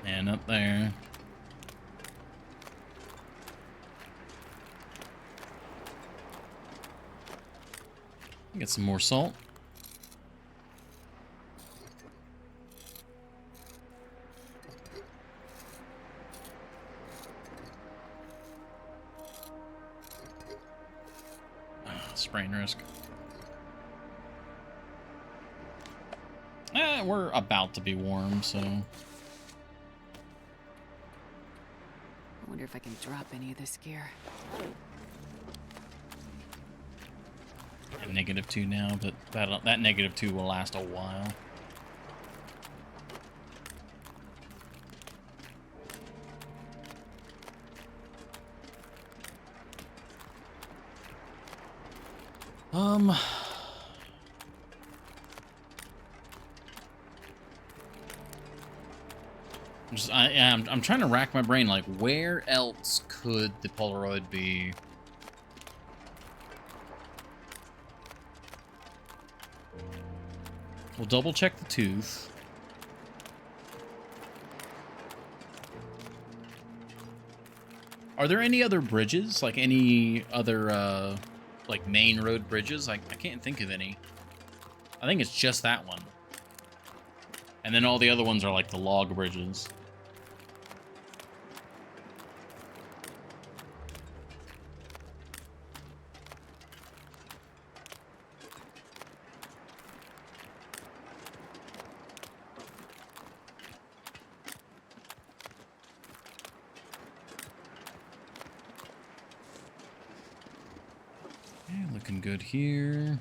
And up there. Get some more salt. Sprain risk. We're about to be warm, so... I wonder if I can drop any of this gear. At -2 now, but that -2 will last a while. I'm trying to rack my brain, like, where else could the Polaroid be? We'll double check the tooth. Are there any other bridges? Like any other, like main road bridges? I can't think of any. I think it's just that one. And then all the other ones are like the log bridges. Okay, looking good here.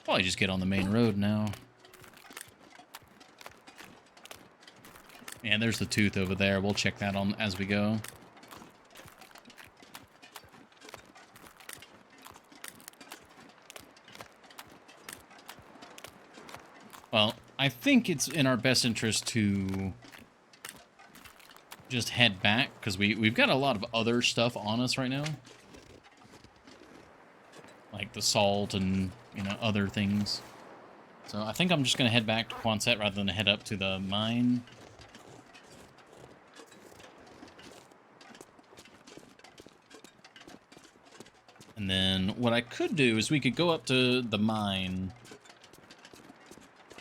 Probably just get on the main road now. Yeah, there's the tooth over there. We'll check that on as we go. Well, I think it's in our best interest to just head back, because we've got a lot of other stuff on us right now. Like the salt and, you know, other things. So I think I'm just going to head back to Quonset rather than head up to the mine. And then what I could do is we could go up to the mine.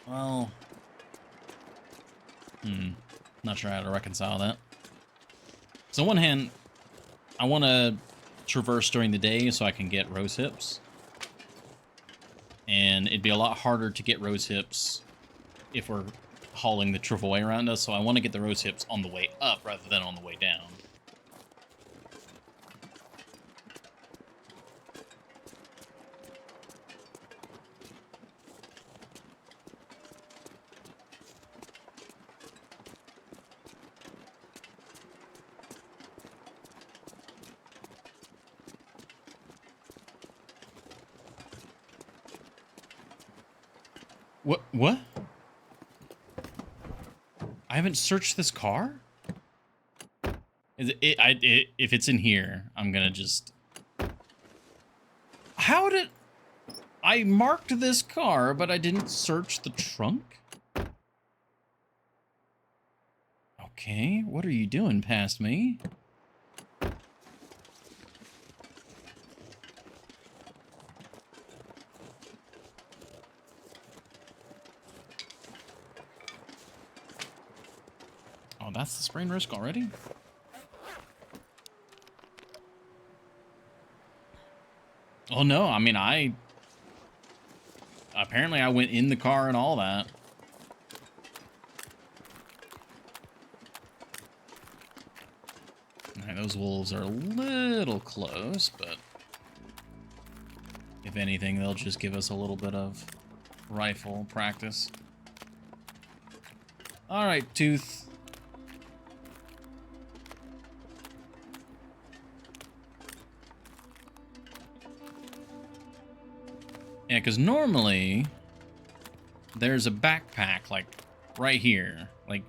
Well, not sure how to reconcile that. So on one hand, I want to traverse during the day so I can get rose hips. And it'd be a lot harder to get rose hips if we're hauling the truff away around us, so I want to get the rose hips on the way up rather than on the way down. What? I haven't searched this car? If it's in here, I'm gonna just... How did... I marked this car, but I didn't search the trunk? Okay, what are you doing past me? Oh, that's the sprain risk already? Oh no, I mean, apparently I went in the car and all that. Alright, those wolves are a little close, but if anything, they'll just give us a little bit of rifle practice. Alright, Tooth. Yeah, because normally there's a backpack, like, right here. Like,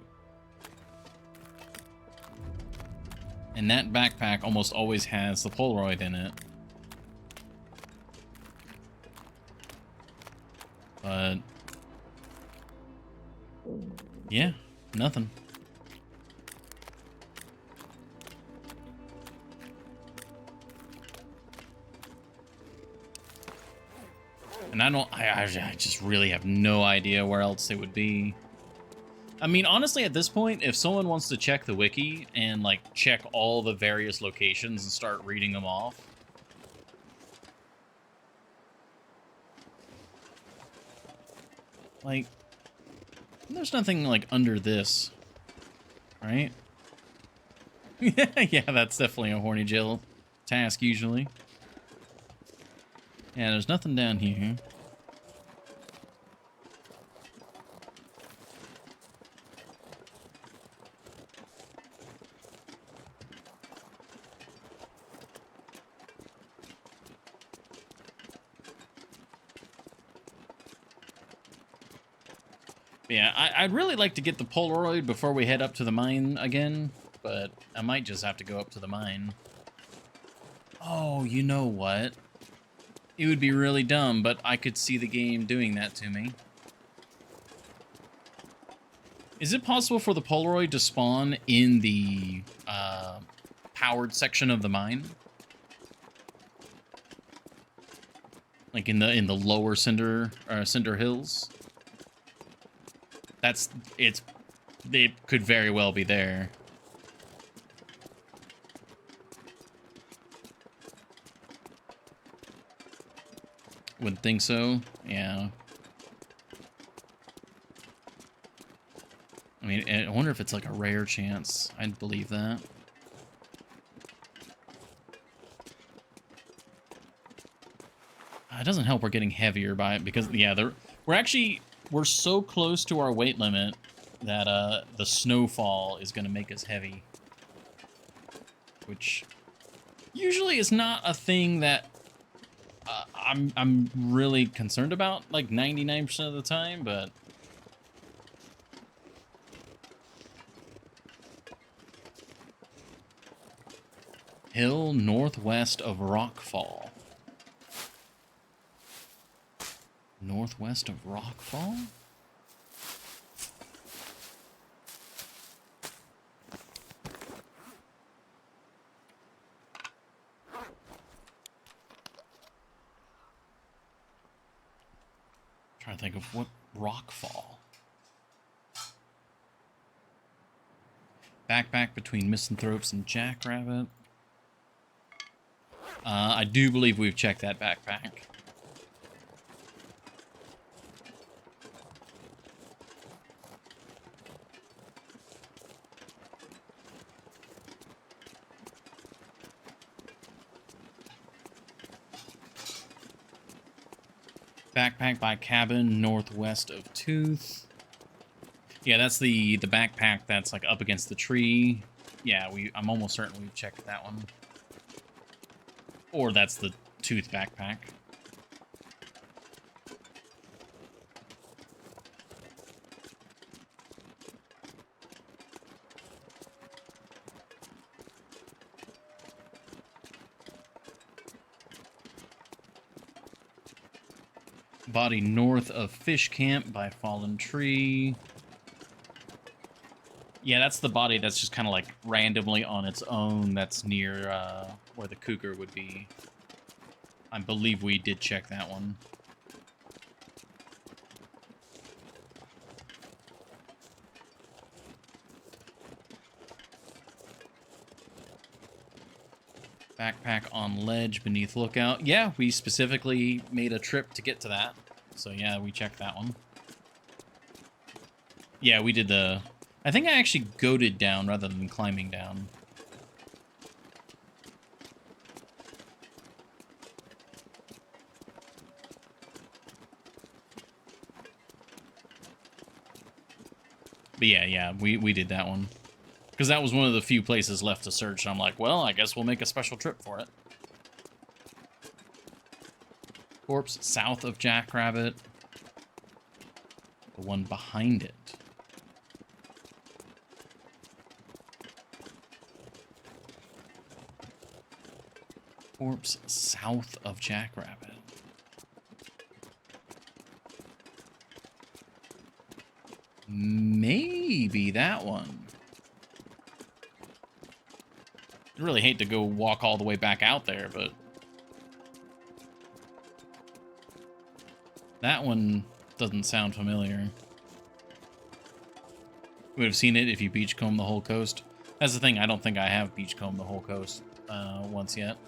and that backpack almost always has the Polaroid in it. But, yeah, nothing. And I just really have no idea where else they would be. I mean, honestly, at this point, if someone wants to check the wiki and, like, check all the various locations and start reading them off. Like, there's nothing, like, under this. Right? Yeah, that's definitely a horny jail task, usually. Yeah, there's nothing down here. Yeah, I'd really like to get the Polaroid before we head up to the mine again, but I might just have to go up to the mine. Oh, you know what? It would be really dumb, but I could see the game doing that to me. Is it possible for the Polaroid to spawn in the powered section of the mine? Like in the lower cinder hills? It could very well be there. Wouldn't think so. Yeah. I mean, I wonder if it's like a rare chance. I'd believe that. It doesn't help we're getting heavier by it because, yeah, we're so close to our weight limit that the snowfall is going to make us heavy. Which usually is not a thing that I'm really concerned about, like 99% of the time, but... Hill northwest of Rockfall. Northwest of Rockfall? Trying to think of what Rockfall. Backpack between Misanthropes and Jackrabbit. I do believe we've checked that backpack. Backpack by cabin northwest of Tooth. Yeah, that's the backpack that's like up against the tree. Yeah, I'm almost certain we've checked that one. Or that's the Tooth backpack. Body north of fish camp by fallen tree. Yeah, that's the body that's just kind of like randomly on its own. That's near where the cougar would be. I believe we did check that one. Backpack on ledge beneath lookout. Yeah, we specifically made a trip to get to that. So yeah, we checked that one. Yeah, we did the... I think I actually goated down rather than climbing down. But yeah, we did that one. Because that was one of the few places left to search, and I'm like, well, I guess we'll make a special trip for it. Corpse south of Jackrabbit. The one behind it. Corpse south of Jackrabbit. Maybe that one. I really hate to go walk all the way back out there, but... that one doesn't sound familiar. You would have seen it if you beachcombed the whole coast. That's the thing, I don't think I have beachcombed the whole coast once yet.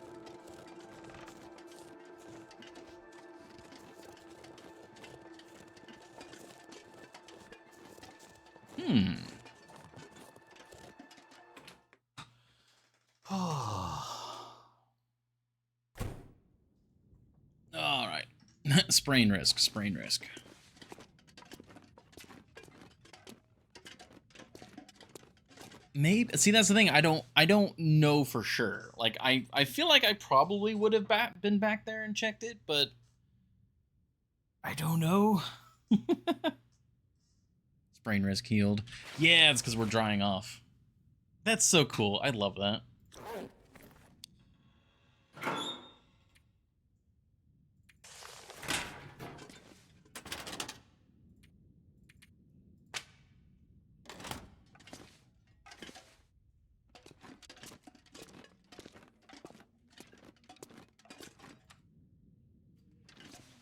All right. Sprain risk, sprain risk. Maybe, see, that's the thing. I don't know for sure. Like, I feel like I probably would have been back there and checked it, but I don't know. Sprain risk healed. Yeah, it's because we're drying off. That's so cool. I love that.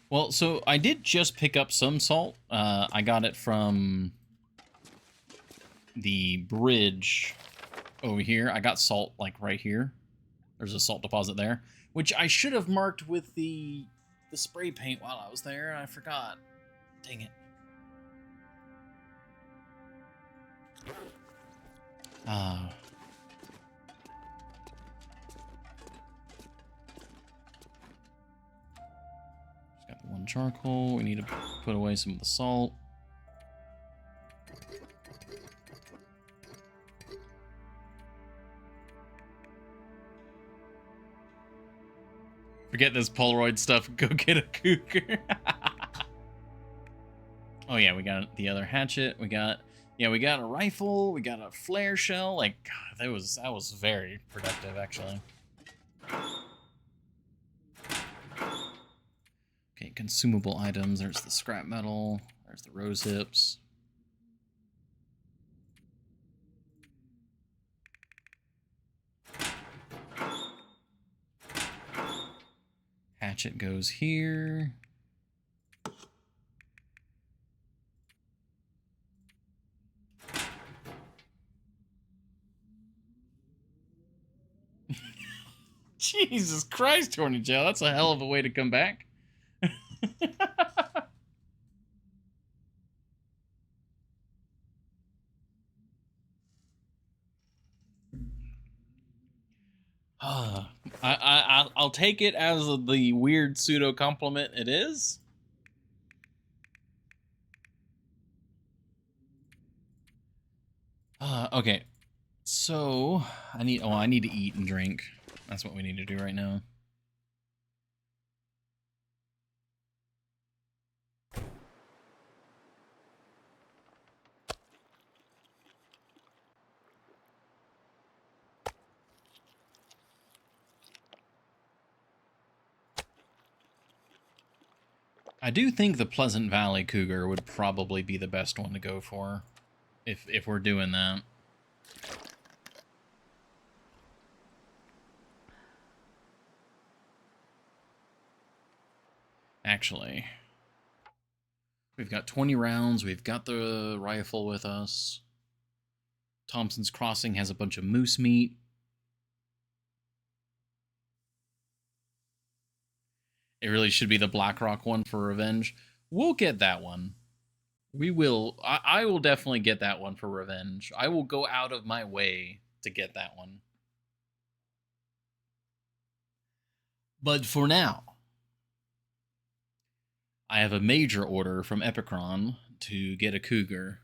Well, so I did just pick up some salt. I got it from the bridge over here. I got salt, like, right here. There's a salt deposit there, which I should have marked with the spray paint while I was there. I forgot. Dang it. Just got the one charcoal. We need to put away some of the salt. Forget this Polaroid stuff. Go get a cougar. Oh yeah, we got the other hatchet. We got a rifle. We got a flare shell. Like, God, that was very productive, actually. Okay, consumable items. There's the scrap metal. There's the rose hips. Hatchet goes here. Jesus Christ, Horny Joe. That's a hell of a way to come back. I'll take it as the weird pseudo compliment it is. Okay, so I need to eat and drink. That's what we need to do right now. I do think the Pleasant Valley Cougar would probably be the best one to go for, if we're doing that. Actually, we've got 20 rounds, we've got the rifle with us. Thompson's Crossing has a bunch of moose meat. It really should be the Blackrock one for revenge. We'll get that one. We will. I will definitely get that one for revenge. I will go out of my way to get that one. But for now, I have a major order from Epicron to get a cougar.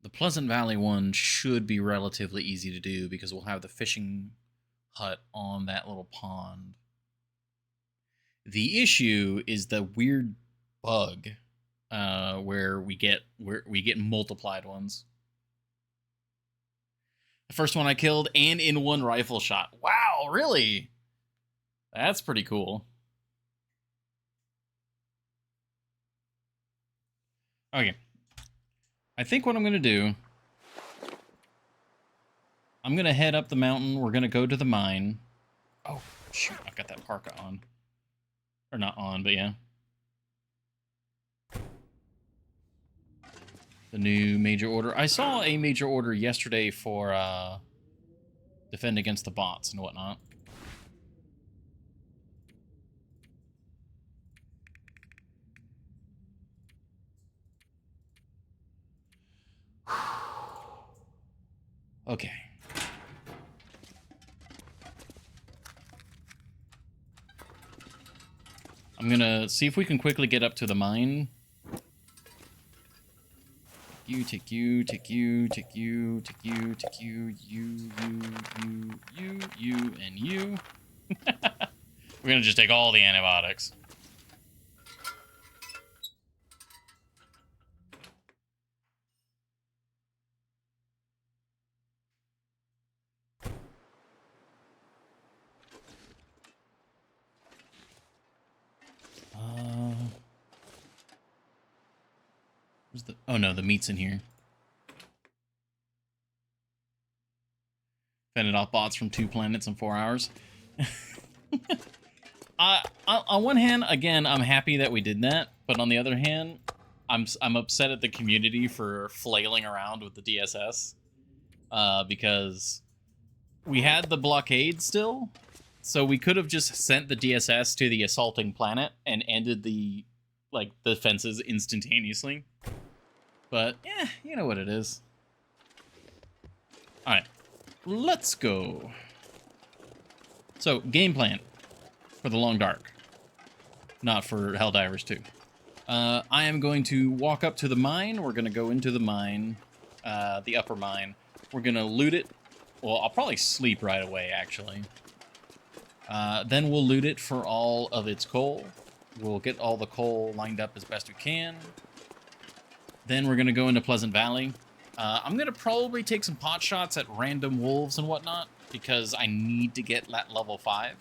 The Pleasant Valley one should be relatively easy to do because we'll have the fishing hut on that little pond. The issue is the weird bug where we get multiplied ones. The first one I killed, and in one rifle shot. Wow, really? That's pretty cool. Okay. I think what I'm going to do, I'm going to head up the mountain. We're going to go to the mine. Oh, shoot. I've got that parka on. Or not on, but yeah. The new major order. I saw a major order yesterday for defend against the bots and whatnot. Okay. I'm gonna see if we can quickly get up to the mine. You, take you, take you, take you, take you, take you, you, and you. We're gonna just take all the antibiotics. Where's the... Oh no, the meat's in here. Fended off bots from 2 planets in 4 hours. On one hand, again, I'm happy that we did that, but on the other hand, I'm upset at the community for flailing around with the DSS, because we had the blockade still, so we could have just sent the DSS to the assaulting planet and ended the fences instantaneously. But yeah, you know what it is. All right, let's go. So game plan for the Long Dark, not for Helldivers 2. I am going to walk up to the mine. We're going to go into the mine, the upper mine. We're going to loot it. Well, I'll probably sleep right away, actually. Then we'll loot it for all of its coal. We'll get all the coal lined up as best we can. Then we're going to go into Pleasant Valley. I'm going to probably take some pot shots at random wolves and whatnot, because I need to get that level 5.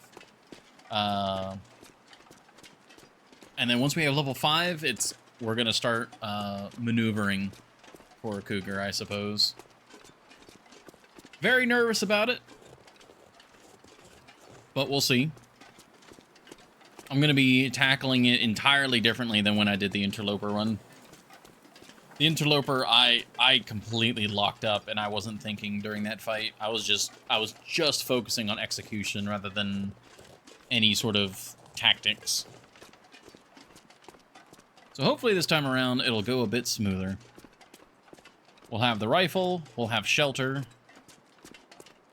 And then once we have level 5, we're going to start maneuvering for a cougar, I suppose. Very nervous about it, but we'll see. I'm going to be tackling it entirely differently than when I did the Interloper run. The Interloper, I completely locked up, and I wasn't thinking during that fight. I was just focusing on execution rather than any sort of tactics. So hopefully this time around, it'll go a bit smoother. We'll have the rifle, we'll have shelter,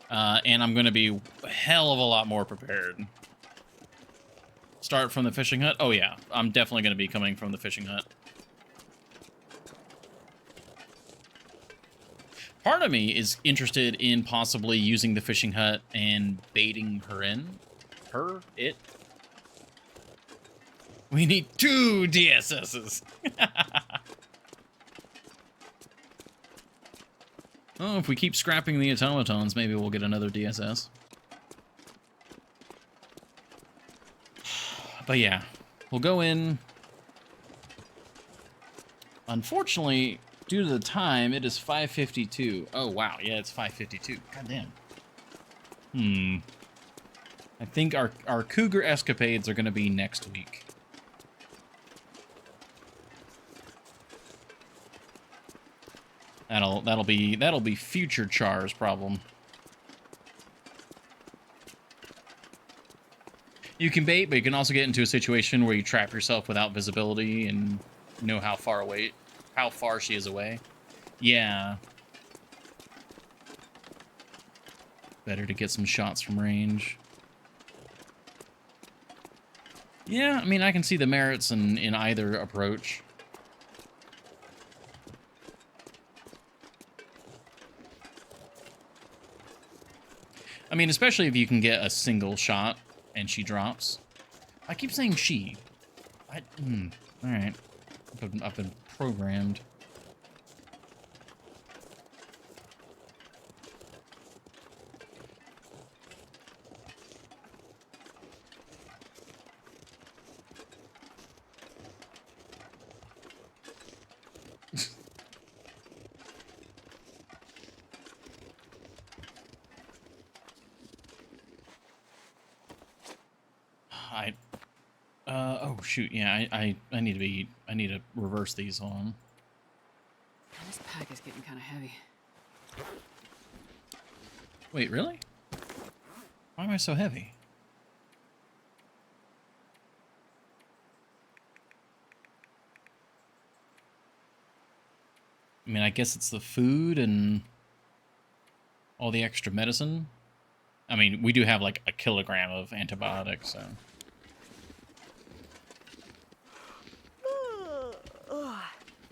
and I'm going to be a hell of a lot more prepared. Start from the fishing hut? Oh yeah, I'm definitely going to be coming from the fishing hut. Part of me is interested in possibly using the fishing hut and baiting her in. It. We need 2 DSSs. Oh, if we keep scrapping the automatons, maybe we'll get another DSS. But yeah, we'll go in. Unfortunately, due to the time, it is 5:52. Oh, wow. Yeah, it's 5:52. Goddamn. I think our cougar escapades are going to be next week. That'll be future Char's problem. You can bait, but you can also get into a situation where you trap yourself without visibility and know how far she is away. Yeah. Better to get some shots from range. Yeah, I mean, I can see the merits in either approach. I mean, especially if you can get a single shot and she drops. I keep saying she. All right. I've been programmed. Oh shoot, yeah, I need to reverse these. Hold on. This pack is getting kind of heavy. Wait, really? Why am I so heavy? I mean, I guess it's the food and all the extra medicine. I mean, we do have like a kilogram of antibiotics, so.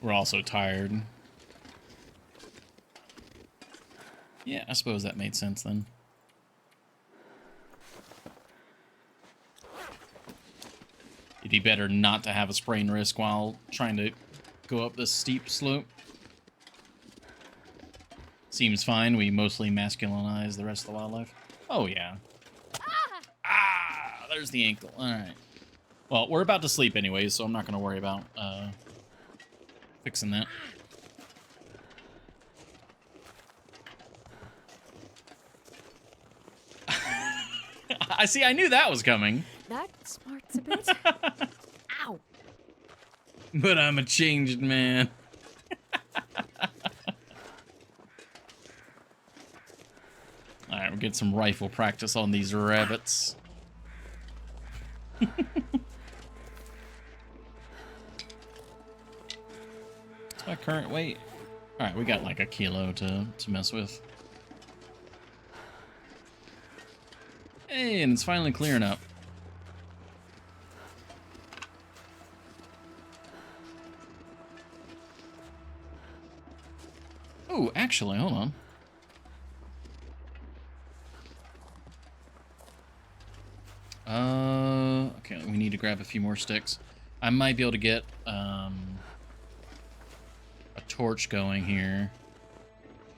We're also tired. Yeah, I suppose that made sense then. It'd be better not to have a sprain risk while trying to go up this steep slope. Seems fine. We mostly masculinize the rest of the wildlife. Oh, yeah. Ah! There's the ankle. All right. Well, we're about to sleep anyways, so I'm not going to worry about fixing that. I see. I knew that was coming. That smarts a bit. Ow. But I'm a changed man. Alright, we'll get some rifle practice on these rabbits. What's my current weight? Alright, we got like a kilo to mess with. Hey, and it's finally clearing up. Oh, actually, hold on. Okay, we need to grab a few more sticks. I might be able to get a torch going here.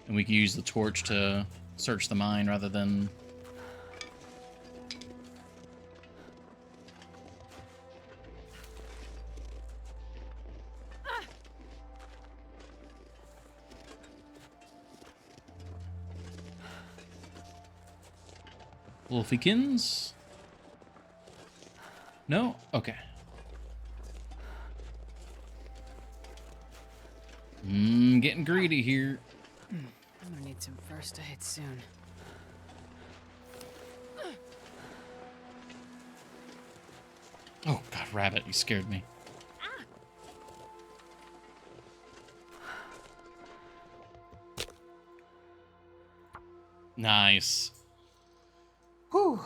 And we can use the torch to search the mine rather than... Wolfykins? No? Okay. Getting greedy here. I'm gonna need some first aid soon. Oh, God, rabbit, you scared me. Nice. Whew.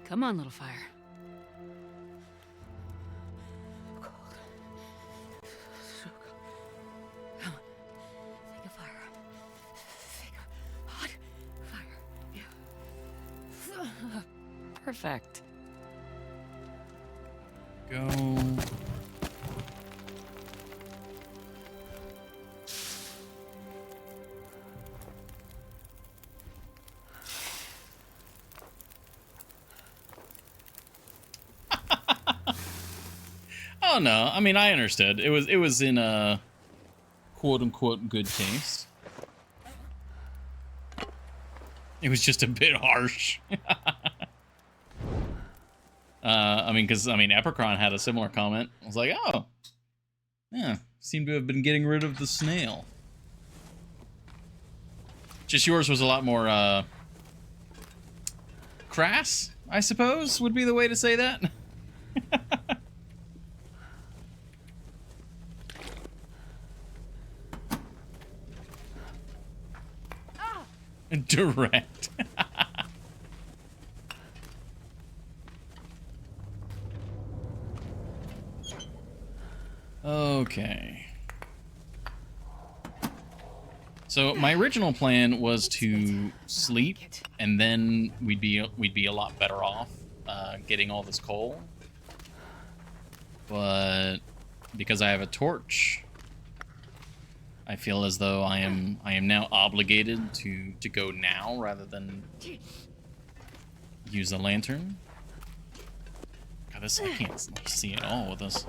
Come on, little fire. Cold. So cold. Come on. Think of fire. Think of hot fire. Yeah. Perfect. Go. Oh no, I mean I understood. It was in a quote unquote good taste. It was just a bit harsh. I mean, because I mean, Epicron had a similar comment. I was like, oh, yeah, seem to have been getting rid of the snail. Just yours was a lot more crass, I suppose, would be the way to say that. Direct. Okay. So my original plan was to sleep, and then we'd be a lot better off getting all this coal. But because I have a torch, I feel as though I am now obligated to go now rather than use the lantern. God, this I can't see at all with this.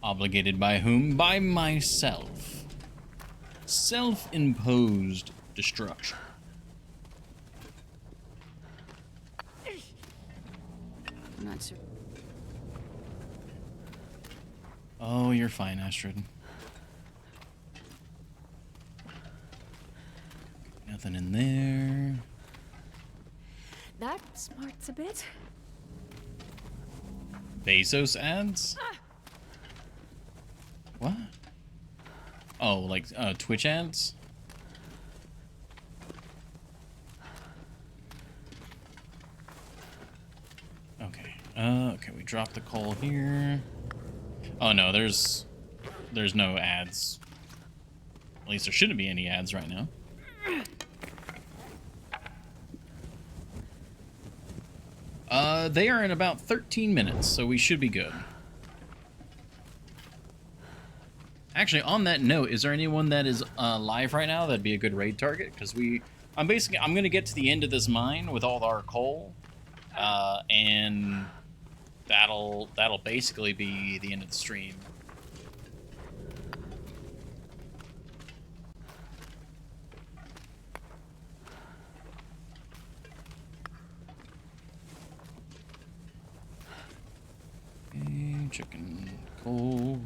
Obligated by whom? By myself. Self-imposed destruction. I'm not sure. Oh, you're fine, Astrid. Nothing in there. That smarts a bit. Bezos ads? What? Oh, like Twitch ads? Okay. Okay, we dropped the coal here. Oh no, there's no ads. At least there shouldn't be any ads right now. They are in about 13 minutes, so we should be good. Actually, on that note, is there anyone that is live right now that'd be a good raid target? Because I'm gonna get to the end of this mine with all our coal, and that'll basically be the end of the stream. Okay, chicken coal.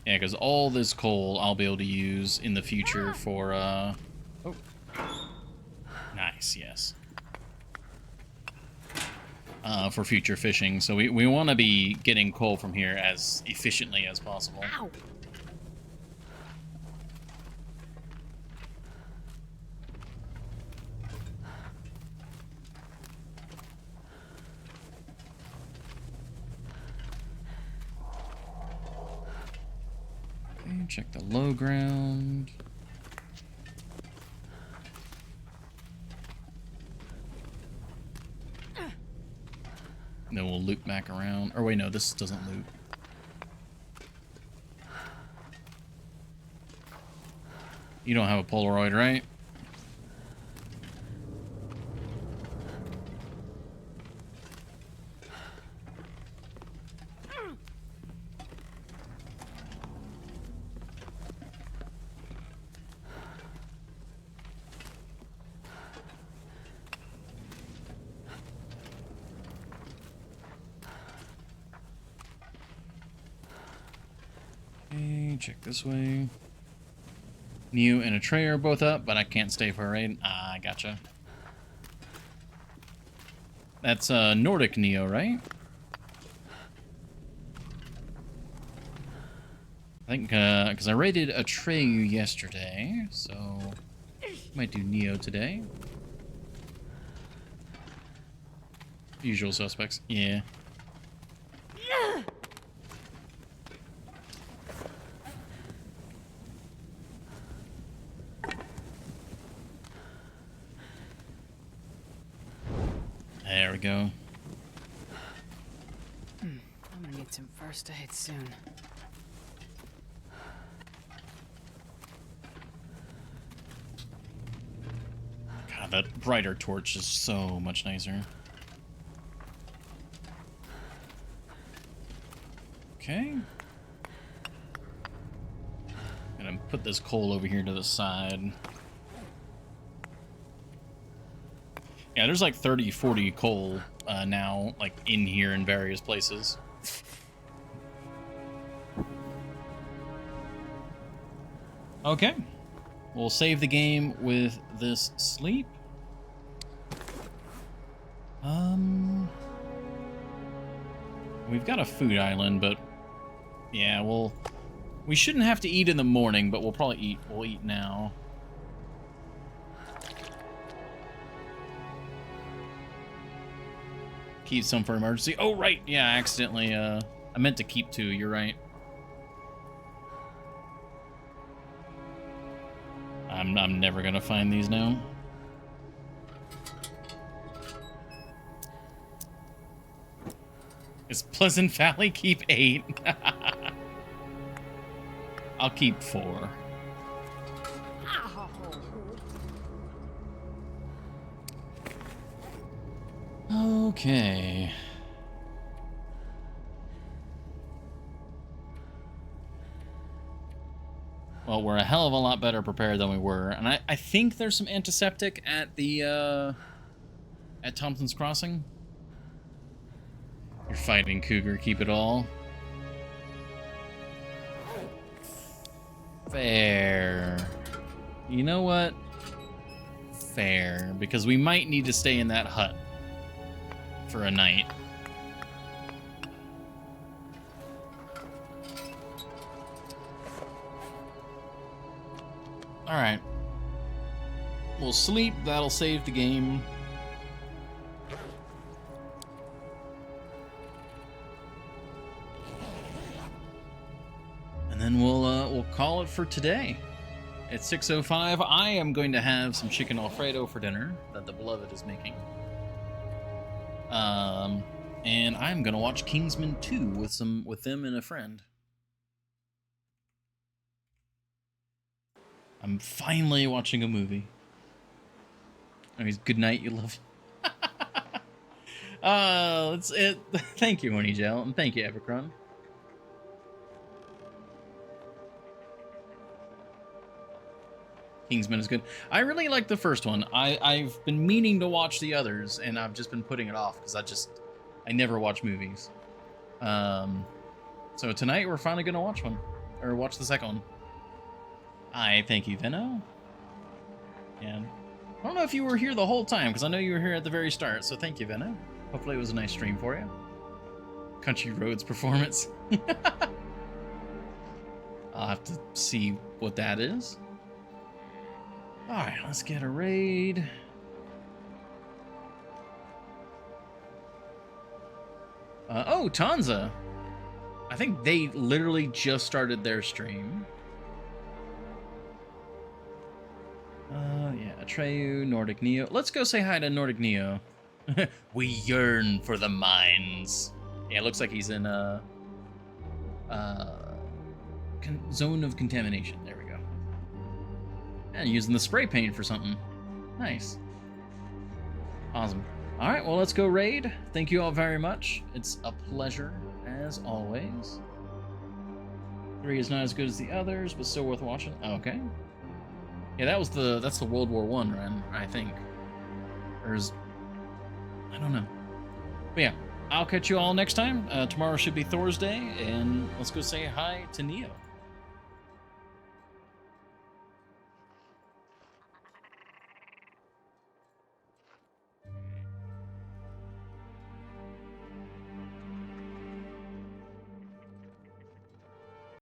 Yeah, because all this coal I'll be able to use in the future for, oh. Nice, yes. For future fishing. So we want to be getting coal from here as efficiently as possible. Ow. Okay, check the low ground. Then we'll loop back around. Or wait, no, this doesn't loop. You don't have a Polaroid, right? Okay, check this way. Neo and Atreya are both up, but I can't stay for a raid. Ah, I gotcha. That's Nordic Neo, right? I think, because I raided Atreyu yesterday, so might do Neo today. Usual suspects, yeah. go. I'm gonna need some first aid soon. God, that brighter torch is so much nicer. Okay. Gonna put this coal over here to the side. Yeah, there's like 30, 40 coal now, like in here in various places. Okay. We'll save the game with this sleep. We've got a food island, but yeah, we shouldn't have to eat in the morning, but we'll eat now. Keep some for emergency. Oh, right. Yeah, I accidentally, I meant to keep 2. You're right. I'm never gonna find these now. Is Pleasant Valley keep 8? I'll keep 4. Okay. Well, we're a hell of a lot better prepared than we were, and I think there's some antiseptic at the at Thompson's Crossing. You're fighting Cougar, keep it all. Fair. You know what? Fair, because we might need to stay in that hut for a night. Alright. We'll sleep, that'll save the game. And then we'll call it for today. At 6:05, I am going to have some chicken Alfredo for dinner that the beloved is making. And I'm gonna watch Kingsman 2 with them and a friend. I'm finally watching a movie. Anyways, good night, you love. That's it. Thank you, Horny Gel, and thank you, Evercron. Kingsman is good. I really like the first one. I've been meaning to watch the others, and I've just been putting it off because I never watch movies. So tonight we're finally gonna watch one, or watch the second one. Thank you, Veno. And I don't know if you were here the whole time, because I know you were here at the very start, so thank you, Veno. Hopefully it was a nice stream for you. Country Roads performance. I'll have to see what that is. Alright, let's get a raid. Oh, Tanza. I think they literally just started their stream. Yeah, Atreyu, Nordic Neo. Let's go say hi to Nordic Neo. We yearn for the mines. Yeah, it looks like he's in zone of contamination. There we go. And using the spray paint for something. Nice. Awesome. All right, well, let's go raid. Thank you all very much. It's a pleasure, as always. 3 is not as good as the others, but still worth watching. Okay. Yeah, that's the World War I run, I think. Or is... I don't know. But yeah, I'll catch you all next time. Tomorrow should be Thor's Day, and let's go say hi to Neo.